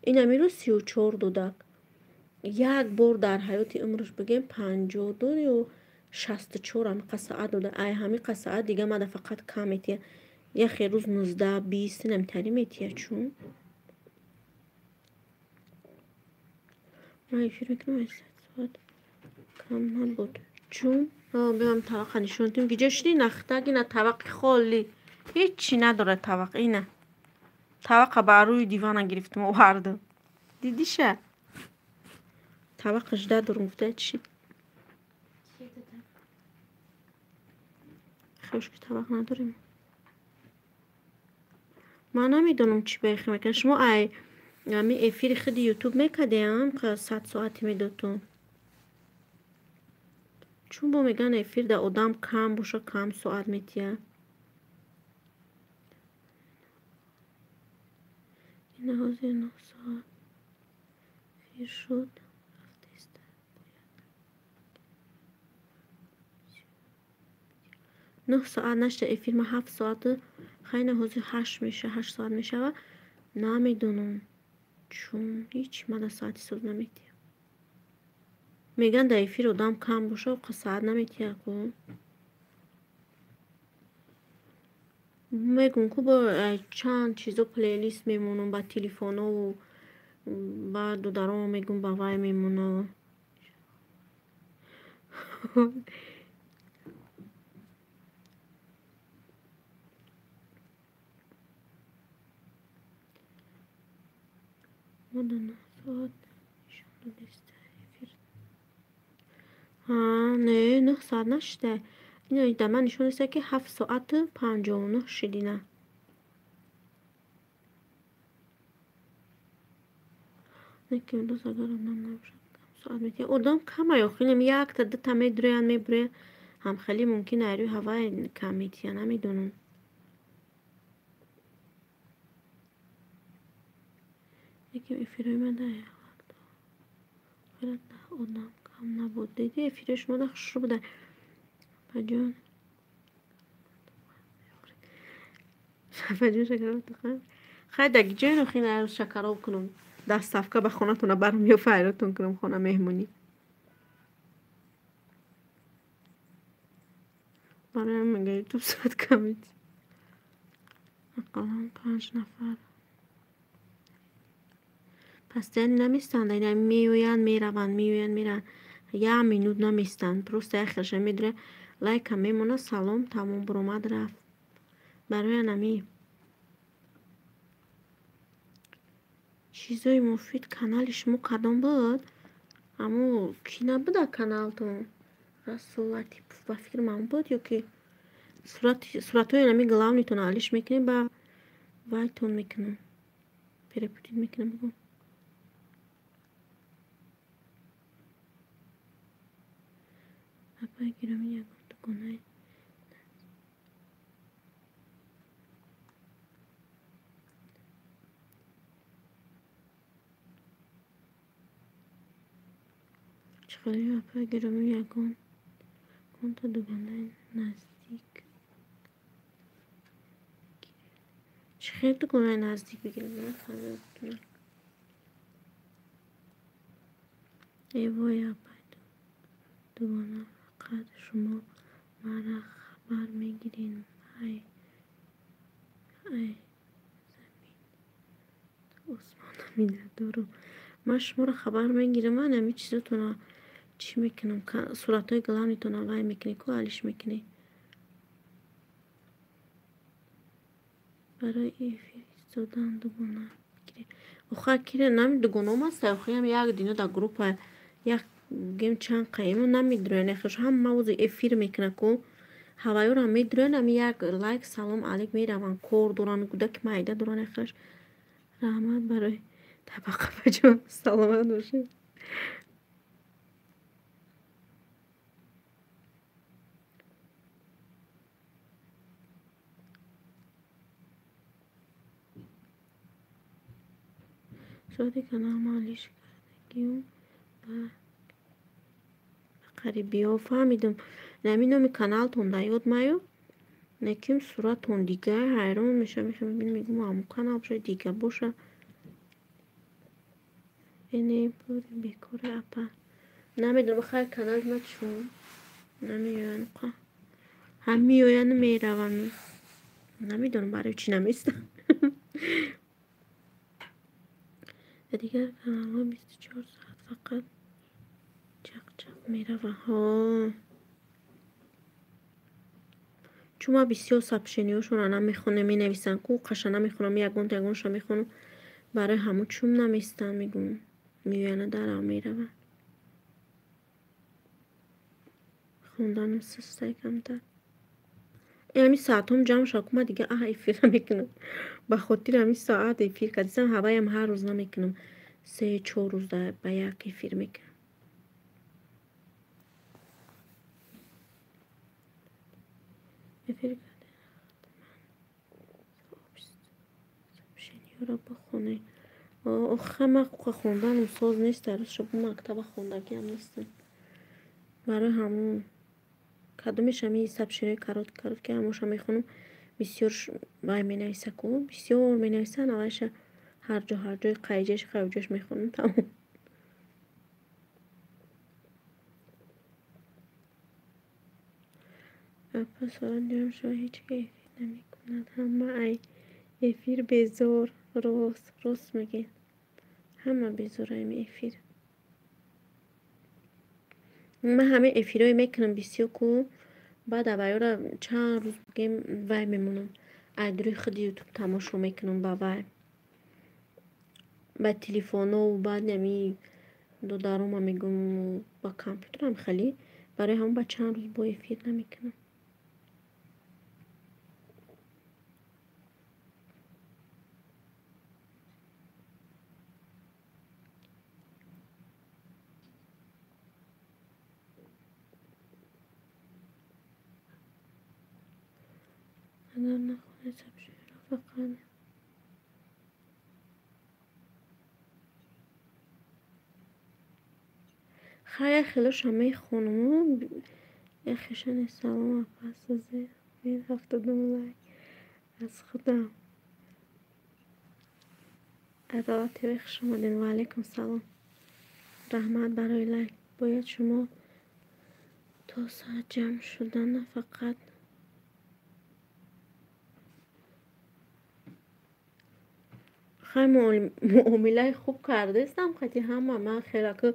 این همی 34 دودک یک بار در حیات عمرش بگیم 52 یا 64 هم قصاعت دوده ای همی قصاعت دیگه مده فقط کم میتیه یه روز 19 20 نمیتری میتیه چون من افیر میکنم ساعت کم نبود چون بیام طبق نشونتیم گیجه شدی نختگ اینه طبق خالی هیچی نداره طبق اینه طبق بر روی دیوانه گرفتم و وردم دیدیشه طبق 18 دور گفته چی خوش که طبق نداریم من نمیدونم چی بخیر میکنم شما ای می افیر خیلی یوتیوب میکدیم که 100 ساعتی میدوتون چون با میگن افیر در آدم کم باشه کم ساعت میتیه این حاضر 9 ساعت فیر شد 9 ساعت نشده افیر ما 7 ساعت خیلی حاضر 8 میشه 8 ساعت میشه و نمیدونم چون هیچ من ساعتی سوز نمیتیم میگن در افیر آدم کم باشه و ساعت نمیتیه کن میگم که با چند چیزا پلیلیست میمونم با تلفن و با دودارم میگم با وای میمونم مدن ساعت ها نه 9 ساعت نشده این در من نشون است که 7 ساعت 59 شدینه نکه روز اگر آدم نباشد ساعت میتیه آدم کمه یا خیلی یک تا دو تا میدره میبره هم خیلی ممکنه ایروی هوای کم میتیه نمیدونم یکی افیروی من ده خیلی ده آدم کم نبود دیدی افیروش ما ده خوش رو بوده بجان بجان شکر بخیر خیلی دگی جای خیلی عروض شکر رو کنم دست افکا به خونه تونه برم یا فایراتون کنم خونه مهمونی برای هم میگه یوتیوب ساعت کمید اقلا 5 نفر پس یعنی نمیستن یعنی میوین میروند میوین میرن یه مینوت نمیستن پروسته اخرش میدره لایک هم میمونه سلام تموم برومد رفت برای نمی چیزای مفید کانالش مو کدام بود همو کی نبوده کانال تو رسولتی با فکر من بود یا که صورت های نمی گلاونی تو نالیش میکنیم با وایتون میکنم پریپوتید میکنم بگم بگیرم یک گونه چخیلی اپا گیرم یکون کن تا دوگانه نزدیک چخیلی دوگانه نزدیک بگیرم نفهمیدم ای وای اپا دوگانه فقط شما مرا خبر میگیرین ای زمین عثمان میده دارو من شما رو خبر میگیرم من همی چیزتون چی میکنم صورت های گلانیتون وای میکنی که حالش میکنی برای فرستادن دوگانه بگیری آخه کیره نمیدونم هست آخه هم یک دینو در گروپ یک گیم چند قیمه نمیدونه نخش هم موضوع افیر میکنه که هوایی رو هم میدونه هم یک لایک سلام علیک میروان کور دوران گودک مایده دوران نخش رحمت برای طبقه بجا سلامت باشه شاید کنم مالیش کردگیم و قریبی ها فهمیدم نمینو می کانال تون دایود مایو نکیم صورت تون دیگه حیران میشه میگم همون کانال بشه دیگه باشه اینه بود بیکاره اپا نمیدونم بخیر کانال ما چون نمیدونم هم میوین میروان نمیدونم برای چی نمیستم دیگه کانال ها 24 ساعت فقط چق میروان ها چون ما بسیار سبشنیوشون رو نمیخونه می نویسن که قشنگ نمیخونم یگونش رو میخونم برای همون چون نمیستن میگم میوینه در هم میروان خوندنم سسته کمتر امی ساعت هم جمع شد که ما دیگه ایفیر نمیکنم به خاطر امی ساعت ایفیر که دیسم هوای هم هر روز نمیکنم 3-4 روز در به یک ایفیر میکنم ایفیر کرده شنیو را بخونه آخه من خوندنم ساز نیست در روز شب مکتب خوندگی هم نیستم برای همون کدومش همی سبشنی کرات که هموش هم میخونم بسیار وای می نویسه که بسیار می نویسه نویش هر جای قیجش میخونم تمام پس آن دیرم شما هیچ که ایفیر نمی کند همه ایفیر بیزور روز میگین همه بیزور همی ایفیر من همه ایفیرای میکنم بسیار که بعد اوایو چند روز بگیم وای میمونم ادروی خود یوتیوب تماشا میکنم با وای با تلفن و بعد نمی دو دارم میگم با کامپیوترم خیلی برای همون با چند روز با ایفیر نمیکنم اگر نخونه سبشی را فقط خیلی شما خونمون خشن سلام پس از این هفته لایک از خودم عدالت بخ شما دین و علیکم سلام رحمت برای لایک باید شما تا ساعت جمع شدن فقط خیلی معامله خوب کرده استم خیلی همه من خیلی که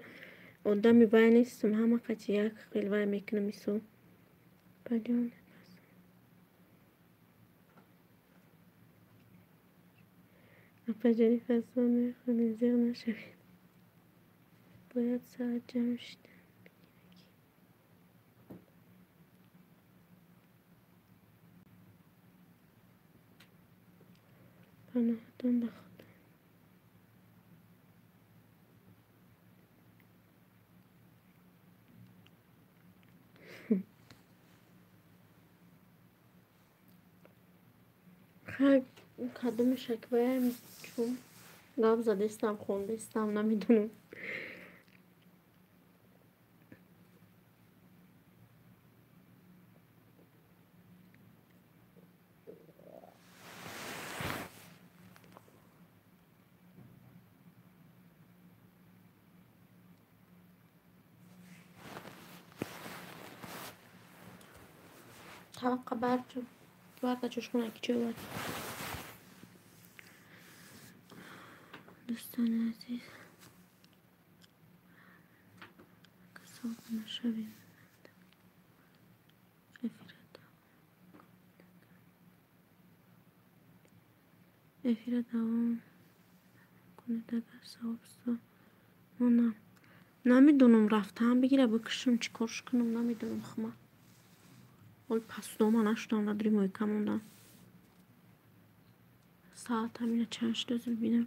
آدمی وای نیستم همه خیلی یک خیلی وای میکنم ایسو بجان اپجاری فسانه خیلی زیر نشوید باید ساعت جمع شدن پناهتون بخدا خیلی کدوم شکوه چون گام زده استم خونده استم نمیدونم. توقع برد برد چشمون اکی چه برد دوستان عزیز کساب نشویم افیر دوام کنه دگر سابستا منم نمیدونم رفتم بگیره بکشم چی کارش کنم نمیدونم خما ولی پس دوما نشدم نداری مویکم موندم ساعت همینه چند شده ببینم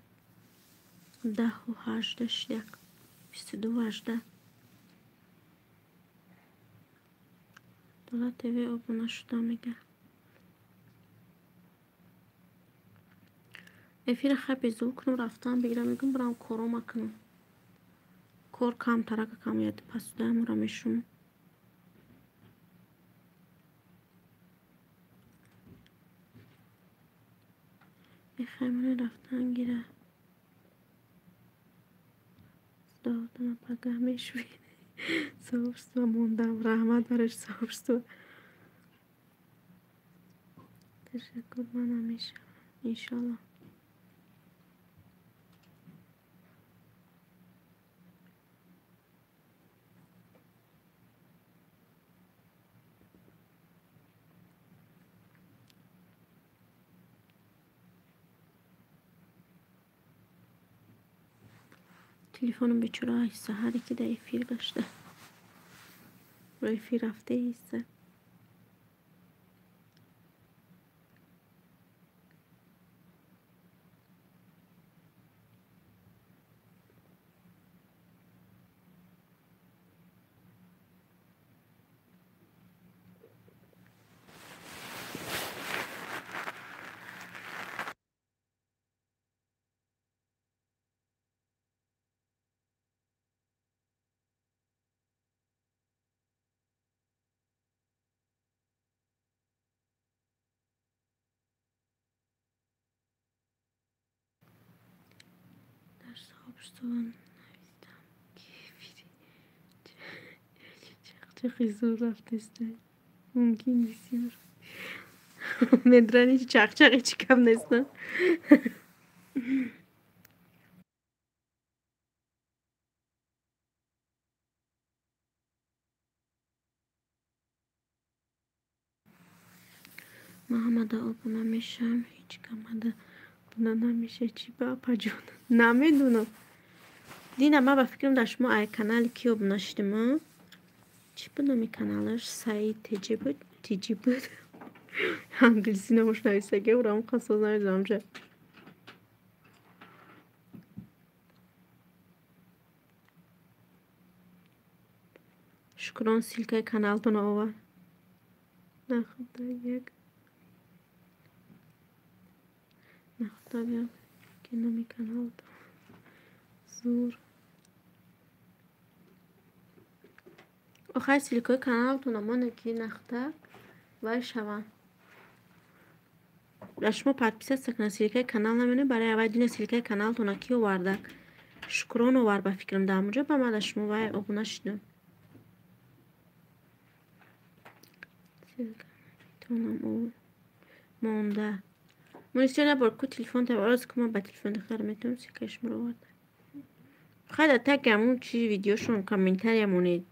10:18 شده 22:18 دولت تیوی آبونه شدم میگه افیر خیلی زور کنم رفتم بگیرم میگم برام کارو مکنم کار کم ترک کم یاد پس دهم را میشم خیمونه رفتن گیره دادم پگه میشوی صبحستو موندم رحمت برش صبحستو تشکر منم میشم انشالله تلفنم بیچاره ایسته هری که در افیر گشته رو افیر رفته ایسته در صبحستو نویستم چقچقی زور رفته ایسته ممکن بسیار مدرانی چقچقی چی کم نیستن محمد آبونه میشم هیچ کمده بونه نمیشه چی باپا جون نمیدونم دینا ما با فکرم داشت ما ای کانال کی آبونه شدیم چی بود نمی کانالش سعید تیجی بود انگلیسی نموش نویسته که برام خواست نمیدونم چه شکران سیلکه کانال تون آور نه خدا یک نه خدا یک که نمی کانال تون زور آخر سیلکه کانال تون امانه که نخته وای شوان رشمو پرپیسه سکنه سیلکه کانال نمینه برای اول دینه سیلکه کانال تون کی آورده شکران آور با فکرم دامونجا با من رشمو وای آبونه شدم تونم او مونده منیسیونه برکو تلفن تا باز که من با تلفن دختر میتونم سیکش مرا ورده خیلی تک همون چی ویدیوشون کامنتری همونه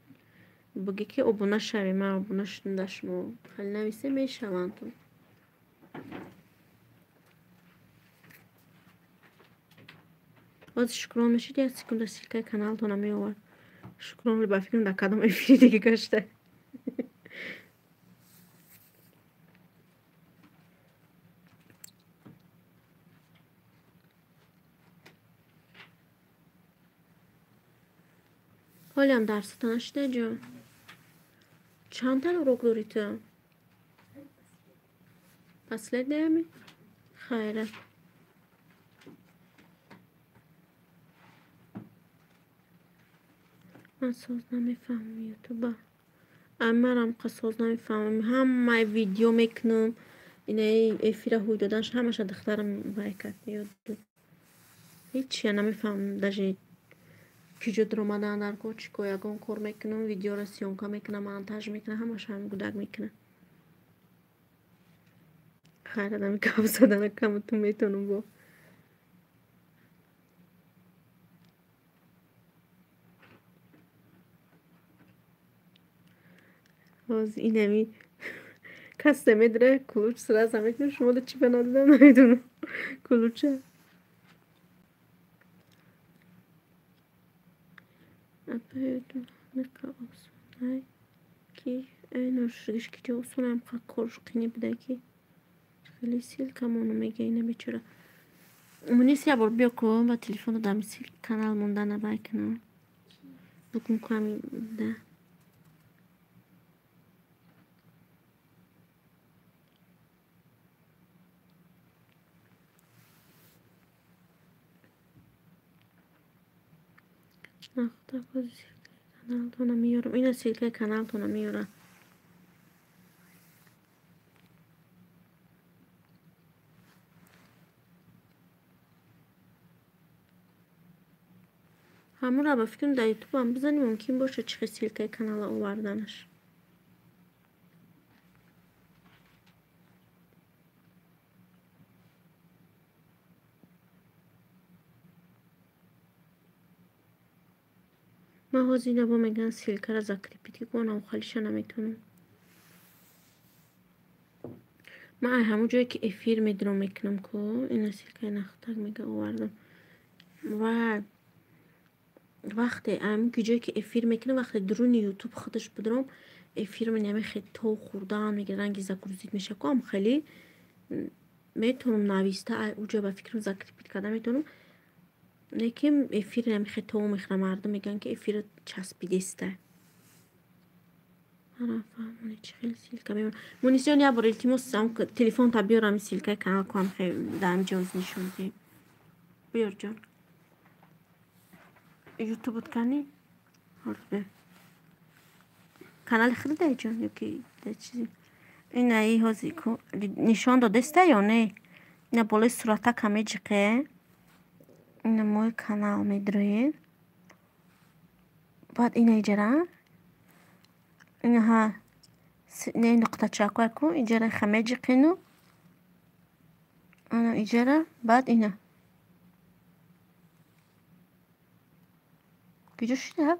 بگه که آبونه شوی من آبونه شدم داشمو خیلی نویسه میشوان تو باز شکران میشید یا سیکم در سیلکه کانال تونم میوار شکران رو با فکرم در کدام افیری دیگه گشته حالی هم درس تنشته جا چند تا رو گلوری تو پسله دیمی خیره. من ساز نمیفهمم یوتیوب. منم ساز نمیفهمم. همه ویدیو میکنم. اینه افیر هوی دادنش همش دخترم برکت میاد. هیچی نمیفهمم. داشتی کجا درآمدن در کوچ کویگان کار میکنم. ویدیو را سیونکا میکنم. مانتاژ میکنم. همش هم گودک میکنم. خیلی دمی کام زدن کم تو میتونم با. باز اینمی کس نمیدره کلوچ سر زمین کنه. شما ده چی بنا دادم نمیدونم. کلوچه اپیدون نکاس نای کی اینوشش کی جو سونم کارش کنی بده کی خیلی سیل کامونو میگه اینه بیچاره. منیس یا بار بیا کن با تلفن دادم سیل کانال موندن نباکنم. بکن کمی ده. نخدا بازی کانال تو نمیارم. اینه سیلکه کانال تو نمیارم. همون را با فکرم در یوتیوب هم بزنیم ممکن باشه چه سیلکه کانال آوردنش. ما هزینه با میگن سیلکه را زکریپیتی کنم خالیش نمیتونم. ما همون جایی که افیر میدرم میکنم که این سیلکه نختک میگه آوردم و وقتی همون جایی که افیر میکنم وقتی درون یوتیوب خودش بدرم افیر من نمیخواد تو خوردن میگه رنگی زکروزید میشه کام خیلی میتونم نویسته اونجا با فکرم زکریپیت کردم میتونم لیکن افیر نمیخواد تو میخوره مردم میگن که افیر چسبیده استه. آره فهمونی چی خیلی سیلکه میمون. مونیسیون یا بار التیموس هم تلفن تا بیارم سیلکه کانال کنم خیلی دام جوز نشون دی. بیار جان. یوتیوب کنی؟ آره. کانال خریده جان یکی چیزی. این ای هازی کو نشان داده است یا نه؟ نه بالای صورت کمی جکه. این موی کانال میدروید. بعد این ایجرا. اینها نه نقطه چاکو کو ایجرا خمیج قینو. انا ایجرا بعد اینا. کجا شده؟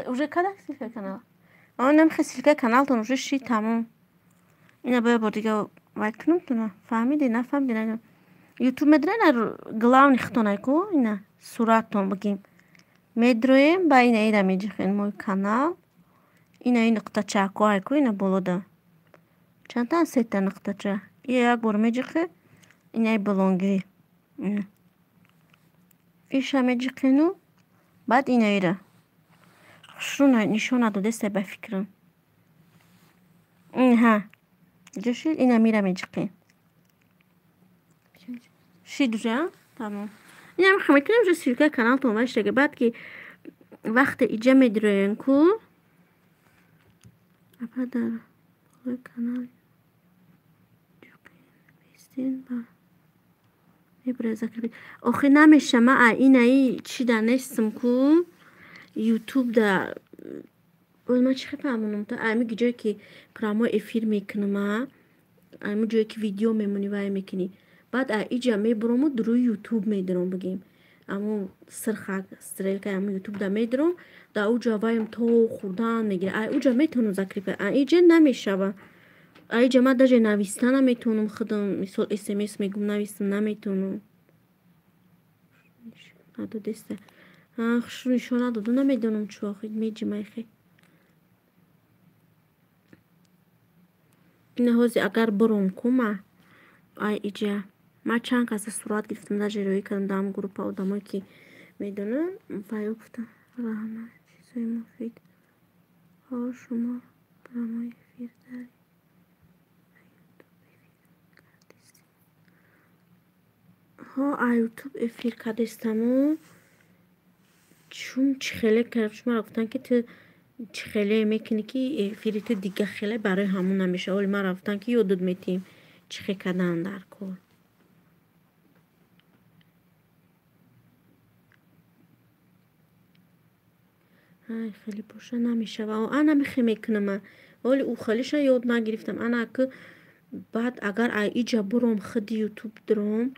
уже когда سیلکه کانال؟ آن نمیخواد سیلکه کانال تون уже شی تمام. اینا باید بار دیگه وایت کنم تونه. فهمیدی نه فهمیدی نه. یوتیوب مدرن گلاو نختونه کو اینا صورت تون بگیم. مدرویم با این ایرا میجخین موی کانال. اینا این نقطه چاکو کو اینا بلوده. چند تا سه تا نقطه چا. یک بار میجخه اینا ای بلونگی. ایش هم میجخینو بعد اینا ایرا. شون نشون داده است به فکرم. اینها جوشی اینا میرم میجخین. شی دوجا تمام. اینم خمیت کنم جو سیلکه کانال تو باش دیگه بعد که وقت ایجا میدرین کو اپا در کانال بیستین با ابراز کردی آخه نمیشه ما اینایی چی دانستم کو یوتیوب دا ما چی فهمونم تا امی جایی که کرامو افیر میکنم امی جایی که ویدیو میمونی وای میکنی بعد ایجا میبرم و درو یوتیوب میدرم بگیم امو سرخک استریل که امو یوتیوب دا میدرم دا اوجا وایم تو خوردن میگیره اوجا میتونم ذکری پر ایجا نمیشه و ایجا ما داجه نویستن نمیتونم خودم مثل اسمس میگم نویستم نمیتونم ندو دسته خشو نشون دادو نمیدونم چو آخید میجی میخی اینه هوزی اگر برم کما ایجا ما چند کسی صورت گرفتم داجه روی کردم دام گروپ آدمایی که میدونم فایو گفتم رحمه چیزای مفید ها شما برامای فیر داری ها یوتیوب افیر کردستمو چون چخله کردش مرا گفتن که تو چخله میکنی که افیری تو دیگه خله برای همون نمیشه. ولی ما رفتن که یادت میتیم چخه کردن در کار. های خیلی باشه نمیشه و انا میخوام میکنم ولی او خالیش یاد نگرفتم. انا که بعد اگر ایجا برام خود یوتیوب درام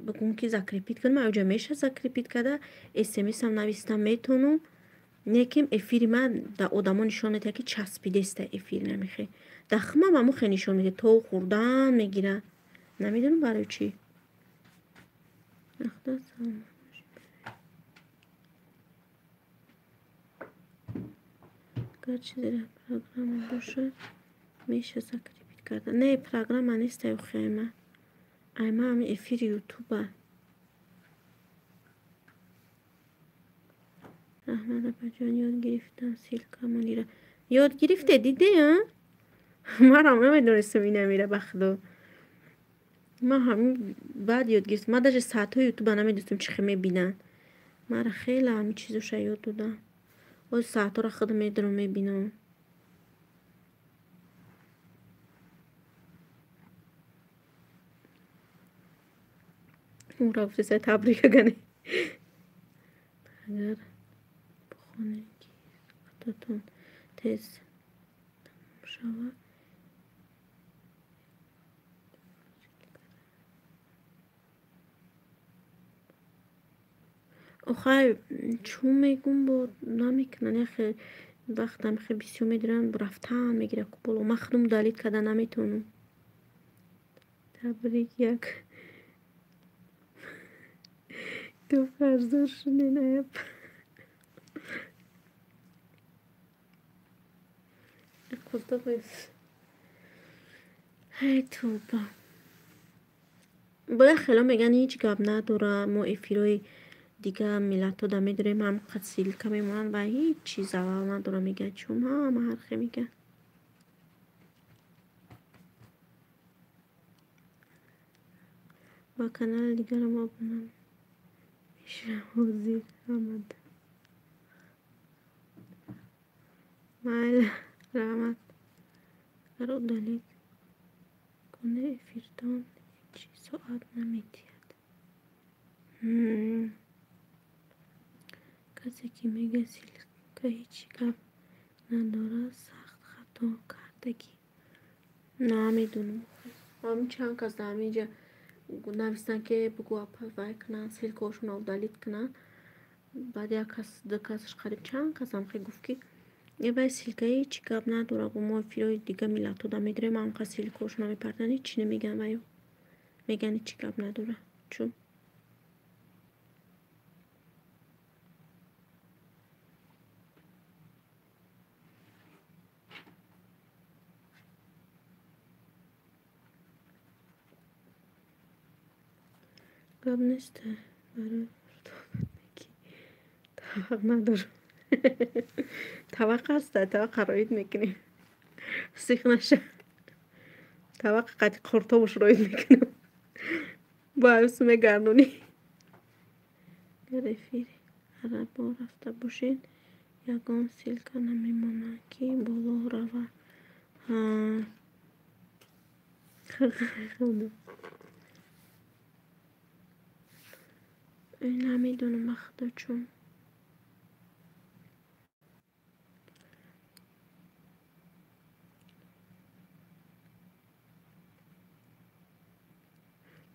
بگم که زکریپیت کنم اوجا میشه زکریپیت کرده اسمیس هم نویستم میتونم نیکیم افیری من در آدما نشان میده که چسبیده است افیر نمیخه دخمه مامو خیلی نشان میده تو خوردن میگیرن نمیدونم برای چی اگر چیزی در پروگرام باشه میشه زکریپیت کرده. نه پروگرام نیست او خیمه ایما همین افیر یوتیوبه. احمد بجان یاد گرفتم سیلکا منیره یاد گرفته دیده ها ما را نمیدونستم این نمیره بخدا ما همین بعد یاد گرفتم. ما داشت ساعت های یوتیوب نمیدونستم چی میبینن ما را خیلی همین چیزوش یاد دادم و ساعت ها را خودم میدونم میبینم. اون را بفرسته تبریک کنه اگر بخونه که خطاتون تز شود آخه چون میگم با نمیکنن یخی وقتم خیلی بسیار میدونن رفتن میگیره کپولو مخدوم دالید کده نمیتونم تبریک یک تو فرزار شده نیب خدا بایست هی توبا باید خیلی میگن هیچ گب نداره ما افیروی دیگه ملت ها دمی داریم هم قد سیلکا میمونن و هیچ چیز اول نداره میگن چون همه حرخه میگن با کانال دیگر ما بونم میشه حوزی رحمت مایل رحمت رو دالید کنه افیرتان هیچی ساعت نمیتید کسی که میگه سیلکا هیچی کب نداره سخت خطا کردگی نمیدونم همین چند کس در اینجا نویستن که بگو اپل وای کنن سیلکاشون رو دالید کنن بعد یک کس دو کسش قریب چند کس هم خیلی گفت که یه باید سیلکایی چی کب نداره و ما فیروی دیگه میلت ها دا میداریم هم کس سیلکاشون رو میپردن هیچی نمیگن و میگن چی کب نداره چون کب نیسته برای طبق نداره طبق هسته طبق قرایت میکنیم سیخ نشه طبق قدی قرطا باش رایت میکنیم با عوض میگردونی گرفیری هر با رفته باشین یکان سیلکا نمیمونه که بالا روه این نمیدونم اخدا چون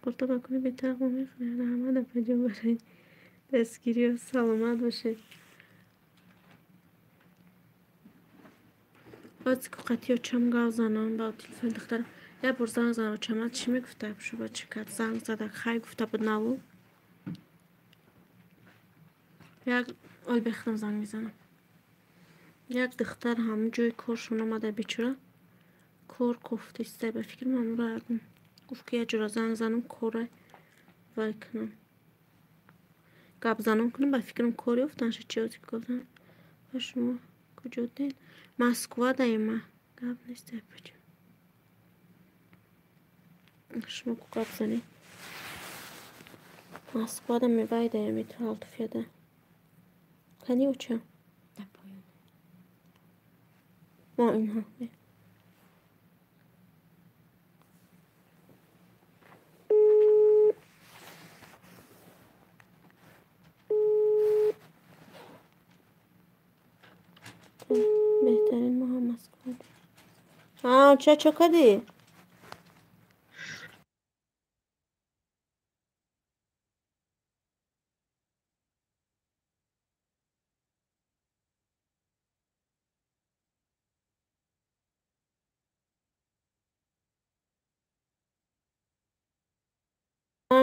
قلطا بکنی به تقوی میخونه رحمت پجا برای دستگیری و سلامت باشه باید که قطعی چم گاو زنان با تلفن دخترم یه بر زنگ زنم چم چی میگفته بشو با چی کرد زنگ زده خیلی گفته بود نو یک آی بختم زنگ میزنم یک دختر همون جای کارشون آمده بیچاره کار کفته استه به فکر من رو اگم گفت که یه جورا زنگ زنم کاره وای کنم گب زنم کنم به فکرم کاری افتن شد چی هاتی گفتم و شما کجا دین مسکوه دایما گب نیسته بجا شما که گب زنی Moskvada میبایده میتونم تفیده کنی او چه؟ در پایان ما اینها بهترین ماه مسکو چه کدی؟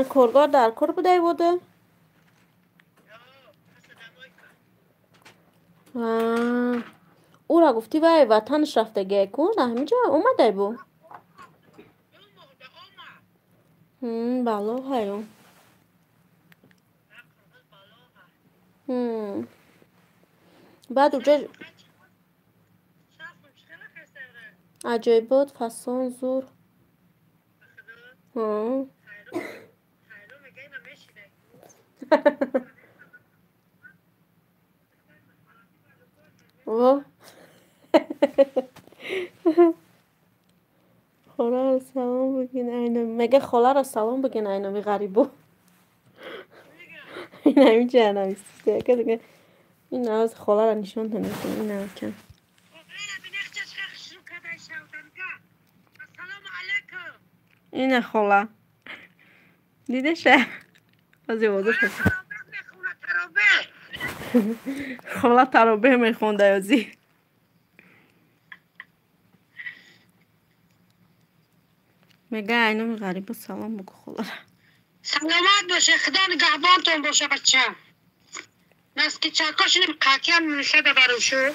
کارگار در کار بوده؟ او را گفتی بای وطنش رفته گه کن همینجا اومده بو بالا هایو بعد اونجا عجایب بود فسان زور اوه خلا رو سلام بگین اینو مگه خلا رو سلام بگین اینو می غریبو این همینجا هنویسته که دیگه این از خلا رو نشون تنیدیم این هم کن اینه خلا دیده شه از یه وضوح شد خلا ترابه میخونده یازی میگه اینو می غریبو سلام بگو خلا سلامت باشه خدا نگهبانتون باشه بچه نسکی چاکاش نمی قاکی هم نمیشه ببروشو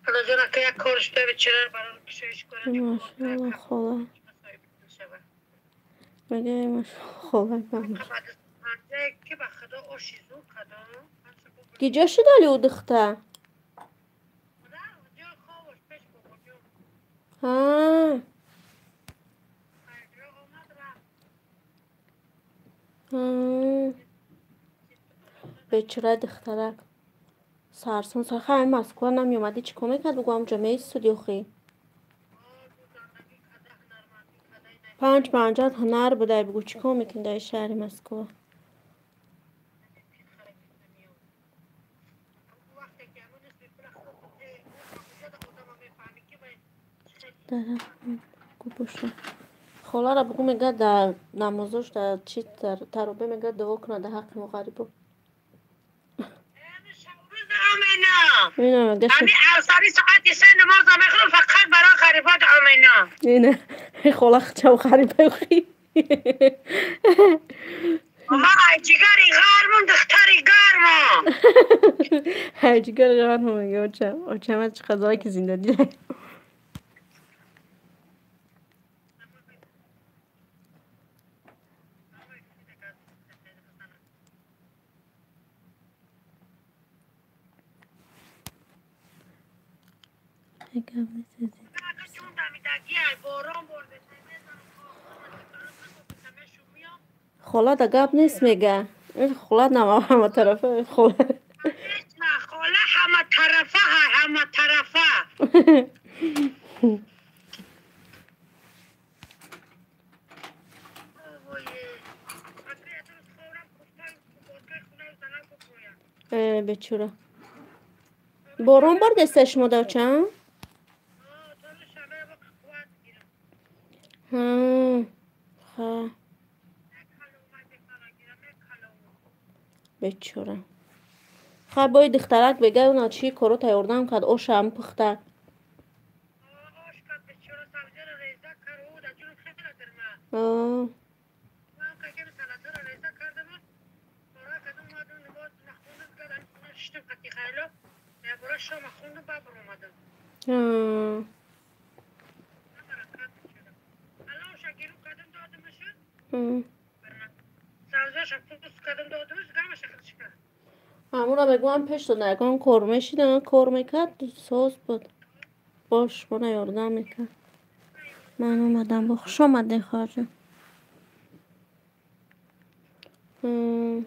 حالا جانا که یک کارش به چرا برای کشش کنه ماشاءالله خلا میگه ماشاءالله خلا بامش که به خدا آشیزو کدا گیجا شو دالی او دخته ها بیچاره دخترک سرسون سرخه همین مسکو نمی اومدی چی کمه کرد بگو همونجا می استودیو خی 5 هنر بوده بگو چی کمه کنده شهر مسکو داره گوشو خلا را بگو میگه در نمازش در چی ترابه میگه دعا کنه در حق مغریبو اینه میگه همین اوساری ساعت سه نماز میخونم فقط برای غریبات آمینا اینه خلا چه غریبه خی ما جگری غرمون دختری گرمون هرچیکار غرمون میگه اوچه من چه غذایی که زنده دیده خلا دا گپ نیست میگه این خلا نما همه طرفه خلا خلا همه طرفه همه طرفه بچورا بارون برد استش مدا چند ها بچورا خب باید دخترک بگه اونا چی کارو تایوردم کد آش هم پخته همون را بگویم پشت نگم کارمه شیدن کارمه کرد ساز بود باش من یاردم میکرد من اومدم با خوش آمده خواهر هم.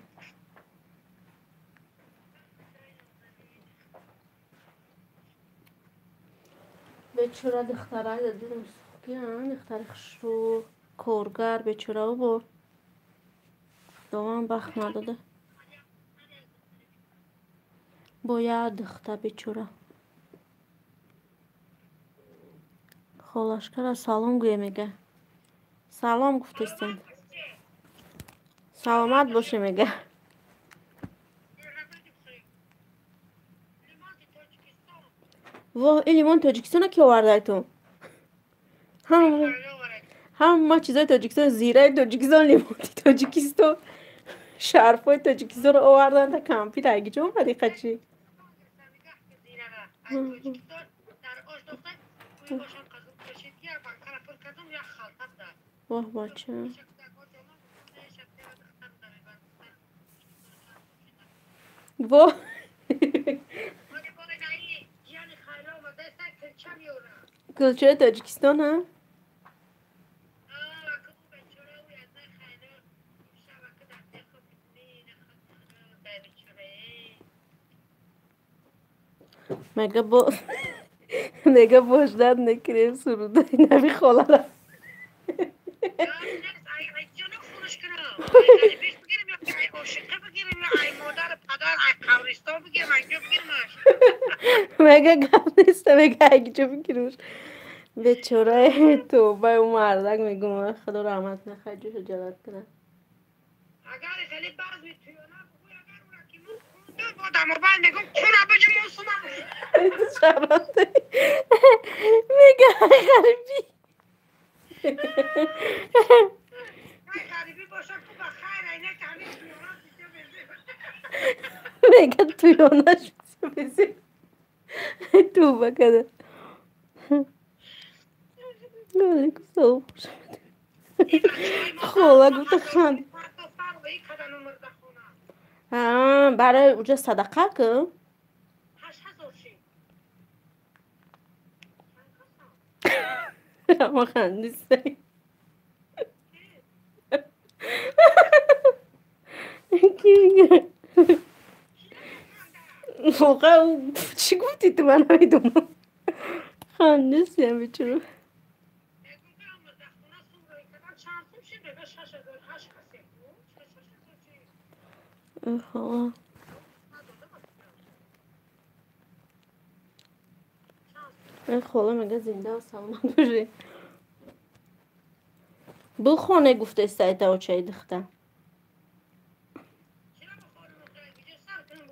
بیچاره دخترای دیدم سوخیان دخترش رو کارگر بیچاره و دوام بخت نداده باید دختر بیچاره خالاشکر سلام گویه میگه سلام گفتستین سلامت باشه میگه واه این لیمون تاجیکستان کی آورده تو هم چیزای تاجیکستان زیره تاجیکستان لیمون تاجیکستان شرفای تاجیکستان رو آوردن تا کمپی اگه جا اومدی خچی واه بچه واه کلچه تاجیکستان هم مگه با مگه باش درد نکریم سروده نبی خاله را مگه گم نیسته مگه اگه جو بگیروش بیچاره توبه اون مردک میگم خدا رحمت نخواه جوش جلت کنه میگه غریبی میگه تویانش بزید توبه کده علیکم سلام خواه گفت خند برای اونجا صدقه که اما خندیسته واقعا چی گفتی تو من نمیدونم خندیستی هم بیچرو خواهد این خاله میگه زنده و سلامت باشی بو خانه گفته استایده و چای دخته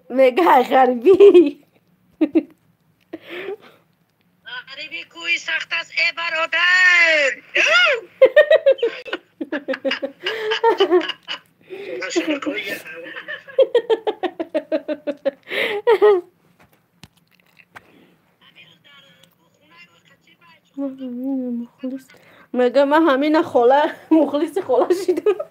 میگه غریبی غریبی کوی سخت است ای برادر میگه من همین خاله مخلص خاله شدم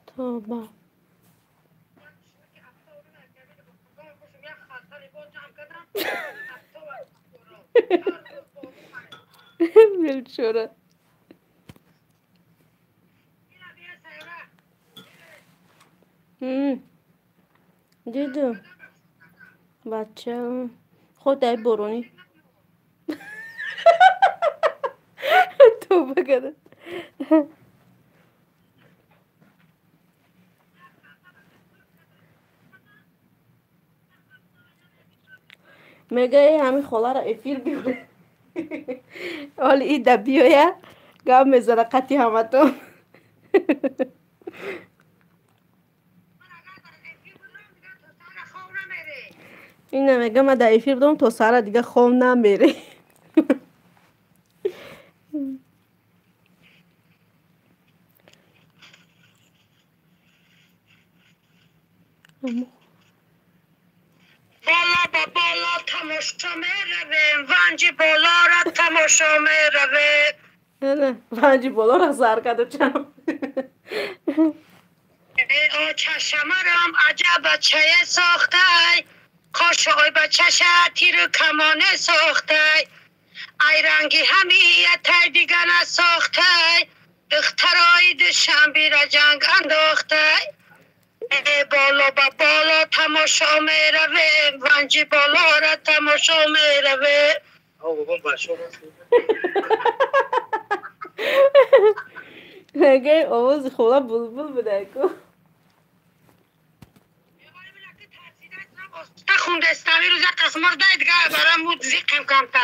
توبه بیچاره دیدم بچه خود دای برونی توبه کده میگه همین خاله را افیر بیاره حالا این دبیویه گام میذاره قطی همه تو این میگه من در افیر دوم تو سره دیگه خواب نمیره بالا با بالا تماشا میرویم ونجی بالا را تماشا میرویم نه ونجی بالا را سر کرده چند او چشمرم عجب بچه ساخته کاش آی بچه تیر کمانه ساخته ای رنگی همیت دیگر نساخته دخترای دشم بیره جنگ انداخته بالا با بالا تماشا میروه ونجی بالا را تماشا میروه مگه آواز خولا بلبل بوده کو تا خوندستانی روز قسمار دیگه برام بود زیقم کم تا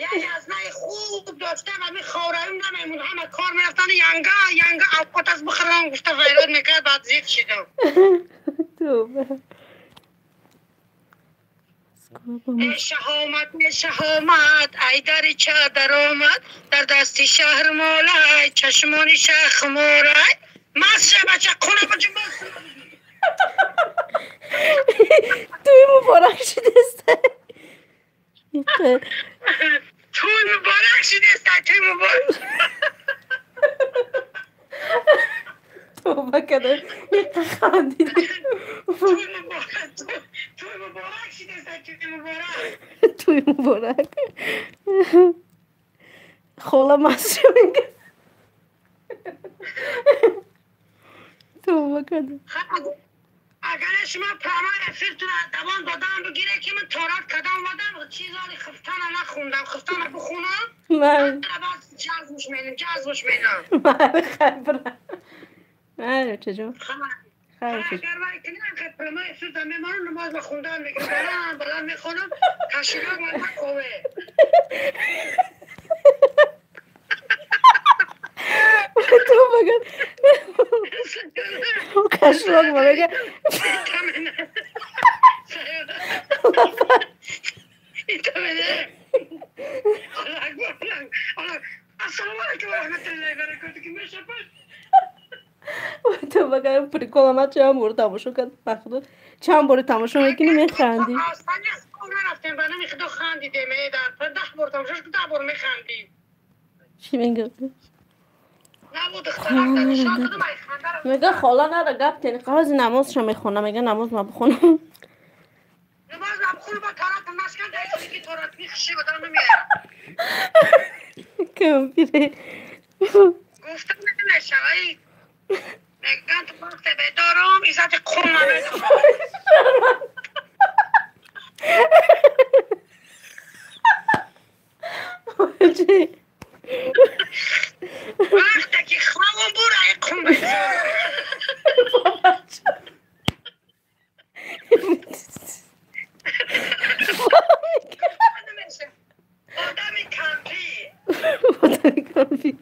یه یزنه خوب داشته و می خوراییم نمیمون همه کار میرفتن ینگا اوقات از بخرم گفته فیراد میکرد بعد زیق شدم شهامت ای داری چه در آمد در دستی شهر مالای چشمانی شخ مورای مست شه بچه خونه بچه مست توی مبارک شده است توی مبارک شده است توی مبارک توبه کده یک خاندیده توی مبارک شده است توی مبارک توی مبارک خولا مست میگه توبه کده اگر شما پرامای افیرتون دوان دادم بگیره که من تارات کدام ودم چیزانی خفتان نخوندم خفتان بخونم من بعد جذبش میدم من خبره من چجور خیلی چجور اگر وقتی که پرامای افیرتون میمانم نماز بخوندم میگم بلند میخونم کشیدم من بکوه تو بگم کشلاک ما بگم تو بگم پریکولا چند بار تماشا کرد مخدود چند بار تماشا میکنی میخندی رفتیم بنا میخدو خندیده میدن 10 بار تماشاش که 10 بار میخندی چی میگه نبود اختلاف شاید خودم میگه خالا نره گپ تینی قواز نمازشو میخونه میگه نماز ما بخونم نماز بخون با تارات مسکن دیگه که تارات میخشی بدم نمیارم کم بیره گفتم نمیشه ای نگن تو وقت بدارم ایزت قوم نمیدارم وقتی که خوام بوره ای قوم بزارم آدمی کمپی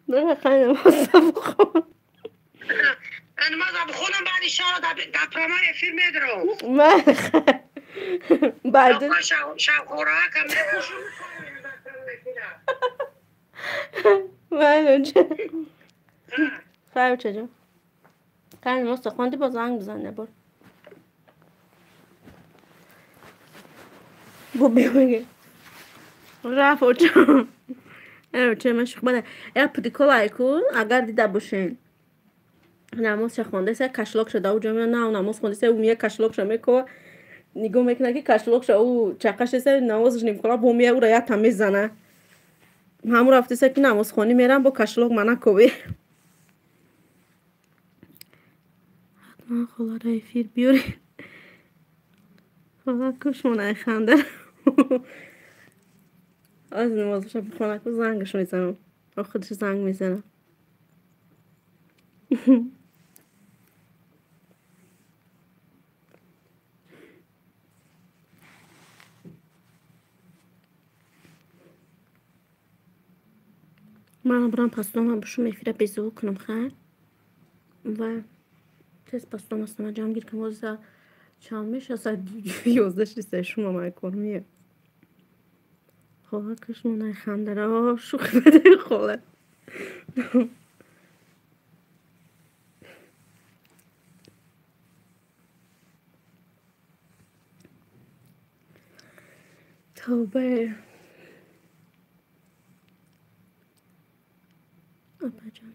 نه خیلی نمازه بخون نماز بخونم بعد ایشالا در پرامای فیلم میدارم من بعد شب خوراک هم نپوشم من اونجا خیلی چجا خیلی نماز خوندی با زنگ بزنه بار با بیمگه رفت اوچه اوچه مشق بده یا پدیکولای کن اگر دیده باشین نماز خونده سه کشلاک شده او جمعه نه نماز خونده سه او میه کشلاک شده میکو نگاه میکنه که کشلاک شده او چقش سه نمازش نمیکنه با میه او را یه تمیز زنه همون رفته سه که نماز خونی میرم با کشلاک منه کوی حتما خلا رای فیر بیاری خلا کش منه خنده از نمازش بخونه که زنگش میزنم خودش زنگ میزنم من برام پستوم بشو میفیره بیزو کنم خیر و تست پستوم استم جام گیر که موزه چند میشه ساعت 11 شیسته شما من کنمیه خواه کش منای خنده را شوخی بده خواه توبه آبا جان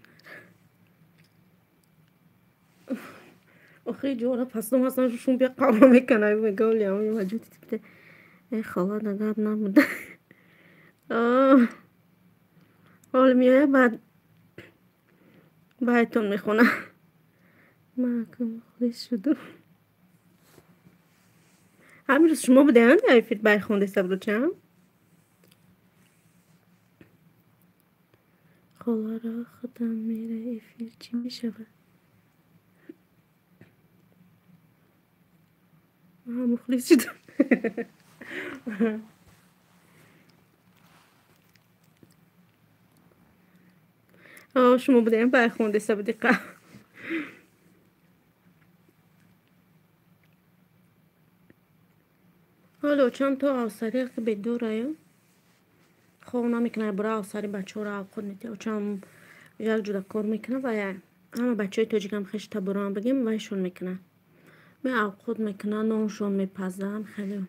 آخه جورا پس نم اصلا شون بیا قاما میکنه میگه لیام وجودی بده ای خالا نگاب نبوده حال میایه بعدتون میخونه محکم خودش شدو همین روز شما بوده هم ایفیل بای خونده سبرو چم خالا را خودم میره ایفیل چی میشه مخلص شدم شما بوده هم بای خونده سبرو دیقه حالا چند تا آساری که به دو رایم خواه اونا میکنه برای آساری بچه ها را خود نیتی و چند یک جدا کار میکنه و همه بچه های تاجیک هم خیش تبران بگیم و ایشون میکنه می خود میکنه نامشون میپزن خیلی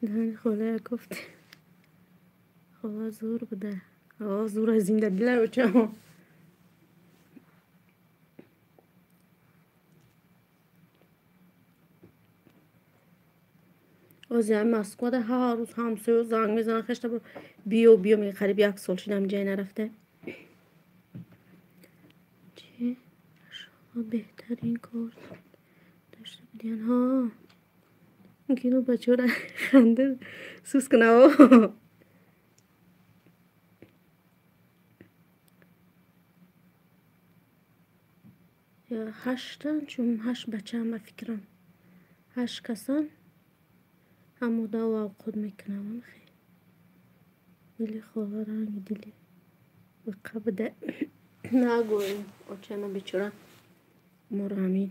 دهن خوله گفت خواه زور بوده زور از این دلیل رو چه آزی هم مسکوده هر روز همسایه و زنگ میزنه خشته برو بیو میگه قریب یک سال شدم جای نرفته چی؟ شما بهترین کار داشته بودین ها اینو بچه را خنده سوس کنه یا هشتن چون 8 بچه هم فکرم 8 کسان همو دا و خود میکنم خیلی دلی خواه رنگ دلی بقبده نگویم اوچه بیچاره ما رو همین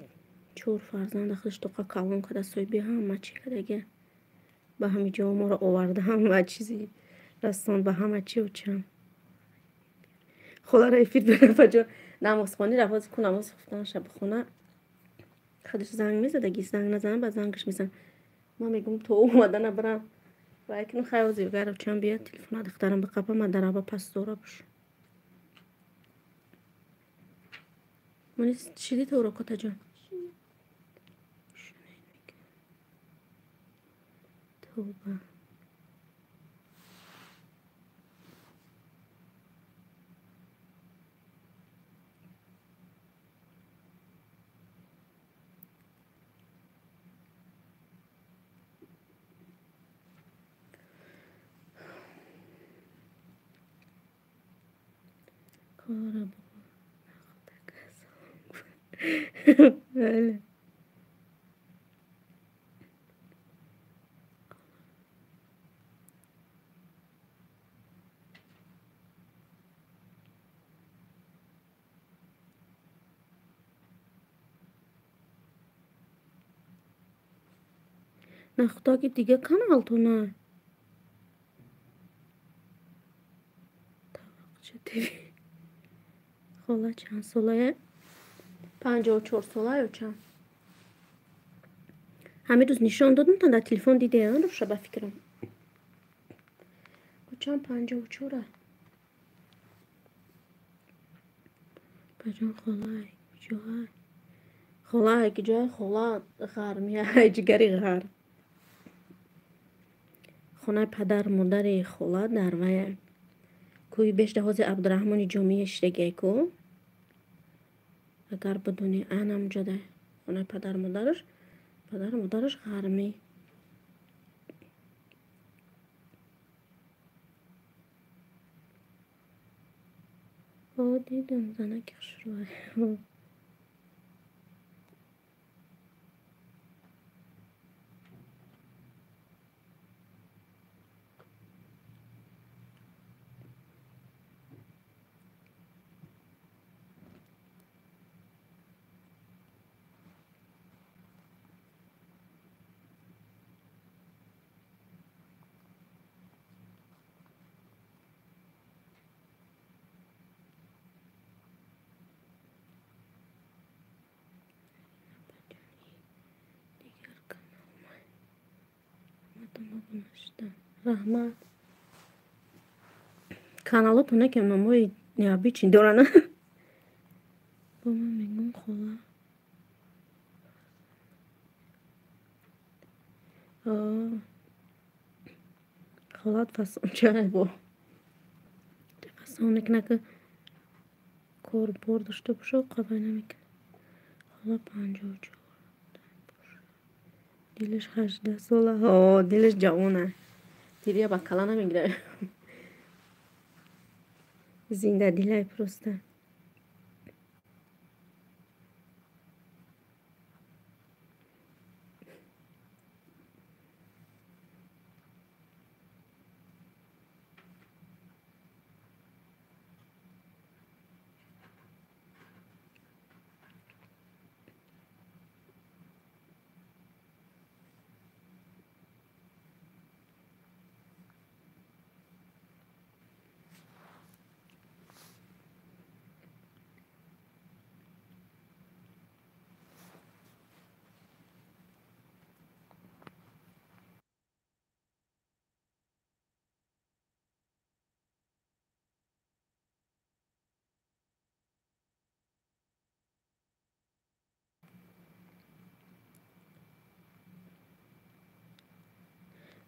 4 فرزند خودش تو کلون کده سوی بیا همه چی کدگه به همین جا ما رو آورده همه چیزی رستان به همه چی و چم خدا رفید بره فجا نماز خانی رفت کنه نماز خفتن شب خونه خودش زنگ میزده گیس زنگ نزنه بعد زنگش میزن ما میگم تو اومده نبرم و اکنون خیلی گره چم بیاد تلفن دخترم به قبه من در پس دورا بشه منی چیدی تو رو کتا جان توبه کارم بله نه خدا که دیگه کانال تو نه چه دیوی خاله چند ساله 54 ساله یا چند همه روز نشان دادم تا در تلفن دیده رو شبه فکرم چند 54 بجان خاله که جای خاله غر میه جگری غر خونه پدر مادر خاله در وی کوی بیشتر حاضر عبدالرحمن جامعه اشتگی کو اگر بدونی انم جده خونه پدر مادرش غرمی دیدم زنک شروع رحمت kanalı که نموی یا بیچین دورانه با من میگم خواه خالات فسان چه با فسان نکنه که کار بار داشته باشه قبل نمیکنه حالا 54 دلش 18 ساله ها دلش جوانه دیریا بکلا نمیگیره زنده دیله پرسته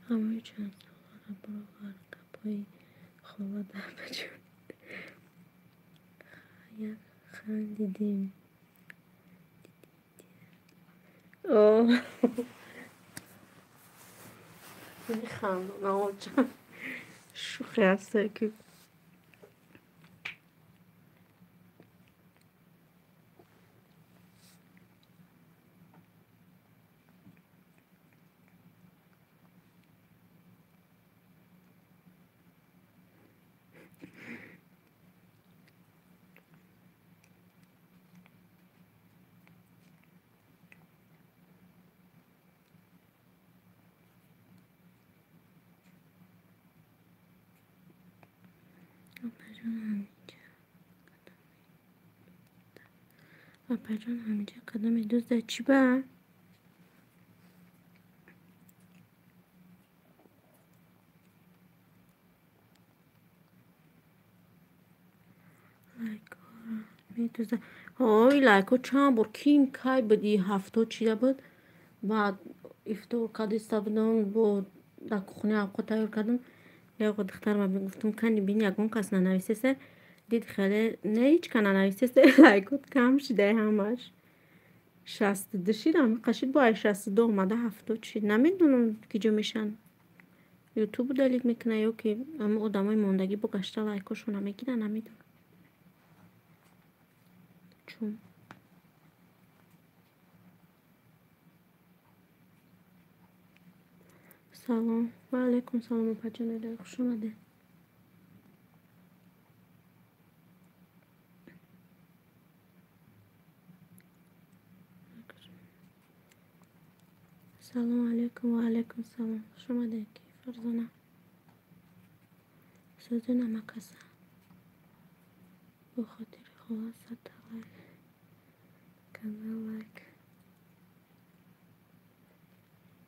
همه چند سوال برو غرق پای خواه در بجون یک خندیدیم اوه میخندون آقا جان شوخی هسته که اپا جان همینجا قدم دوست در چی با؟ لایک ها میدوزه های لایک ها چند بار کیم کای بدی هفته چیده بود بعد افتار کدیسته بودن با در خونه اوقا تایور کردم یا اوقا دختر ما گفتم کنی بین یکون کس ننویسه سه دید خیلی نه هیچ که ننویسه سه لایکوت کم شده همش 62 شیدم قشید با 62 اومده 70 شید نمیدونم کجا میشن یوتیوب دلیت میکنه یا که اما آدمای ماندگی با گشته لایکاشون نمیگیرن نمیدونم چون سلام و علیکم سلام اپا جان خوش اومده سلام علیکم و علیکم سلام خوش اومده کی فرزانه سوزه نمکسه با خاطر خواست لایک کانال لایک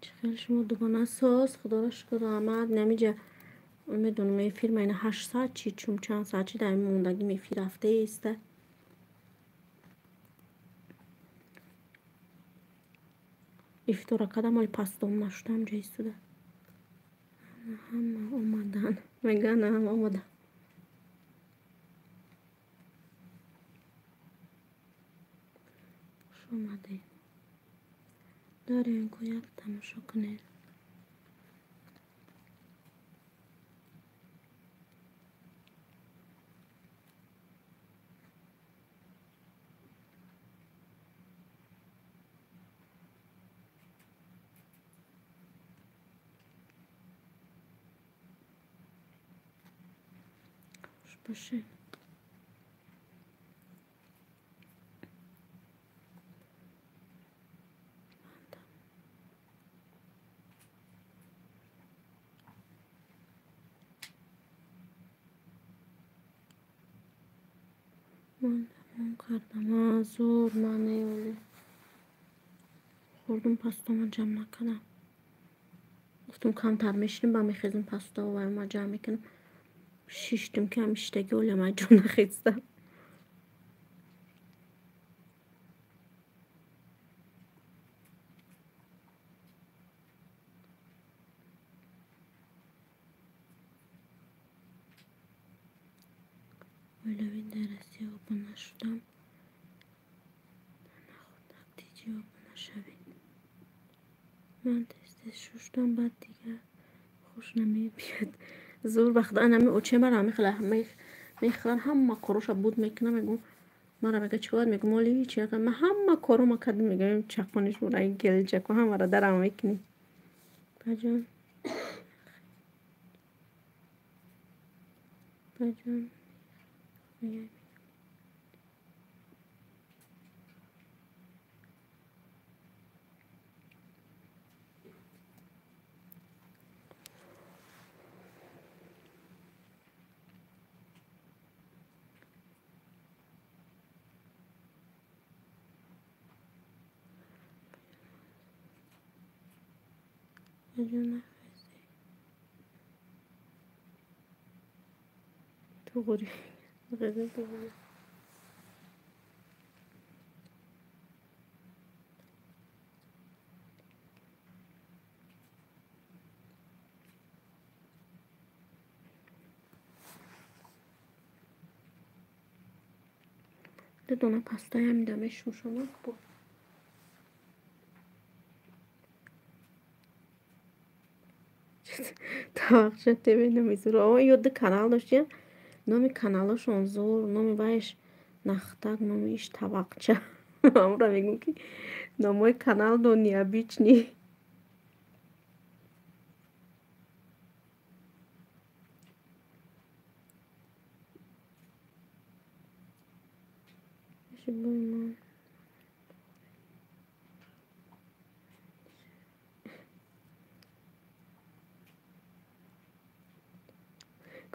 چخیل شما دوگانه ساز خدا را شکر آمد نمیجه میدونم این فیلم اینه 8 ساعت چی چون چند ساعت چی در این موندگی میفی رفته ایسته افتورا کدم مال پس دوم نشدم جای سوده همه اومدن میگن همه اومدن خوش اومده داریم که یک تماشا کنید خوش باشه من کردم زور من ولی خوردم پس تو من جمع نکنم گفتم کمتر میشنیم با میخیزم پستا و ما جمع میکنم شیشتم کم اشتگی ولی ما جون نخیستم ولی درستی آب نشدم دیجی آب نشوید من تست ششتم بعد دیگه خوش نمی بیاد زور وقت انا می اوچه مرا میخرن همه کاروش بود میکنم میگم مرا میگه چیکار میگم ولی چی من همه کارو ما کردم میگم چقونش برای گل چکو همه را درام میکنی بجان بجان بجان تو غوری غذا تو غوری دونه پاستا هم دمش شما بود тавақча тебе намезура о ёда канал дошти номи каналашон зур номи вайш нахтак номи иш тавақча амра мегум ки номои канал до необычный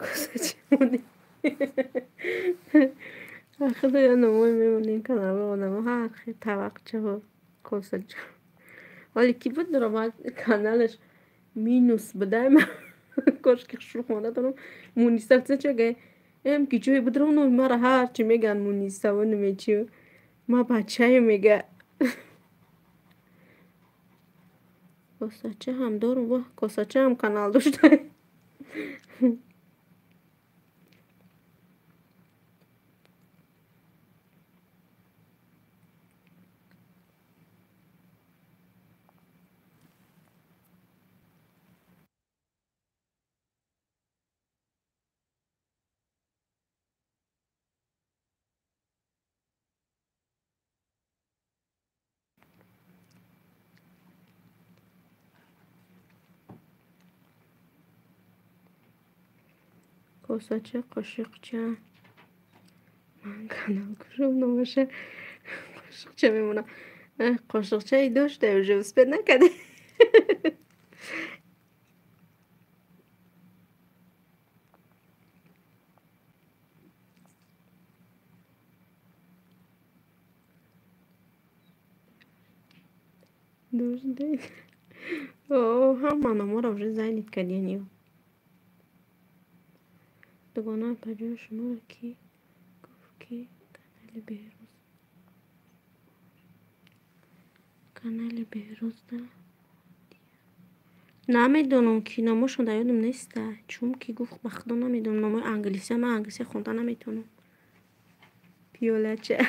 кусачимони خدایا نمای میمونین کنار اونم هر خیلی توقچه ها کساچه حالی کی بود درام کانالش مینوس بده من کاش که شروع خونده دارم مونیستا بسید چه ام کی جوی بود درام مرا هر چی میگن مونیستا و نمیچی ما بچه میگه کساچه هم دارم و کساچه هم کانال داشته کساچه قاشقچه من کانال کشم نماشه قاشقچه میمونم قاشقچه ای داشته و جوز پید نکده داشته هم منو را وجه زنید کدینیو دوگانه پجای شما را کی گفت کی کانال بهروز ده نمیدونم کی ناموشون در یادم نیسته چون کی گفت بخدا نمیدونم نامه انگلیسی من انگلیسی خونده نمیتونم پیولچه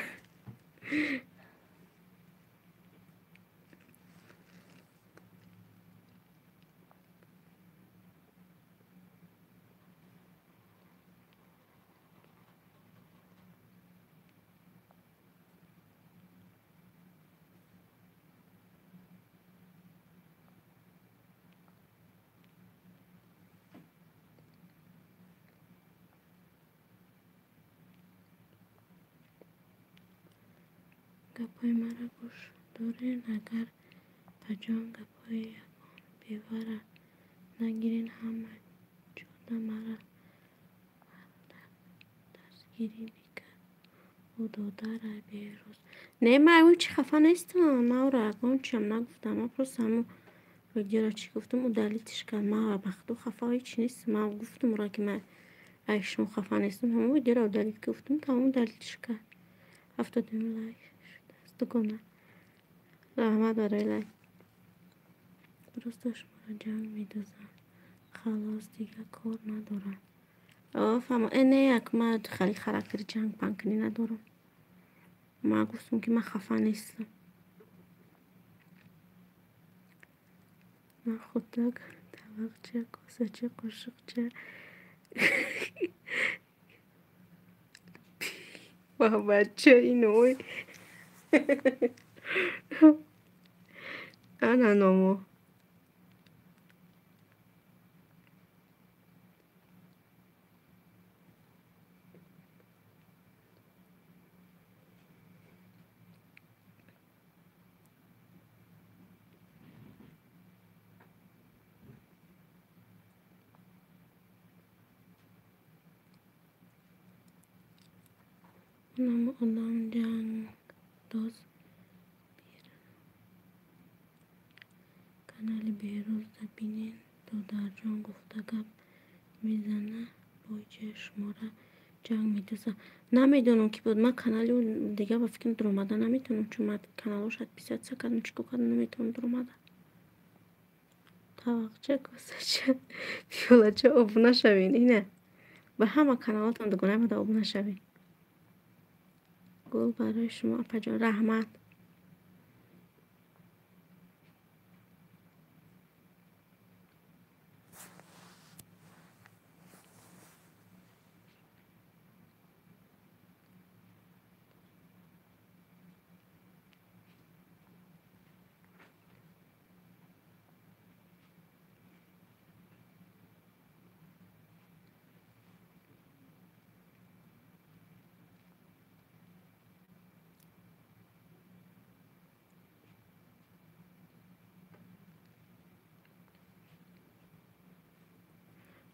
گپای مرا گوش دارین اگر پجان گپای یکان بیواره نگیرین همه جوده مرا دستگیری میکرد او دادره بیروز نه من اون چی خفه نیستم من او را اگان چیم نگفتم من پرست همون ویدیو را چی گفتم او دلیتش کرد. ما بختو خفا هیچ نیست. ما گفتم را که من ایشون خفا نیستم. همون ویدیو را دلیت گفتم تمام دلیتش کرد. 70 لایک شده است. تو کنه رحمت برای لایک. درستش مرا جنگ میدازن. خلاص دیگه کار ندارم. فهمم اینه یک من خیلی خراکتر جنگ پنکنی ندارم. ما گفتم که من خفا نیستم. من خودک طبقچه کاسچه قاشقچه با بچه اینوی انا نامو نام اونم جنگ دوز کانال بیروز ببینین تو در جان گفته گپ میزنه با چشماره جنگ میدازه. نمیدونم کی بود. من کانال اون دیگه با فکر در اومده نمیتونم چون من کانالو شاید 20 کردم چیکو کردم نمیتونم در اومده. طبقچه کاسچه پیولچه ابونه شوین. اینه به همه کانالاتون دگونه بده ابونه شوین. گل برای شما اپا رحمت.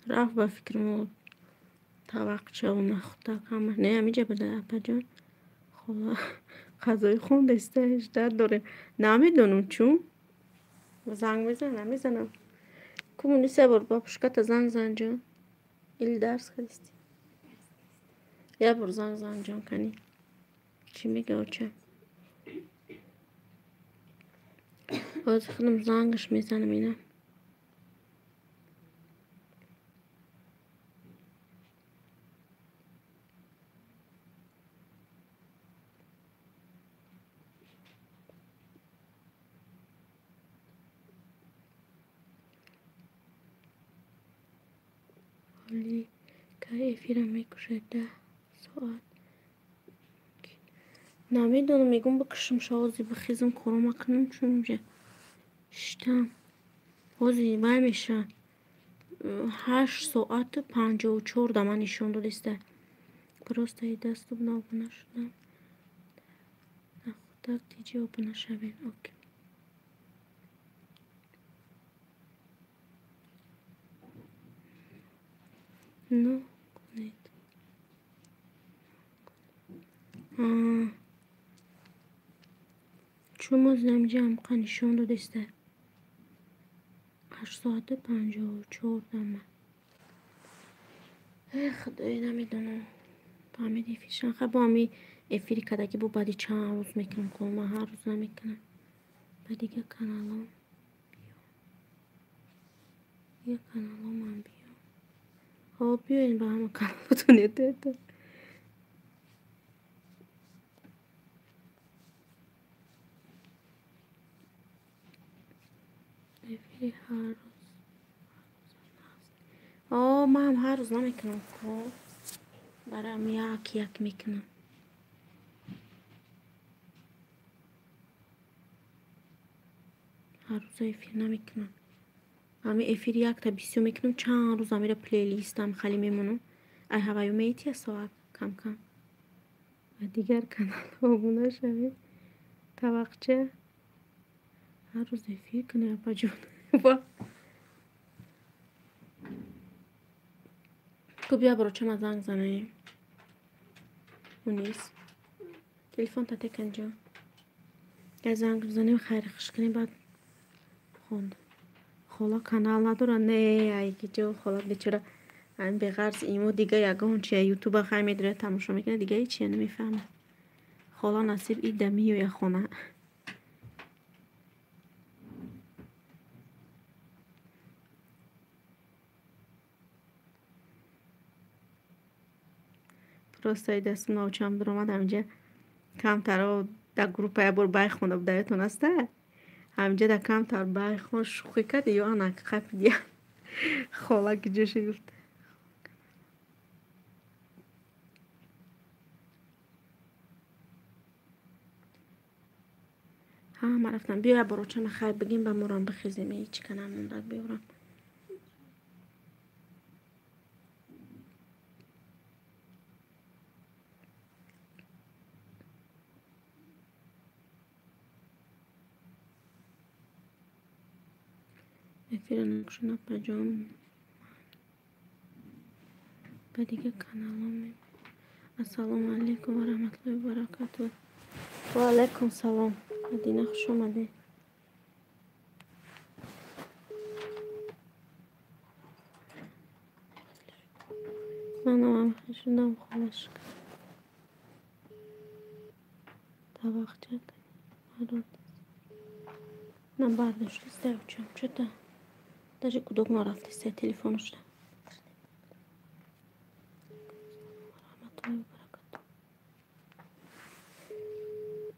رفت با فکرمو طبقچه و نخوده همه نه همیجا بده اپا جان. خب غذای خون دسته 18 داره. نمیدونم چون زنگ میزنم کمونیسه بار با پشکت زنگ جان ایل درس خریستی یا بار زنگ جان کنی چی میگه و چه باز خودم زنگش میزنم. اینه حالی که افیرم میکشه 10 ساعت نمیدونم میگم بکشم شازی بخیزم کارو کنم چون میشه شتم بازی بای میشه 8 ساعت 54 دمه نشون دادسته. پرسته دستو نابونه شدم نخوده تیجی آبونه شوین. اوکی نو کنید. چون ما زمجم قنیشون دادسته 8 ساعت 54 دمه. خدایی نمیدونم فهمیدی فیشن خب با همی افیری کده که بو بعدی چند روز میکنم کنم من هر روز نمیکنم. با دیگه کانالام بیام یه کانالام من بیام. خب بیاین با همه کانالاتون یه افیری هر روز من هم هر روز نمیکنم خب برام یک میکنم. هر روز افیر نمیکنم. همه افیر یک تا 20 میکنم چند روز میره پلی لیستم خالی میمونم. ای هوایو میتی ساعت کم کم و دیگر کانال آبونه شوید. طبقچه هر روز افیر کنه اپا جون تو بیا برو چه زنگ زنه اون نیست تلفن تا تکن جا یه زنگ بزنیم خیر خش کنیم بعد خوند خاله کانال نداره نه ای که جو خاله بیچاره همین به غرض ایمو دیگه یگان چیه یوتیوب خیلی میداره تماشا میکنه دیگه ای چیه نمیفهمه خاله نصیب ای دمی و یا خونه راستای دست ناچم در اومد همینجا کمتر در گروپ های بر بای خونه بدایتون هسته همینجا در کمتر بای خون شوخی کرد یا آنک خیلی دیا خاله که جوشی گفت ها ما رفتم بیا برو چه خیلی بگیم به مرام بخیزیم هیچ کنم موندک بیورم افیر نقشنا پجام به دیگه کانالام السلام علیکم و رحمت الله و برکاته و علیکم سلام مدینه خوش اومده منم خوشوندم خالش تا وقت چه من برداشت سته چم چطور даже кудок нарафти се телефонушта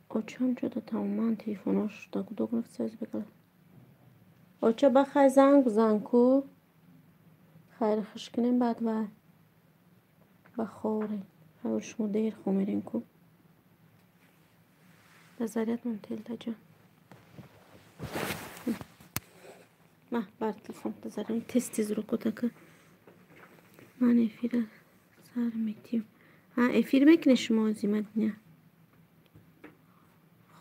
очам шуда тамоман телефонош да кудок рафти се бекала оча бахай занг бзан ку хайр хуш кинем баъд ва бахоре хайр шумо дер хо мерен ку назариятмон телта ҷон ما بر تلفن بذارم تست رو کتا من افیر سر میتیم ها افیر میکنه شما زیمت نه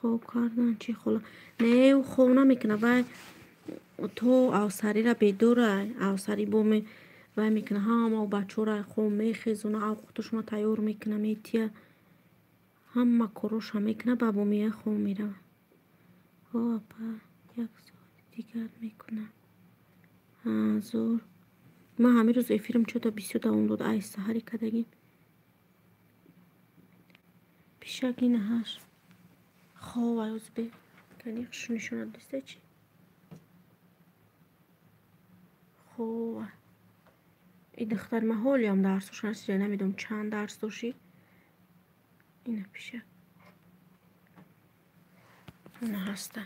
خوب کردن چی خلا نه او خوب نمیکنه وای تو آوسری را بدوره آوسری بومه وای میکنه ها ما بچه را خوب میخیزونه او خودشون تیار میکنه میتیه همه کروش هم میکنه بابومیه خوب میره ها پا یک ساعت دیگر میکنه زور ما همه روز افیرم چطور بیسیو داونلود آیسته هری کدگیم پیشاکی نهاش خواه وایوز بی کنی خشونشون دسته چی خواه ای دختر محالی هم درس دوشن هستی نمیدونم چند درس دوشی اینه پیشه نه هسته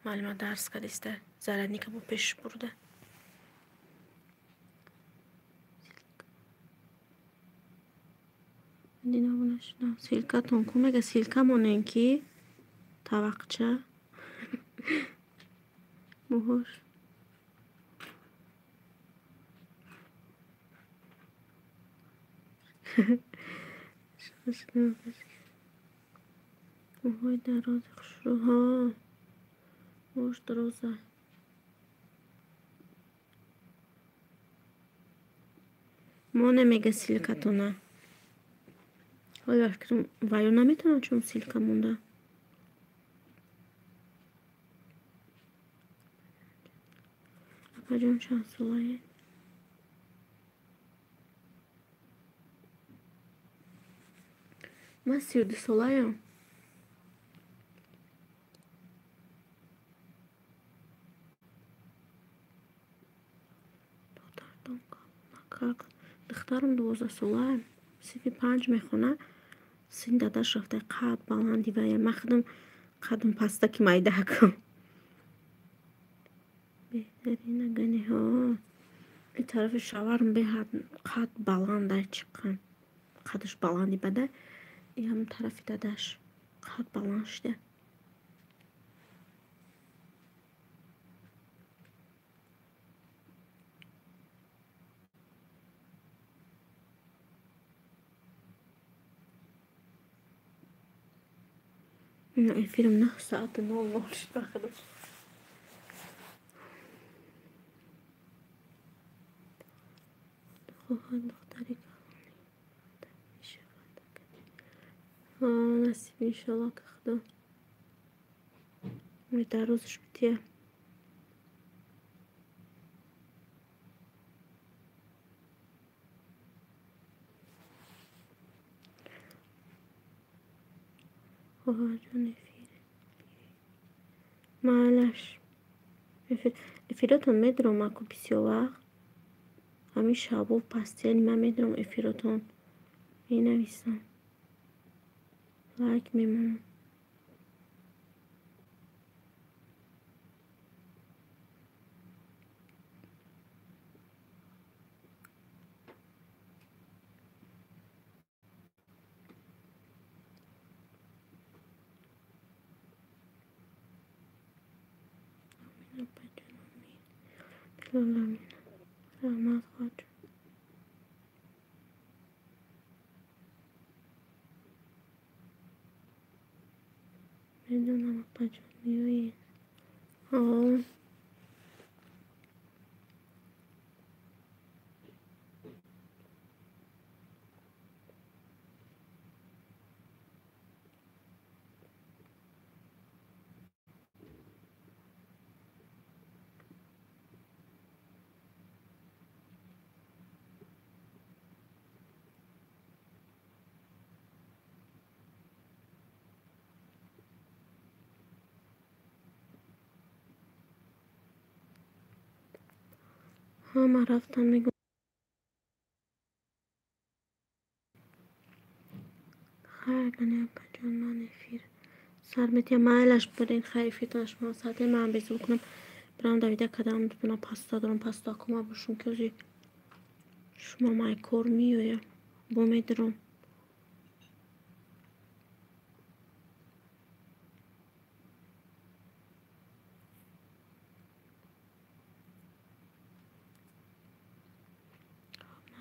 معلومه درس کدسته زردنی که با پیش برده دینا بونش نه سیلکا تونکو مگه سیلکا موننکی توقچه مهر موهای دراز خشروها موش درازه مونه مگه سیلکا تونه حالا فکرم وایو نمیتونم چون سیلکا مونده اپا جان چند سالایه من 32 سالایم دخترم 12 سالایم 35 میخونه سین داداش رفته قد بلندی و یه مخدم قدم پسته که مایده کن بهترین گنی ها این طرف شوارم به قد بلنده چکن قدش بلندی بده این هم طرفی داداش قد بلند شده این فیلم 9 ساعت 00 شد بخدا خواهد دختری میشه نصیب انشالله که خدا در روزش بتیه خواهر جان معلش ефиратон медирам аку бисёр вақт ҳамин шабо пастели ман медирам эфиратон менависам лайк мемонам раҳмат хоҷон медонам апаҷон меоӣ ҳама рафтан мегӯям хайр гани апаҷон ман эфир сар метиҳам майлаш барин хайр эфиртонаш ман саъате ман безо кунам برام دویده کدام بنا پاستا دارم پاستا کما باشم که ازی شما مای کار میویم با میدارم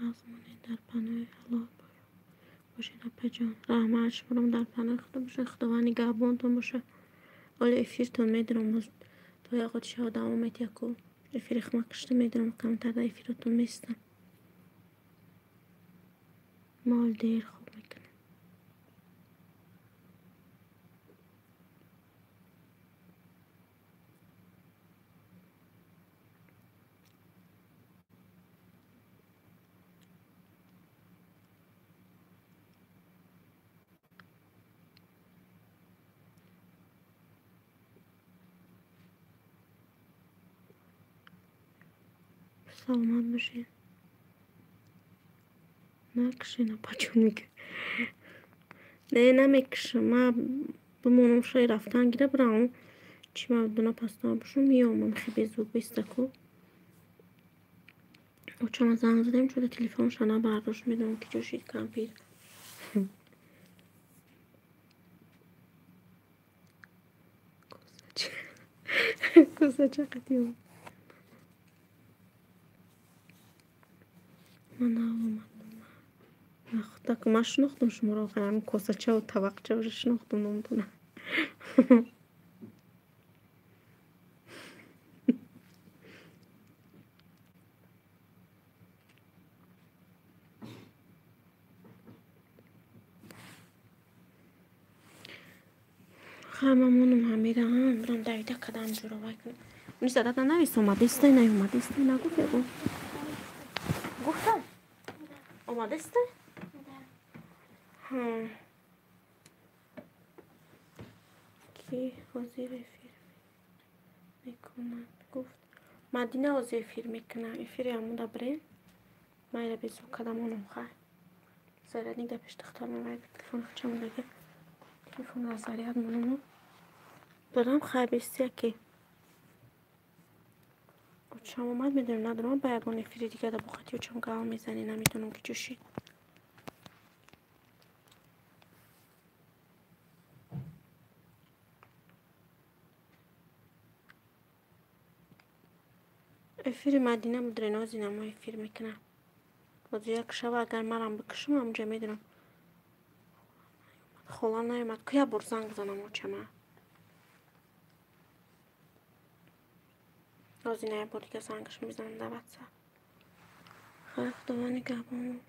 مغزمونه در پناه الله باشین اپا جان رحمت شما در پناه خدا باشه خداوند نگهبانتون باشه ولی افیرتون میدارم تو یاقوت شو دوامت یکو افیر خمک کشته میدارم کمتر در افیرتون میستم مال دیر خوب میکنم سلامت باشین نکشین اپا جون میگه نه نمیکشم من بمونم شای رفتن گیره برام چی من دونا پاستا باشم میامم خیلی زود بیستکو و چون زنگ زدیم شده تلفنش نه برداشت میدونم که جوشید کمپیر کوسه چه قدیم من اومدم نخدا که من شناختم شما رو همین کوسه چه و طبق چه رو شناختم نمیدونم هممونم همیرم برام دویده کدام جورا وای کنم اونی زدت نویس اومده استه نیومده استه نگو بگو گفتم اومده استه کی وزیر فیلم میکنن گفت مدینه وزیر فیلم میکنن افیری همون دبرین مایره بیزو کدام اونم خواه زیرد نیده پیش تختار میماید تلفن خچمون دیگه تلفن نظریات منونو برام خواه بیسته که چم اومد میدونم ندارم با یگان افیری دیگه دا بخاطی و چم گاه میزنی نمیدونم که جوشید افیر مدینه مدره نازی نمای افیر میکنم بازی یک شب اگر منم بکشم همونجا میدونم خولا نیومد که یه بار زنگ زنم و چمه نازی نه بار دیگه زنگش میزنم در واتساپ خیلی خداوند نگهبانو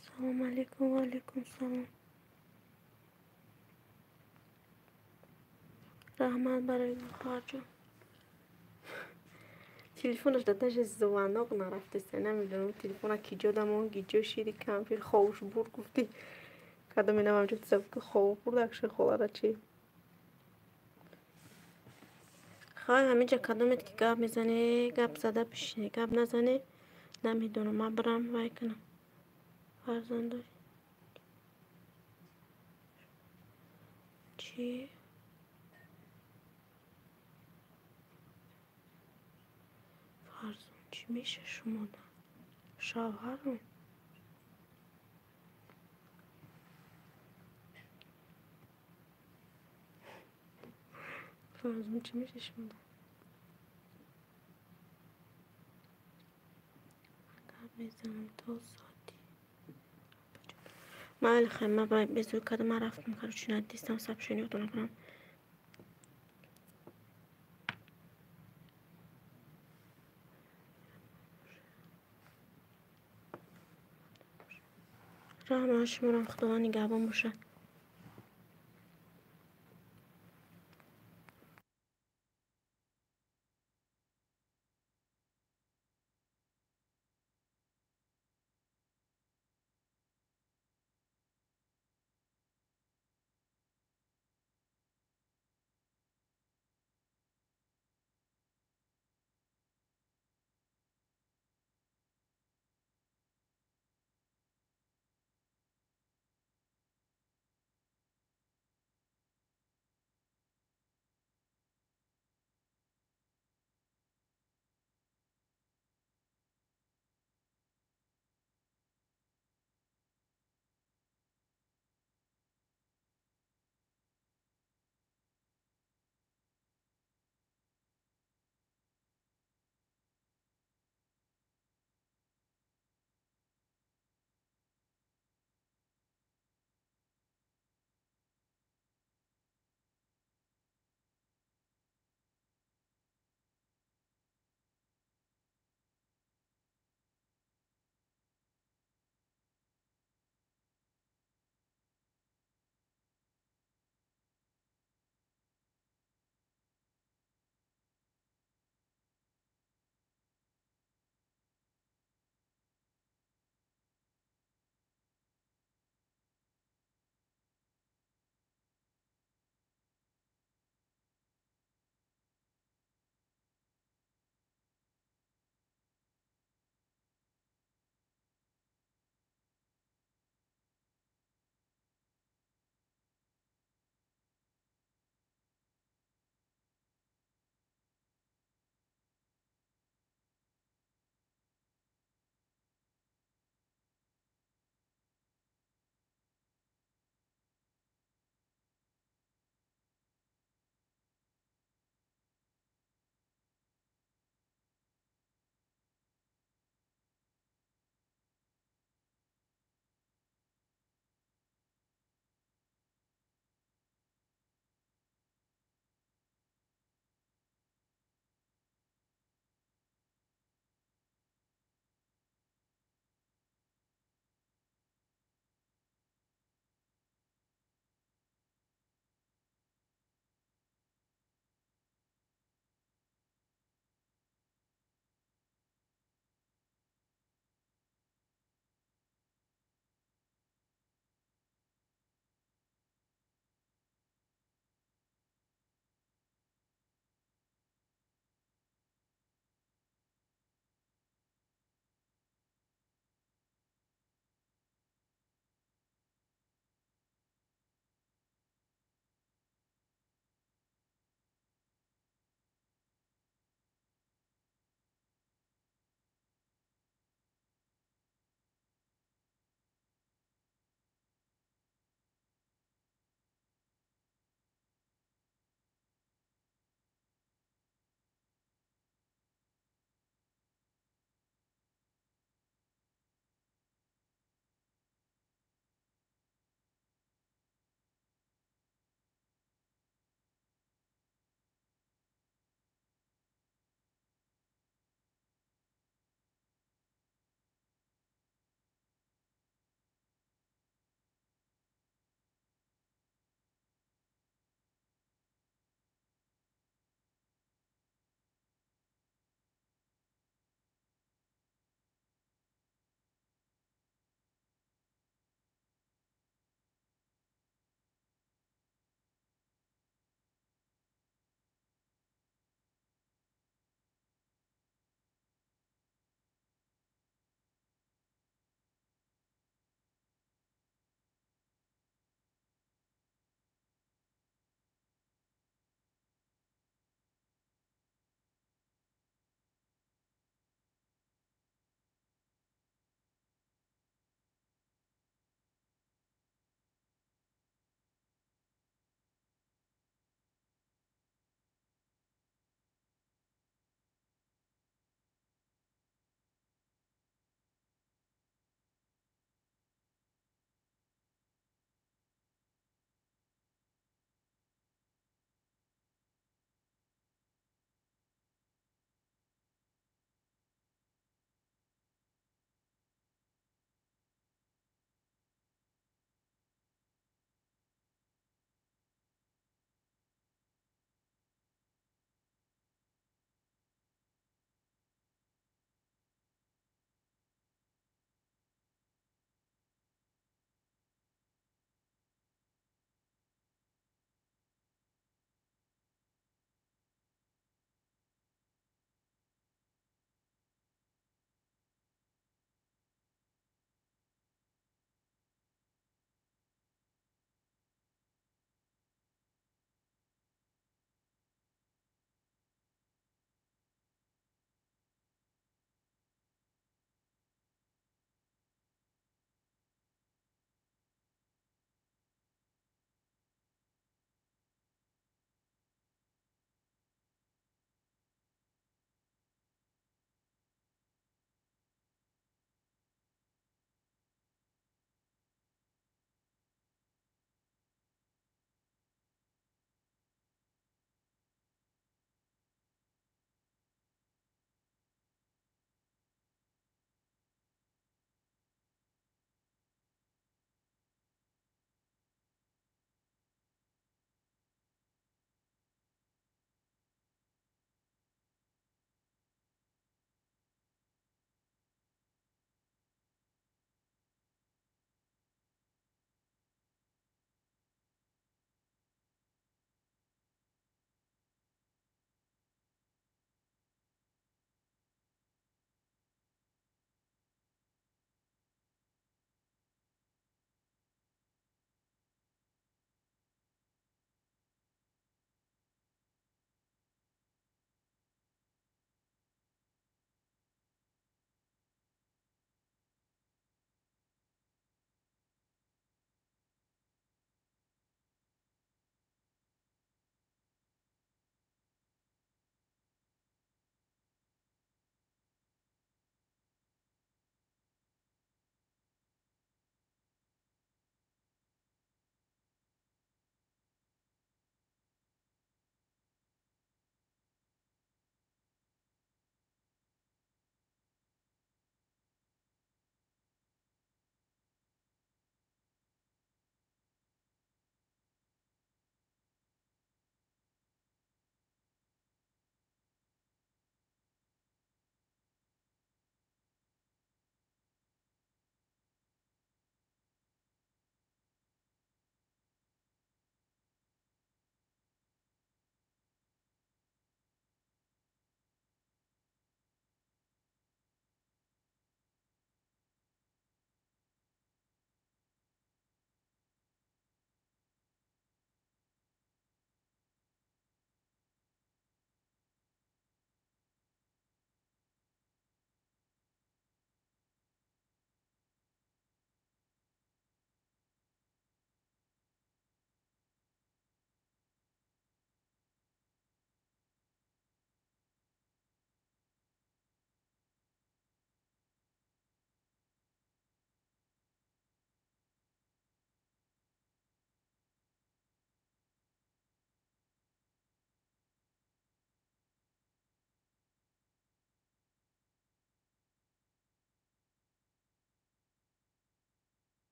سلام علیکم و علیکم سلام رحمت برای خواهر جان تلفنش دادنش زواناق نرفته سه نمیدونم تلفن کی جادم اون گیجو شیری کمپیر خوش بور گفتی کدام اینم همجا تصف که خوب برد اکشن خواه چی خواه همینجا کدامت که گب میزنه گب زده بشینه گب نزنه نمیدونم من برم وای کنم فرزان داری چی؟ فرزان چی میشه شما ده؟ شوهرم فرزان چی میشه شما ده؟ گب میزنم تا ساعتی ما خیلی من باید به زود کدام من رفتم کارو چون دیستم سب شنی رو کنم راه ما شما خدا نگهبان باشه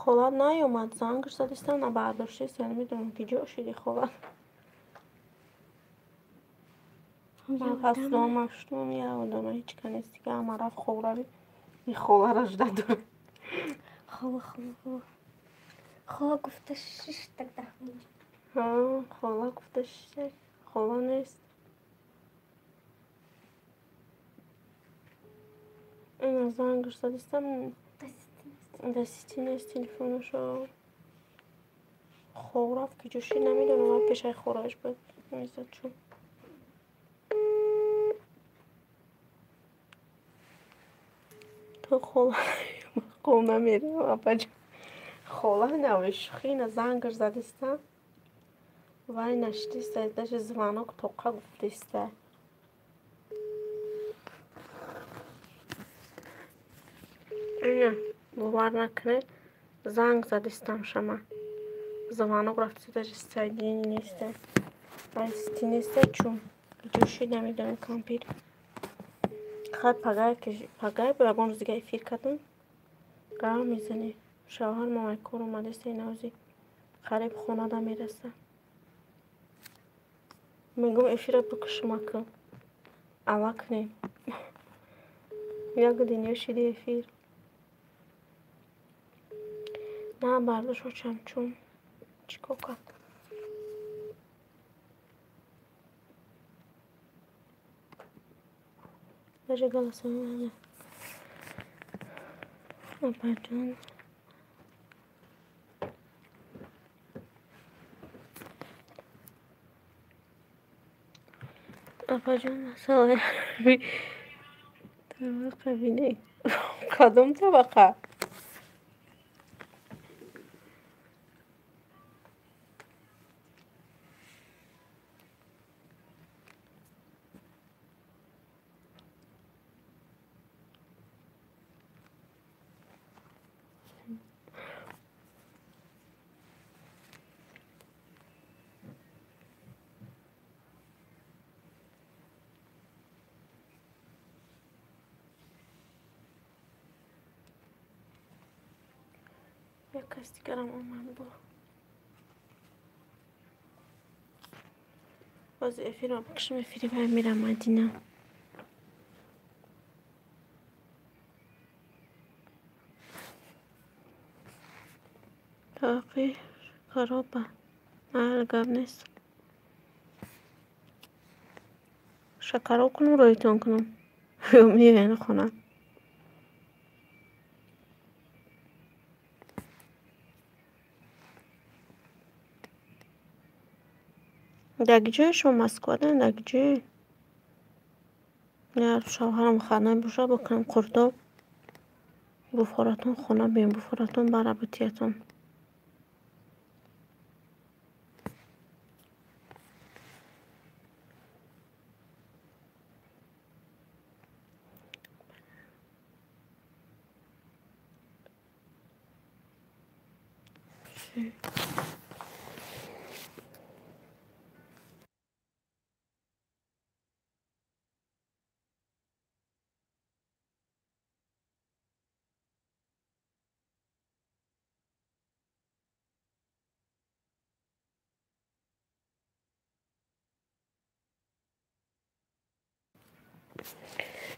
خالت نیومد زنگش زدیستم نه برداشتیست یعنی میدونم که جا شدی خالت هست مشتوم یادم هیچ کنیستی که همه رفت خوره این خوره رجده داره خواه گفته 6 так ده میشه. ها خواه گفته 6 خواه نیست این زنگش زدیستم دستی نیست تلفونشو خواه رفت که جوشی نمیدونم و پیش خورهش بود میزد چون تو خواه نمیری و بجا خواه نوش خیلی زنگش زدیستم وای نشتیسته داشت زمانو که توقع گفتیسته اینه باور نکنه زنگ زدیستم شما زمانو گرفتی داشت سایدینی نیسته بایستی نیسته چون جوشی نمیدونم کامپیر خواهد پگای بگم روز دیگه فیر کردم گاه میزنی شوهر مامی کور اومده سی نوزی خریب خونه دا میرسه میگم افیر بکشم کن اوا کنیم یک دنیا شدی افیر نه برداشت و چمچون چیکو کن بجه گلسه میمونه اپا جان اپا جان مسئله طبقه بینی کدوم طبقه یک کس دیگرم اومد با باز افیر رو بکشم افیری باید میرم مدینه باقی خرابه محل گب نیست شکرها کنم رویتون کنم یا میوین خونم دگی جای شما مسکو دن دگی جای نه شوهرم خانه بوشه بکنم قرطاب بفارتون خونه بیم بفارتون برا بتیتون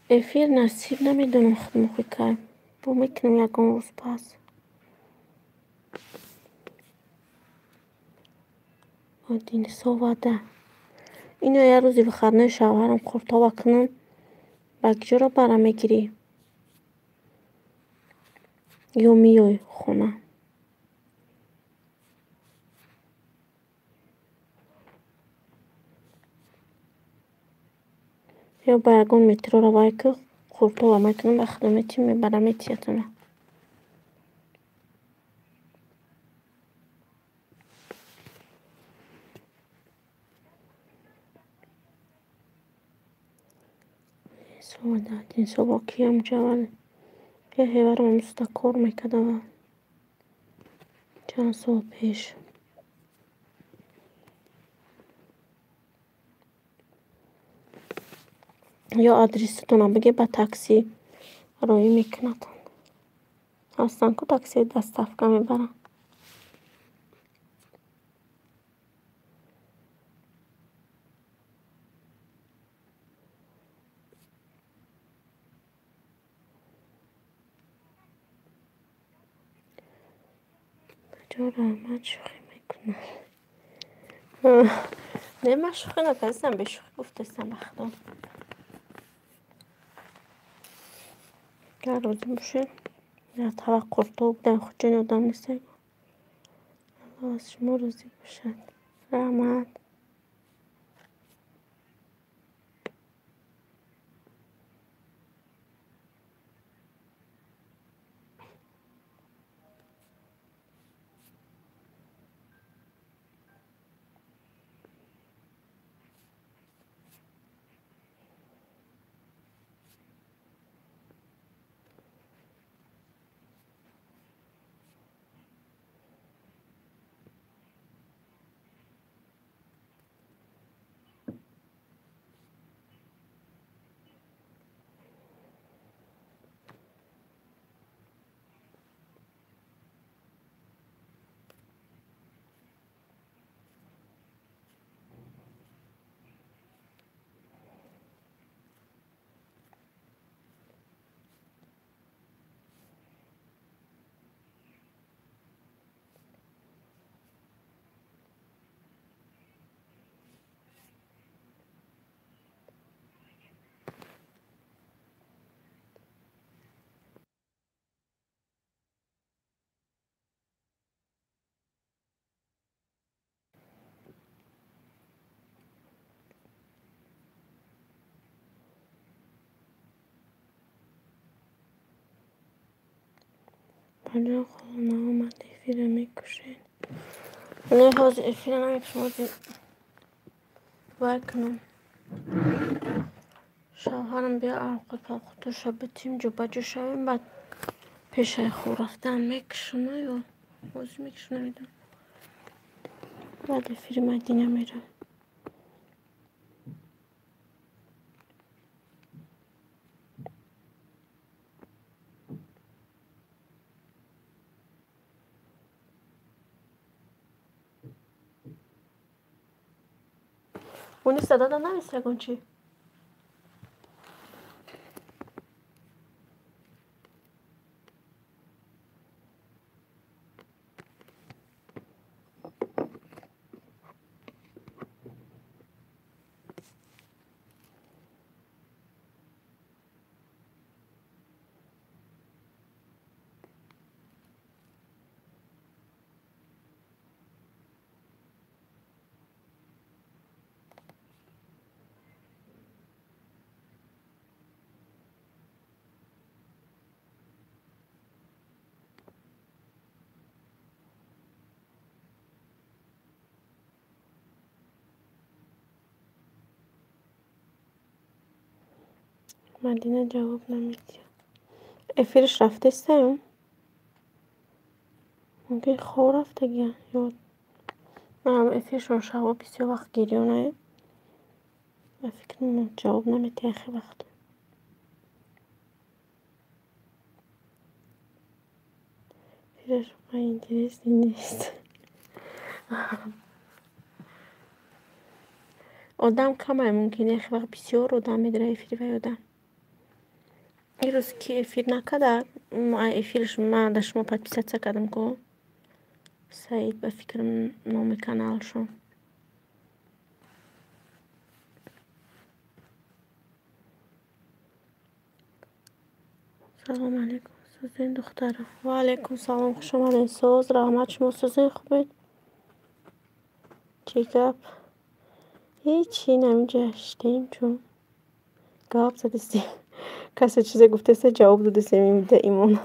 افیر نصیب نمیدونم خود مخوی که با میکنم یکم روز پس دین سواده اینو یه روزی به خرنه شوهرم قرطا بکنم بگجا رو برم میگیری یا میای خونه یا با یکم مترو رو باید که قرطا و میکنم به خدمتی میبرم ایتیتونه سواده دین سوا کیم جوال یه هیورم مستکار میکده و چند سال پیش یا آدرستون بگه با تاکسی روی میکنتن هستن که تاکسی دست افکا میبرن. بجا رحمت شوخی میکنه. نه من شوخی نکردم، به شوخی گفتستم بخدا گر روزی بشه یا توقع تو بودن خود جن آدم نیسته. الله از شما روزی باشد. رحمت بجا خدا آمد افیره میکشین. نه حاضر افیره نمیکشم حاضر وکنم شوهرم بیا عرق پاختو شب بتیم جو بجو شویم بعد پیش خور رفتن میکشم یا حاضر میکشم نمیدونم بعد افیره مدینه میرم. اونی صدا داد نمیستگون چی؟ مدینه جواب نمیدی. افیرش رفته سم؟ ممکن خور رفته گیا یا من افیرش رو شبا بسیار وقت گیریونه و فکر نمیم جواب نمیدی اخی وقت افیرش رو انگلیسی نیست. آدم کمه ممکنه اخی وقت بسیار آدم میداره افیری و آدم این روز که افیر نکده افیرش من در شما پد پیست کردم که سعید به فکرم نام کانال شو. سلام علیکم سوزین دخترم. و علیکم سلام خوش آمدین سوز رحمت شما سوزین خوبید؟ چی گپ؟ هیچی نمیجا شدیم چون گپ زدستیم کسی چیزی گفته سه جواب دادستیم میده ایمون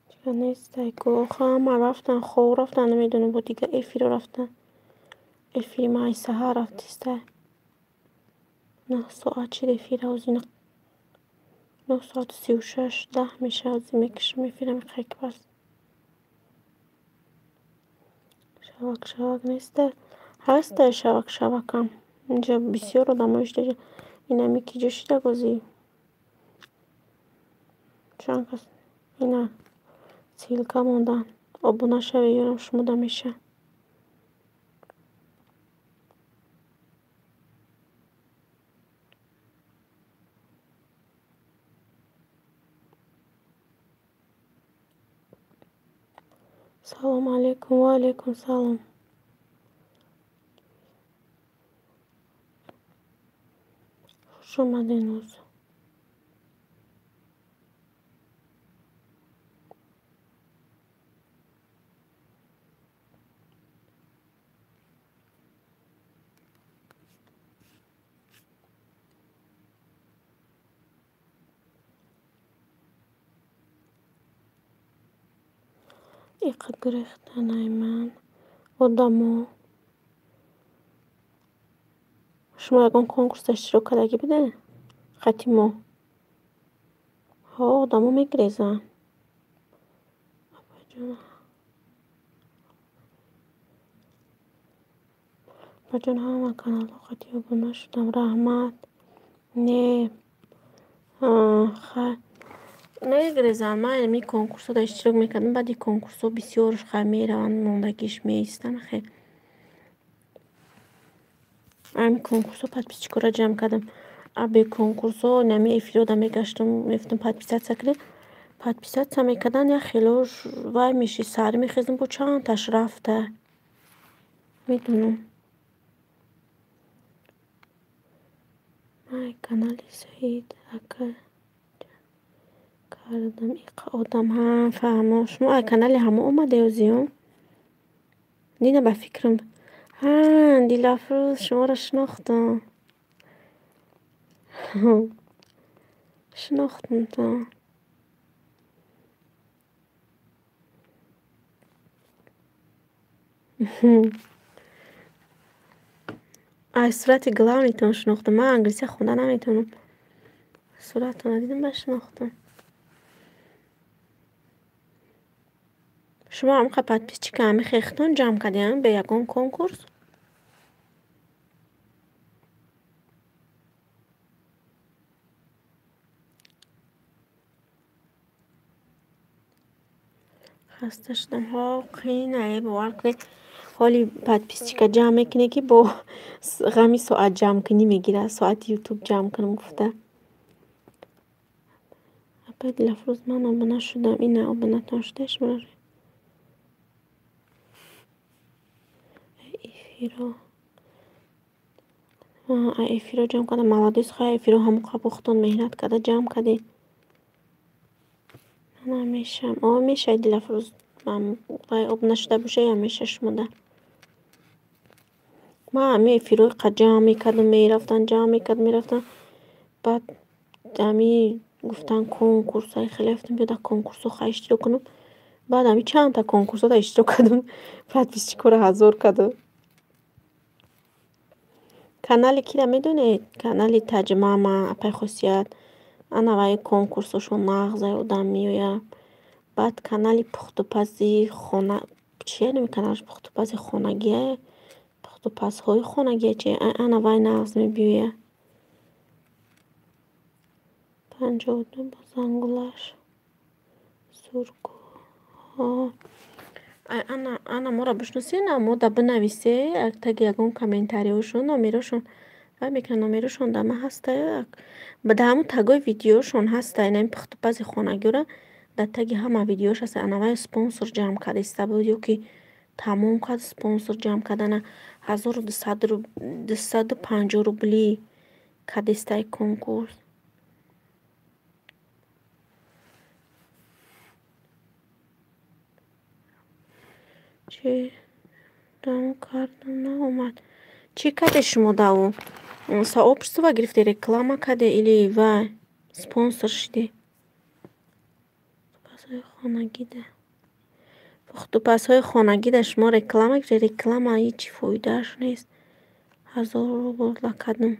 چرا نیست ایگو همه رفتن خور رفتن نمیدونم با دیگه افیر رفتن افیر مای سهر رفتیسته 9 ساعت چی افیر از این 9 ساعت 36 10 میشه از این میکشم افیرم خیک بس شبک نیسته هسته شبکم اینجا بسیار آدم هاشته اینا میکی جوشیده گذی چند کس اینا سیلکا موندن آبونا شوه یارم شموده میشه. سلام علیکم و علیکم سلام. خوش اومدین روز. İqi грехтанайман одамо шумо ягон конкурсда иштирок кардагӣ буде хати мо ҳо одамо мегирезан баҷон ҳама каналҳо хати обуна шудам раҳмат не мегирезан ман ами конкурсҳода иштирок мекардам баъди конкурсҳо бисёр хай мераванд мондагиш меистанд хел ами конкурсҳо подписчикора ҷамъ кардам абе конкурсҳо нами эфирода мегаштам мефтам подписатсия кардем подписатсия мекардан як хелош вай меши сар мехезм бо чандташ рафта медунам май канали Саид ака кардам иқа одам ҳам фаҳмо шумо ай канали ҳамо омада ёзиём дина ба фикрам Дилафрӯз шуморо шинохтам шинохтам аз сурати главнитон шинохтам ман англиси хонда наметавонам суратона дидам ба шинохтам шумо ҳамқа подписчика ҳами хехтон ҷамъ кардем ба ягон конкурс хаста шудам ҳо қинае бовар кунед ҳоли подписчика ҷамъ мекунӣ ки бо ғами соат ҷамъкунӣ мегирад соати ютуб ҷамъ кунам гуфта апа Дилафрӯз ман обуна шудам ина обунатон шуда шумо эфиро ҷамъ кардам молодец хай эфиро ҳамоқа бухтон меҳнат карда ҷамъ кардем ман мешам мешай Дилафрӯз ман вай обуна шуда боша я меша шумода ман ами эфиро қа ҷамъ мекардам мерафтан ҷамъ мекардам мерафтан баъд ами гуфтан конкурс ай хеле рафтам биёда конкурсо хай иштирок кунам баъд ами чандта конкурсода иштирок кардам подписчикора 1000 карда канали кира медонед канали таҷмама апай хосият ана вай конкурсошон нағзай одам меояд баъд канали пухтупази хона чие номи каналаш пухтупази хонагие пухтупазҳои хонагие чи ана вай нағз мебиёяд 52 бо зангулаш сургу ана моро бишносена мода бинависе таги ягон комментариошон номерошон вай мекунам номерошон дама ҳаста да ҳамун тагои видеошон ҳаста инами пухтупази хонагиёра да таги ҳама видеош ҳаста ана вай спонсор ҷамъ карда иста буд ё ки тамом кард спонсор ҷамъ кардана 1250 рубли кадистаи конкурс чи дам кардам наомад чӣ карде шумо даву сообщество гирифте реклама карде или вай спонсор шуде пухтупазҳои хонагида шумо реклама гирифте реклама ҳеҷ фоидааш нест 1000 рубл кардам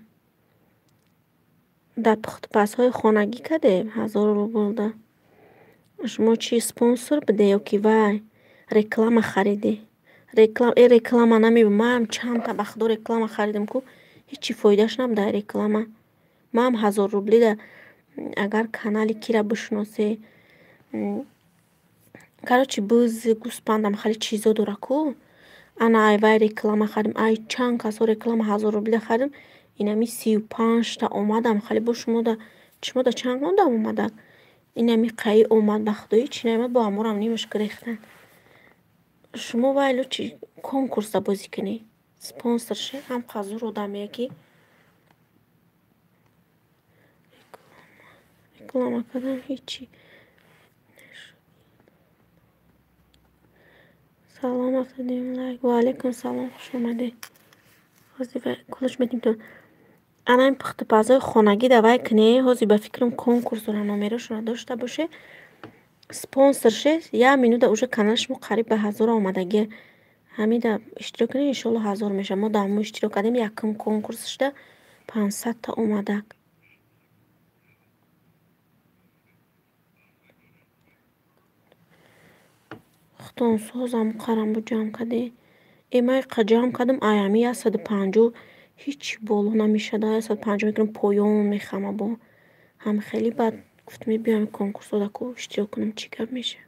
да пухтупазҳои хонагӣ кардем 1000 рубл да шумо чи спонсор буде ё ки вай реклама хариде реклама намебу ман чандта ба худо реклама харидам ку ҳечи фоидаш набуда реклама. Ман 1000 рубли да агар канали кира бишносе, короче биз гӯспандам хали чизо дора ку. Ана ай вай реклама хардим, ай чанд касо реклама 1000 рубли хардим. Инами 35 та омадам хали бо шумода чанд мондам омадак. Инами қаи омад ба худои чи наомад бо аморам нимаш гирехтан. Шумо вайло чи конкурса бозӣ кунӣ, спонсорши ҳам қазур одамие ки реклама кардам ҳечи. салом афтадем лайк. Ва алайкум салом, хуш омадед. ҳозир кулаш медим то анаин пухтупазои хонагӣ давай кунӣ. Ҳозир ба фикрам конкурс дора, номерошонро дошта боше, спонсорше 1 минута уже канали шумо қариб ба 1000 омадагӣ. Ҳамида иштирок кунед, иншолло 1000 меша. Мо дар мо иштирок кардем, якум конкурсшда 500 та омадак. хутонсозам қарамбу ҷамъ кардем. Эмаи қа ҷамъ кардам аями 150 ҳичи боло намешада. 150 мекунам поён мехама бо ҳам хеле бад. Гуфтам биём конкурсода ку иштирок кунам, чӣ гап меша.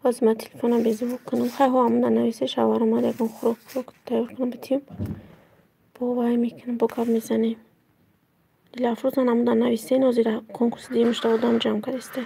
ҳозир ман телефонам безивук кунам. хайҳо ҳамона нависе шавар омад ягон хӯрок тайёр кунам битиём. Бо вай мекунам, бо гап мезанем. Дилафрӯзан ҳамуда нависен, ҳозир конкурси димашда одам ҷамъ кардесте.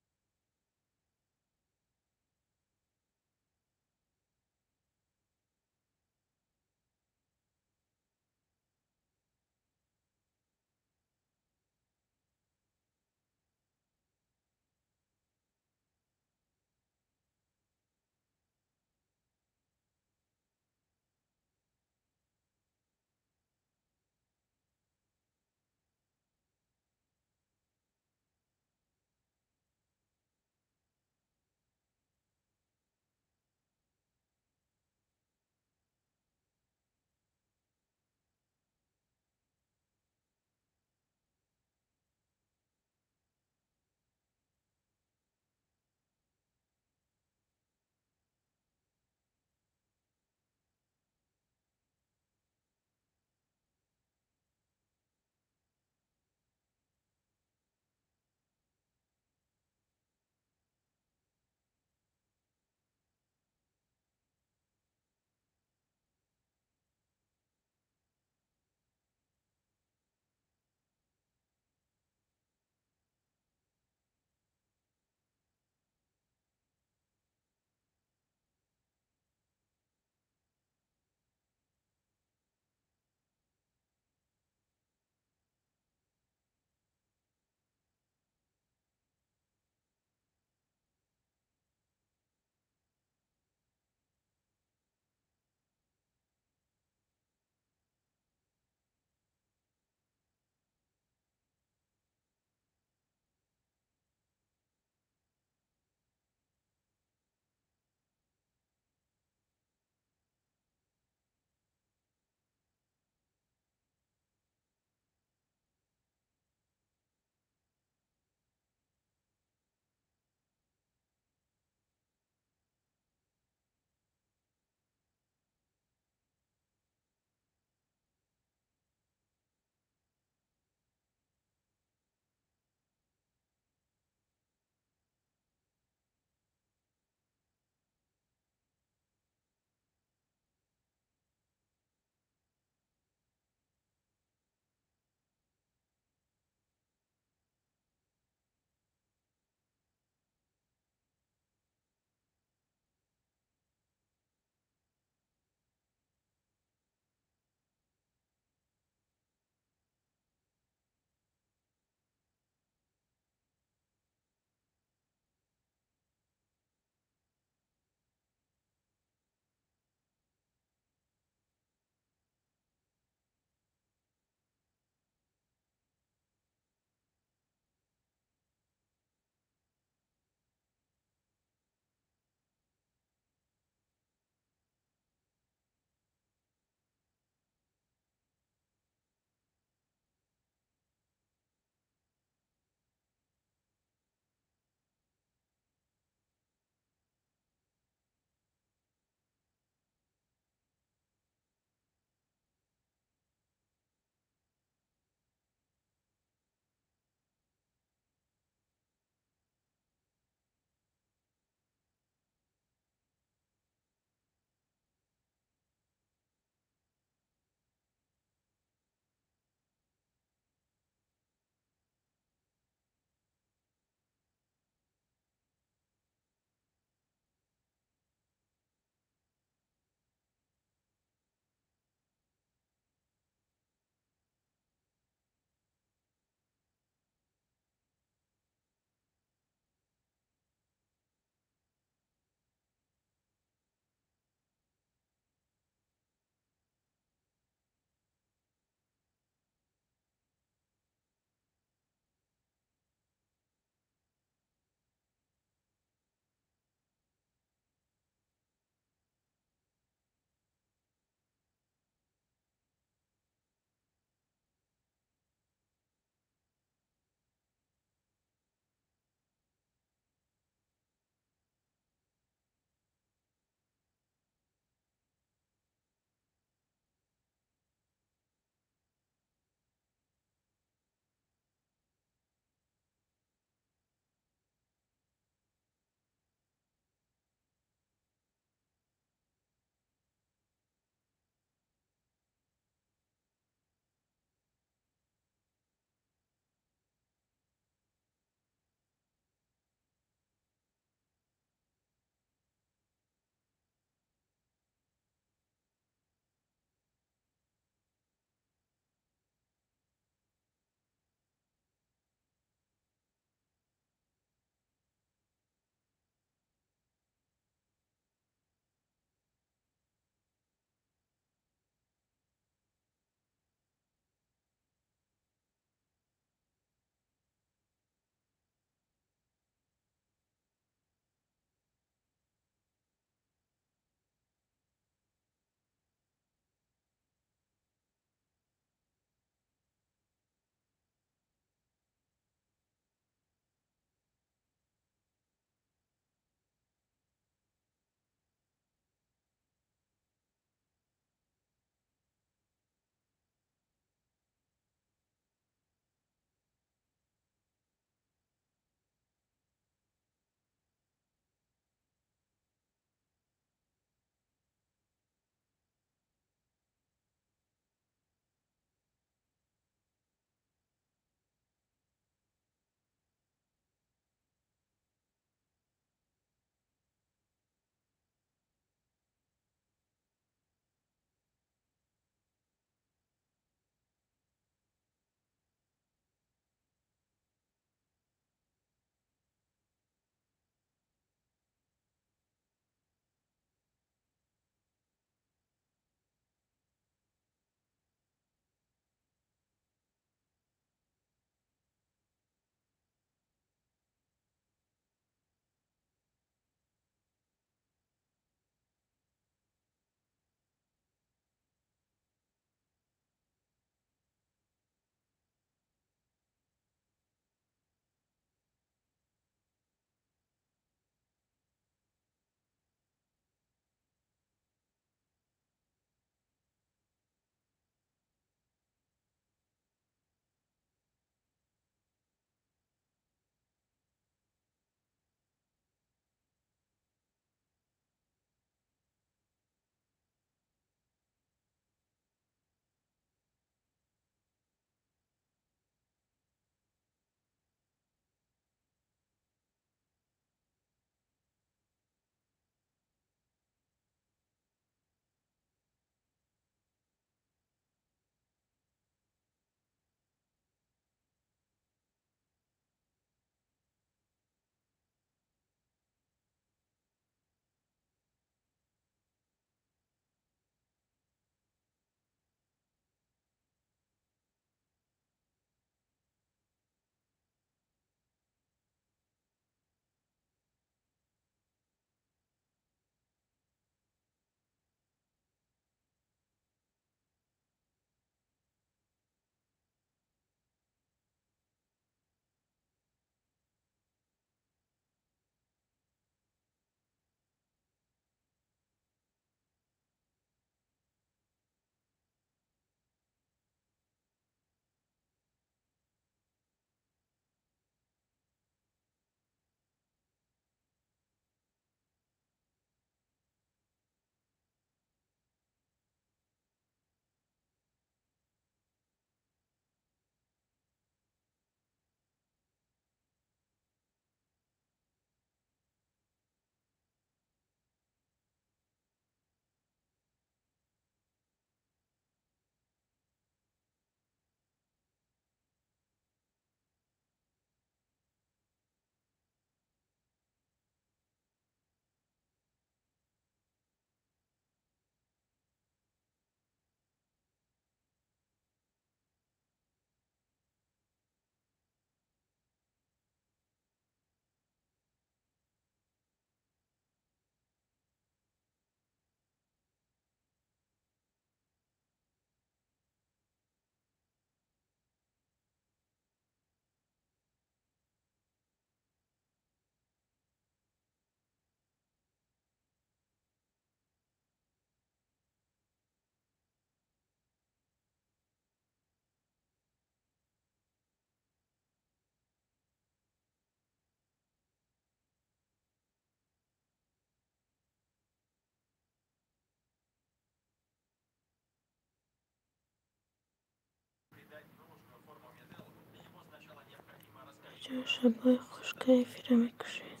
شبای خوشگاه efir میکشید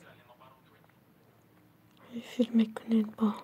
efir میکنید با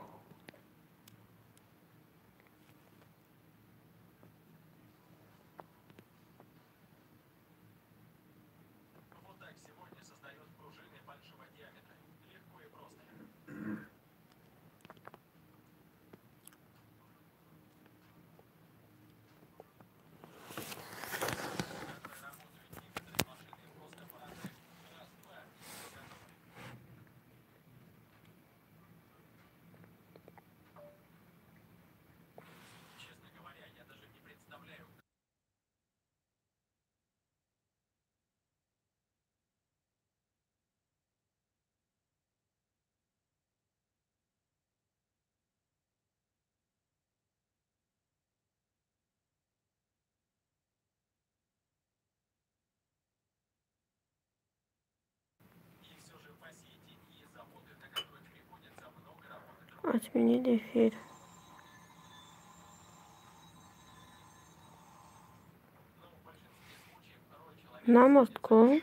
отменить эфир на мостку